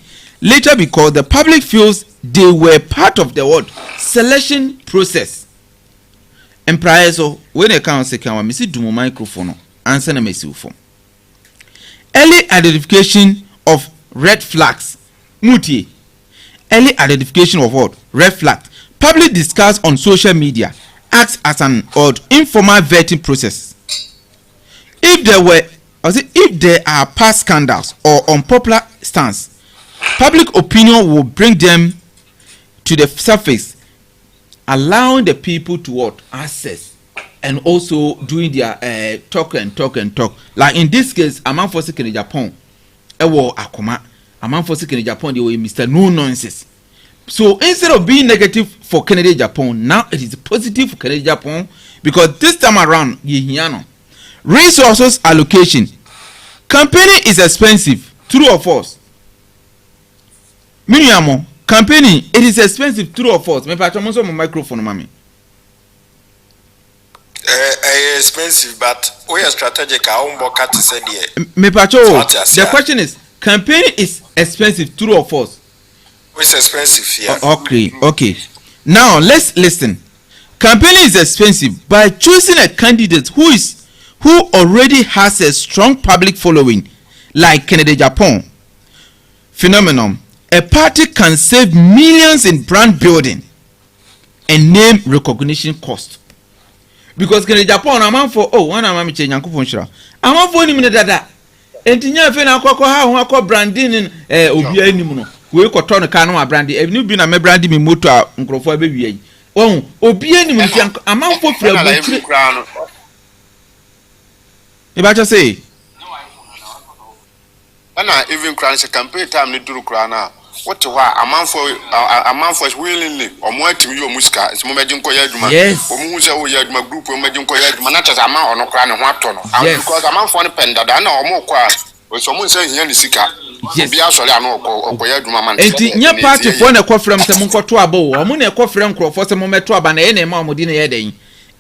later because the public feels they were part of the what selection process. And prior so when a council can miss it to my microphone answer na message form. Early identification of red flags. Muti. Early identification of what? Red flags. Public discuss on social media acts as an odd informal vetting process. If there are past scandals or unpopular stance, public opinion will bring them to the surface, allowing the people to what? Access, and also doing their talk. Like in this case, Amanfo Seke in Japan, Ewo Akoma, Amanfo Seke in Japan, they were Mr. No Nonsense. So instead of being negative for Canada Japan, now it is positive for Canada Japan, because this time around, resources allocation. Campaigning is expensive. True or false? Miniamo, campaigning, it is expensive. True or false? Me patch my microphone, mommy. Expensive, but we are strategic. Me patch, the question is, campaigning is expensive. True or false? It's expensive, yeah. Okay. Now let's listen. Campaigning is expensive. By choosing a candidate who already has a strong public following, like Canada Japan phenomenon, a party can save millions in brand building and name recognition cost. Because Canada Japan, I'm for one am change I'm for ni dada. Entinya fe na akwa branding obi anim no. We koto no kan no branding. Even bi na me branding me moto a nkrofo abewie yi. Obi anim nti amanfo fra bu. Ibacha say. Na even crown se campaign time ni duru crown na. What wa amanfo willingly omo atimi yo musika nti mo meje nkoya adwuma omo hu se wo ya adwuma group o meje nkoya adwuma na chasa ama ono crown ne ho ato no because amanfo ne pendada na omo kwa so mo nse hiya ni sika obi asori ano okoya adwuma man enti nya party for na kofrem se mo nkoto abo omo na ekofrem nkrofo se mo meto aba na ye na ma mo di na ye den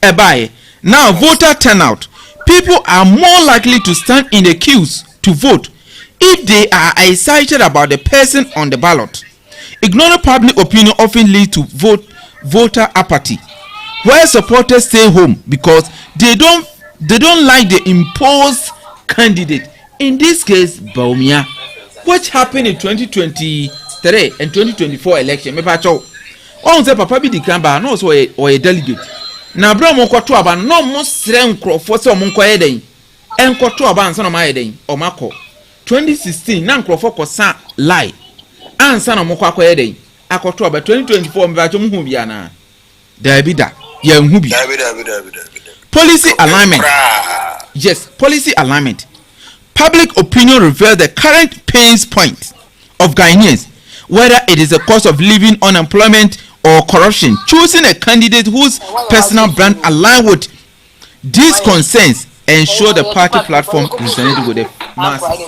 e bae. Now voter turnout. People are more likely to stand in the queues to vote if they are excited about the person on the ballot. Ignoring public opinion often leads to voter apathy, where supporters stay home because they don't like the imposed candidate. In this case, Bawumia, which happened in 2023 and 2024 election. Me pacho, on say papa bi di kamba no so or a delegate. Na bra mo kwato aba no mo sre nkrofo se mo nkoye den. Enkoto aba ansa na ma yeden o mako. 2016 na nkrofo kosa lie. Ansa na mo kwakoye den. Akoto aba 2024 me bacho mu hu bia na. Da ya hu bi. Policy alignment. Yes, policy alignment. Public opinion reveals the current pain points of Ghanaians, whether it is a cost of living, unemployment, or corruption. Choosing a candidate whose personal brand align with these concerns ensure the party platform resonates with the masses.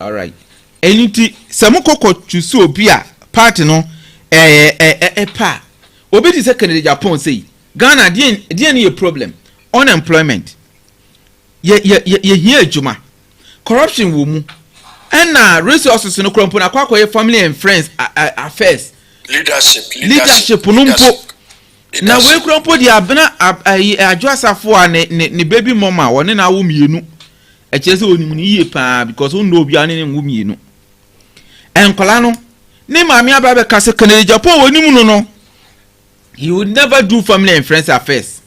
All right. Anything samukoko chusu obia party no pa obedi se Canada Japan say Ghana dey any problem, unemployment, ye here juma, corruption wo mu, and resources no krompo na kwakoye family and friends affairs, leadership numpo na we krompo di abena adwasafo a ne baby mama woni na wo mienu e chese onimu ni yie pa because won no obi ane ne wo mienu enkola no ne maami ababe kase Canada Japan wonimu no. He would never do family and friends affairs.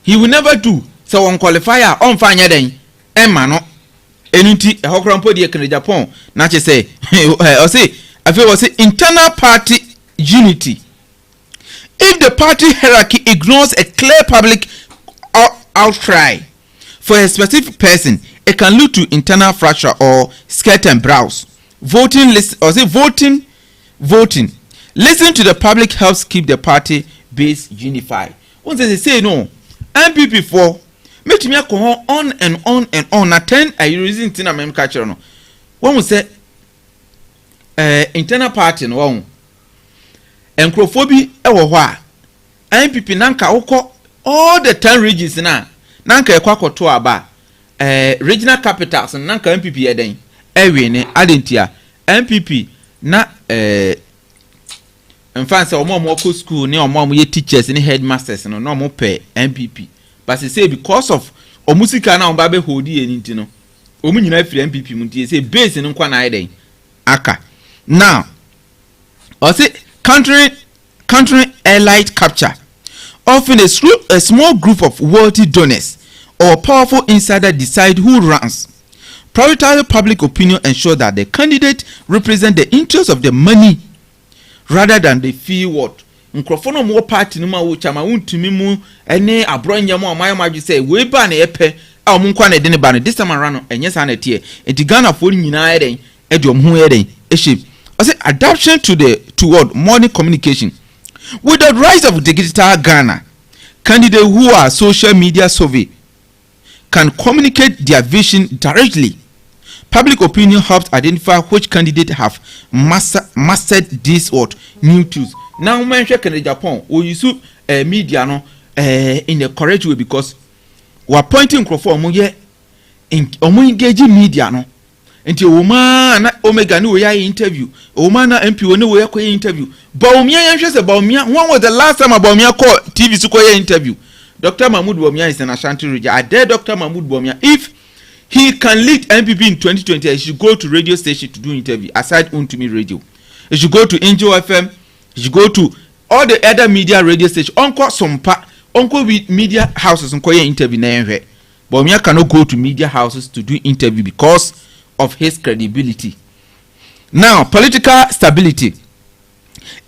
He will never do. So on qualifier on fanya den emma no enuti e hokrampo de Canada Japan na che say o say afi o say internal party unity. If the party hierarchy ignores a clear public outcry for a specific person, it can lead to internal fracture or skirt and browse. Voting Listen to the public helps keep the party base unified. Once they say no, MPP for make me go on and on and on. At 10 I using tina mem culture no. One will say internal party no one. Encrophobia ewo hwa. MPP nanka uko all the 10 regions na nanka ekwa koto aba regional capitals nanka MPP eden ewe ne adentia MPP na in fact omo ko school ni omo ye teachers ni headmasters no omo pe MPP but say because of omusika na omba be hold ye nti no omu nyina free MPP mu nti say base ni nkwa na iden aka now or say country elite capture Often a small group of wealthy donors or powerful insider decide who runs. Prioritizing public opinion ensure that the candidate represent the interests of the money rather than the fee what. Nkrofono mo party no ma wo chama wuntumi mu ene abronya mo amayamaju say we ba na epe a mo nkwa na de ne ba no this time around enye sa na tie enti Ghana for nyina eden edom ho eden ehye. I say adaptation toward modern communication. With the rise of digital Ghana, candidates who are social media savvy can communicate their vision directly. Public opinion helps identify which candidates have mastered these new tools. Now, mention Agyapong, we use media no in the correct way because we are pointing for engaging media no. Nti woman na Omega ni we ya interview, woman na MP we ya ko interview. Bawumia ya hwese Bawumia, when was the last time Bawumia call TV su ko interview? Dr. Mahmoud Bawumia is an Ashanti region. I dare Dr. Mahmoud Bawumia, if he can lead MPP in 2020, he should go to radio station to do interview aside Untumi Radio. He should go to Angel FM, he should go to all the other media radio stations. Onko sompa, onko media houses onko ye interview na enhwe. Bawumia cannot go to media houses to do interview because of his credibility. Now, political stability.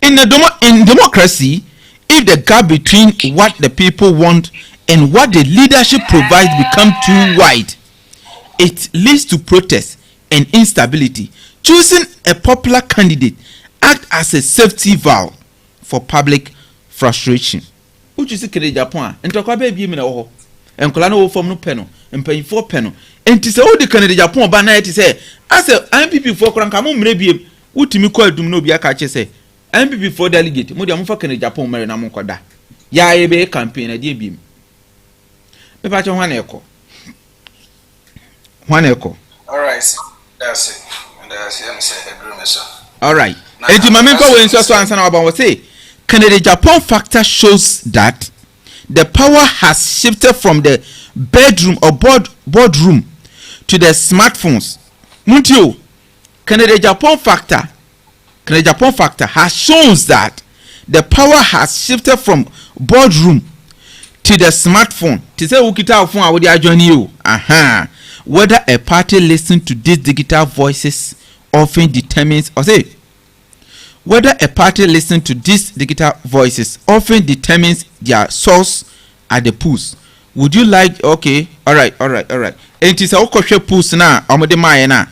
In democracy, if the gap between what the people want and what the leadership provides become too wide, it leads to protest and instability. Choosing a popular candidate acts as a safety valve for public frustration. Which is Agyapong. And talk about being in a hole. And Colano from no penal and paying for penal. And to say, all the Agyapong banner to say, as a MPP for Krankamu, maybe, what me call to no be a catch say, MPP for delegate, Mudamufa Agyapong Marinamokoda. Ya ebe campaign, a dear beam. Pepacho one echo. One echo. All right, that's it. That's it. All right. And to my member, when so answer about say, Agyapong factor shows that the power has shifted from the bedroom or boardroom to the smartphones. Muntio, Agyapong factor has shown that the power has shifted from boardroom to the smartphone. To say ukita phone I would join you. Whether a party listens to these digital voices often determines their source at the polls. Would you like all right. And it is a question polls now amode my na.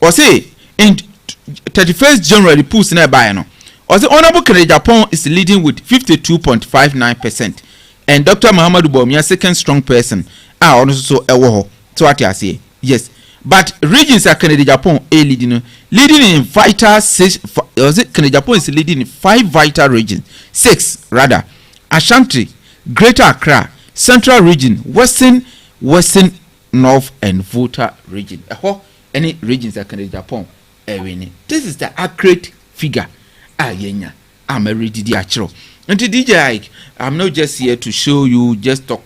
Or say in 31st January polls na buy no. Or say Honorable Agyapong is leading with 52.59%. And Dr. Muhammadu Bawumia second strong person also ewo. So what I say? Yes. But regions are Agyapong leading in vital 6. Agyapong is leading in 5 vital regions. 6 rather. Ashanti, Greater Accra, Central Region, Western, North, and Volta Region. Any regions are Agyapong winning. This is the accurate figure. I'm a ready actual. And to DJ Ike, I'm not just here to show you just talk.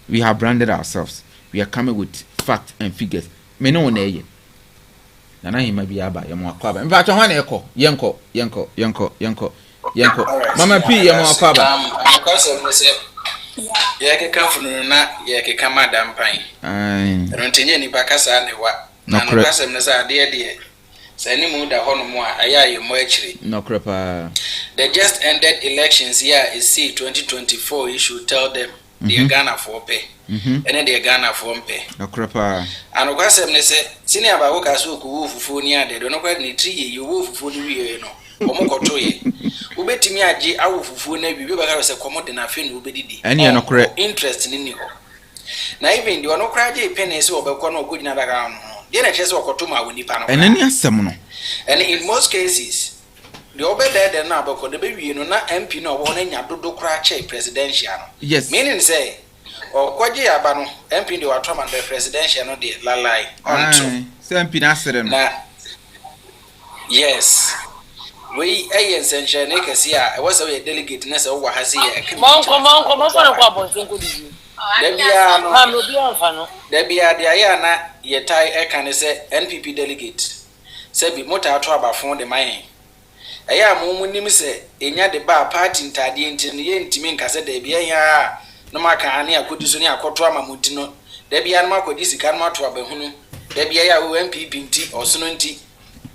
We have branded ourselves. We are coming with facts and figures. Me no one here. Nana he might be aba yamo akwaba. In fact, one echo. Yanko. Mama P yamo akwaba. Because of say yake kamfunu na yake kama dampan. Rontenye ni bakasa ne wa. Na no kasa me say de. Say ni mu da hono mu a ayaye mo akire. No crepa. The just ended elections here is see 2024 you should tell them the Ghana for pay. And then the Ghana for pay. No crepa. And of course, I say, senior Bawoka so cool for near the don't know quite any tree, you wolf for the real, no. Omokotoye. Ubeti aji au fufu na bibi bagara se commode na fe no obedidi. Any no correct interest ni ho. Na even the no cry je penny so obekọ no good na daga no. Dey na chese okotoma wonipa no. And any asem no. And in most cases, the obede de na abekọ de bewie no na MP no wo na nya dodo kra che presidential no. Yes. Meaning say kwaje aba no MP de watoma the presidential no de lalai onto. Say MP na sere no. Na yes. We essential ne kesi a was a delegate na se wo ha se ya. Monko for kwa bonso di. Debia no. Ha no bi anfa no. Debia de aya na ye tai e kan se NPP delegate. Se bi mota ato abafon de man. ɛyɛ a mo nim sɛ enya de ba party ntade nti no ye ntimi nkase da bia ya no maka ane akodi so ne akoto ama mudi no da bia no makodi sika no mato abahunu da bia ya wo MPP nti osono nti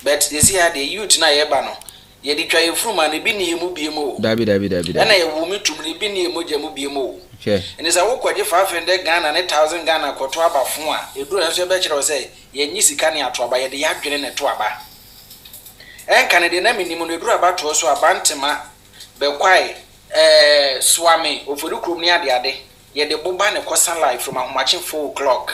but they see how the youth na ye ba no ye di twa ye fruma ne bi ne ye mu bie mo dabi na ye wo mitum ne bi ne ye mo gya mu bie mo che ene sa wo kwaje 500 Ghana ne 1000 Ghana koto abafo a eduro nso be kire wo sɛ ye nyi sika ne ato aba ye de ya dwene ne to aba enka ne de na minimu ne eduro aba to so abantema be kwai swami ofori krom ne ade ye de boba ne kosa live from ahomache 4 o'clock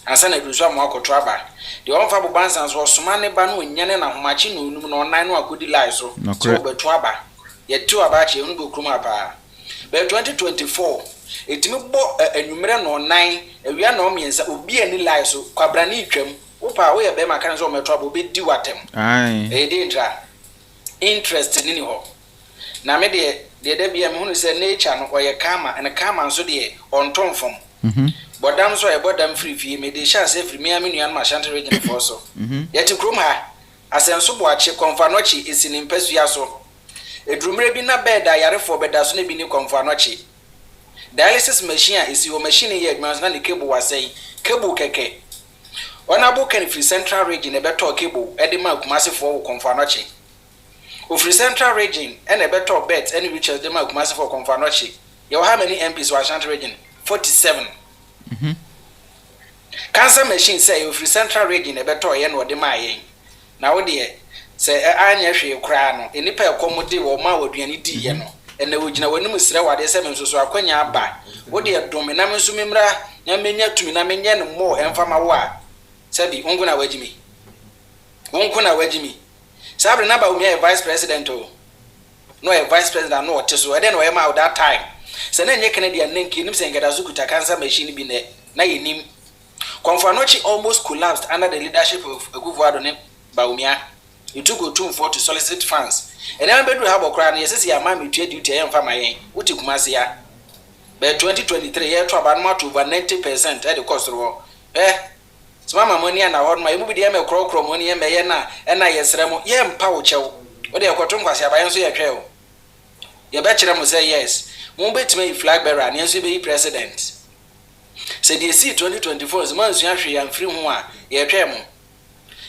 ansa na duzo am akoto aba de on fa boba nsan so soma ne ba no nyane na ahomache no onum no nan no akodi live so so beto aba ye to aba che unu go krom aba be 2024 etimi bo enumere no nan awia na omiensa obi ani live so kwabra ne twam wopa wo ye be maka so meto aba obedi watem ai dey ntra interest ni ho na me de bia me hunu se nature no oye kama and kama nso de on tom from bodam so e bodam free fie me de sha se free me amenu ma shanty region for so yeti krom ha asenso bo ache konfa no chi esini mpasu ya so edrumre bi na bed ayare for beda so na bi ni konfa no chi dialysis machine a isi o machine ye advance na the cable wasai cable keke ona bo kan free central region e beto cable e de ma kumase for konfa no chi Free Central Region and a better bet any which is the Makumasi for Confanochi. You how many MPs were Ashanti Region? 47. Cancer machine say Free Central Region a better yen or the Maye. Now, dear, say I share crown, any pair of commodity or ma would be any diano, and the original when you must say what they say, so I can buy. What dear Dominamus Mimra, Yamina to Minamian more and from a war. Sabi, Unguna Wejimi. Unkuna Wejimi. Sabri na Bawumia vice president o. No a vice president no oteso. E den no ema that time. Se na nye Canadian nenki nim se ngada zukuta cancer machine bi ne na yenim. Confanochi almost collapsed under the leadership of Agyapong ne Bawumia. It took go for to solicit funds. And then bedu ha bokra na yesisi ya ma metua duty e mfa mayen. Wuti kumase ya. By 2023 year to about over 90% at the cost ro. Mama money na hon ma emubi de me krokro money me ye na na yesremo ye mpa wo chew wo de ekoto nkwase abayen so ye hwe ye be kire mo say yes mo betime flag bearer na enso be president say the see 2024 zman so ahwe ya mfiri ho a ye hwe mo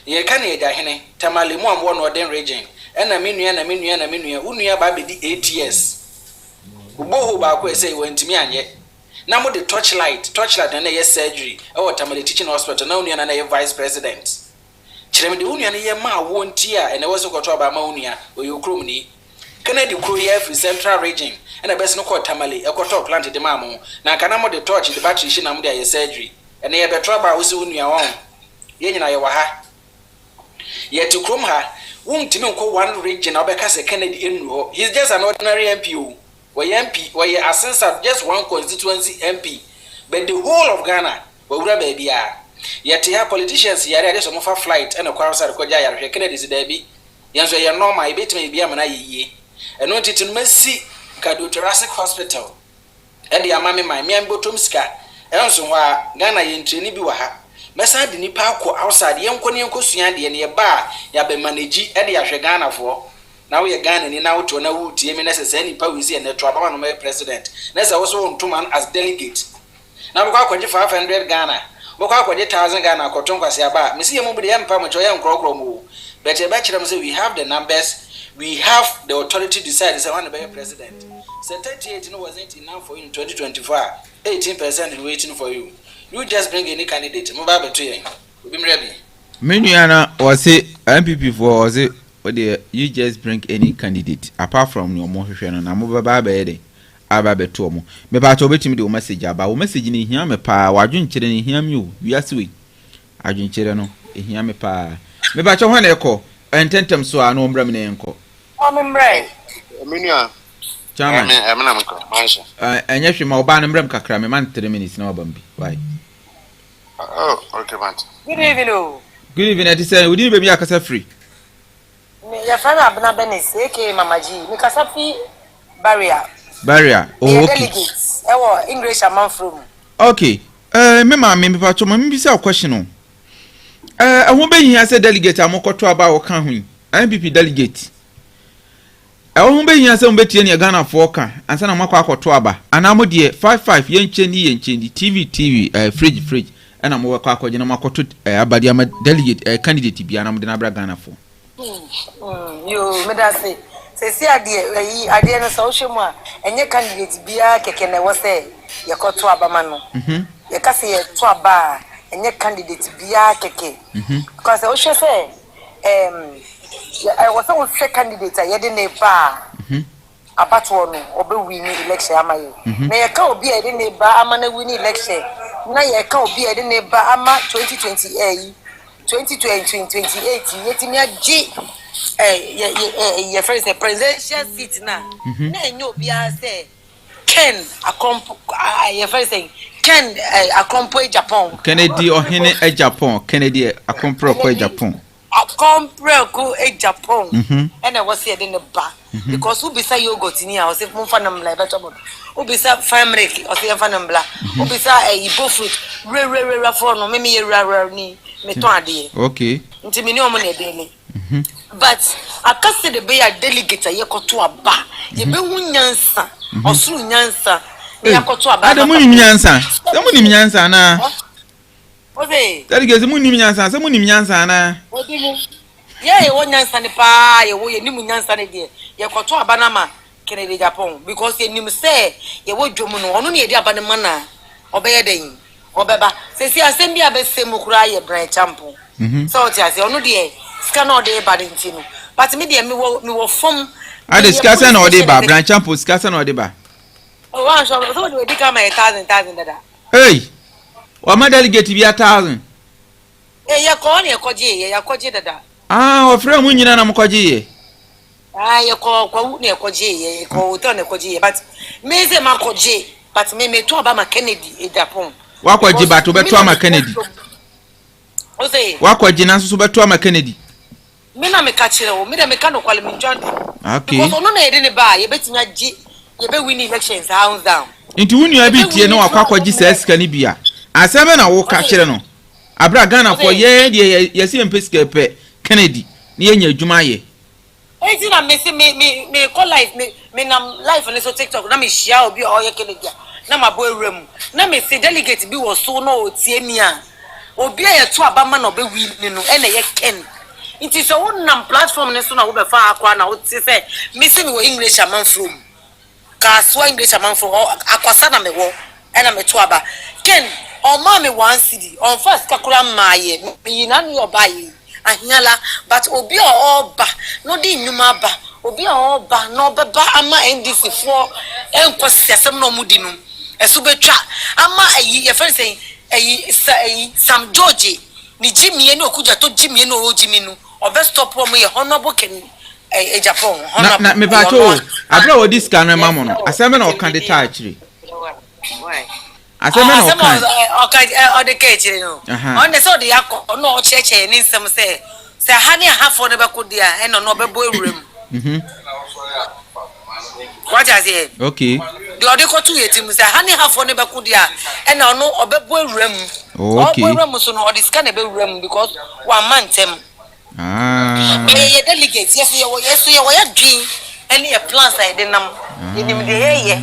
ye ka na ye da hene tamale mo amwo no den region na menua unua ba be di 8 years uboho ba ko say wantimi anye na mo the torchlight na ye surgery e watermale teaching hospital na unua na ye vice president kirem de unua na ye ma wonti a ene woso koto ba ma unua oyokrom ni Kennedy kro ye free central region na best no ko tamale e koto plant de ma mo na kana mo the torch the battery shi na mo de ye surgery ene ye betro ba wo se unua won ye nyina ye wa ha ye to krom ha wontimi nko one region obeka se Kennedy enu ho he's just an ordinary MP we are just one constituency MP, but the whole of Ghana, we will be yet here politicians here are some of a flight and a cross are Koja, Kennedy is Debbie. Yes, we are normal, I bet me be a man ye. And wanted to Messi Kadu Thoracic Hospital. And the Amami, my man Botumska, and also Ghana in Trinibiwaha. Messa the Nipako outside young Konyanko Siandi and your bar, Yabe Maniji, Eddie Ghana for. Now we are Ghana in now to know TMNS any policy and the trouble no president. Let's also on 2 man as delegate. Now we got 500 Ghana. We got 1,000 Ghana. Kotonga Siaba. Missy Mubidi Empire, Joyan Krokromu. But a bachelor say we have the numbers, we have the authority to decide is one to be president. So 38 wasn't enough for you in 2024. 18% is waiting for you. You just bring any candidate. Mobile to you. We'll be ready. Menuana was it MPP for was it? You just bring any candidate apart from your motion and I'm over by Ababe Tomo. Me part of it to me the message about message in here me pa wajun children hear you. We are sweet. Ajun children hear me pa. Me part of one echo and tentem so I know Bramine enko. I'm Bryan. Minua. Chairman. And yes, my ban Bram Kakra, me man 3 minutes no bambi. Why? Oh, okay, man. Good evening. Good evening, I say, would you be a casa free? Your friend Abna Benis, aka Mama G, Mikasafi Barrier. Oh, okay. Delegates. English among from. Okay. Mema me pacho me bisa question. I won't be here as a delegate. I'm going to about MPP delegate. won be hia se won betie ne Ghana for ka ansa na makwa akoto aba ana mo de 55 yenche TV fridge ana mo wakwa akoje na makoto abadi ama delegate candidate bia na mo de na bra Ghana for yo me da se si ade na so hwemu a enye candidate bia keke na wo se yekoto aba ma no ye ka se ye to aba enye candidate bia keke because o hwe se I was a second candidate. I didn't know about one or win election. Am I? May I can't be a didn't win election. Now I can't be a didn't 2028, 2028. Yet me a G. Your first presidential seat now. Now you be a say Ken your first thing Ken accompany Japan. Kennedy or Hene Agyapong. Kennedy accompany Japan. I come go Agyapong and I was here in the bar because who beside you got in here I was if Monfanam like better who beside family or say Fanambla who beside a Igbo fruit re for no maybe ni me to ade okay nti me ni omo na daily but I can see the be a delegate a yekoto aba ye be hunyansa osuru nyansa yekoto aba Adamu ni nyansa Adamu ni nyansa na Ose. Delegate munim nyansa, se munim nyansa na. Odimu. Ye wo nyansa ni pa, ye wo ye nimu nyansa ne de. Ye kwato abana ma Kennedy Japan because ye nim say ye wo dwomu no, ono ne ye di abana ma na obeye den. Obeba. Se si asem bi abesem kura ye Bryan champo. So ti ase ono de ska na ode ba den ti no. But me de me wo form. A de ska se na ode ba Bryan champo ska se na ode ba. Oh, one so we di ka ma 1,000 dada. Hey. Wa ma delegate bi 1,000. Ye ko ne ye koje dada. Ah, ofre mu nyina na mkoje ye. Ah, ye ko ne koje ye ko to ne koje ye but me se ma koje but me to aba ma Kennedy e Japan. Wa kwaje ba to beto ama Kennedy. O say. Wa kwaje na so beto ama Kennedy. Me na me ka kire wo, me de me ka no kwale me njonde. Okay. Because ono na ye de ne ba ye betinya gi ye be win elections hands down. Inti wunu abi tie na wa kwaje sa sika ni bia. Aseme na wo ka kire no. Abra Ghana for ye si empesika pe Kennedy ni enya adwuma ye. Enti na me se me call life me na life on so TikTok na me share obi o ye Kennedy na mabo ewrem na me se delegate bi wo so no otie mi a obi a ye to abama na obe wi ni no e na ye Ken. Enti so won platform ne so na wo be fa akwa na wo ti se me se me wo English among from ka so English among from akwasa na me wo e na me to aba Ken on mommy 1 CD on first kakura maye me na no obaye ahiala but obi o ba no di nyuma ba obi o ba no beba ama NDC for enkwasi asem no mudi no esu betwa ama ayi ye friend say ayi Sam George ni Jimmy no okuja to Jimmy no ojimi no obe stop wo ye honorable Ken Agyapong na me ba to abra wo dis kan ma mo no asem na o candidate actually why asem na o kan o de kechire no on the so de yakọ no o cheche ni nsem se ha ne hafo ne be kodia e no be bo ewrem what is it okay the ode ko tu yetim se ha ne hafo ne be kodia e no obebo ewrem okay ewrem so no o diska ne be ewrem because one man tem ye delegate yes ye wo ya dwin any plans I dey nam yenim de ye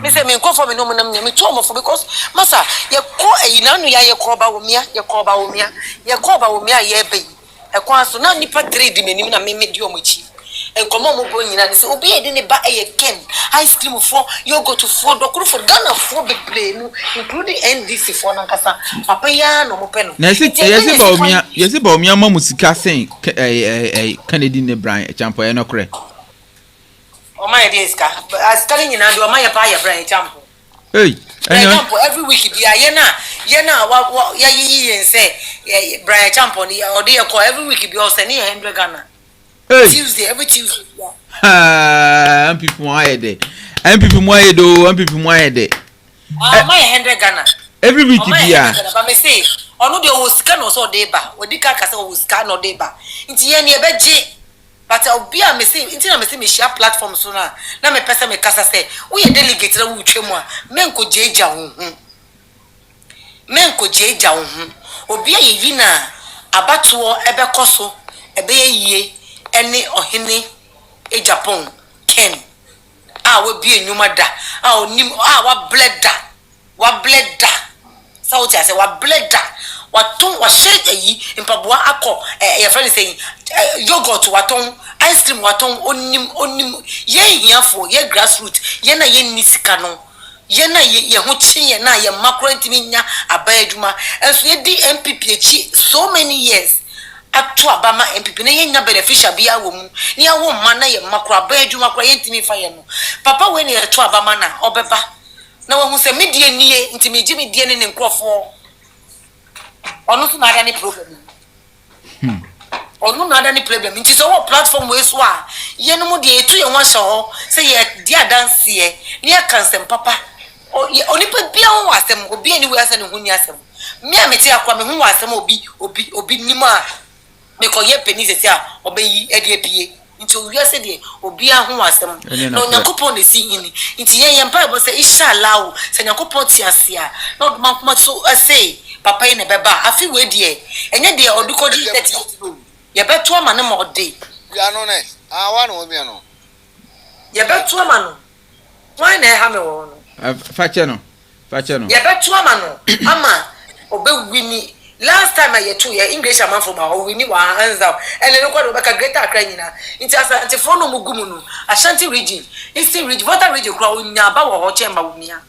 me say me nko for me no mo nam me to mo for because masa ye ko eyina no ya ye ko Bawumia ye ko Bawumia ye be e kwa so na nipa trade menim na me di omochi enkomo mo bo nyina se obi e de ne ba e Ken ice cream for yogurt for dokuru for Ghana for be play no including NDC for na kasa papa ya no mo pe no na yesi Bawumia ma musika sen Kennedy ne Bryan champo e no kre o my deska as telling you na do my pa ya Bryan champo hey champo every week dia ye na wa ya yi say Bryan champo ni o de ko every week bi o say ni 100 Ghana Tuesday every Tuesday and people why there and people why there my 100 Ghana every week dia but me say onu de o sika no so de ba odi ka say o sika no de ba nti ye ne e beje but obi a me say nti na me say me share platform so na me pesa me kasa say wo ye delegate na wo twemu a me nko jeja wo hu obi a ye yi na abato ebe koso ebe ye ene ohene Agyapong UN we be enyuma da onim wa bled da so what I say wa bled da waton wa share yi mpaboa akọ your friend is saying yogurt waton ice cream waton onim ye hiafo ye grassroots ye na ye nisika no ye na ye ho chi ye na ye makro ntimi nya abayaduma enso ye di MPP echi so many years atu abama MPP na ye nya beneficial bia wo mu ni ya wo ma na ye makro abayaduma kra ye ntimi fa ye no papa we na ye tu abama na obeba na wo hu se medie nie ntimi gi medie ne nkrofo onu so na any problem onu na any problem nti so what platform we so a ye no mo de etu ye ho so say ye dia dance ye ni akansem papa oni pa bia ho asem obi ani we asem ho ni asem me amete akwa me ho asem obi nima me ko ye penise se a obeyi ede pie nti owi ase de obi ho asem na Yakopon ne si hini nti ye mpa bo se inshallah se Yakopon ti ase a no ma so say papa ine beba afi we de enye de odukoji 30 ye beto ama ne mo de ya no ne wa no mi no ye beto ama no why na ha me wo no fache no ye beto ama no ama obewini last time I yetu ye English man from our wini wa hands out and then ko be ka greater Accra nyina nti asante fo no mugumu no Ashanti region Eastern region Volta region kra onya ba wo ho chemba Bawumia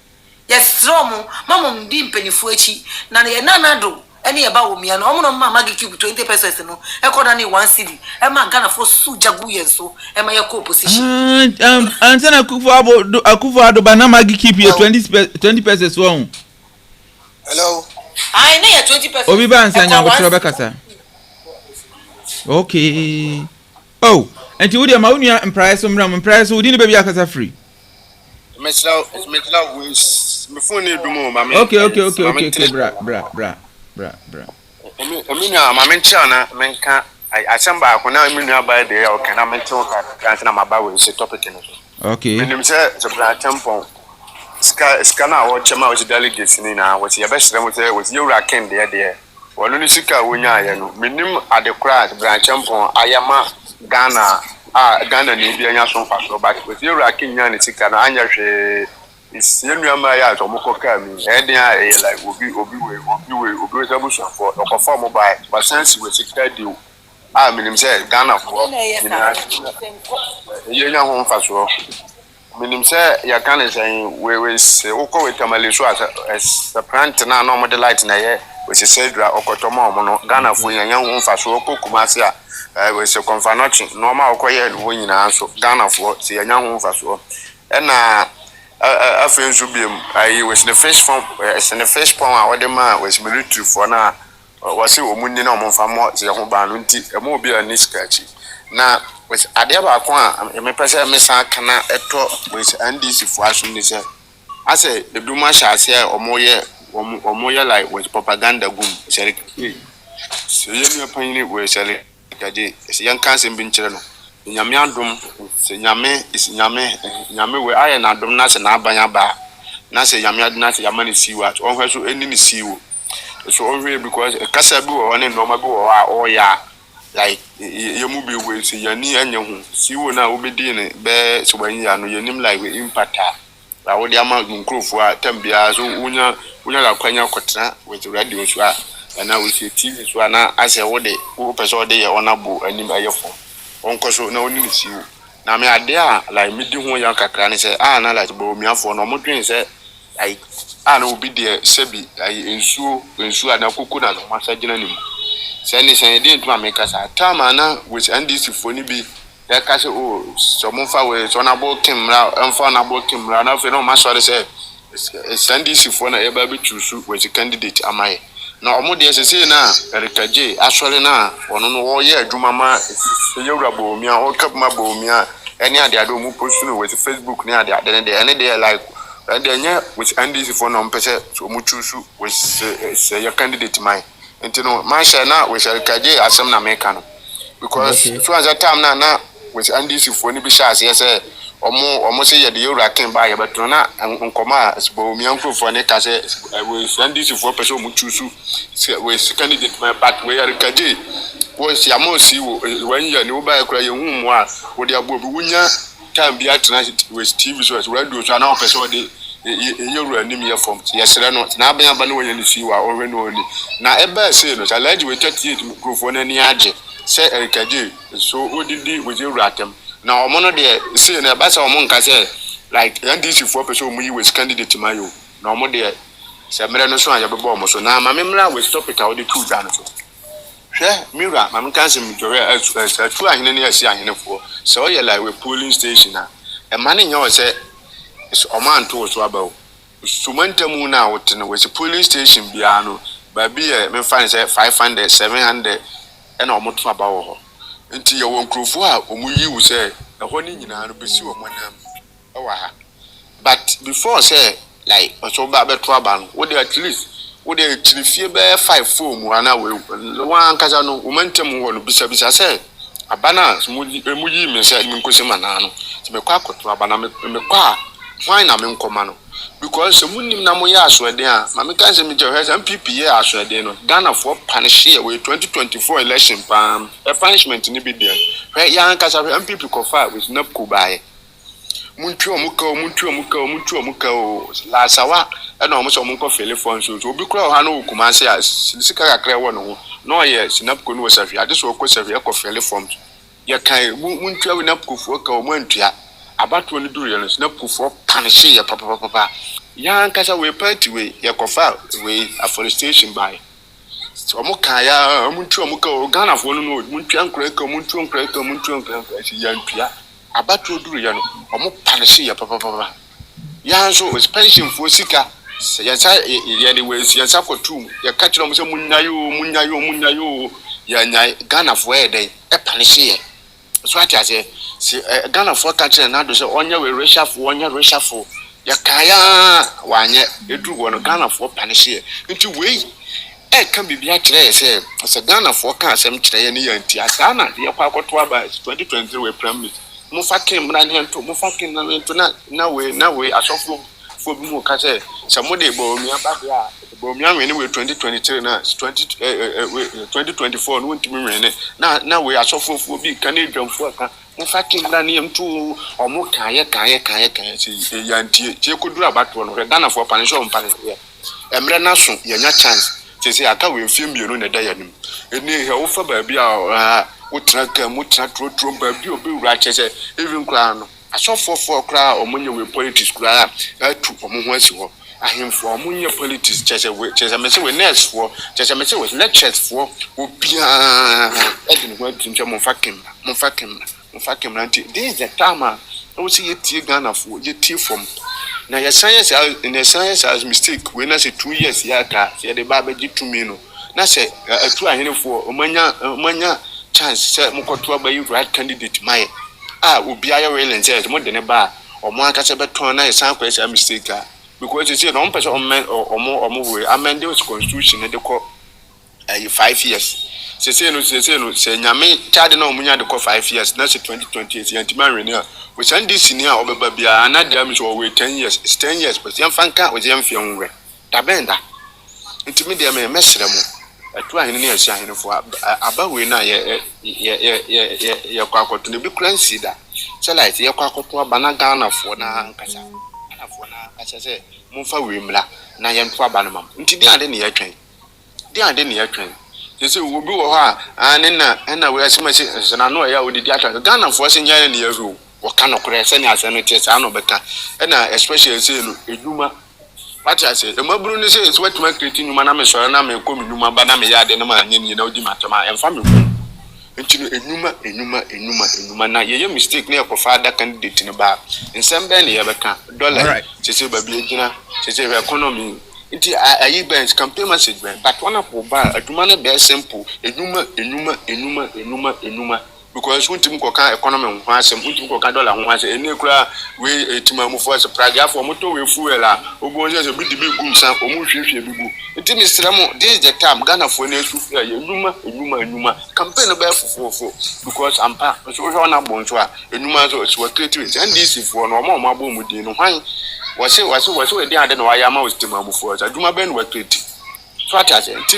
yes from mamum di mpenifu echi na ye nanado ene ye Bawumia no omo no mama gi cube 20 pesos no e ko na ni 1 cedi e ma Ghana fo su jagu ye so e ma ye ko opposition antena akufo ado ba na magi keep ye 20 pesos won hello I na ye 20 pesos obi ba nsa nya go kasa okay oh enti wo de ma wonua price mram price wo di ne baby akasa free Mr. me phone e dumo mama okay bra omina mama ncha na menka asamba akona omina ba de ya okay na mencho ka na maba we se topic no okay menim se bra tempo ska na wo chema wo delegates ni na wo ye be mo se wo yura ken de wono ni sika wonya aye no menim adekra bra tempo ayama Ghana ni bia nya so faso ba ko ti ura kinya ni sika na anya hwe isienu ama ya to moko ka mi e den a e like obi sabu so for ko form by but sense we sika di minim say Ghana for ye nya ho faso minim say ya kan say we se uko we tamale so as the plant na no model light na ye we se sedra okotomo mo no Ghana for nya ho faso ko kumase a we se konfanochi normal okoye wo nyina so Ghana for se nya ho faso na afensu biem ayi we the first form a wodema we military for na wase omunni na omfa mo se ho ba no nti emo obi a niskachi na we ade ba ko a me pese me san kana eto we NDC for aso ni se ase eduma sha ase omoye like with propaganda gum seri se yemi apanyini we seri kaje se yan kan se mbinchire no nyame adom se nyame we aye na adom na se na abanya ba na se nyame adom na se yamani siwa on hweso eni ni siwo so on hwe because kasa bi wo ne no ma bi wo a ya like yemu bi we se yani anya hu siwo na obedi ne be so ban ya no yanim like we impacta la wo dia ma nkrofo a tambia so unya la kwanya kotena with radio so a na we see TV so na ase wo de wo pese wo de ye onabo anim ayefo onkoso na oni siwo na me ade a like midi ho ya kakra ne se na like Bawumia fo no modwen se like na obi de sebi ensuo na kuku na no masagina nim se ni se de ntuma me kasa tama na with NDC fo ni bi ya kase so mo fa we so na bo kimra emfa na bo kimra na fe no ma sori se NDC fo na e ba bi chusu with candidate amaye na omo de sese na erikaje asori na ono no wo ye adwuma ma yewura Bawumia o kap ma Bawumia any ade ade mu post no with Facebook ni ade ade ne any dey like and then with NDC for no pese so mu chusu with say your candidate mai ntino man share na we share kaje asem na meka no because so at that time na with NDC for ni bi share say omo say ye de yewura ken ba ye beto na nkoma Bawumia nkofo ne ka say we NDC for pese mu chusu we candidate mai but we are kaje wo si amosi wo when ye ni wo ba ekura ye hu mu a wo de abo bi wunya time be at night with TV so as radio so now person dey you anim here from yes no na be aba no when you see wa already no ni na ebe say no challenge we 38 microphone ani age say erikaje so odidi we you ratem na omo no dey say na ba say omo nka say like NDC for person omo yi we candidate mayo na omo dey say mere no so anya be bo omo so na ma memra we stop it out the two dan so Mira, I'm canceling me to two ahine na asi ahine for. So you like we polling station na. E man you say it's o man to so about. Sumantemu na what na we polling station bia no. Ba bi me find say 500 700 e na o moto aba wo ho. Nti ye won krofo a o mu yi wo say e ho ni nyina no besi wo manam. E wa ha. But before say like so ba be to aba no, wo dey at least wo dey chirifie be 5 form ana we wan kaza no momentum wo no bisa say abana mu yi me say me nkosi mana no ti me kwa akoto abana me kwa why na me nkoma no because munim na mo ya asode a ma me kan say me je MPP ya asode no Ghana for punish here we 2024 election pam a punishment ni be there we ya kaza MPP kofa with napko bae muntu omuka la sawa e na omo so omo ko fele phone so obi kura ha no okuma se a sika kakra wo no no ye sinapko no safi ade so ko safi e ko fele phone ye kan muntu awi napko fo ka omo antua abato ni duru ye no sinapko fo punish ye papa ya nkasa we party we ye kofa we afforestation by omo kan ya muntu omuka Ghana fo no muntu ankura ka muntu ankura ya ntua abato duru ya no omo panishi ya papa ya so expansion for sika ya sa ya the way ya sa for two ya catch no so munyayo ya nya Ghana for e dey e panishi ya so ati say Ghana for catch na do say onya we racial for ya kaya wanye edu go no Ghana for panishi ya nti we e kan bibia kire say Ghana for kan asem kire ya ni ya nti asa na ya kwa akoto aba 2023 we prime mufakin branhento mufakin na we asofo fo bi mu ka say samode Bawumia ba ya Bawumia we ni we 2023 na 2024 no ntimi we na we asofo fo bi kan edwamfo aka mufakin branhento omo kan say yantie tie kodura bato no Ghana for panisho mpane emre na so yanya chance say aka we mfiem bienu na da yanim eni he wo fa ba bi a utraka trotro baby obi wura chese even kra no asofo kra omunye we politics kra atu omo asi ho ahemfo omunye politics chese me say we nurse for chese me say we lectures for obia edin ho atunche mo fakim nanti this the time we see ye Ghana for ye tie from na your science has mistake we na say 2 years ya ka say the baba gi to me no na say atu ahene for omanya chance say mukoto aba you right candidate my obi aye willing say mo de ne ba omo aka se beton na isan kwa say mistake because you see no person omo we amend the constitution de ko 5 years say no say nyame charge na omunya de ko 5 years na say 2028 yantima we ne we send this near obeba bia na dem so we 10 years it's 10 years but yan fanka we yan fian we da benda ntimi de me mesere mo atu ahene ne asi ahene fo aba we na ye kwakoto ne bi kransi da say like ye kwakoto aba na Ghana fo na nkasa say mumfa we mla na ye nto aba no mam nti de ade ne ye twen say obi wo ha na we asema say na no ya odidi ata Ghana fo say nya ne ye ru wo kan okure say ne asem tie say no beka na especially say no eduma what I say e maburu ni say what to create nyuma na me so na me ko nyuma ba na me ya de na ma nyi na odi matama emfa me ko ntino enuma na ye mistake na ko father candidate ne ba nsem be ne ye beka dollar say ba bi agina say economy nti ayi bench campaign message ben but one of ba aduma na be simple enuma because untim ko kan economy ho asem untim ko kan dollar ho asem ene kura we etimamu for se praga for moto we fuel a obonje se bi di bi gum san omu hwehwe bibu nti misramo this is the time Ghana for na su fuel enuma campaign ba fofofo because ampa so so na bonso a enuma so creative and this for no ma ma bomu di no hwan wase we dey ade no wa ya ma etimamu for aduma ben wa creative so ata se nti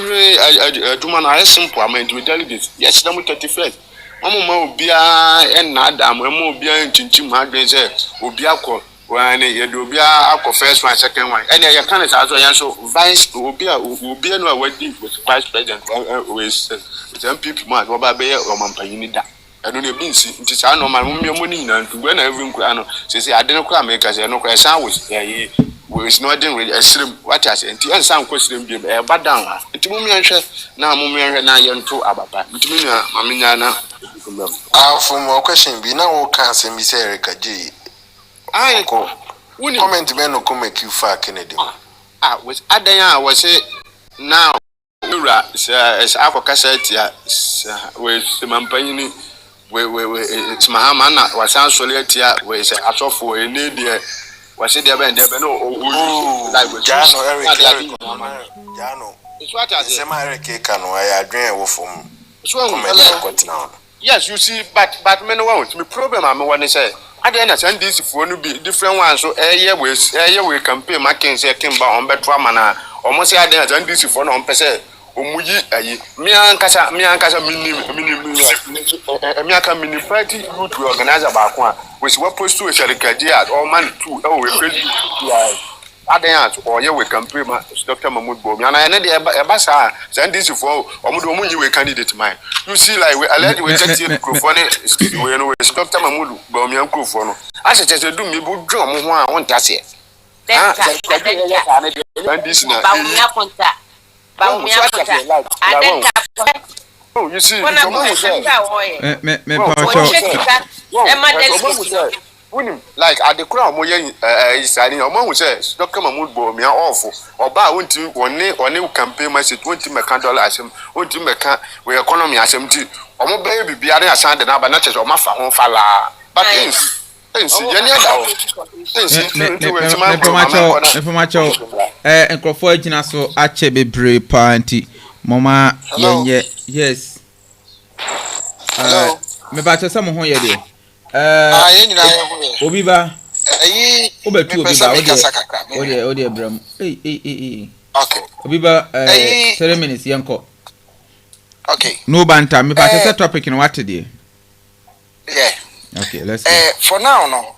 aduma na simple amend we delegate yes na mu 31st ọmụma obia na adam emu obia nchinchim adwen say obia kọ wane ye do obia akọ first one second one ene ye kan say aso yan so vice obia no awadi vice president always the MPP man oba be ye omampanyini da eno ne bi nsi nti sa no man mo ni na ntu na every nkura no say ade no kura make say no kura san was not doing really a slim what I say nti ensan ko slim bi e ba down ha nti mo mianhwe na mo mianhwe na ye nto ababa nti mi na maminya na from a question be now can say me say Erica J I ko comment me no come make you fa Kennedy was adan was say now ura is akokasa tia we mampanyini we it's mahama na wasan sole tia we say asofo ene de was it there no like Jano Eric Jano it's what I say my Eric can I adwen wo from so yes you see but me no want me problem am one say ade na send this for no be different ones so we campaign marking say kimba on beto amana omo say ade na send this for no on pese omuyi ayi mi ankasa mini party youth organizer ba ko a we si post to Sharikaji at all man too e we Facebook adan or ye we campaign ma Dr. Mahmoud Bawumia na ene de e ba sa send this for omuyi we candidate mine you see like we already we get the microphone we know we Dr. Mahmoud Bawumia microphone no ase chese do me bu dwo mo ho a won tase this na Bawumia konta oh you see like at the crown mo yen is ani omo hu say Dr. Mahmoud Bawumia off oba wonti one campaign message wonti meka dollar asem wonti meka we economy asem ti omo be bibia na asan de na ba na chese omo fa ho fala but enkrofo agina so ache bebre panti mama yenye yes me ba che samo ho ye de obi ba obetu obi ba ode bram okay obi ba 3 minutes yanko okay no banta me ba che topic no what dey yeah. Okay, let's go. For now, no.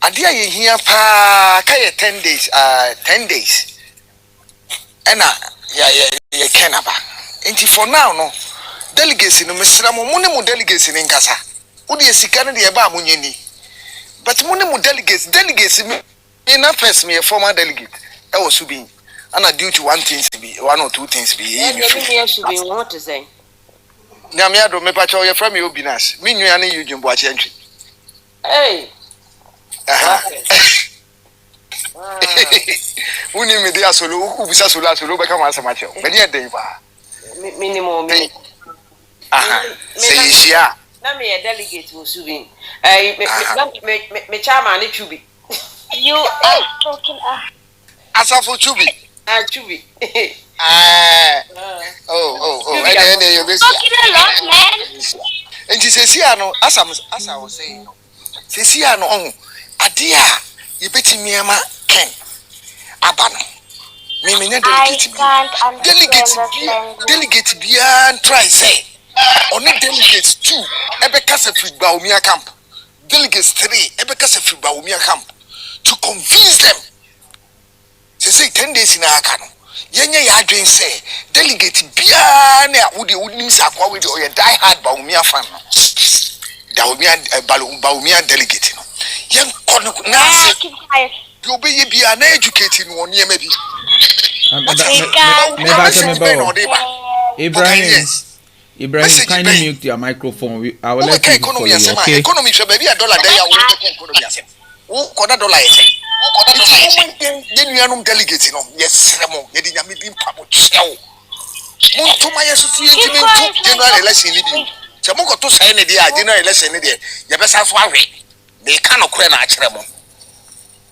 Adia ye here pa kaya 10 days. 10 days. Ena ya kenaba. Enti for now, no. Delegates no mesra mo mu delegates in nkasa. Udi esika no de e ba mo nyeni. But mu delegates me na first me a former delegate. E was subi. Ana due to one or two things be. Yeah, should be what to say. Nyame ado me pacho ye from me obinas me nua ne yudwumbo a chentwe hey uni me dia solo ubisa solo be kama asama che me ne den ba minimum me say isia na me delegate wo subin me chairman ne chubi you are talking asafo chubi chubi and you best and Cecilia no as I was saying Cecilia no on adia you bet me ama ken abano me delegate bia try say only delegates 2 ebe kasa free Bawumia camp delegates 3 ebe kasa free Bawumia camp to convince them say 10 days in akano yenye ya adwen say delegate bia na wudi nimsa akwa we o die hard Bawumia fan no Bawumia delegate no yen kono na say you be ye bia na educate no on yema bi Ibrahim, kindly mute your microphone. I will let you follow you, okay? Economy should be a dollar there ya economy asem koda dollar yesen Yenu delegate no yes remo yedi nyame bi mpamo chew muntu ma yesu fi entimentu general election ni bi se mo to sai ne dia general election ni dia ye be sa so awe de ka no kure na akere mo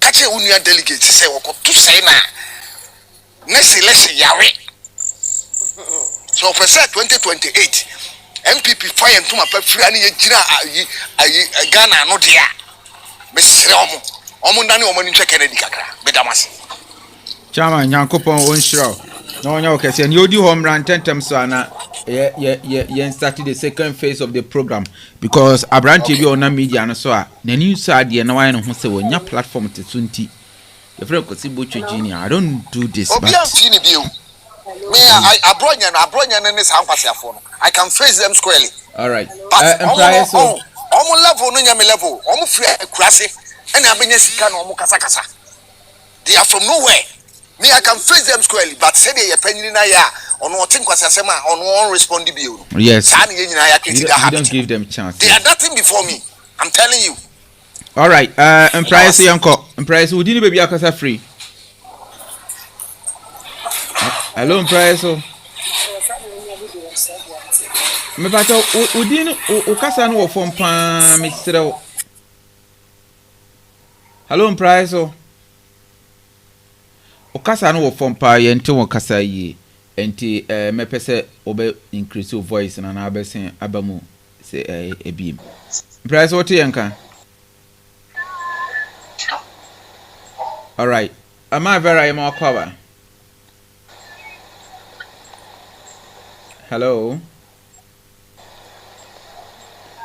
ka che unua delegate se wo ko to sai na next election yawe so for 2028 MPP fire ntuma pa firi ani ye gira ayi Ghana no dia me sire omo ndani omo ni Kennedy kakra bedamase chama nyankopon won shiro No, okay. So you do home run 10 times, so yeah, started the second phase of the program because Abraham TV on media and so the new side, you know, I know who say when your platform to 20. Your friend could see Butcher Junior. I don't do this. Me, I brought you in this house. I can face them squarely. All right. But almost level, no yami level, almost free crassy, and I'm being a scan or mukasa. They are from nowhere. Me, I can face them squarely, but say they are penny in a year on what think was a sema on one responsibility. Yes. You don't give them chance. They are nothing before me. I'm telling you. All right. And price, uncle. And price, would you be a free? Hello, price. Me pato udin ukasa no from pa Mr. Hello price o ukasa no from pa yente ukasa yi enti me pese obe increase your voice na na abesen abamu se ebim price what yanka. All right, am I very more cover? Hello.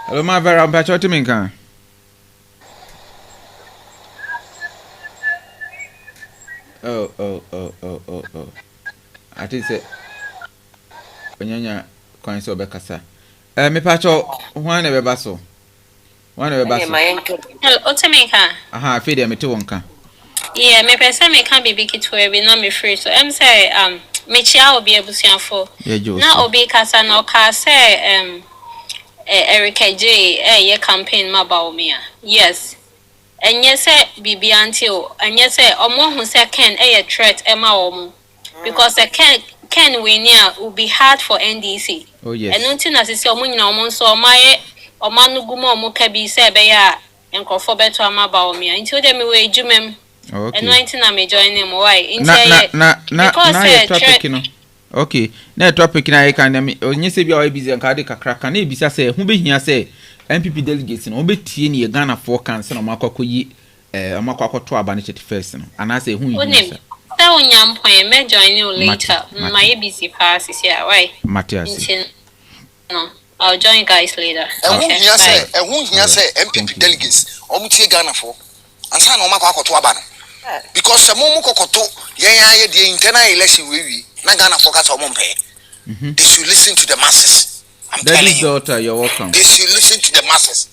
Hello, my very ambassador to me, can. Oh. I think say when you're going to be casa. Me pacho, one ever basso. Hello, Otamika. Aha, feed me to one can. Yeah, me person me can be big to be not me free. So I'm say me chia will be able to for. Now obi casa no car say Erica J ye campaign ma Bawumia. Yes. And yes bibi until and yes omo who say Ken threat Emma omo. Because Ken Winia will be hard for NDC. Oh yes. And nothing as is omo nyina omo so my omanu gumo omo ka bi say be ya enkofo beto ama Bawumia. Until them we jumem. Okay. And 19 na me join them why? Na topic no. Okay, na topic na e kan me onye se bia o busy nka de kakra kan e bisa se hu be hia se MPP delegates no obetie ne Ghana for cancer no makokoyi amakokoto aba ne 31st no ana se hu hia that onyam point me join you later my busy pass is here why Matthias no I'll join guys later okay hu hia se MPP delegates omutie Ghana for ansa na omakokoto aba no because se mo kokoto yen the internal election we na Ghana focus on Mumbai. They should listen to the masses. I'm telling you. Daughter, you're welcome. They should listen to the masses.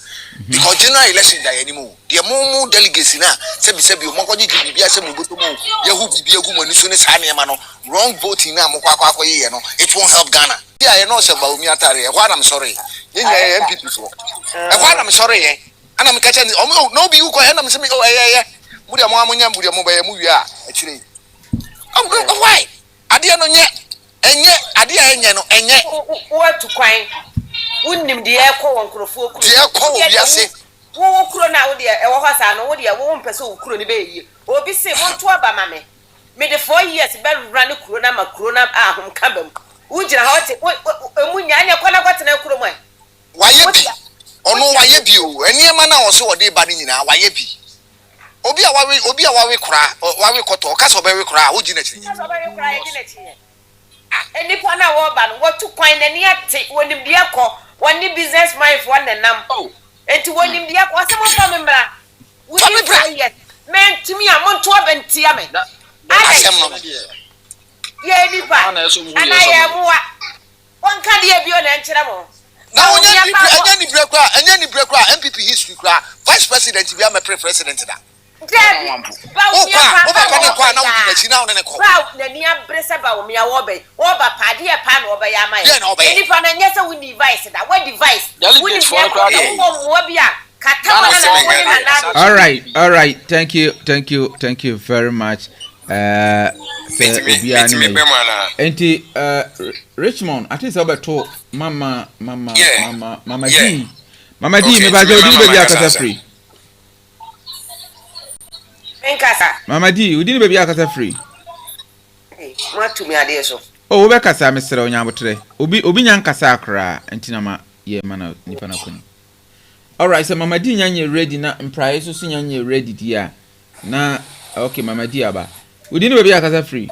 Because general election die anymore. The more delegates na sebi o mokoji bibia se mo boto mo yehu bibia gu mo ni so ne sa ne ma no wrong voting na mo kwakwa ye no it won't help Ghana. Yeah, you know se Bawumia tare. Why I'm sorry. Yen MPP for. Why I'm sorry eh. Ana me kacha no be you ko na me se me mudia mo amunya mudia mo ba ye mu wi a akire. Why? Adia no nye enye adia enye no enye what to kwan wunnim de ekọ wonkrofo okuro de ekọ wo biase wo okuro na wo de e wo hosa no wo de wo mpese okuro ni be yi obi se mo to aba mame me de 4 years be run kuro na makuro na ahom kabam wo gira ha wote emunya anya kwana kwate na kuro mo waye bi ono waye bi o eniema na wo so wo de ba ni nyina waye bi obi a wawe kura wawe koto ka so be we kura wo gina chi ka so be we kura ye gina chi eni po na wo ba no wo tu kwan na ni ate wonim de akọ woni business mind for na nam enti wonim de akọ se mo fa me mra wo ni bra ye men timi a mo to abenti ame asem no ye ni pa ana ye muwa won ka de bi o na nkyere mo na anya ni break kwa MPP history kwa vice president bi am president da Bawumia na ni abresa Bawumia wo ba pade e pa na wo ba ya mai ni pa na nyesa we device da what device we ni wo bia kata na all right thank you very much enti Richmond I think about mama D me ba do baby akasa free Mama D, we didn't be a free. What to me, I dare so. Oh, we kasa Mr. Onyabotre. Obi nyan kasa akra entinama ye mana nipa na kuni. All right, so Mama D nyanye ready na mprai so nyanye ready dia. Na okay Mama D aba. We didn't be a kasa free.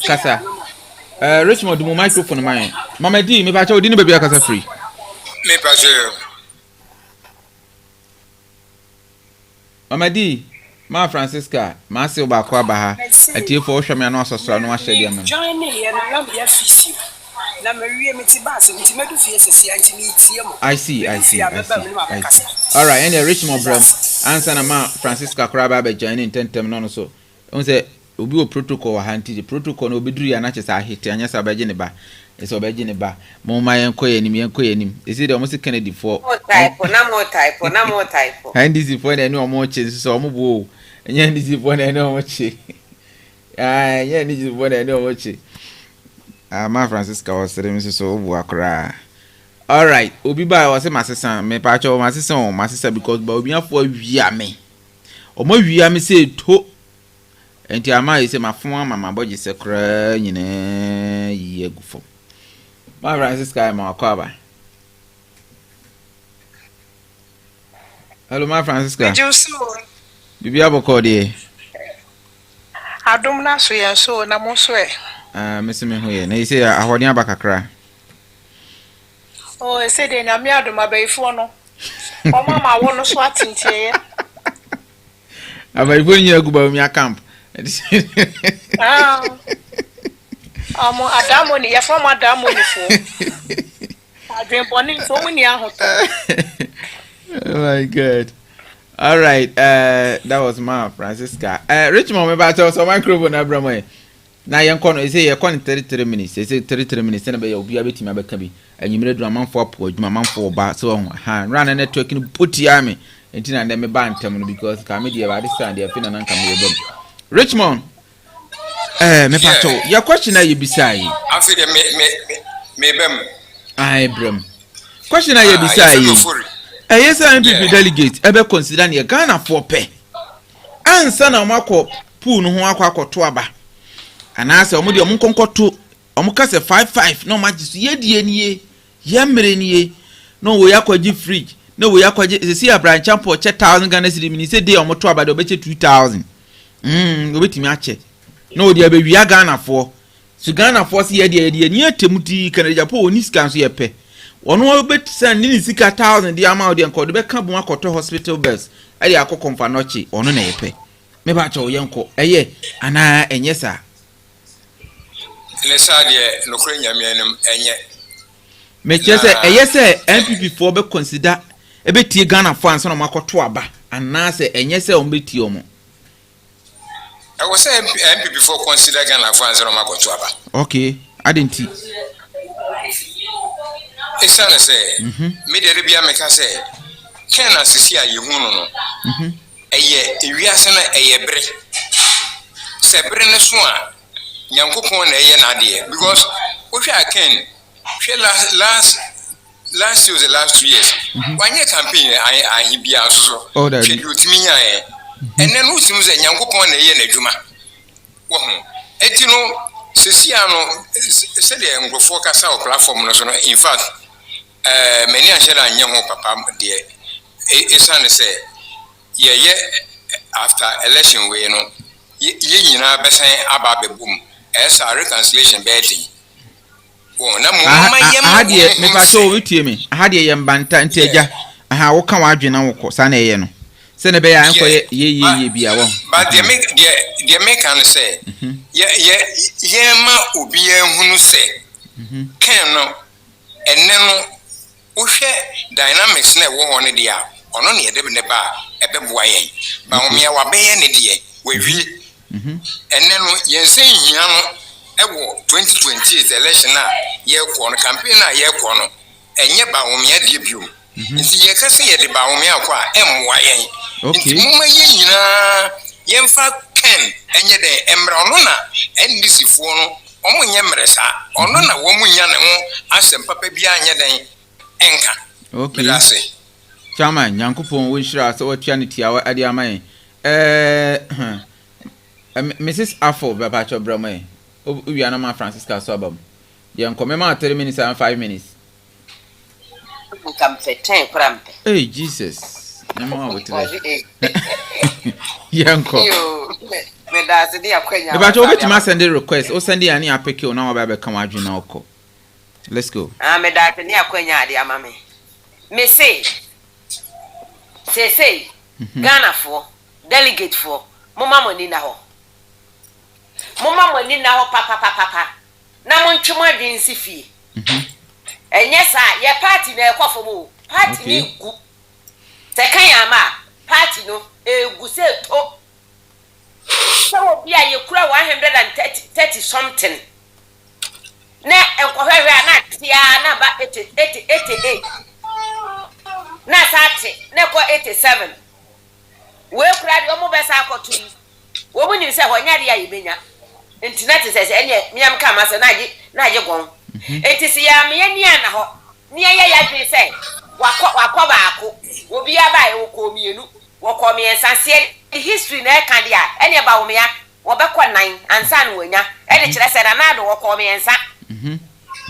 Kasa. Richmond, my microphone, mine. Mama D, me bacho didn't be a kasa free. Me bacho. Mama D, ma Francisca, ma Silva Quabaha, a tear for Shami and also so no shade. Join me and I'm your fish. I see. All right, and Richmond Bram, answer na ma Francisca Crabba be joining 10 term no so. On say obi o protocol hanti the protocol no obeduru ya na chesa hit anya sa baje ne ba. Eso baje ne ba. Mo ma yen koyenim. Is it almost Kennedy for type. And this is for any more chances so mo bo. Enya this is for any more chi. Yeah, this is for any more chi. Ma Francisca was saying so wakra. All right, obi ba was say my sister me pa cho my sister because Bawumia for wia me. Omo wia me say to. Enti ama say my phone mama boji se kra nyina ye gufo. Ma Francisca ma kwaba. Hello ma Francisca. Bibi aboko de. Adom na so yen so na mo so e. Mese me hoye na ise ahodi abakakra. Oh, ese de na mi adom abaifo no. O mama wo no so atintie. Abaifo nyina gu Bawumia camp. Amo adamo ni ya from adamo ni fo. Adwen boni so mu ni ahoto. Oh my God. All right, that was Ma Francisca. Richmond me ba so microphone na bramo. Na yenko no say yenko 33 minutes. Say 33 minutes na be obi abetimi abeka bi. Anyimire du amanfo apo adwuma amanfo ba so ha run network ni potia me. Enti na me ba ntem no because ka me dey ba this stand dey fina na nka me yebam. Richmond me pato your question na yebisai. Afi de me bem. Ai bram. Question na yebisai. Yes MPP delegate ebe consider na Ghana for pe. Ansa na makọ pool no ho akwakoto aba. Anase omo de omo konkoto omo ka se 55 no magisu yedie nie yemre nie no wo yakwaji fridge no wo yakwaji se Bryan champo che 1000 Ghana cedi mini se de omo to aba de obeche 2000 obetimi ache no de abewia Ghana for su Ghana for se yedie nie atemuti Canada po oni scan so yepe ono obet send ni sika 1000 de ama de nko de be ka bo akoto hospital bills ade akokomfa nochi ono na yepe me ba cho yenko eye ana enyesa Lesade no kure nyamianem enye mechese eyese MPP for be consider ebetie Ghana for anso no makoto aba anase enyese ombetie omo I was say MPP for consider Ghana for anso no makoto aba okay I didn't see Esana say me de bia me ka say ken asisi ayehunu no eye ewiase na eye bre se bre ne so a Yankopon na eye na de because what I can last year was the last 2 years. One year campaign I be also tribute me and then who seems that Yankopon na eye na djuma. Wo etino sesiano said the Anglo focus our platform no so in fact many ashara nyango papa de esan say ye after election we no ye nyina besan aba bebum as a reconciliation betting. Oh, na mo me pa so wetie me. Ahade ye mbanta nteja. Aha wo kan wadwe na wo sa na ye no. Se ne be ya anko ye bia wo. But the make can say ye ma obi ehunu se. Ken no enne no wo hwe dynamics na wo ho ne dia. Ono ne ye de ne ba ebeboa yen. Bawumia wa be ye ne die. We wi and then you say, you know, 2028 election now, year corner campaign, year corner, and yet Bawumia debut. See, you can say the Bawumia qua MYA. Okay, Mumma, Yemfa Ken, and yet the Embranona, and this is for Omo Yamresa, or Nona Woman Yan, as a Papa Bianya Enka. Okay, that's it. Chairman, Yankupon, which are so eternity, our Adiamai. Mrs. Afo Babacho Brame. We are not Francisca Sobam. Young Comema 3 minutes and 5 minutes. Hey, Jesus. Nemo abotre. Yanko. Me da se dia kwenya. But you bet me send a request. O send any apeke o na oba be come adwena okọ. Let's go. Me da se dia kwenya ade ama me. Me say Ghana for delegate for mama money na ho. Mama money na ho papa. Na mo ntwemo adwen si fie. Enye sa ye party na ekofo mo. Party ni gu. Te kan ya ma party no egu se to. So be a kura 130 something. Na enkohwe na tia na ba 88. Na sate na ko 87. We kura di omo besa akotu. Wo mu nim se honya de ayi benya. Internet se enye miam ka ma se na age gon. Enti se ya me ni ana ho. Ni ya dwen se wakọ baako. Obi aba e woko mienu. Woko mi ensanse history na e kan dia. Ene Bawumia wo be kọ 9 ansa na wonya. Ene kire se na do woko mi ensa.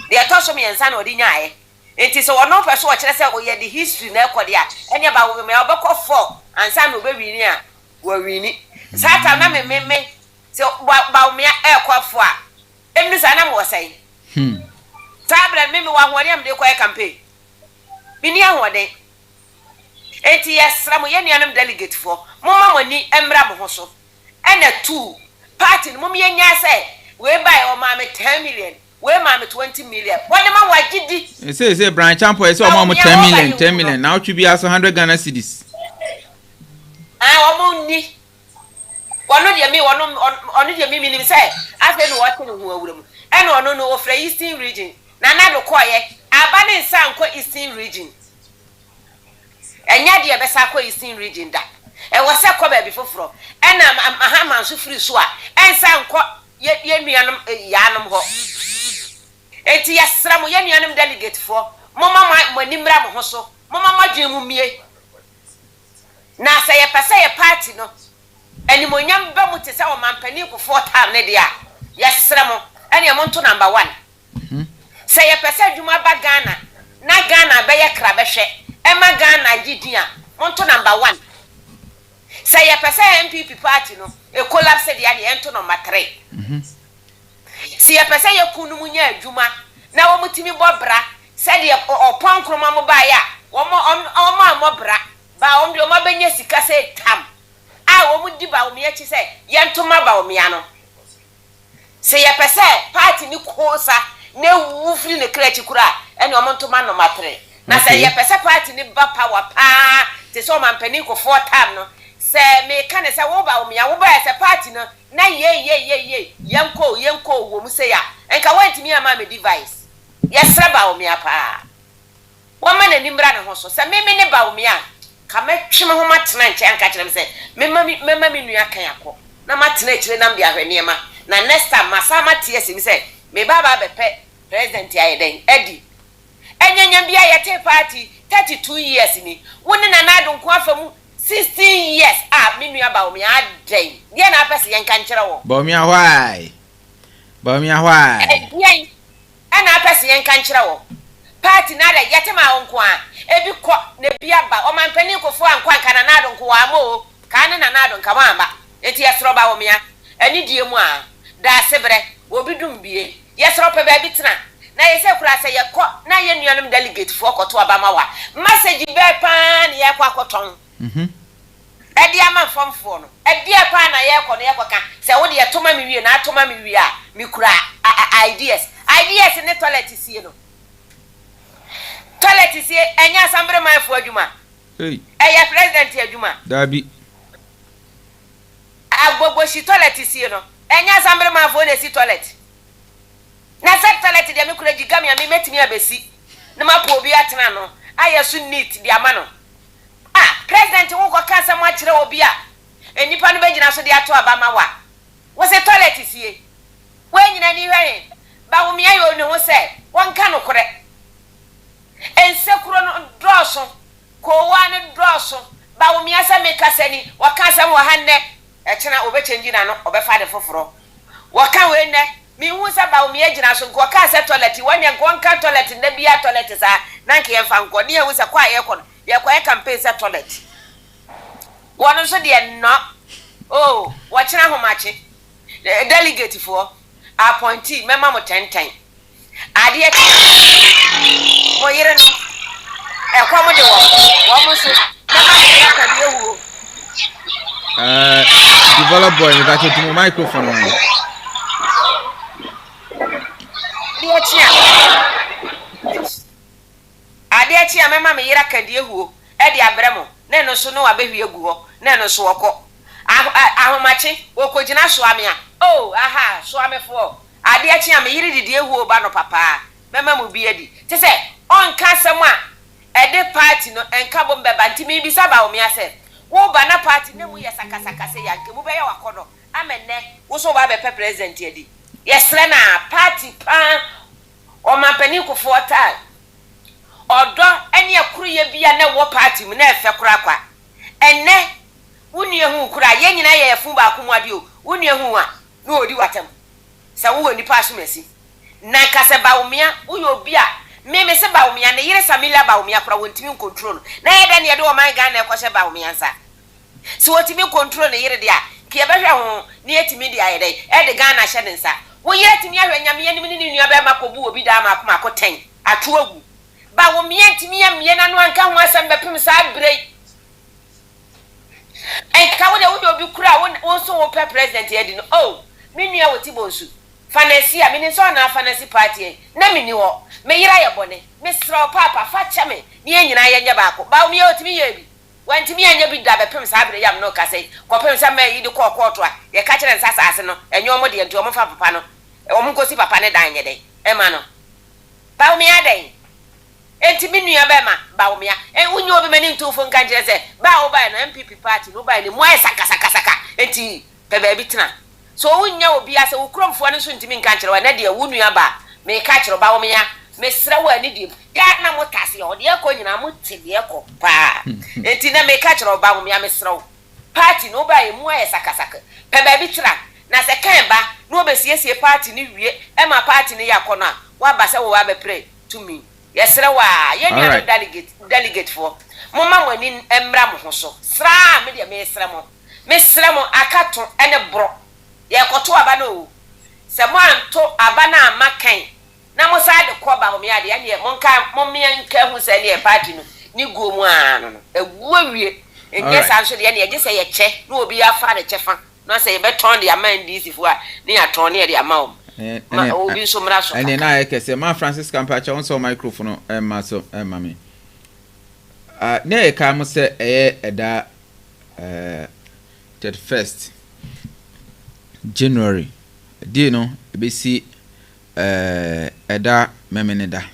De atoso mi ensa na odi nyaaye. Enti se wono pe so wo kire se wo ye the history na e kọ dia. Ene Bawumia wo be kọ 4 ansa na obe wini a wo wini. Sata na me se Bawumia e kọ 4 a. Emi sa na mo sai. Tabra me wa hwore am de kọ e campaign. Bini ahwode. Eti yesra mo ye nuanom delegate for. Moma moni emra mo ho so. Ena 2 party mo me nya say we buy o ma me 10 million. We ma me 20 million. Wode ma wagidi. Say Bryan Champo say o ma mo 10 million. Now to be as 100 Ghana cedis. Ah o mo ni. Wono de me ono de me nim say afa no wote no ho awura mu. Ena ono no ofra Eastern region. Na do koye aba ne nsa nko Eastern region. Enya de besa ko Eastern region da. E wo se ko ba bi foforo. Ena ahama nso free so a ensa nko ye nuanom yanom ho. Enti yesra mo ye nuanom delegate for. Mama manimra mo ho so. Mama madwen mu mie. Na se ye pese ye party no. Eni mo nyam ba mu te se o mampani ko 4 time ne dia. Yesra mo. Eni mo nto number 1. Se ye pese adwuma ba Ghana. Na Ghana be ye kra be hwe. Ema Ghana gidia. Monto number 1. Say ye pese MPP party no e collapse dia de ento number 3. Si ye pese ye kunu munya adwuma na wo mutimi bobra se de opon kroma mo ba ya wo mo amobra ba wo de o ma benye sika se tam a wo mudi Bawumia chi se ye ntoma Bawumia no se ye pese party ni kosa na wu free ne krechi kura ene o ntoma number 3. Na say ye pese party ni ba power pa te so mampani ko 4 time no se me kan se wo Bawumia wo ba se party no na ye yenko wo mu se ya enka wanti mi ama me device yesra Bawumia pa wo ma na nimra ne ho so se me ne Bawumia ka metwem ho matena nche anka kire me se mema mi nua kan akọ na matena kire na mbia hwene ma na next time masama tie se mi se me baba bepe president ya eden edi enyanya bia yete party 32 years ni woni na nado nko afamu 16 years me nua Bawumia adai dia na apese yen kan kire wo Bawumia why yen ana apese yen kan kire wo party na da yete ma nko a ebi ko na bia ba o mampani ko fo anko anka na nado nko wa mo ka na nado nka ma ba enti yesro Bawumia ani die mu a da sebre obi dum bie yesro pe ba bi tena na yese kura se ye ko na ye nuanom delegate for koto abama wa message be pan ye kwa koton edi ama fomfo no edi pan na ye ko no ye ko ka se wo de ye toma mi wie na atoma mi wie a mi kura ideas ne toilet sie no toilet sie enya sambre man fo adwuma eya president adwuma dabi agbogbo shi toilet sie no enya sambre man fo de si toilet na toilet de me kura gigami a me metimi abesi na mapo obi atena no aye so neat de ama no president wo ko kansa mo akire obi a enipa no begina so de ato abama wa wo se toilet sie wo nyina ni hwe Bawumia yo ne wo se won ka no kore ensekuro no droso ko wa ne droso Bawumia se me kasani wo kansa mo hanne e kina obechenji na no obefa de foforo wo ka we ne mi hu se Bawumia gina so ko ka se toilet wanya ko nka toilet na bia toilet sa na nke yemfa nko ne hu se kwa ye ko no ye kwa campaign se toilet One so dear no. Oh, watching how much delegate for appointee, my mamma 10 times. I dear, well, you know, a common Develop boy, you got to microphone on. Dear Chia, my mamma, you can dear who, Eddie Abramo, Neno so no, a baby go, Neno so a Ahomachi, Okojina Swamia. Oh, aha, Swami for. Adiachia me yiri die hu oba no papa. Mema mu bi edi. Te se on ka semwa e de party no enka bom beba ntimi bi saba o mi ase. Wo ba na party ne mu yesaka saka se yanke mu be ya wakodo. Amenne wo so ba be president edi. Yesre na party pan o mampani ko fo ta. Odo ene akuru ye bia na wo party mu na efe kura kwa. Enne wuni ehu kura ye nyina ye efu ba akomade o wuni ehu a no odi watam sa wo ni pass mesi na kase Bawumia uyo obi a me se Bawumia ne yire samila Bawumia kura wontimi control na ye da ne de o man ga na ekose Bawumia nsa so wotimi control ne yire de a ke ye behwe ho ne yetimi de aye dai e de ga na hye ne nsa wo yire timi ahwe nyame ye ni nua be makobu obi da ma akoma akoten ato agu Bawumia timi ya mie na no anka ho asem bepem sa brei en ka wo de wo obi kura wo so wo president ye di no oh me nua woti bonsu fanasi a me ni so na fanasi party na me ni ho me yira ye bone me sra papa fa chame ni enyina ye nya ba ko Bawumia otimi ye bi wantimi anya bi da bepem sa bre yam no ka sei ko pem sa me yi de ko to a ye ka kire nsasa ase no enyo mo de nti o mo fa papa no o mo kosi papa ne dan ye de e ma no Bawumia den enti me nua be ma Bawumia unyo obi mani ntufo nka kire se ba wo ba na MPP party no ba ni mo saka enti pe ba bi tena so unya obi ase wo kromfo ne so ntimi nka kire wa na de wunua ba me ka kire Bawumia me sra wa ni di ya na mo tase o de ko nyina mo tede ko pa enti na me ka kire Bawumia me sra party no ba e mo saka pe ba bi tena na se kan ba no be siesie party ni wie e ma party ni yakona wa ba se wo wa be pray to me yesra wa ye nua delegate for mama mo ni emra mo ho so sra me de me sra mo akato ene bro ye koto aba no se mo anto aba na amakan na mo sa de ko Bawumia de ye mo me nka hu se ne party no ni go mu an no ewu awie enye sanso de ye se ye che no obi afa de chefa no se ye beton de aman DC fu a ni aton ne de ama obi so mra so ene na ekese ma Francis Kampacha on so microphone ma so mami na e ka mo se eda 31st January di no ebesi eda memeneda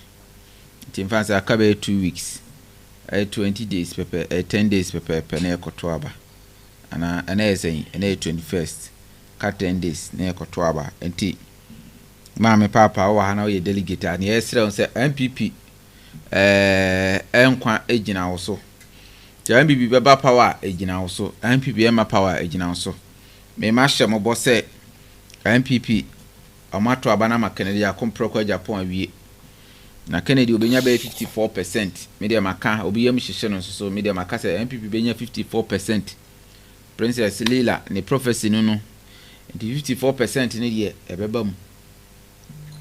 timfanse akabe 2 weeks 20 days pepe 10 days pepe na ekoto aba ana esen na 21st ka 10 days na ekoto aba enti Mama papa wa hana ye delegate ani esre on se MPP enkwa ejina wo so ya MPP beba power ejina wo so MPP ema power ejina wo so me ma hye mo bo se MPP amato abana ma Kennedy akompro kwa Agyapong awie na Kennedy obenya be 54% media maka obi yam hye no so media maka se MPP benya 54% Princess Lila ne prophecy no 54% ne de ebeba mu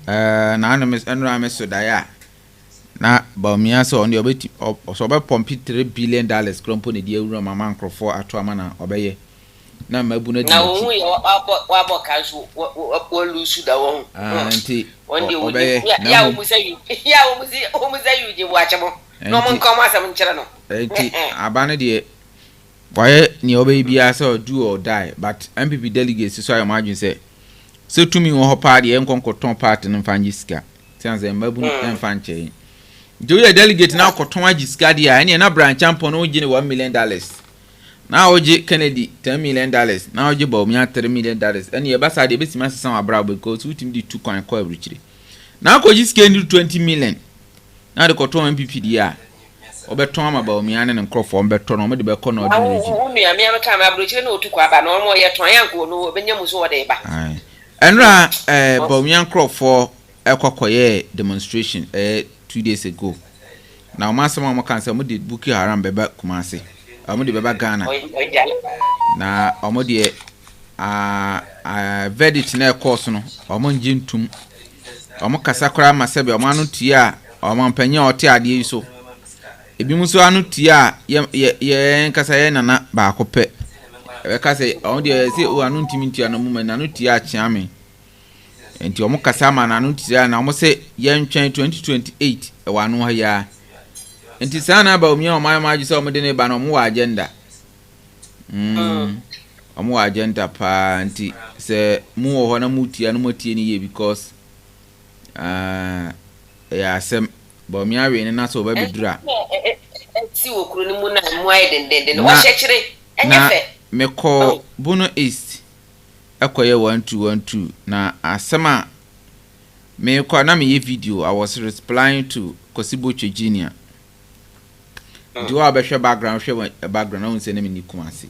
na anu meso daya na Bawumia so on the obeti so be pompi $3 billion krompo ne die ewura mama nkrofo ato ama na obeye na mabu na di na wo wa bo kanso wo lusu da wo anti obeye ya wo musayu je wo achemo no mon kom asam nkyere no anti abane de waye ni obeye bia so do or die but MPP delegates so I imagine say so to me wo hopa de enkonkoton party no fanjiska tianze mabu enfanche do you delegate na koton ajiska de a ene na branch champion no gine $1 million na oji Kennedy $10 million na oji Bawumia $3 million ene ye basa de besima sesan abra because utim di 2 coin ko abrichire na ko jiska ndi 20 million na de koton MPP de a obeton ama Bawumia ne nkrofo obeton no me de be ko na odinji unu amia no ka ma abrichire na otu kwa ba no mo ye ton yanko no obenya muso wode ba enra Bawumia nkrofo ekokoye demonstration 2 days ago na o masama mo kan say mo de Boko Haram beba Kumasi omo de beba Ghana na omo de verdict na course no omo njintum omo kasa kora ma sebe omo anu tia omo mpanya ote ade yi so ebi muso anu tia ye nkasa ye nana ba akopɛ ebe kasa omo de se o anu ntimi tia no mu na anu tia achiame enti omo kasa ma na anu tia na omo se ye ntwen 2028 e wa anu ha ya enti sana Bawumia omo ma agi se omo de ne ba no omo wa agenda omo wa agenda pa nti se mu wo ho na mu tia no motie ni ye because ya sem Bawumia we ni na so ba bidura ti wo kuro ni mu na mu ai dendenden wo hyekire enyefe meko Bono East ekoye 1212 na asema me ko na me video I was replying to Kosibo Chejiniya do abehwe background hwe background on se na me ni kumase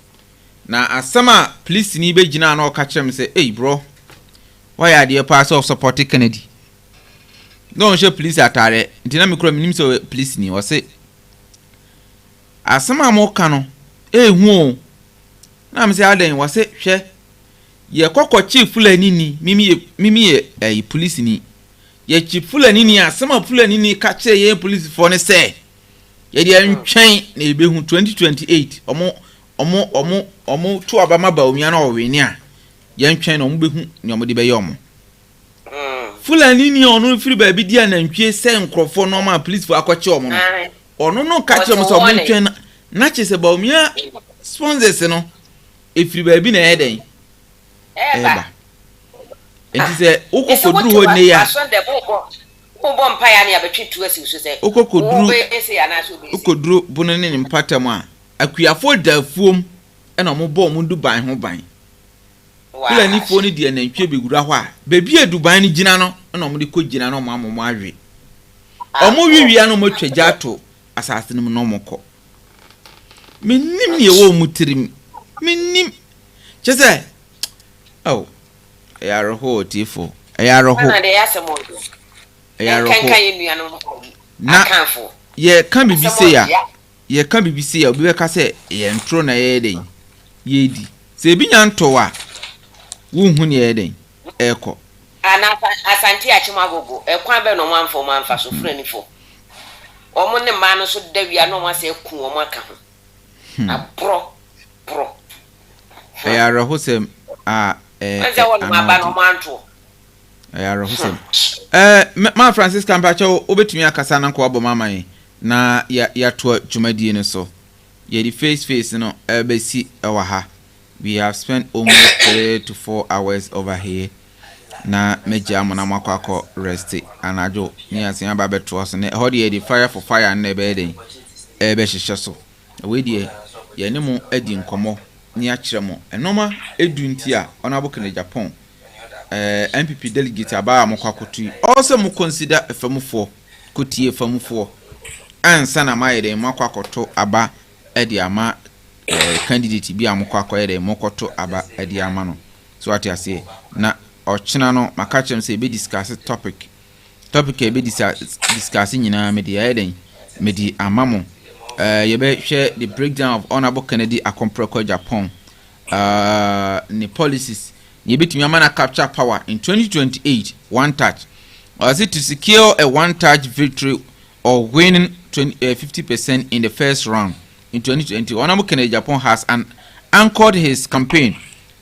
na asema police ni be gina na o ka kire me say hey bro why are the pass of support Kennedy no she police atare ntina me kura minim so police ni o say asema mo ka no hu na me say adan wo say hwe ye kokko chief fulani ni mimi ye police ni ye chief fulani ni asema fulani ni ka kire ye police for ne say ye de ntwen na ebe hu 2028 omo to abama Bawumia na oweni a ye ntwen na omo behu ni omo de be ye omo fulani ni onu firi ba bi dia na ntwe se nkrofo no ma police for akwache omo no onu no ka kire mo so omo ntwen na chese Bawumia sponsors no efiri ba bi na heden eba enti se ukokoduru ho ne ya Ubo mpaya ni abetwitu asi so se ukoduru Bono ne mpatam a akuafo dafuom na mo bo mo Dubai ho ban kula ni fo ni de na ntwe begura ho a bebi eduban ni gina no na mo de ko gina no mo amomo awe omo wiwia no mo twagya to asase no no mo ko minnim ne wo mutirim minnim chese oh ayaroho tifo ayaroho na de yasemo na ye kan bibi se ya ye kan bibi se ya obi be ka se ye ntro na ye den ye di se bi nya nto wa wo hu ne ye den eko ana asanti achimagogo ekwan be no manfa so frani fo omo ne ma no so dawia no ma se ku omo aka ho abro ya roho se ma Francis Kampacho obetumi akasa na nko aboma man na ya to dwumadie ne so ye di face no ebesi ewa ha we have spent almost 3 to 4 hours over here na meja amona makwakọ rest anajo ni asia ba beto so ne ho de di fire for fire na ebe den ebe hihye so we die ye ne mu adi nkomo ni akire mo enoma edunti a ona bokene Agyapong MPP delegate aba mokwakotu also mu consider efamufo kotie efamufo ansa na mayede makwakoto aba edi ama candidate bi amokwakoto ede mokoto aba edi ama no so ati ase na ochina no makachem se be discuss topic e be discuss nyina medi amamo ye be share the breakdown of honorable Kennedy Akompreko Agyapong ni policies ye betumi amana capture power in 2028 one touch or is it to secure a one touch victory or winning 50% in the first round in 2020 honorable Kennedy Agyapong has anchored his campaign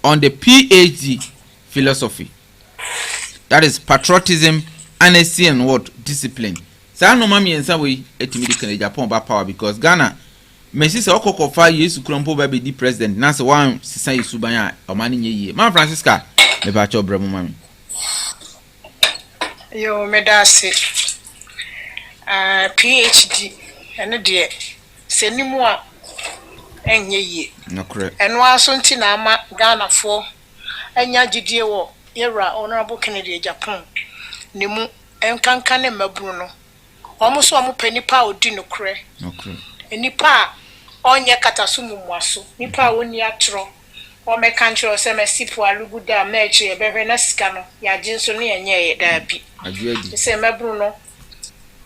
on the PhD philosophy, that is patriotism, honesty and what discipline. Sa no mami ensa we etimidi Kennedy Agyapong ba power because Ghana Messi se okokofa Yesu krompo ba be di president na se wan sisan Yesu ban a omani nyeye man Francisca me ba cho bramo mami yo medase PhD ene de senimu a enyeye no correct eno aso nti na ama Ghana fo enya gidie wo yera honorable Kennedy Agyapong ne mu enkanka ne maburu no omuso omupenipa odi no kre nipa onye katasumu mwaso nipa woni atro o mekanchiro se mesipo aluguda mechi ebehwe na sika no ya jinso ne enye da bi ajuedi se maburu no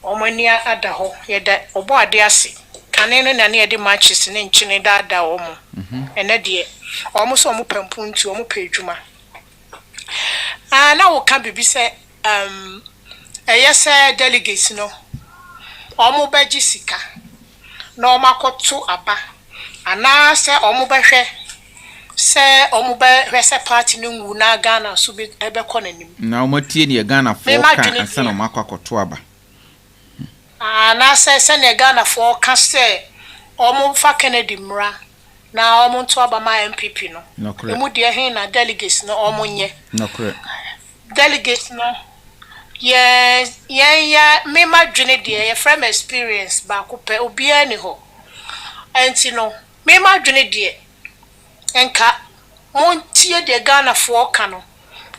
omani ada ho ye da obo ade ase ane no na ne de matches ne nchine dada wo mo ene de omo so omo pampuntu omo pedwuma na wo ka bibi se eyese delegates no omo baji sika na omo akoto aba ana se omo behwe se omo behwe se party no ngu na Ghana so be ebekọ nanim na omo tie ne Ghana for ka ansa na omo akoto aba na se ne Ghana for ka se omo fa Kennedy mra na omo nto aba ma MPP no emu de he na delegates no omo nye no correct delegates no yeah me ma dwene de ye from experience ba ko pe obi ani ho enti no me ma dwene de enka montie de Ghana for ka no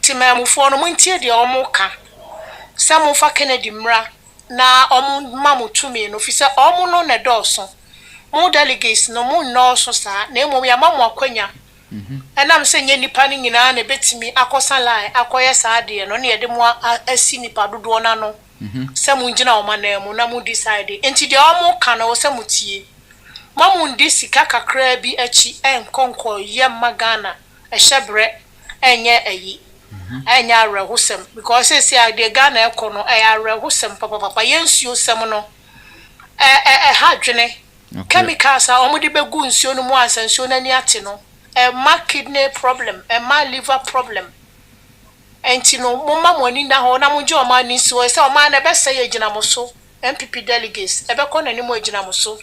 timamufo no montie de omo ka samu fa Kennedy mra na omo mamutumi no fi se omo no na doso mo delegates no mo no so sa na emo ya mamu akwanya enam se nye nipa ni nyina na betimi akosa line akoye sa de no na ye de mo asi nipa dodo na no se mo ngina o mana mu na mo decide enti de omo ka no se mo tie mamu ndi sika kakra bi achi enkonko ye magana ehyebre enye ayi enya rehusem because say the Ghana ekono rehusem papa yensuo sem no ha dwene chemicals a omo de begu nsuo no mu ansansuo nani ate no ma kidney problem ma liver problem enti no mumma moni na ho na munje o ma ni so se o ma na be se ye gina mo so MPP delegates ebekọ nani mo gina mo so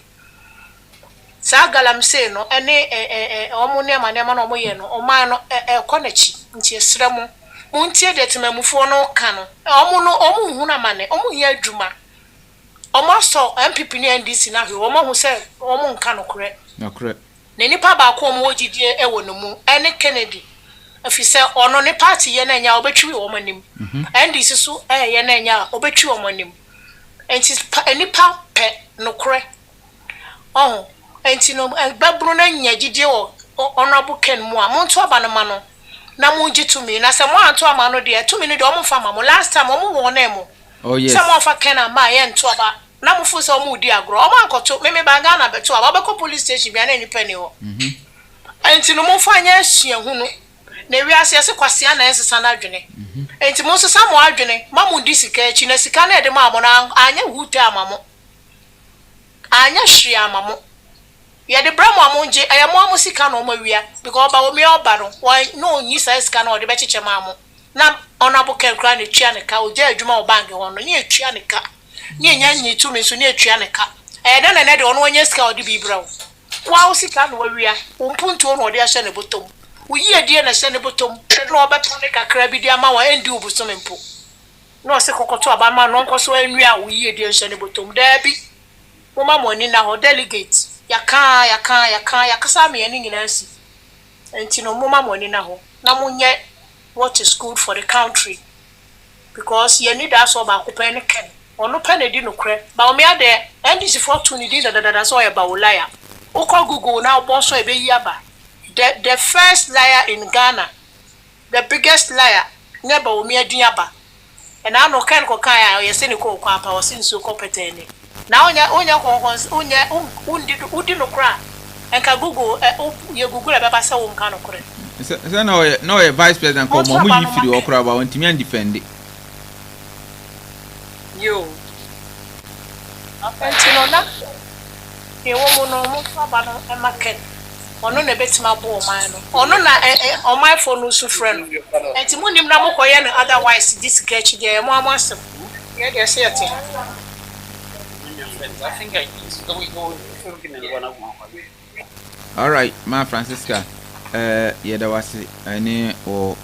sa galam se no ene omo ne ma no omo ye no o ma no konachi nti esremu muntie de temamufo no ka no omo hu na mane omo ye adwuma omo so MPP ni NDC na hwe omo hu se omo nka no kore ne nipa ba ko omo ogidie ewo no mu ene Kennedy afise ono ne party ye na nya obetwi omo nim NDC so ye na nya obetwi omo nim enti nipa pe no kore enti no babru na nya gidie wo honorable Ken mu a monto aba no ma no na munji to me na se mo anto ama no de to me no de omo fa ma mo last time omo won na mo se mo fa Ken ama ye nto aba na mo fu se omo di agro omo ankoto me ba Ghana beto aba be ko police station bia na ni pani ho enti no mo fa nya asua hu no na wi ase se kwase na ensesa na adwene enti mo so sa mo adwene ma mo di sika echi na sika na de ma mo na anya hute ama mo anya hwe ama mo ya de bra mo amonje ayamo amusika no mawia because Bawumia oba no why no nyi size ka no de be chiche ma mo na honorable Ken kra ne tua ne ka oja adwuma o bank ho no nye tua ne ka nye nya nyi tu me so ne tua ne ka de na ne de ono onye sika o de bi bra wa usika no wawia umpuntu no de ahye ne botom uyi adie na hye ne botom no obeto ne kakra bi de ama wa endi obuso mempo no se kokoto aba ma no nkoso anwia uyi adie hye ne botom da bi mo ma mo ni na ho delegate yakasa me ani nyina si enti no moma moni na ho na munye what is good for the country because you need us ba ko pen ken onu pen di no kre Bawumia de NDC for to ni di da so ya Bawulaya ukọ Google na obo so ebe yi aba the first liar in Ghana the biggest liar ne Bawumia din aba and I no ken ko kan ya yesi ni ko kwa pa o sin so ko petene na onya udi no kra enka Google ye Google baba sa wo nka no kore se na o vice president ko mo mu yifiri okra ba won timi an defend yo afentino na e wo mo no mo fa no e market ono na betima bo o man no ono na o my phone no su friend enti mo nim na mo koye no otherwise this sketch there mo amasem ye dey say it I think I used to go all right, ma Francisca. Yeah, that was any or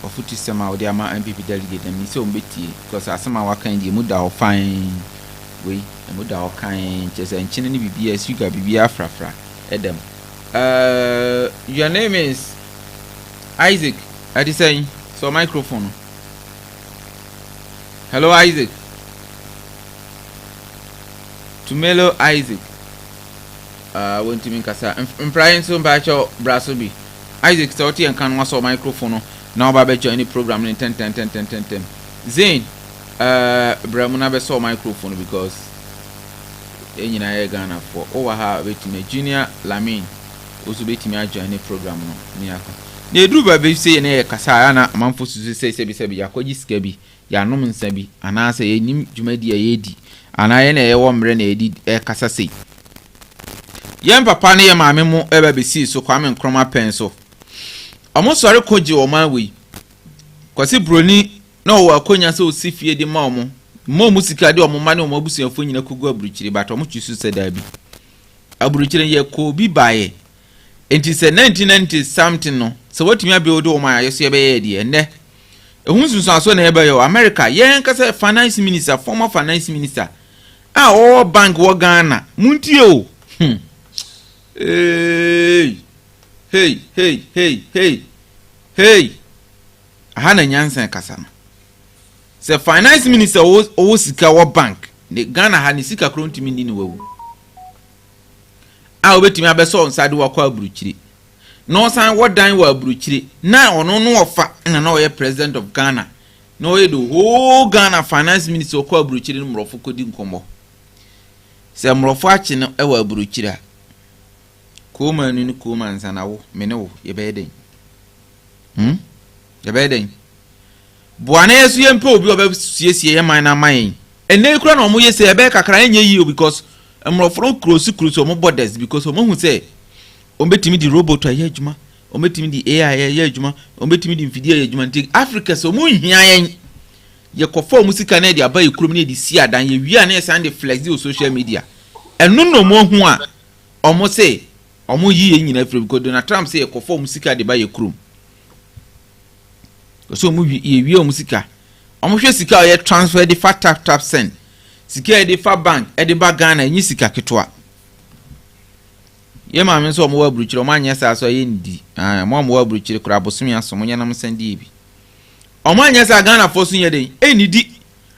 footy sema or the ama MPP delegate and so betty because as some our kind you muda or fine way and muda or kind just and chinny BBS you got BB Afra Adam. Your name is Isaac. I say so microphone. Hello, Isaac. Tumelo Isaac. Won't you make us Bryan so bacho Brasobi. Isaac Sauti and can was microphone. Now babecho any program in 10. Zane Bramuna saw microphone because nyina ye Ghana for over ha betime Junior Lamin also betime ajoin ne program no ni aka na eduru ba be say na ye kasa na amanfo susu say bi yakogi sika bi ya nom nsa bi ana say ye nim dwumadi ye di ana ye na ye wo mre na edi kasa say yen papa ne ye maame mu eba be si so kwame nkroma pen so omo sori koji o man we kwasi broni na o akonya so sifie di ma omo musika de omo mane omo abusuafo nyina kogu aburuchiri but omo twisu se da bi aburuchiri ye ko bi bae enti se 1990 something no so watimi abeodo o ma yeso ye be ye de enne ehun sunsun aso na ye be yo America yen kasa finance minister former finance minister o bank wo Ghana muntie o hey hana nyansa kasa no se finance minister o sika wo bank ne Ghana ha ne sika krontimi ni wawu obetimi abeso nsade wakọ aburuchiri no san wodan wa aburuchiri na ono no ofa na o ye president of Ghana no ye do whole Ghana finance minister okọ aburuchiri no mrofo kodi nkombo se mrofo achi no e wa aburuchiri a Kuma ni kuma nsana wo mene wo ye beden ye beden buana yesu ye mpe obi oba siesie ye man na man ene kura na omo ye se ebe kakra enye yi because emrofro cross omo borders because omo hu se ombetimi di robot aye adwuma ombetimi di AI aye adwuma ombetimi di mfidi aye adwuma nti Africa so omo hia ye kofo musika na di abaye kurom na di si adan ye wi na ye san de flex di social media enu no mo hu a omo se omo yi nyina free because Donald Trump say ekofo musika de ba ye krum so omo ye wi musika omo hwe sika ye transfer de fa tap send sika de fa bank e de ba Ghana nyi sika ketwa ye ma men so omo wa bruchire omo anya sa so ye ndi omo wa bruchire kura bosumi aso nya nam send ibi omo anya sa Ghana for so ye den enidi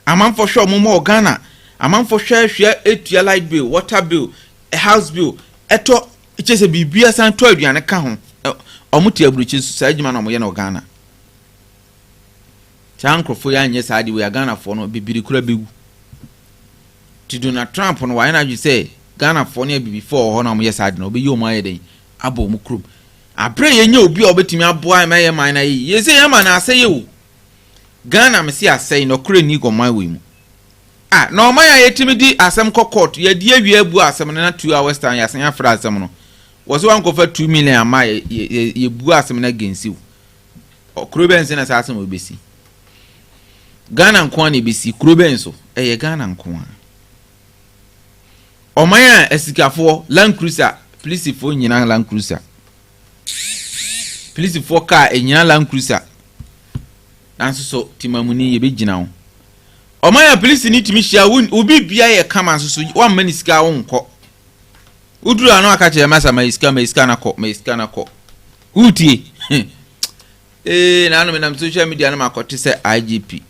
amanfo hwe omo mo Ghana amanfo hwe etua light bill water bill a house bill eto ichese bibia san to aduane ka ho omuti abruchi su sajima na omoye na Ghana chankrofo ya anye saadi we Ghana fo no bibiri kura bewu ti Donald Trump no wa na ju say Ghana fo no bibi fo ho na omoye saadi no obeyi omoye den abo mu krum abre ye nya obi obetimi aboa maye man na yi ye say yama na aseye wo Ghana me si aseye no kure ni go man we mu no man ya yetimi di asem court ye di awie abu asem na 2 hours time ya san ya fra asem no was one go for 2 million ama ye bu asem na gensiw okrobense na asem obesi Ghana nko na besi krobenso ye Ghana nko omaya esikafo Land Cruiser police fo nyina Land Cruiser police fo car enyina Land Cruiser nanso so timamuni ye begina ho omaya police ni timi hia obi bia ye kama so wa mani sika wo nko uduru anu aka che masa ma iska na ko utie na anu me na social media na makote se IGP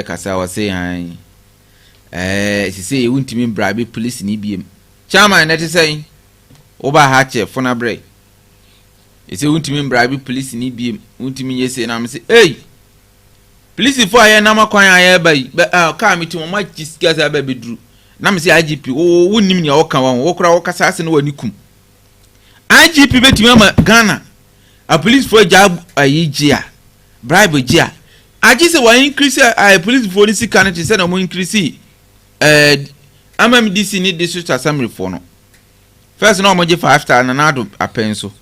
kasa wa say han si say wuntimi brabe police ni biem chairman na te say oba ha che fona bre say wuntimi brabe police ni biem wuntimi yese na me say police for aye na makwan aye bai ka mi ti mo ma kiska za ba bedru na me say IGP wonnim ne wo kan wo kura wo kasa ase no wani kum IGP betimi ma Ghana a police for job ayijia bribe jia aji se wa increase police for this can't say no mo increase MMDC ni district assembly for no first no mo je 5,000 na ado apenso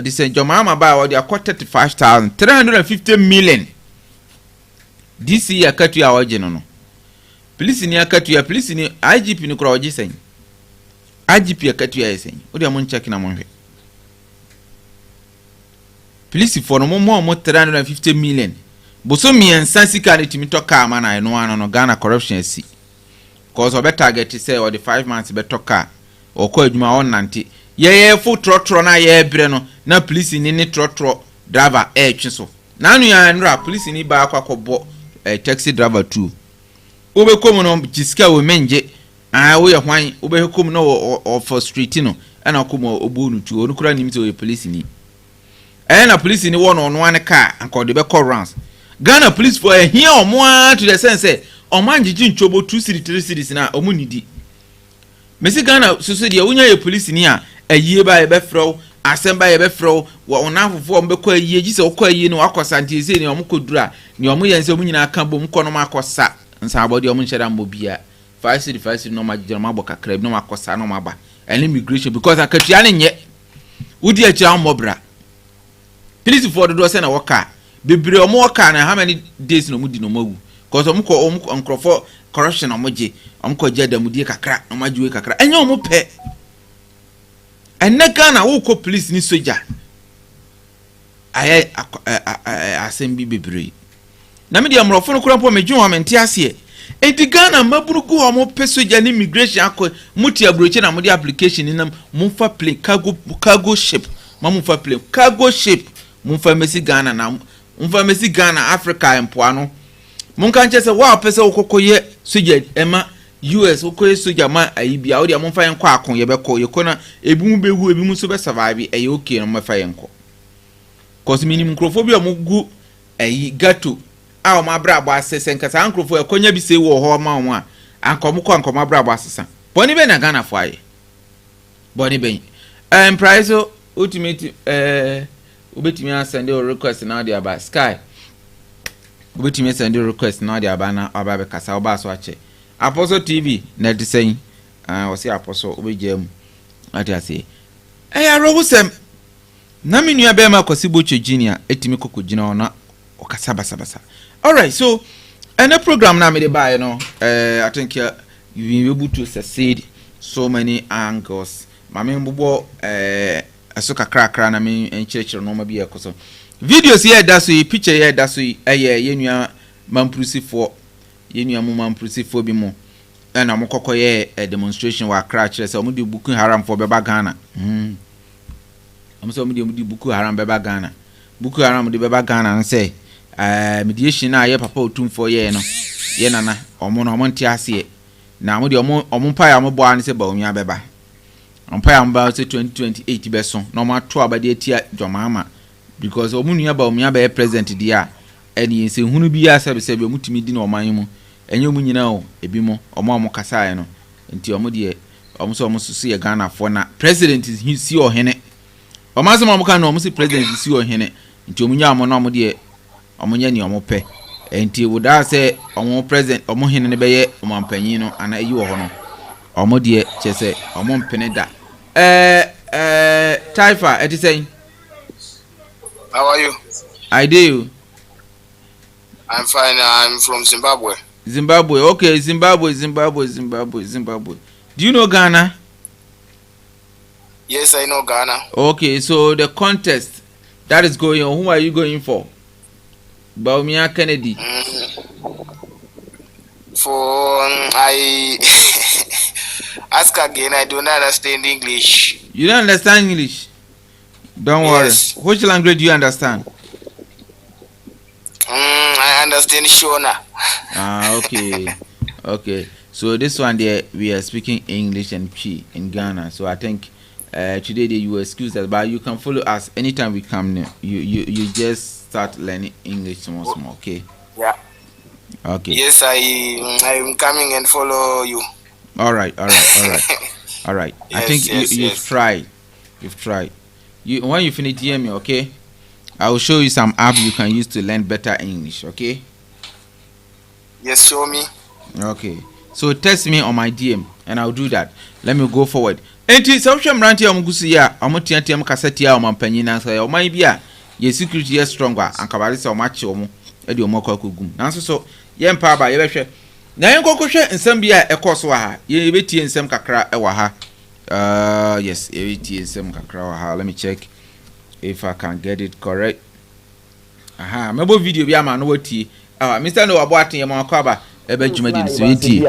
this Jomama ba wa dia 35,350 million this year katu ya waje no police ni akatu ya police ni IGP ni kura waje sen IGP akatu ya sen o dia mo check na mo hwe police for no mo 350 million boso miensa sika ni timi toka ama na eno ano no Ghana corruption si cause obe target say or the 5 months be toka okọ adwuma on nante ye fu trotro na ye bre no na police ni trotro driver twiso na anu ya nra police ni ba akwakobo taxi driver too obe kom no jisika we menje wo ye hwan obe kom no for street no ana kom obo nu tu onu kura ni mti o police ni na police ni won ono an car anko de be call rounds Ghana police for here omo to the sense omanjiji nchobo 2 city 3 cities na omunidi mesi Ghana so de wonya ye police ni a ayie ba ye be frɛw asemba ye be frɛw wo onafofo mbekɔ ayie gi se wokɔ ayie no akɔsante ese ni omukodura ni omu ye nse omunyina aka bom kɔ no makosa nsa abodi omu nhyɛda mbobia 5 city no magije no mabɔ kakra bi no makosa no maba and immigration because akatua ne nye wodi akira mbobra police for do say na woka bebre omu woka na how many days no mudi no mawu cause omu nkrofo corruption omoje omko jada mudie kakra omajuwe kakra enye omu pe eneka na wo ko police ni soja aye asembi bebre na me de amrofo no krampo medwon amenti ase enti Ghana maburugu omu pe soja ni immigration akọ muti abroche na mudi application ni nam mumfa plane cargo ship mamumfa plane cargo ship mumfa mesi Ghana na mumfa mesi Ghana Africa empoano munka nchese wa pese okokoye soja ema US okoye soja ma ayibia odi amfa yenko akon yebekọ yekona ebimu behu ebimu so be survive eye okay no mafa yenko cause minimum microphobia omugu ayi gato a o mabra abo asese nkasa ankrofo ekonya bi se wo ho ma wo a ankomko ankomabra abo asesa boni be na Ghana fo aye boni be price ultimate ubetimi send your request na dia ba sky ubetimi send your request na dia ba na aba be kasa oba so ache Apostle TV na design o si Apostle obejam ati ase arowusem na menua be ma kwasibo chojini a etimi kokogina ona okasa basabasa. All right, so and a program na me dey buy no I think you've been able to succeed so many angles. Mama mbubo asoka krakra na me enchirechiro no ma bi ekoso. Videos here that so picture here that so yenua mamprusi mu mamprusi bi mo na mo kokoye demonstration wa kra kire se mo di Boko Haram for beba Ghana. So mo di Boko Haram beba Ghana. Boko Haram di beba Ghana and say mediation na ye papa otumfo ye no ye nana omo no monte ase na mo de omo pa ya mo bo an se Bawumia beba ompa ya mba se 2028 beso no ma to abade atia dwamama because omo nua Bawumia be president dia eni se hunu bi ya se be mutimi di na oman mu enye mu nyina o ebi mo omo kasa ye no nti omo de omo so ye Ghana fo na president si ohene omo so mo kan no omo si president si ohene nti omo nya mo no omo de omunya ni omope enti woda se omo president omo hene ne beye omampanyin no ana eyi wo ho no omo de chese omo mpene da Taifa eti say how are you? I do. I'm fine. I'm from Zimbabwe. Zimbabwe. Okay, Zimbabwe. Do you know Ghana? Yes, I know Ghana. Okay, so the contest that is going on, who are you going for? Bawumia Kennedy. For I ask again, I do not understand English. You don't understand English? Don't yes. worry. Which language do you understand? I understand Shona. Okay. Okay. So this one there, we are speaking English and P in Ghana. So I think today you will excuse us, but you can follow us anytime we come. You just start learning English small, okay? Yeah. Okay. Yes, I'm coming and follow you. All right. All right. Yes, I think you've tried. You've tried. When you finish hear me, okay? I will show you some app you can use to learn better English, okay? Yes, show me. Okay. So text me on my DM and I'll do that. Let me go forward. Enti social mranti omugusi ya omotianti amkaseti ya omampanyina so ya omaibi ye security ye stronger ankabari se omachi omo e de omokọ akogum nanso so ye mpa ba ye behwe na ye nkokwohwe nsem bia ekoso ha ye betie nsem kakra e wa ha yes ye betie nsem kakra wa ha. Let me check if I can get it correct. Aha mebo video bia ma no watie Mr. No abo aten ye mo akaba e be dwuma di so yiti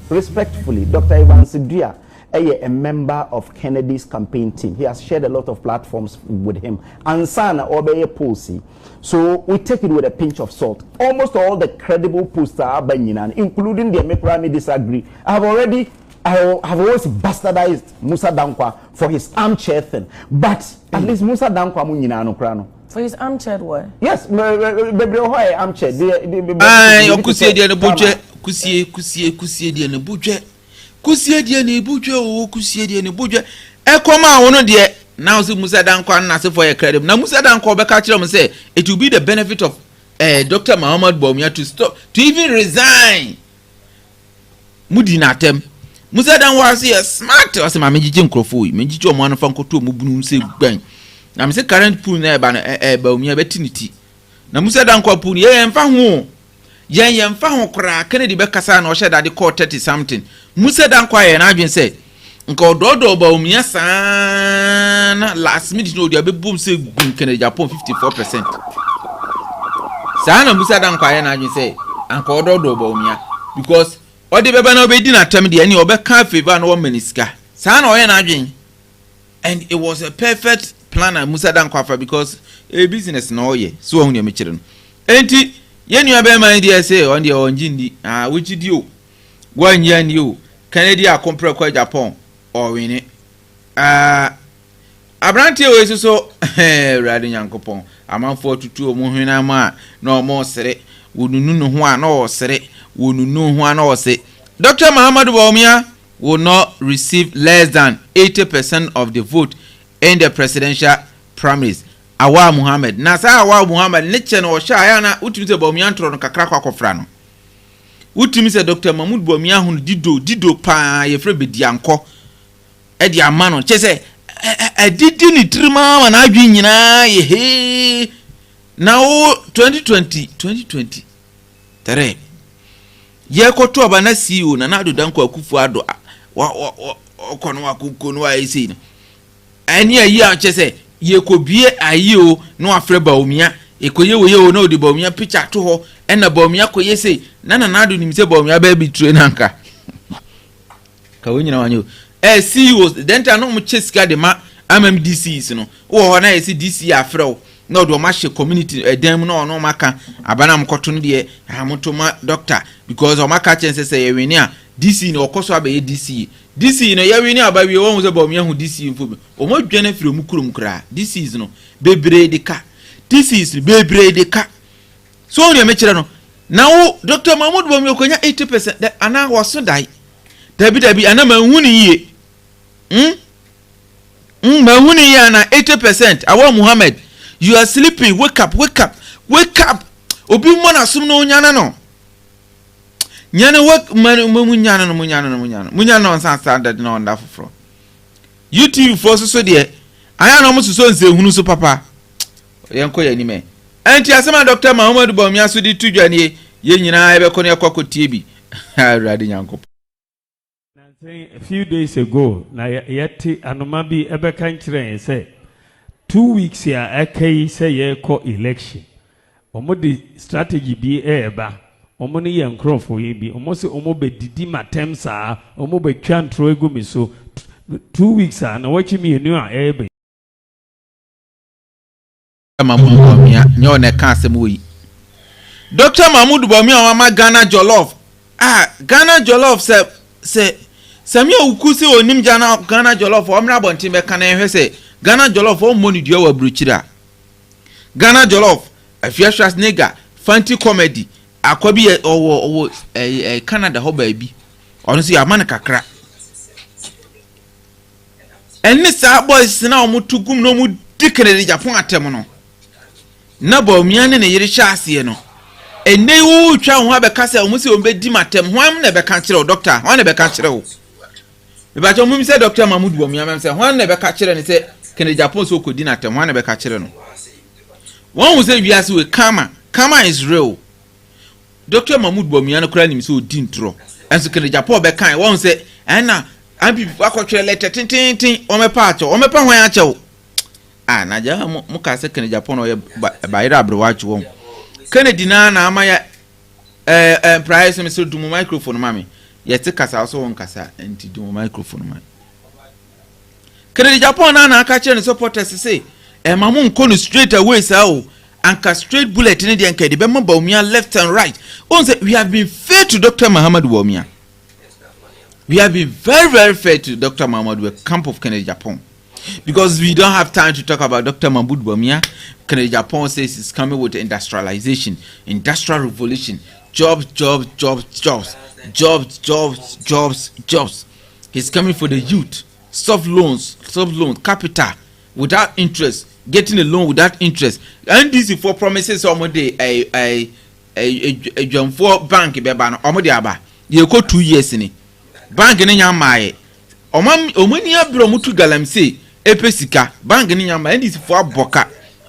respectfully Dr. Ivan Sidria a member of Kennedy's campaign team. He has shared a lot of platforms with him. And Sana Obeye Pulsi. So we take it with a pinch of salt. Almost all the credible posts are Banyinan, including the Meprami disagree. I have always bastardized Musa Dankwa for his armchair thing. But at least Musa Dankwa Munyinano Krano. For his armchair what? Yes, armchair. kusie die ne budwe kusie die ne budwe o kusie die ne budwe e koma wono de now so Musa Dankwa na se for your credit na Musa Dankwa be ka kire say it will be the benefit of Dr. Muhammad Bawumia to stop to even resign mudi na tem Musa Dankwa say smart o say ma megije nkrofo yi megije omo anfa nkoto mu bunu se gban na me say current pool na e ba na Bawumia betiniti na Musa Dankwa pool ye mfa ho ye mfa ho kra Kennedy be kasa na o she dade call 30 something Musa Dankwa ye na adwen say nka ododo Bawumia sana last minute no dia be boom say Kennedy Japan 54%. Sana Musa Dankwa ye na adwen say nka ododo Bawumia because odi beba na obedi na tam de ani obeka favor na wo maniska. Sana o ye na adwen and it was a perfect plan and Musa Dankwa for because a business na oye so ohun ye me kire no. Enti ye nua be man dey say on dey onjindi which di o gwanya ni o Kennedy a compare kwa Japan or win it. Abranti we so radi Nyankopon amanfo tutu omo hwena ma na omo sere wonunu no ho a na o sere wonunu ho a na o se Dr. Muhammad Bawumia will not receive less than 80% of the vote in the presidential primaries. Awa Muhammad na sa Awa Muhammad ne che na o sha ya na utumi se Bawumia ntro no kakra kwa kofra no utumi se Dr. Muhammad Bawumia hu dido pa ye fre bedianko edi amano chese edidi ni trima na adwi nyina ye he na o 2020 tare ye koto aba na CEO na ado danko akufu ado okono akukono wa ese ni ani ayi a chese ye kobie ayi o no afre Bawumia ekoye wo ye o na odi Bawumia picture to ho na Bawumia koye se na ado ni se Bawumia ba bi tre nanka ka wonyina wanyo CEOs denta no mu cheska de ma MMDCs no wo na yesi DC afrew na do ma she community edem no no maka abana mkoto no de amotoma doctor because o maka chense se ye weni a DC no okoso abaye DC no ye weni aba wi won se Bawumia hu DC mfo o mo dwane firi mu kurum kra DCs no bebre de ka DCs bebre de ka so on ye mechira no na wo Dr. Muhammad Bawumia konya 80% ana wo so dai dabi ana mahuni ye mahuni ye na 80%. Awa Muhammad you are sleeping wake up obi mo na sum no nyana no nyana wak munyana no munyana on standard na onda foforo YouTube for so de aya na mo so nse hunu so papa yenko ya ni me anti asema Dr. Muhammad Bawumia so di tudwane ye nyina ebe kono yakwakotie bi radi nyanko. A few days ago, na yeti anomabi ebe kanchire say 2 weeks ya akai say ye ko election. Omo di strategy bi eba. Omo ni ye nkrofo ye bi. Omo se omo be didi matem sa. Omo be twantro egu mi so 2 weeks na wachi mi enu a ebe. Mahmoud Bawumia nyo ne ka asem wo yi. Dr. Mahmoud Bawumia wa ma Ghana Jollof. Ghana Jollof se Samia ukusi onim Ghana Jollof omra bonti me kana ehwe se Ghana Jollof o moni dua wa bruchira Ghana Jollof afiashas nega fanti comedy akwabi owo Canada ho baabi ono si amana kakra enni sa boys na omutugum no mu dikere Japan atem no na Bawumia ne yiri hyase no enne wo twa ho abeka omusi ombedi matem ho am na beka kire o doctor ho na beka kire o Eba cho mumi se Dr. Mahmoud Bawumia mem se hwan na be ka kire ne se Kennedy Japan so kodi na tem hwan na be ka kire no won wo se wiase we kama is real Dr. Mahmoud Bawumia no kura nim se odi ntro enso Kennedy Japan be kan won se na ampipi akotwere letter tintintin o me pa acho o me pa hwan ache wo na ja mu ka se Kennedy Japan no ye bayira abrewa acho won Kennedy na amaya price me so du mu microphone mami yeti kasa so won kasa enti do microphone man Kennedy Japan na aka chere supporters say mamu nko no straight away sa o anka straight bullet ni de anka de be Bawumia left and right on say we have been fair to Dr. Muhammad Bawumia we have been very very fair to Dr. Muhammad with camp of Kennedy Japan because we don't have time to talk about Dr. Muhammad Bawumia. Kennedy Japan says it's coming with industrialization, industrial revolution, jobs. He's coming for the youth. Soft loans, capital without interest, getting a loan without interest. And this is for promises already a John for bank beba already aba. You go 2 years in it. Bank ni nyamaye. Omani abro mutu galamse epesika bank ni nyamaye and this is for boka.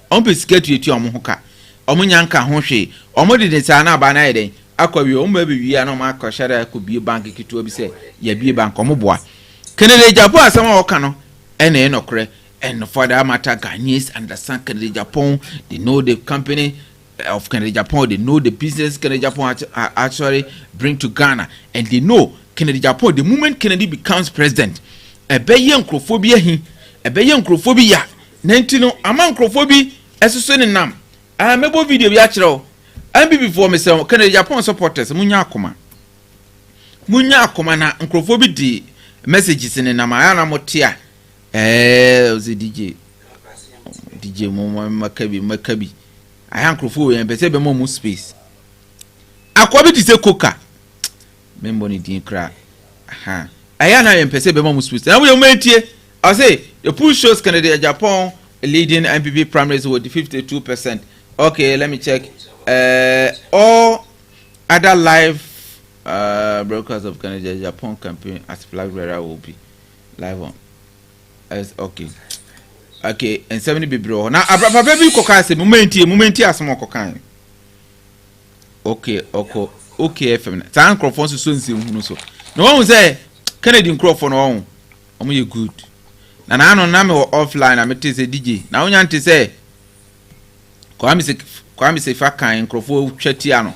Pesika tu eti omohoka. Omunyanka ho hwe. Omodi de sana aba na yeden. Akwawi omba bewi ya no ma akoshara ko bie bank kitu obi se ya bie bank omoboa. Canada Japan asama wakano ene enokre and for that matter Ghanaians understand Canada Japan, they know the company of Canada Japan, they know the business Canada Japan actually bring to Ghana, and they know Canada Japan the moment Kennedy becomes president ebeye nkrophobia hi ebeye nkrophobia nantino ama nkrophobia esoso ne nam mebo video bi akere am before me say Canada Japan supporters munya akoma na nkrophobia di messages in na motia ozi DJ mo makabi ayankrofo yen pese be mo space akwabi ti se koka membo ni din kra ayana yen pese be mo space na we mentie I say the poll shows Canada Japan leading MPP primaries with 52%. Okay, let me check. All other live brokers of Canada Japan campaign as Black Brother will be live on. Okay, and 70 be bro. Now, Papa baby koka say momenti asmo koka. Okay, FM. San microphone so nsi hunu so. No one say Canadian microphone no omo ye good. Na no na me offline na me te say DJ. Na onya nte say kwami say fa kan microphone twati ano.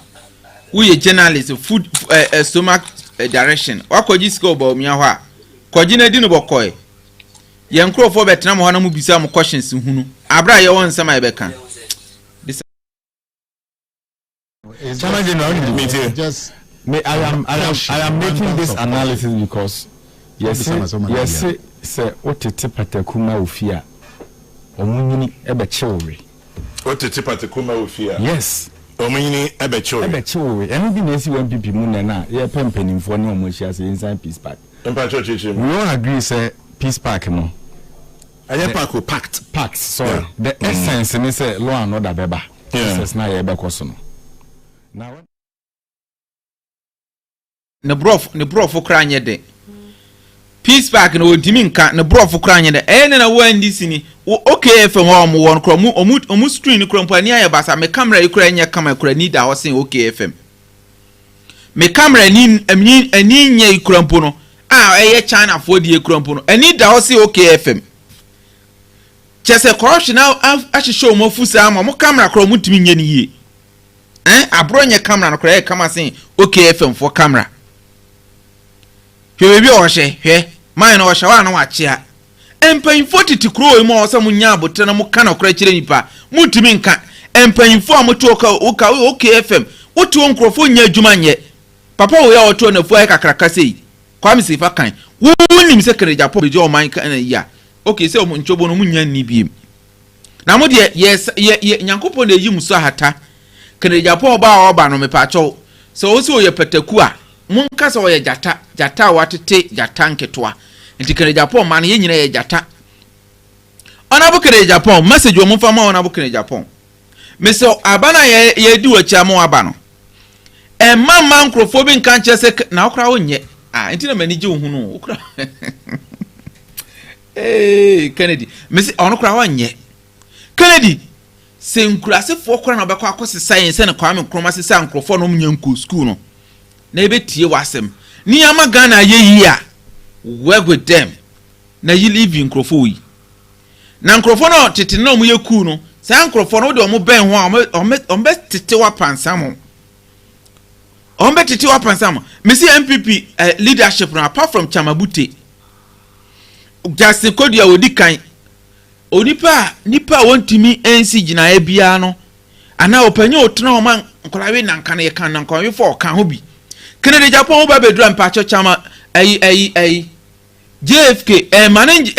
We journalist food stomach direction. Wakoji score Bawumia ho a. Koji na di no bokoy. Ye nkrofo betena mo ho na mu bisa mo questions hunu. Abra ye won nsama ye beka. I am making this analysis because yes say otete patakuma ofia omunyini ebechewe otete patakuma ofia yes omunyini ebechewe eno bi na esi wan pipi mu na ye pempenimfo ne omohia say inside peace park we all agree say peace park no aye park packed sorry the essence ni say law and order beba essence na ye bekoso no now ne brof kranye de peace park no ntimi nka ne brof kranye de na wan disini okay FM ho won kro mu screen kro mpani aye basa me camera ikra nya camera kra ni da ho sen okay FM me camera ni ani nya ikra mpo no eye China for die ikra mpo no ani da ho sen okay FM chese corruption now ahihye mo fusa ama mo camera kro mu ntimi nya ni ye abro nya camera no kra kama sen okay FM for camera hwe bi ohye hwe man no ohye wa na wachia empanfo titikro e mo osam nya abotre na mo kana kra kire nipa mutimi nka empanfo amoto oka okay FM wotu onkrofo nya adwuma nye papa wo ya oto na fu kakra sei kwa mi sifa kan wonim se kere Japan be jo man kan ya okay se mo nchobo no munya ni biem na mo de yes nyankopon na yim so hata kere Japan ba no me pa cho so wo se oye pataku a munka se oye jata watete jata nketwa nti kere Japan man ye nyina ye jata ona bu kere Japan message wo mfa ma ona bu kere Japan meso abana ye di wacha mo aba no mama nkrofobin kan chese na okra wonye nti na mani je hu no okra Kennedy mesi ono kra wonye Kennedy se nkurasefo okra na obekwa akose science na kwame nkroma se sa nkrofo no munyanku school no na ebetie wasem ni ama Ghana ye yi a work with them na you live in nkrofo yi na nkrofo no tete na omu ye ku no sa nkrofo no de omu ben ho ombe tete wa pansamo ombe tete wa pansamo mesi MPP leadership no apart from Chamabute Justin Kodia odikan nipa wontimi ensi gina ebia no ana opanya otena o man nkolawe na nka na ye kan na nkolawe fo kan ho bi Canada Japan oba bedura mpacho chama JFK manage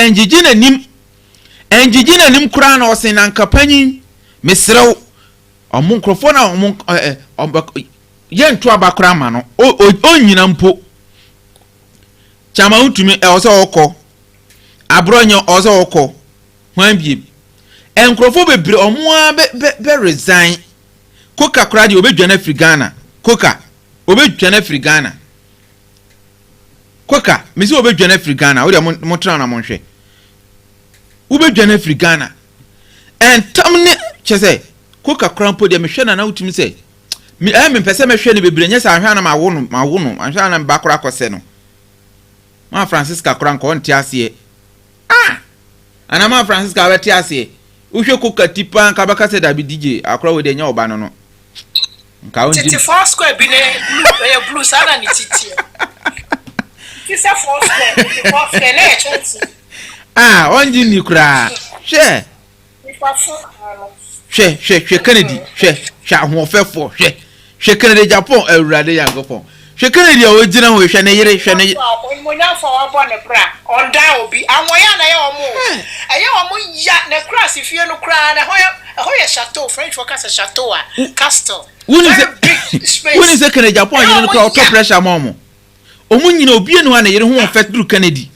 enjigina nim kura na osen na nka panyin mesrew omun krofo na yen to abakra ma no o nyina mpo chama utumi e oso okọ abronyo oso okọ hwan biem enkrofo bebre omoa be resign koka kra de obedwane free Ghana koka obedwane free Ghana koka misi obedwane free Ghana wo de mo tra na mo hwe obedwane free Ghana and tamne chese koka kra mpo de me hwe na utumi se me pese me hwe ne bebre nya sa hwe na ma wo no anhwe na ba kra kose no ma Francisca kra nko nti ase ana ma Francisca weti ase uhwe koka tipa nka baka se da bi DJ akra we de nya oba no nka onji titi four square bi ne blue sana ni titi titi four square na chance onji ni kra hwe Kennedy hwe ahofefo hwe Kennedy Japan awurade yankopon hwe Kennedy o gina ho hwe ne yire hwe ne monya fo wa bo ne bra onda obi anwoya na ye omo eye omo ya ne kra si fie no kra na hoye chateau French workers chateau castle woni se Kennedy Japan yire no kra auto pressure momo omo nyina obi enu na yire ho fet duru Kennedy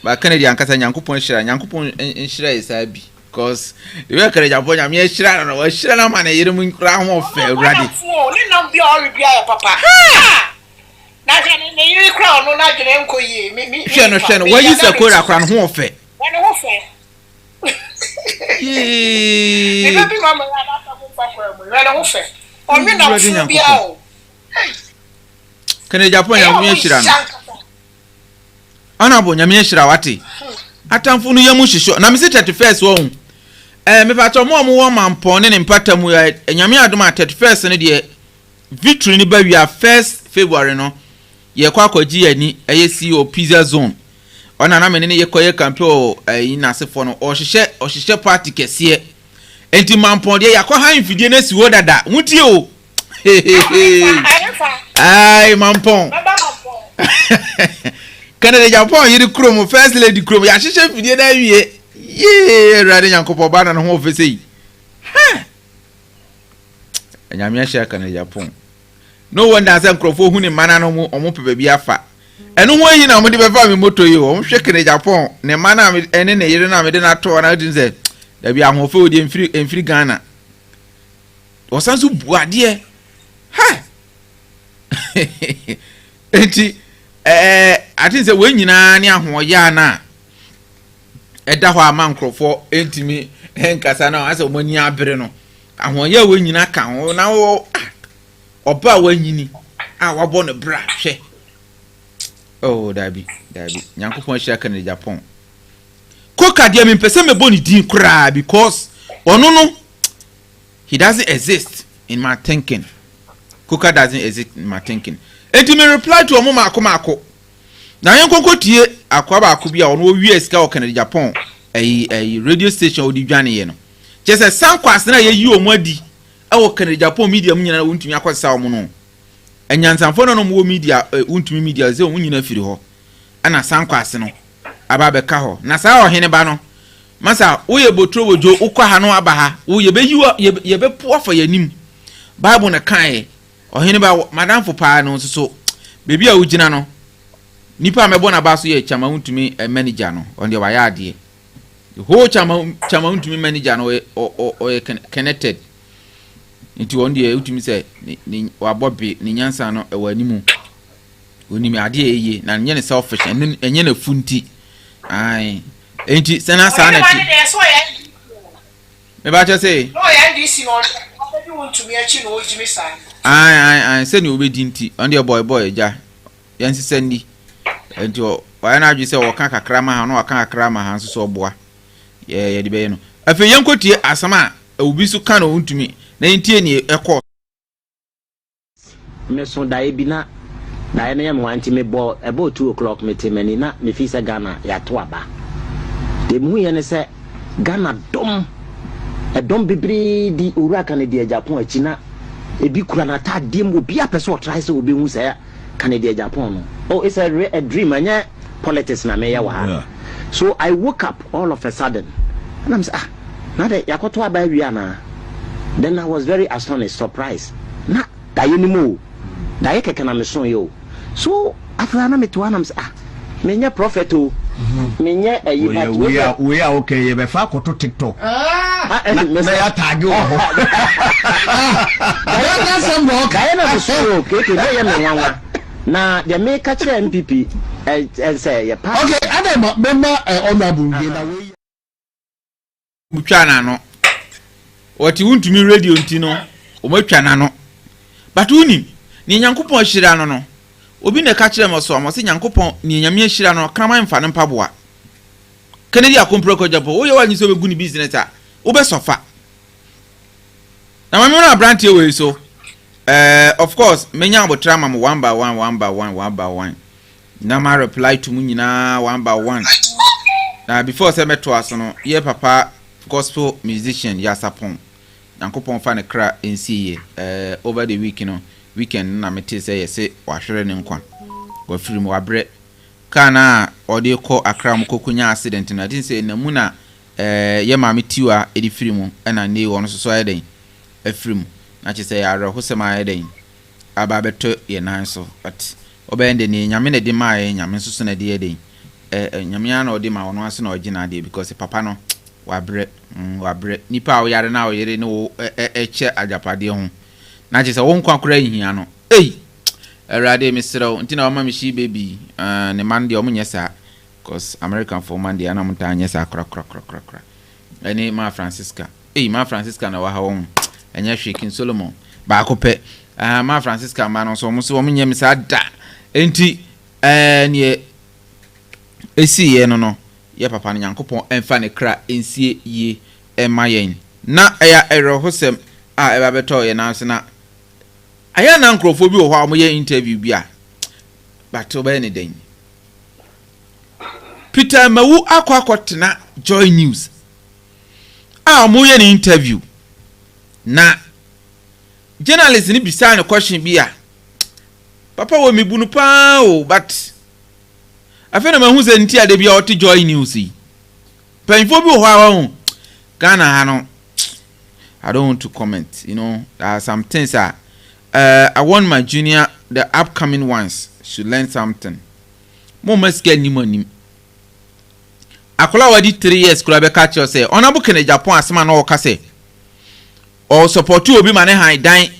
ba Kennedy ankasa nyankopon hira nyankopon hira isabi because we Kennedy Japan nyame hira na wa hira na ma na yire mu kra ho fe urade ni na bia ori bia ya papa na ne yiri kra no na gene nko yi mi hwe no wa yi se kora kra no ho fe wani ho fe ni be mama ya na ta ko pa kra mo wani ho fe o mi na fu bia o Kennedy Japan nyame hira no ana bo nyame hira wate atamfu no yamu hihyo na me se 31st wo me pa to mo wo mampon ne mpatamu ya nyame adoma 31st ne de victory ni ba wi 1st February no ye kwa kwaji ani eye CEO Pizza Zone ona na me ne ye koye campaign na sefo no o hihye party kese enti mampon de yakọ ha mfidie na si wo dada mutie o ai mampon Canada Japan yiri krom first lady krom ya hihye fidie na wie ye rade yankopo ba na ho ofese yi nyame ahia Canada Japan no wonder say nkrofo hu ni mana no mu omo pe bia afa eno ho yi na mo de befa mi moto yi o hwe Canada Japan ne mana ene ne yire na me de na to na din say da bia ho fe odi enfiri Ghana osanso buade enti I think say we nyina ne ahoya na eda ho ama nkrofo entimi henkasa na ase omani abere no ahoya we nyina ka ho na wo oba wanyini wabo no bra hwe oh dabi nyankopon hia ka ne Japan koka dia me pese me boni din kra because ono he doesn't exist in my thinking koka doesn't exist in my thinking enti me reply to omo mako na yenkonko tie akwaba akobia ono wie sika o Canada Japan radio station odi dwane ye no chese sankwas na ye yi omo adi awo Canada Japan media mu nyina wontumi akwasa omo no enyansanfo no mo media wontumi media ze omo nyina firi ho ana sankwas no aba be ka ho na sa ohene ba no masa wo ye botro wojo ukwa ha no aba ha wo ye be yi ye be po afa yanim bible na kan ohene ba madam fo pa no so bebi a ugina no nipa mebo na ba so ye chama untumi manager no on the wayade ho chama untumi manager no o connected nti on the utumi say ni wabobe ni nyansa no e wanimu onimi ade eye na nye ne selfish enye na funti ai enti sana sana ti me ba cho say no ya ndisi no obi untumi achi no ojimi san ai se ni obedi nti on the boy ja yansi sendi enti o na adwi se wo kan kakra ma ha no kan kakra ma ha so boa ye de be no afi yankotie asama obi su kan o ntumi na ntie ni ekọ me so dai bi na na ya me wanti me bo about 2 o'clock me temani na me fi se Ghana ya to aba de mu ye ne se Ghana dom bibiri di ura Canada Japan achi na ebi kura na ta dem obi apese o try se obi hu se Canada Japan no oh it's a dream anya politics na me ya wa so I woke up all of a sudden and I'm say now that yakoto aba wi ana Then I was very astonished, surprised. Na anymore. Na yeke kana me son yo. So after na me to anam say menya prophet o. Menya we are okay. You be fa ko to TikTok. Na ya tag o ho. Na some mo kai na so okay na ya me nwanwa. Na the make catch MPP and say ya pa. Okay, Adam member honorable na we. Mutwa na no. Wati wuntumi radio ntino o matwa na no. But uni ni Nyankopon hira no no. Obi na ka kire mo so mo se Nyankopon ni nyame hira no kraman mfa ne mpaboa. Kennedy akompro ko Japo wo ye wa nyiso begu ni business a wo be sofa. Na mama na brand we so of course menya abotra mam one by one. Na ma reply to mu nyina one by one. Na before say meto aso no ye papa gospel musician Agyapong. Nyankopon fa ne kra nsi over the weekend na mete say yese wahwere ne nkwa. Go film wabre kana ode ko akra mkokunya accident na tin say na mu na ye ma metiwa edi film na ne won so ayeden afrim na che say ara hosema ayeden aba beto ye nan so but obende ni nyame ne di mae nyame so na di yeden nyame ana odi ma wono ase na ogina de because papa no wabre nipa o yare na o yere no eche ajapade ho na che say won kwa kura hia no erade misro ntina mama mishi baby ne mande o munyesa cause American for mande ana muta nyesa kra eni ma Francisca na wa ha won enya Shekin Solomon ba ko pe ma Francisca ma no so mo so munyem sa da enti ne esi ye no ye papa Nyankopon emfa ne kra ensie ye emayen na eya ero hosem a eba beto ye na so na aya na nkrofo bi wo ho amoye interview bi a but oba ne den Peter Mawu akwakotena Joy News amoye ne interview na journalist ni bisa ne question bi a papa wo mebunu pa o but afena mahu se ntia de bia oti Joy News yi penfo bi ho awo Ghana ha no I don't want to comment, you know. There are some things I want my junior, the upcoming ones, should learn something. Mo must get new money. Akola wadi 3 years kula be catch you say onabu kene Japan asema na oka say or support you obi mane high dine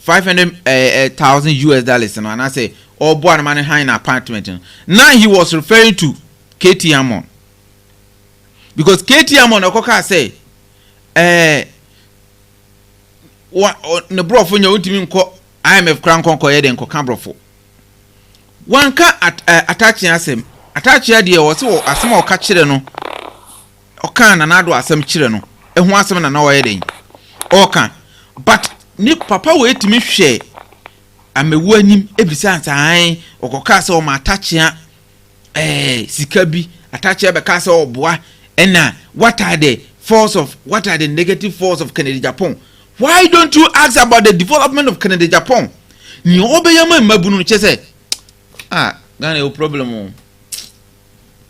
$500,000 no and I say or boy mane high in apartment. Now he was referring to KT Amon. Because KT Amon okoka say ne brofo nya untimi nko IMF krankonko ye den ko kan brofo wanka attach asem attach ya de wo se wo asem o ka kire no o kan na nado asem kire no ehu asem na wo ye den o kan but ni papa wo etimi hwe amewu anim ebisa ansan okoka se o ma attach ya sika bi attach ya be ka se oboa ena what are the negative force of Kennedy Agyapong? Why don't you ask about the development of Kennedy Agyapong? Ni obeyama mabunu chese. Ghana o problem.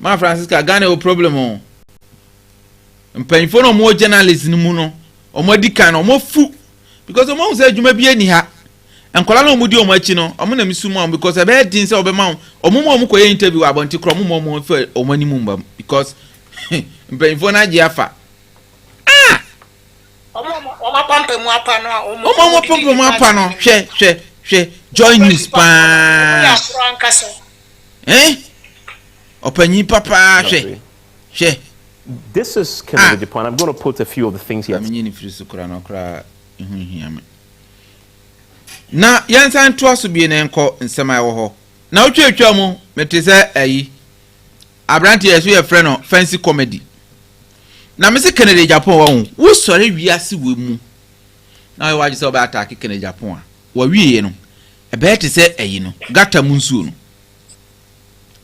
Ma Francisca Ghana o problem. Mpanfo no mo journalist ni mu no. Omo dika no omo fu because omo say adwuma bi ani ha. Enkola no omo di omo achi no. Omo na misu mu because e be din say obema omo koye interview abonti kro omo fe omo ni mu mbam because mpanfo na agi afa. Oma pampe mu apa no hwe Joy News pa opanyi papa hwe This is Kennedy Agyapong. I'm going to put a few of the things here. Na yansan to aso bi na enko nsema wo ho na otwetwa mu metese ayi abrante yeso ye frɛ no fancy comedy na me se Kennedy Agyapong wo sore wiase we mu na we waje se oba attack Kennedy Agyapong wa wiye no e be te se ayi no gata mu nsuo no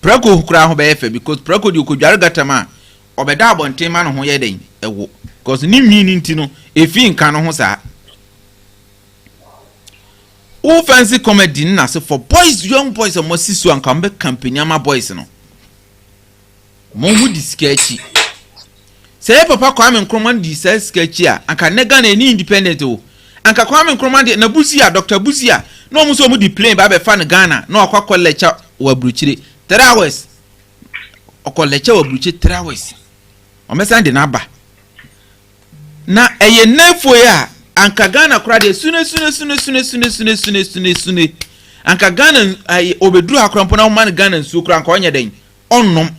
prako kura ho be efe because prako di okodware gata ma obeda abonten ma no ho ye den ewo because ni nwini nti no efi nka no ho saa o fancy comedy na so for boys, young boys o mosisu anka mbe company ama boys no mo hu diskachi Say papa Kwame Nkrumah di says sketchia anka nega na any independent o anka Kwame Nkrumah de na Busia Dr. Busia no mo so mo di plane ba be fa na Ghana na akwa lecture wa Bruchire 3 hours okọ lecture wa Bruchire 3 hours o mesa de na ba na eye nefo ya anka Ghana kura de sune anka Ghana obeduru akrampo na man Ghana nsu kura anka onye den onnom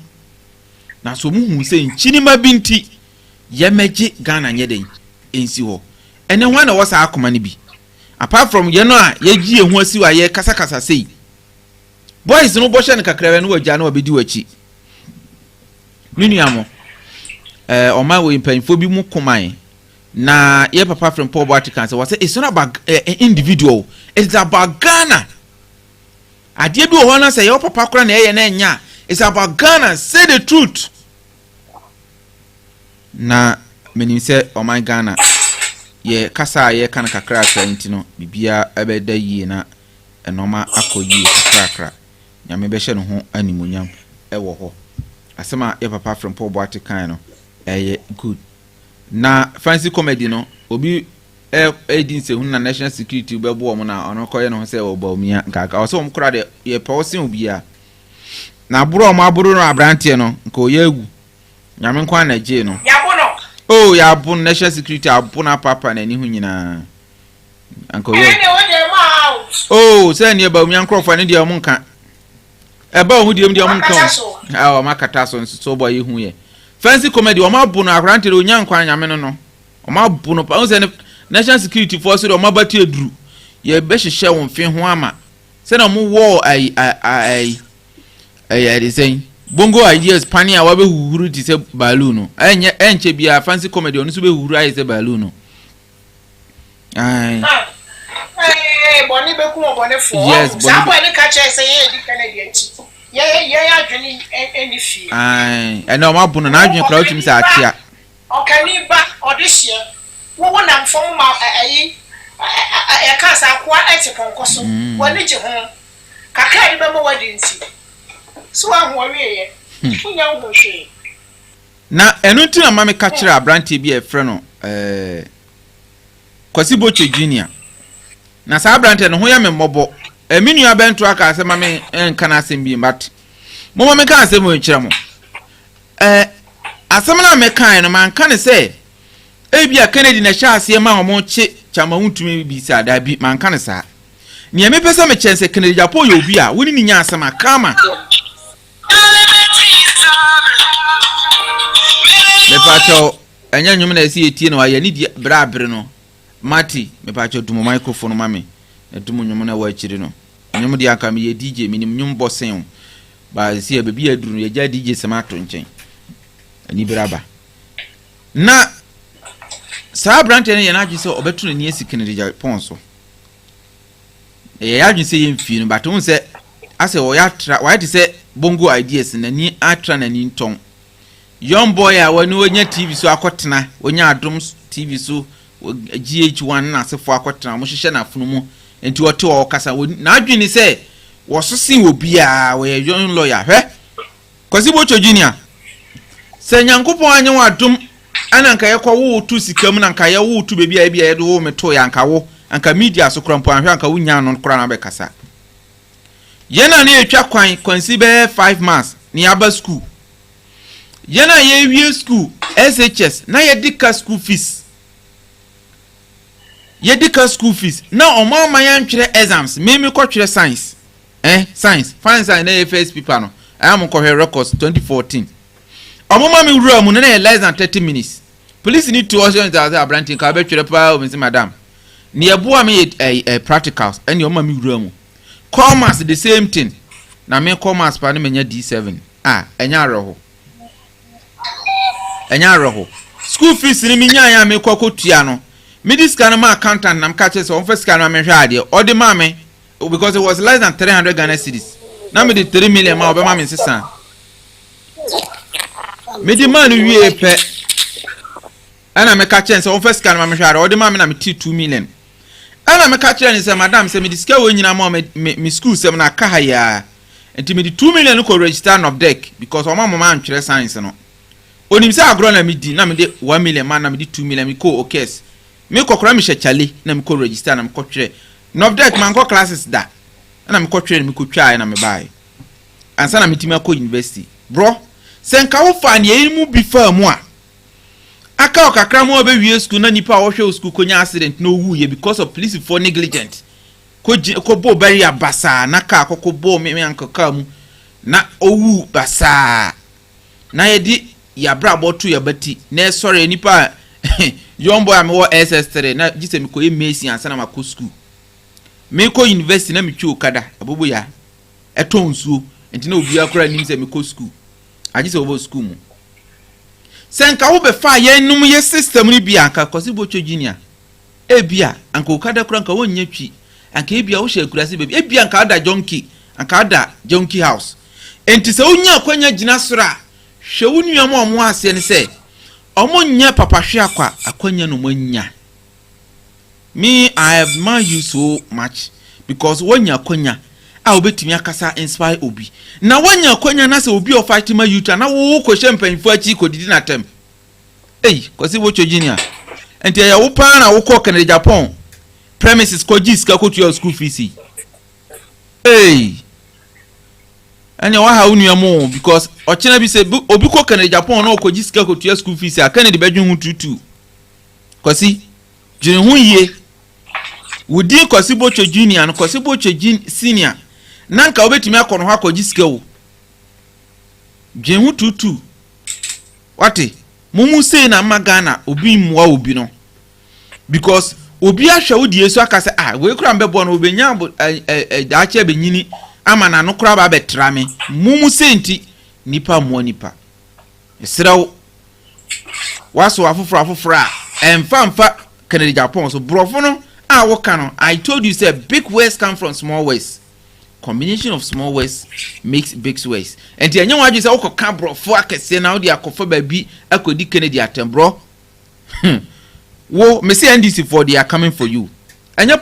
na so muhu se nchinima binti yemeje Ghana nyeden ensi ho ene ho na wosa akoma ne bi apart from ye no a yeji ehu asiwa ye kasa sei boys no bo hye ne kakrawe no wagya na obedi wachi nunuamo oma we mpanfo bi mu koman na ye papa from Paul Vatican say it's not about individual, it's about Ghana. Ade bi ho na say your papa kora na ye na nya, it's about Ghana. Say the truth. Na menim say oh my Ghana ye kasa ye kan kakra atenti no bibia ebeda yie na enoma akoyi kakra nyame be hye no ho animunyam ewo ho asema ye papa from Paul Vatican no good. Na fancy comedy no obi edin se hunna national security be bo mo na ono koye no se o Bawumia nkaka o so mo kra de ye pawse obi a na buru mo aburu no abrante no nko ye egu nyame nkwa na je no oh ya bu national security abu na papa na ni hu nyina anko ye oh se ne Bawumia nkrofo ne de o nka e ba hu de o nka o makata so boy hu ye fancy comedy oma bu no akrante de onya nkwa nyame no oma bu no pa o se national security force de oma batu eduru ye be hihye won fe ho ama se na mo wo ai dey say bongo ideas pani a wa be huhuru ti se balloon no enche bia fancy comedy onu so be huhuru ai se balloon no ai boni be ku boni fo sa bo ni ka che se ye di Canada ti ye adwene eni fi ai ena o ma bu no na adwene kra otim se atia o kani ba odihye wo na mfom ma ayi e ka sa kwa eti konkoso woni je ho kakra di be mo wadi nti so ahwo wiye unya wo hwe na enu nti na mame ka kire abrante bi e frɛ no Kwasi Boche Junior na sa abrante no ho ya me mmobo eminu abento aka ase mame enka na asem bi but mo mame ka asem o kire mo asem na me kan no man ka ne se ebia Kennedy na sha ase ma ho che chama huntumi bi sa da bi man ka ne sa ne me pesa me chense Kennedy Japo yo bi a woni ni nya asem akama me pacho enya nyum na esi etie no aye ni di brabre no mati me pacho dumo microphone mame edumo nyum na wa akiri no nyum di aka me ye DJ minim nyum bosen ba esi e bebi aduru ye ja DJ semato nchen ani braba na sa brante ne ye na agise obetu ne esi Kennedy Japan so ye agise ye mfi no but won se ase wo ya tra wa ti se bongo ideas na ni atra na ni nton young boy a wani wonya TV so akotena wonya adom TV so GH1 na asefo akotena mo hyehyɛ na funu mu enti wote wo kasa na adwini se wo sosin obi a wo ye young lawyer hwe Kwasi Boche Junior se nyankopon anye wo adom ana nka ye kwa wo tu sikam na nka ye wo tu bebi a bia ye do wo meto ya nka wo anka media so krampo anhwe anka wonya no kora na be kasa ye na ne etwa kwan kwansi be 5 months ni aba school Yena ye wie school SHS na ye dika school fees. Ye dika school fees. Na oma ma yan twere exams. Me ko twere science. Science. Fine science na ye first paper no. I am ko records 2014. Omoma me wura mu na less than 30 minutes. Police need to also that abranting ka be twere pa o me madam. Ne ye boa me practicals and oma me wura mu. Commerce the same thing. Na me commerce pa na menya D7. Enya roho. Enya roho school fees ni minya ya me kwakotua no medical na ma accountant na mka so on first scan na me hwa ade o de ma me because it was less than 300 Ghana cedis na me de 3 million ma obe ma me sesa me de man wie pe ana me ka chen so on first scan na me hwa ade o de ma me na me 2 million ana me ka chen se madam se me disca wo nyina ma me school se na ka ha ya enti me de 2 million ko register of deck because o ma antwere science no onim say agro na me di na me de 1 million man na me de 2 million me ko okes me kokora me chale na me ko register na me ko twere no object man ko classes da na me ko twere me ko twa na me buy ansa na me timi akọ university bro senka wo fa ne mu before mu a aka okakra mu obewie school na nipa wo hwe school konya accident no wu ye because of police for negligent ko bo bari abasa na ka akoko bo me ankaka mu na owu basa na yedi ya bra botu ya bati na sorry nipa yombo am wo SS3 na gise me ko emesi ansa na mako school me ko university na me twi okada abobo ya etonsuo enti na obi akora nim se me ko school agise obo school mu senka wo be fa ye num ye system ni bia anka kosi bocho junior ebia anka okada kora anka wonnya twi anka ebia wo hye akurase bebi ebia anka ada jonki house enti se wonya akwanya gina sora hwe wonu am omo ase ne se omo nya papa hwe akwa akwanya no manya me I admire you so much because wonya akwanya a obetimi akasa inspire obi na wonya akwanya na se obi o fight ma youth na wo ko hempanfo achi ko didi na tem kosi wocho junior enti ya wo pa na wo ko Canada Japan premises ko jiska ko to your school fees anya wa ha unu mo because ochena bi se obi ko Canada Japan na ko jiska ko to your school fees a Canada bedwun hu tutu kosi jini hu ye wudi kosi bocho junior no kosi bocho senior nanka obetimi akono ha ko jiska wo jini hu tutu wate mumu say na magana obi mwa obi no because obi ahwa wo die so aka se we kura mbebo no obenya daache benyini ama na no kura ba betra me mumu say nti nipa mo nipa esrawo waso afoforo emfa Canada Japan so brofo no wo kano I told you say big words come from small words. Combination of small words makes big words. And the anyan waju say wo ka brofo akese na wo dia kofa ba bi akodi Canada atem bro. Wo me say NDC for they are coming for you. Anya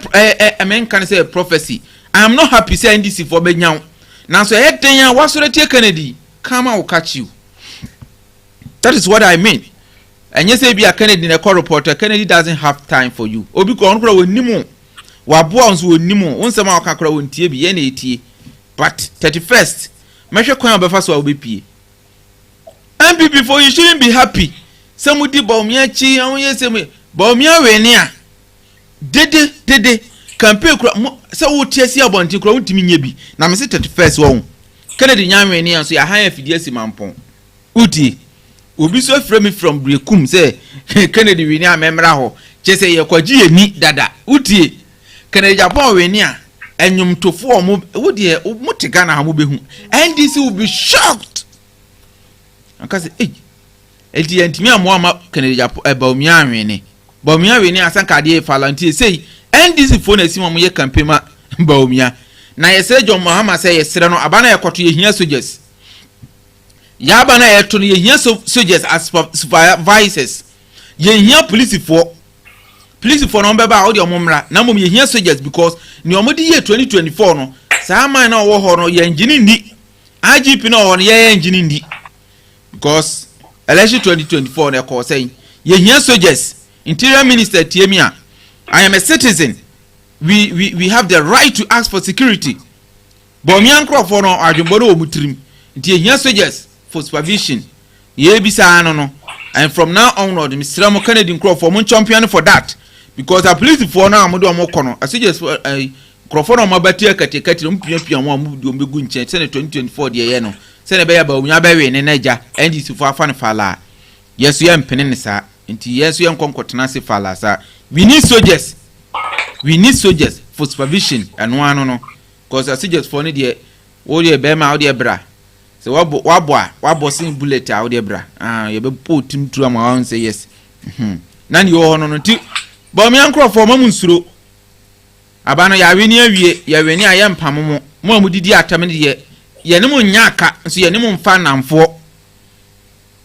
amen can say a prophecy. I am not happy say NDC for be nyaw. Now so e den ya wasore tie Kennedy, come I will catch you. That is what I mean. And you say be a Kennedy in a call reporter, Kennedy doesn't have time for you. Obi ko onkura wonimu. Wa boa onso wonimu. Onsema akakura wontie bi ye na etie. But 31st, mehwe kwan obefa so obepie. And before you shouldn't be happy. Somebody Bawumia chi awon sem Bawumia we ni a. Dede campaign kura se wo tie si abonti kura wontimi nya bi. Na me se 31st wo. Kennedy nyanwe ni so ya han afidie si mampon. Uti obi so frame me from Brekum say Kennedy we ni amemra ho che say ye kwaji eni dada utie Kennedy Japan we ni a enyum tofo omo wo de mutiga na ha mo behu NDC will be shocked aka say edi antimi amoma Kennedy Japan Bawumia anwene Bawumia we ni asanka de falantie say NDC fo na si mo ye campaign ma Bawumia na ye say John Mahama say ye sere no abana ye kwato ye hia soldiers yaba na yeto no yehia soldiers as supervisors yehia police for no beba o de omomra na mom yehia soldiers because ni omodi ye 2024 no saa man na wo ho no ye engine ndi IGP na wo no ye engine ndi because election 2024 na call saying yehia soldiers interior minister tiemia I am a citizen we have the right to ask for security but me ankro no adwombo no omutrim nti yehia soldiers for supervision ye bisa no and from now onward Mr. Mo Kennedy Crawford mo champion for that because a police for now mo do mo kono as just Crawford mo bati akatekati mo piapia mo do mbegu nche se 2024 de ye no se ne be ya Bawumia ba we ne naja NDC for afan fala yes you empene ne sa nti yes you enkonkotena se fala sa we need soldiers for supervision and one no because as just for ne de wo de be ma wo de bra so wabo sin bullet out there bra you be put him to am say yes na ni ho no ti Bawumia nkrofo mamunsuro abana ya weni awie ya weni aye mpammo mo amudidi atam ne ye ne mo nyaka so ye ne mo mfa namfo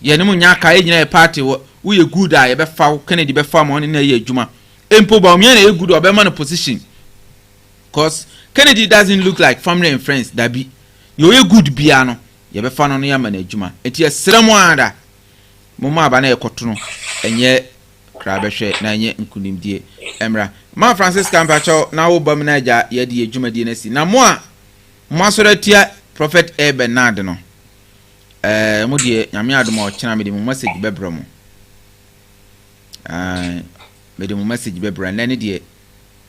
ye ne mo nyaka enyina e party wo ye good a ye be fa Kennedy be fa mo ne na ye adwuma empo Bawumia na ye good obema no position cause Kennedy doesn't look like family and friends that be you ye good bia no ye be fa no ya ma na adwuma enti esremo ada moma aba na ekoto no enye krabehwe na enye nkunimdie emra ma Francis Kampacho na wo bam na agya ye de adwumadie na si na mo a mo asoratia Prophet A Bernard no mo de nyame adom a okena me de mo message bebro mo me de mo message bebro na ne de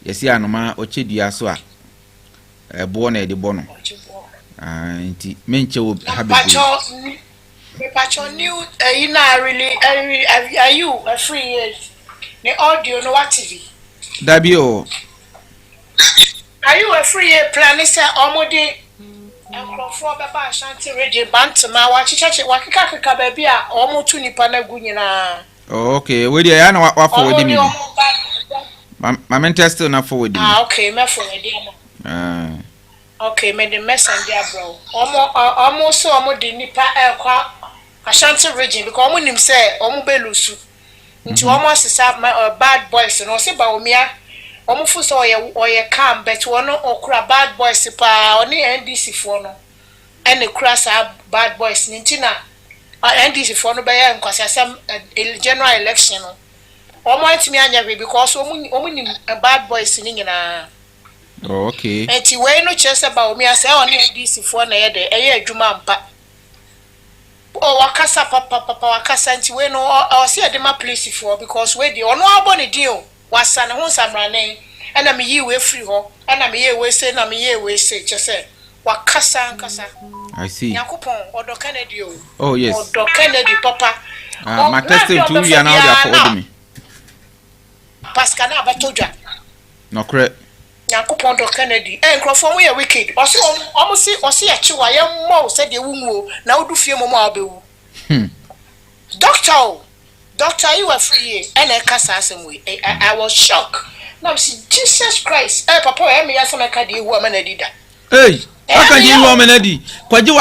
yesi anoma ochedua so a bo na de bo no nti menche wo habebe me pacho new you know really are you a free years the audio no what TV Dabio are you a free year plan say omode enkrofo beba Ashanti radio bantama wa chicheche wakika baby a omotu nipa na gu nyina okay we dey na wa forward me ma mentest na forward me okay me forward me okay me the messenger bro omo so omo de nipa ekwa Ashanti region because omo nim say omo belusu nti omo asesa bad boys no se Bawumia omo fu so oye calm but wono okura bad boys pa oni NDC fo no ene kura sa bad boys nti na NDC fo no be ya nkwasasam general election no omo antimi anya because omo nim bad boys ni nyina okay enti we no chese Bawumia say oni NDC fo na ye de eye adwuma mpa o wakasa papa wakasa nti we no o se de ma police for because we dey ono abone dio wasa ne ho samrane ena me yi we free ho ena me ye we say na me ye we say chese wakasa nkasa I see yakopon odo Kennedy o oh yes odo Kennedy papa my testing to you now they afford me Pascal na abatodwa no correct yakopon do Kennedy nkrofo mo ye wicked omo si ya chiwa ye mo se de wunwo na odu fie mo abewu doctor you were free and I kasa asem we I was shocked now see Jesus Christ papa e me yasa meka de wu amana dida aka je wu amana di kwaje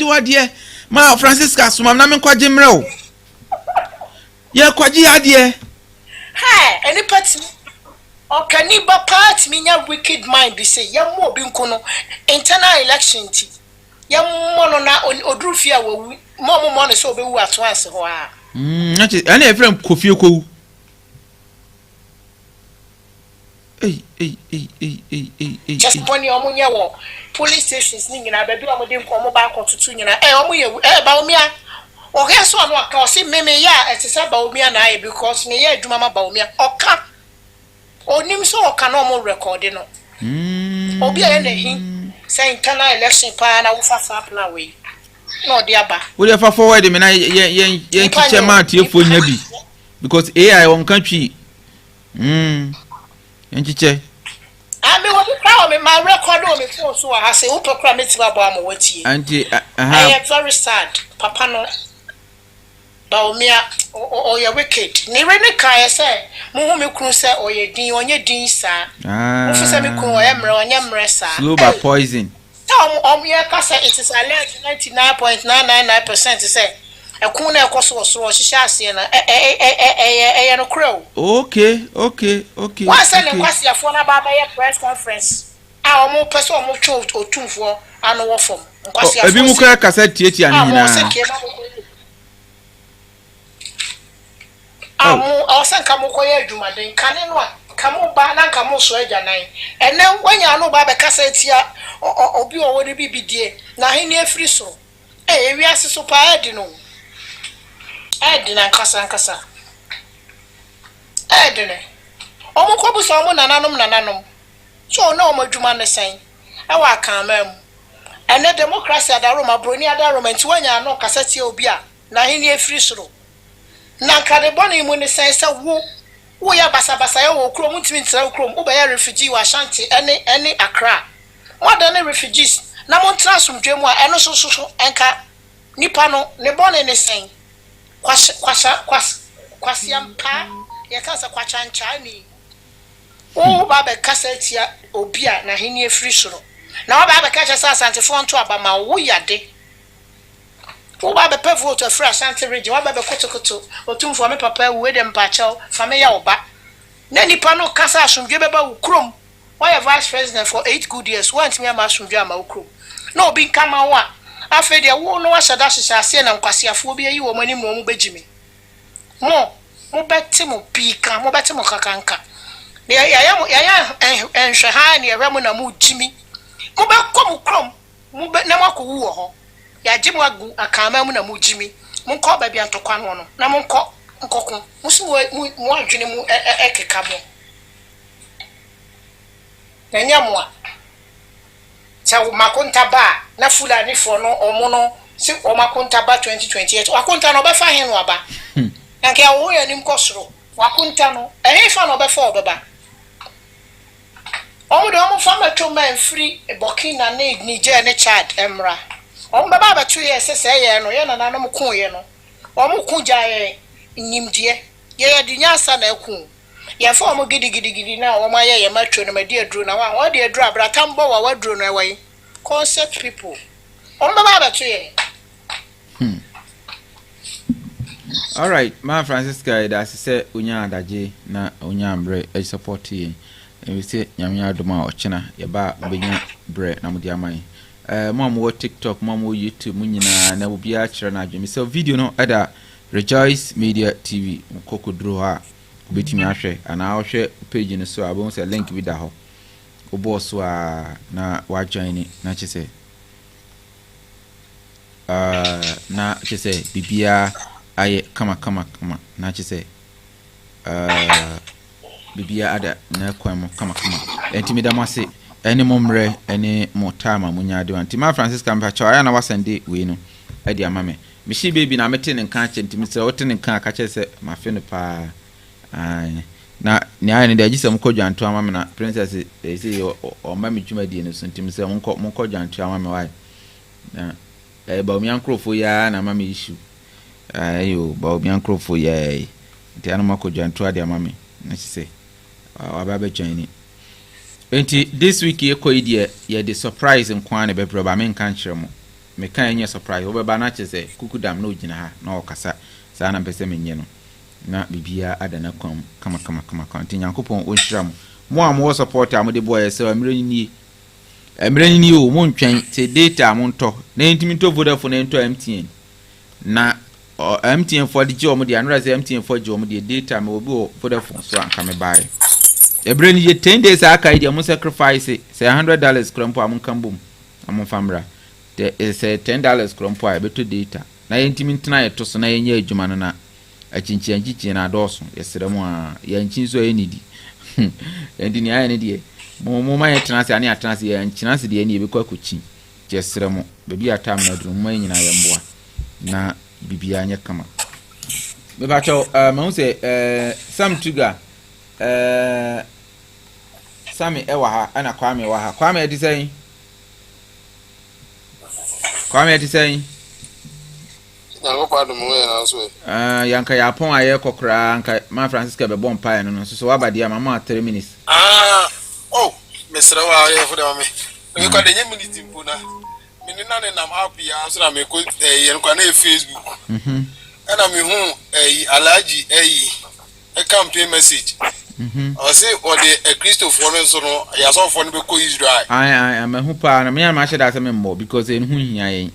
wade ma Francisca sumam na me kwaje mre o ye kwaje ade any party okay ni ba part minya wicked mind be say ya mo bi nkono internal election ti ya mo no na odrufia wawu mo no so obewu ato ase ho a ana efrem kofie kowu just poni omunye wo police stations ni nyina ba bi omode nko ba akotutu nyina omuye Bawumia oge so no aka o si meme ya etisa Bawumia na because me ya adwuma ma Bawumia oka onim so oka no mo record no obi aye na hi say internal election pa na wo fa na we no dia ba we dey fa forward me na yen kiche ma tiefo nya bi because AI won country yen kiche me wo pra me my record o me phone so ha say wo pekra me tiba bo am wati anti I am very sad papa no Bawumia o ye wicked ni rene kai say mo hu me kunu say o ye din onye din sa mo fi say me kunu o ye mre onye mre sa slow by poison ye kasa it is alleged 99.999% say ekun na ekoso so hihia ase na no crow okay wa say ne kwase afo na baba ye press conference omo pese omo twa otumfo anu wo fom kwase afo ebi mu kra kasa tietia ni nyina osan kamo koye adwumaden kane no kamo ba na kamo so agyanan ene wanya no ba be kasa tia obi owo de bibidie na he ne afiri so ewi ase so pa edi no edi na nkasa edi ne omo kobu so omo nananom so na omo adwuma ne san e wa kan mam ene democracy adaro ma broni adaro ma nti wanya no kasa tia obi a na he ne afiri so na kadeboni mu ne sai sa wo ya basabasa ya wo krom ntimi ntra wo krom wo ba ya refugee wa Ashanti ene Accra modern refugees na mo transumdwe mu a eno so enka nipa no ne bone ne sai kwasiampa ya kasa kwachancha ni wo ba be kasa tia obi a na hini afiri soro na wo ba be kacha sa Asante fo nto aba ma wo yade wo ba be pe vote afiri Ashanti region wo ba be kotokoto otumfo me papa we dem pacha family oba na nipa no kasa asumdwe beba wo krom why vice president for 8 good years want me am asumdwe am wo krom no obi nkama wa After the war, no, I said, that's a sin and Quasiaphobia, you or many more Bejimi. More better, more pika, more better, more cacanca. And Shahani, a Ramona Moo Jimmy. Muba come, Muba Namako Woo. Ya Jimu a Kamamuna Moo Jimmy. Munko baby and Toquano, Namonco, Uncle, Musu, one dream, Eke Cabo. Nanyamwa. Tell Maconta Bar, Nafula Nifono or Mono, Sip or Maconta Bar 2028. Wakunta no Befa Henwaba. And Kawa and Imcosro. Wakuntano, a fan of before Baba. Oh, the Omo farmer to men free a Burkina need Niger and Chad, Emra. Oh, Baba 2 years, say, no, Yana Namukueno. Omo Kuja Nimdia, Yea Dinyasa Neku. Ya former giddy now, my ya matron, my dear Druna, what dear drab, Ratambo, or what drone away. Concept people. On the Baba tree. All right, my Francisca, as I said, Unya Daji, na Unyambre, a support tea. And we say, Yamia Duma or China, Yaba, Binya, Bre, Namudiamai. Mom, what TikTok, Mom, YouTube, Munina, and I will be a channel. So, video no other Rejoice Media TV, Coco Droha. Betty Mashe, and I'll share page in so I won't say link with the ho. Boss na wa join na she say. Na she say Bibia aye kama na she say. Bibia ada na kwamo kama. Enti me da mo say any momre any more time amunya de anti ma Francisca mpacho aya na wasende we no e dia mame. Me shi baby na mete ne nka che enti me say wote ne nka ka che say ma fe no pa. Na ni aya ni de agisa mko dwanto ama na princess say o ma me dwuma die no so ntim say mko dwanto ama me why na Bawumia nkrofo ya na ma me issue ayo Bawumia nkrofo ya nti anu mako dwanto ade ama me na say ababa join enti this week ye ko idie ye the surprise nkwa na bebro ba me nka nkyere mo me kan enye surprise wo beba na che say kukudam na ogina ha na okasa sa na pese me nye no na bibia adana kwam kama nyankopon onhyiram mo am support am de boy se amrani ni o mo ntwen te data mo nto na intimi to Vodafone na nto MTN na MTN for the job mo de anora se MTN for job mo de data me obi o Vodafone so anka me buy ebrani ye 10 days aka ide mo sacrifice say $100 krampo am kambum am famra te say $10 krampo a beto data na intimi ntena ye to so na yenye adwuma no na achinchi na adoso yesremu a yanchinso enidi endi ni ayane die mo ma yetenase ani atenase yanchinase die ni ebekwa kuchi yesremu bebi atam na drum ma nyina yemboa na bibia anya kama me ba cho ma se Sam Tuga Sami ewa ha ana Kwame wa ha Kwame edi saying yanka yapon aye kokra anka ma Francisca be bon pie no so wabade ama ma 3 minutes mesra wa aye fu da me me ko de minutes mpuna me ni na nam happy ya so na me ko yen kwa na Facebook ana me hu alaji a campaign message I say or the Christopher no so no ya so for no be ko Israel I me hu pa na me ma she da se me mo because en hu hia yen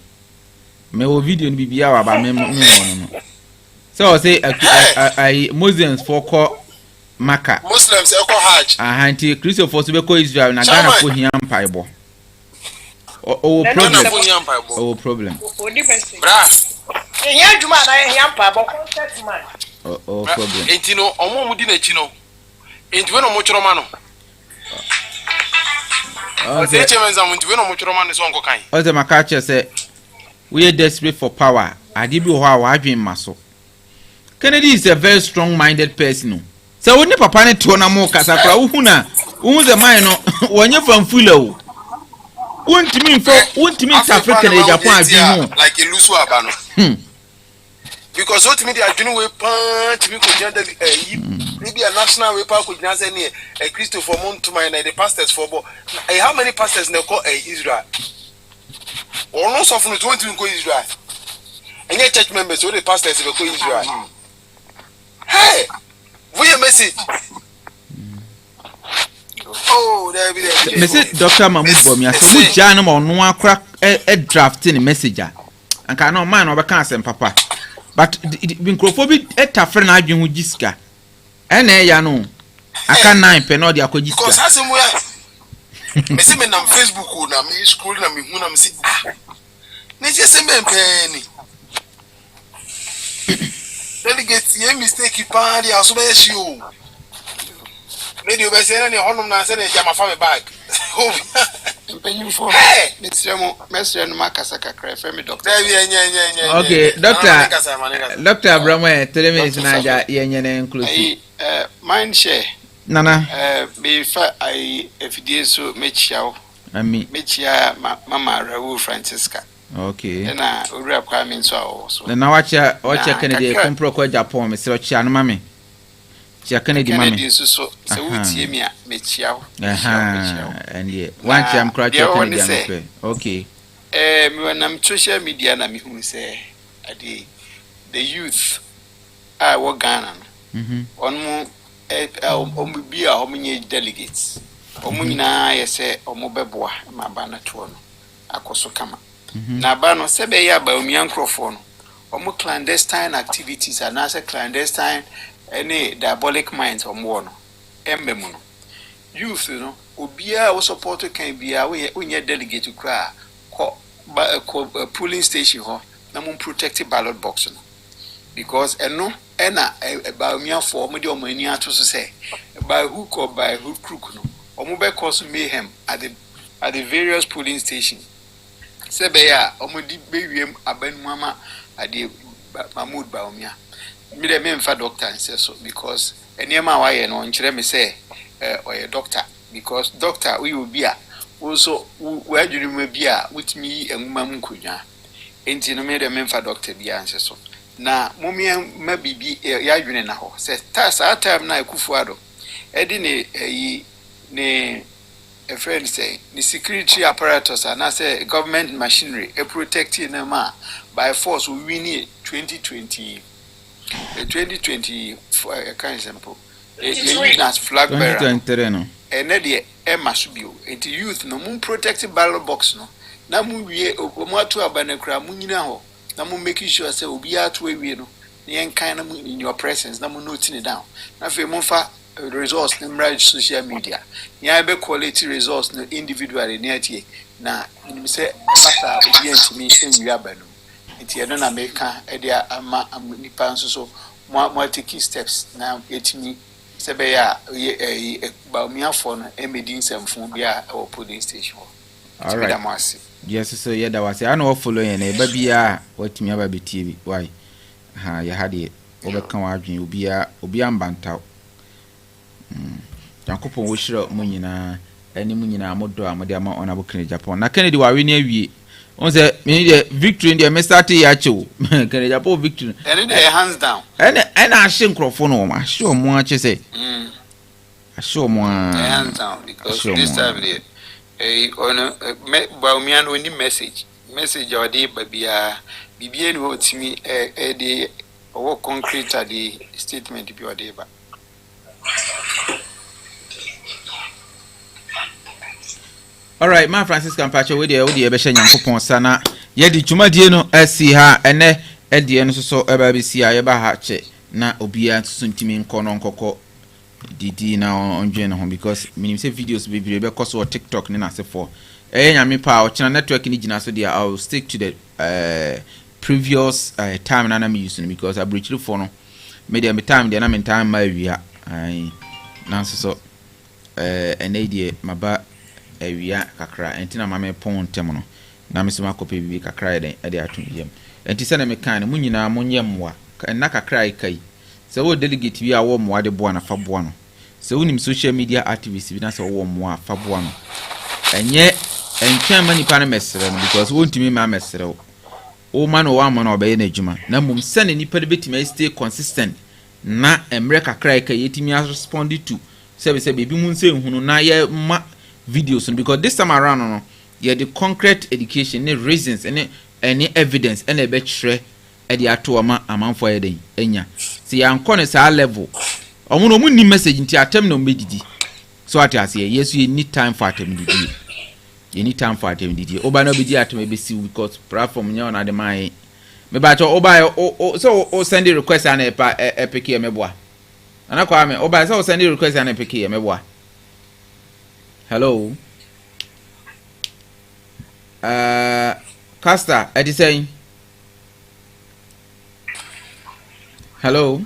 me o video ni bibia wa ba me no so say I Muslims for ko Maka Muslims e ko Hajj anti Christopher so be ko Israel na Ghana ko hia mpaibo problem bra ehia djuma na ehia mpaibo concept man problem enti no omo mu di na chi no enti we no mo choro ma no okay chemenza mu enti we no mo choro ma no so nko kan o ze maka che say we are desperate for power. Adibi ho a wadwen maso. Kennedy is a very strong-minded person. So when papa ne to na mo kasa kra wo hu na wo ze man no wonye famfula o. Wontimi Africa na Japan adwen ho like elusu aba no. Because what me dey adwen we punch me ko janda maybe a national way park ko jina say ne Christopher Montuma na the pastors for how many pastors na call Israel? Or no so from 20 go Israel. And your church members or the pastors go Israel. Hey, we a message. Oh, there be there. Message Dr. Mahmoud Bawumia. So mu jana ma no akra drafting message anka no man obeka asem papa but microphone etafre na adwen ho giska ene ya no aka 9 pe no de akogiska because asem we me se me na Facebook na me scroll na me hu na me se ne je se me pen delegate ye mistake pa dia so be shi o radio be se na ne honum na se ne jama fa me bag Mr. Makasa kakra for me doctor. Okay, Doctor Abramo, 3 minutes na ja yenye inclusive. MindShare. Nana. Before I FD so mechiao. Ami. Mechia Mama Rawu Francisca. Okay. Na ura kwa mi so so. Na wacha Kennedy kompro kwa Agyapong me se wacha no mame. Chia Kennedy mame. Kennedy so wutie mi a mechiao. And yeah. One time cry Kennedy am. Okay. Me wanam social media na me hu say the youth wo Ghana no. On mu bia homenye delegates. Omunyina yese omobeboa ma ba na to no. Akoso kama. Na ba no sebe ya Bawumia nkrofo no. Omo clandestine activities and as a clandestine any diabolic minds omo no. Embemu no. Youth no obia wo support kan bia wo nye delegate kra ko polling station ho na mun protect ballot box no because eno ena Bawumia for mo de omo ani ato so say by hook or by hook crook no omo be cause mayhem at the various polling stations sebe ya omo di bewiem aban mama ade Mahmoud Bawumia me de me mfa doctor say so because eniema wa ye no nkire me say or doctor because doctor we will be also where do you be with me and mam kunya enti no me de memfa doctor bi anse so na momia ma bibi ya dwene na ho say ta time na Akufuado edi ne a friend say the security apparatus and say government machinery protecting them by force we win 2020 for a kind example as flag bearer and the Emma Subio, and the youth no moon protected ballot box no. Namu we omoatu abanekra munina ho. Namu making sure say obi atu we no. The kind of in your presence, namu noting it down. Na fe monfa resource na social media. Ya be quality resource no individually near tie. Na you say pasta obi ntimi enwi abanu. Nti e no na meka e dia ama nipa nso so mo take steps na etimi sebe ya Bawumia for no emedi nsamfo bia o police station. All right. Yes, so yeah, that was I know follow yen e ba bia watimi aba betie bi. Why? Ha ya hade obeka wa adwen obi ambanta. Yankopon wo hire mo nyina ani mo nyina modo amode ama ona bokene Japan. Na Kennedy wa we ne awie. On say me the victory in the me start ya chew. Kennedy Japan victory. And the hands down. And I shin crofo no ma show mo ache say. I show mo hands down because this time there on Bawumia no any message or dey babia bibia no otimi dey or concrete the statement bi or dey ba. All right, man Francis Kampacho we dey be hye Nyankopon sana ye di dwumadie no asi ha ene edie no so eba be si ye ba ha che na obia suntimi nkono nkoko didi na onje no because minim say videos be be cause or TikTok ni na se for nyame pa o china network ni gina so dia I will stick to the previous time na me using because I breach for no media me time dia na me time ma wia ai na so ene die maba awia kakra enti na mama pon tem no na me so makope bibi kakra e de atum yem enti se na me kan mu nyina monyemwa na kakra kai se wo delegate bi a wo mo ade boa na fa boa no se wonim social media activists bi na se wo mo a fa boa no enye enkyan mani pa na mesere no because wontimi ma mesere o ma no wa ma na obeye na adwuma na mum se ne nipa de betimi stay consistent na emre kakra kai yetimi respond to se bebi mun se hunu na ye ma videos because this time around no yeah the concrete education ne reasons any evidence and e be kire e dey ato ama amanfo ye den enya see yankọ ne sa level omo no mu ni message nti atem no medidi so at as yesu you need time for atem didi you need time for attending. Oba no be at maybe see because platform nya on the my me ba cho oba so send request and e pick here meboa ana kwa me oba so send request and e pick here meboa. Hello Caster edi saying hello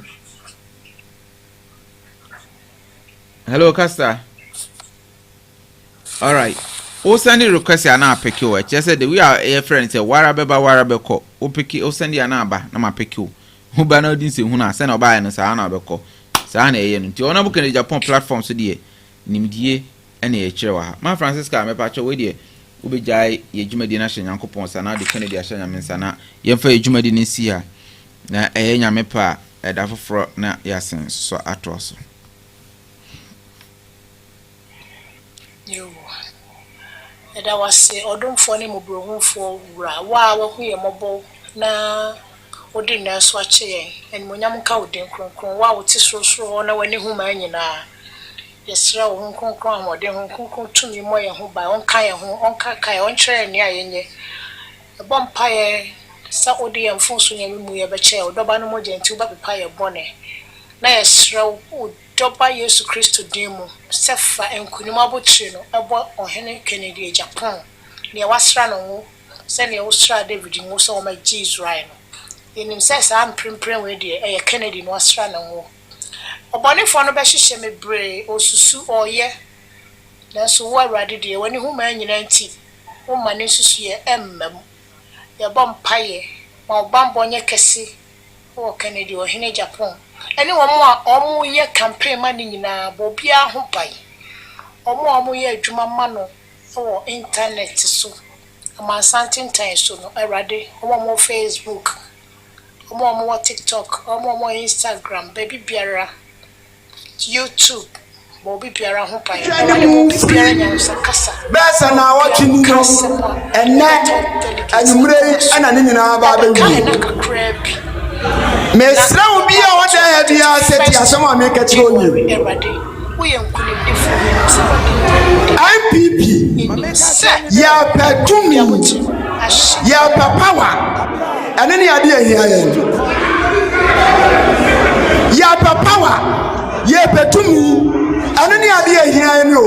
Caster. All right. O send request ya na pick you. Just said we are a friend say wara ko. O pick o send ya na ba na ma pick you. Who ba na din se hu na send oba no sa na be ko. Sa na eye no. Ti ona bu kan Japan platform so de nimdie na e kire wa. Ma Francisca me pa cho we de wo be jai ye dwumadi na hye Nyankopon sa na de Kennedy ahye nyame sa na ye mfa ye dwumadi ne si a na eye nyame pa da foforo na yasen so atroso. Yo. Eda wase odomfo ne mobrohunfo wura wa hu ye mobo na odi na so ache yen en monyam ka odin kronkron wa wo ti sorosoro na wani hu ma nyina yesra wo kronkron amode hu kronkron tumi mo ye hu ba on ka ye hu on ka kai on kire ni ayenye e bom pa ye sa odi ye mfonso nya mu ye be che odoba no mo genti ba pepa ye bone na yesra wo Doba Yesu Christo demo sefa enkunima abotire no ebo ohene Kennedy Agyapong ne wasra no se ne usra David ngo so o ma Israel no yenim se sa amprempren we de e Kennedy no wasra no obonefo no be hihye mebre osusu oye na so wo awrade de wani hu ma nyina nti wo ma ne susu ye emmam ye bom paye ma obambo nye kese wo Kennedy ohene Agyapong Any one more ye campaign money na bobia ho pai. Omo ye adwuma mano for internet so. Ama something time so no erade. Omo Facebook. Omo TikTok, omo Instagram, baby biara. YouTube. Bobi biara ho pai. Bobi biara nya kasa. Besa na watching no. Anumre ana ni nyina ba be. Mesra obi a wada ya bia seti asoma me ka tiro nyi IPP ya petumi ya power anani ade ahia ya power ya petumi anani ade ahia ni o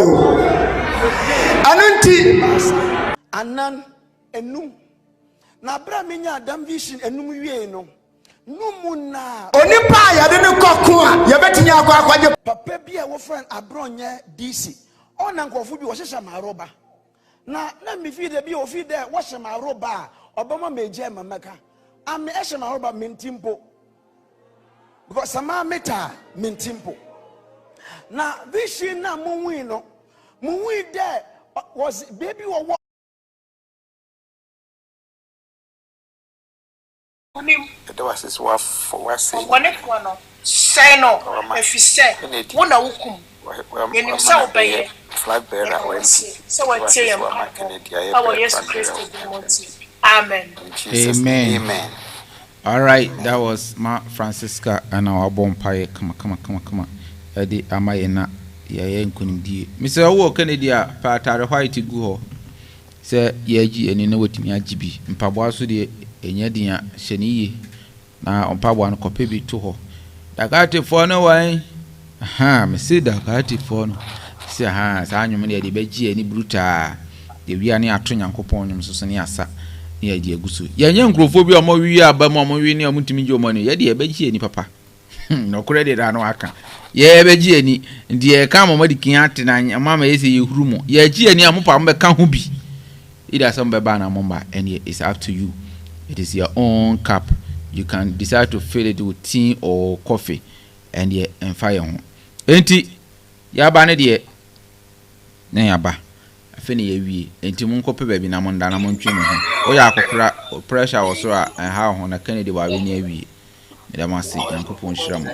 anunti anan enum na bra menya adam vision enum wie no numuna onipa ya de ne kokko a ya betinya akwaje papa bi a wo friend abronye DC ona nkofo bi wo hyehyɛ maroba na me fi de bi o fi de wo hye maroba obama meje mamaka ame hye maroba mentimpo because sama meta mentimpo na vision na munwi no munwi de was baby wo That was his wife for what say. One say no, if you say, one wukum. You so obey. Flag bearer, so I tell you, our yes Christ. Amen. Amen. All right, that was Ma Francisca and our bonfire. Come. Eddie Amayena, ye nkunimdie. Mr. Owo Kennedy a patare white go. Say ye and you know what me agibi. Mpaboa so de enya dia hyeniye na ompabo an kope bi to ho dagate fo no wan me see dagate fo no see sa anwum ne de begie ani bruta de wi ani ato Nyankopon nwum so ne asa ne ya di aguso ye nya nkrofo bi o mo wi aba mo wi ne o mutimi je o mo ne ye de begie ani papa no kure de da no aka ye begie ani de ka mo madikin ate na mama yesi ye huru mo ye gie ani amopa mo be ka ho bi ida some be ba na momba and it's up to you. It is your own cup. You can decide to fill it with tea or coffee and fire on. Enti yaba ne de na yaba afeni ye wi enti mun kope baby na mon da na mon twemu ho o ya akokra pressure wo so a ha ho na Kennedy wa we ne wi me da masi Nyankopon hyiram.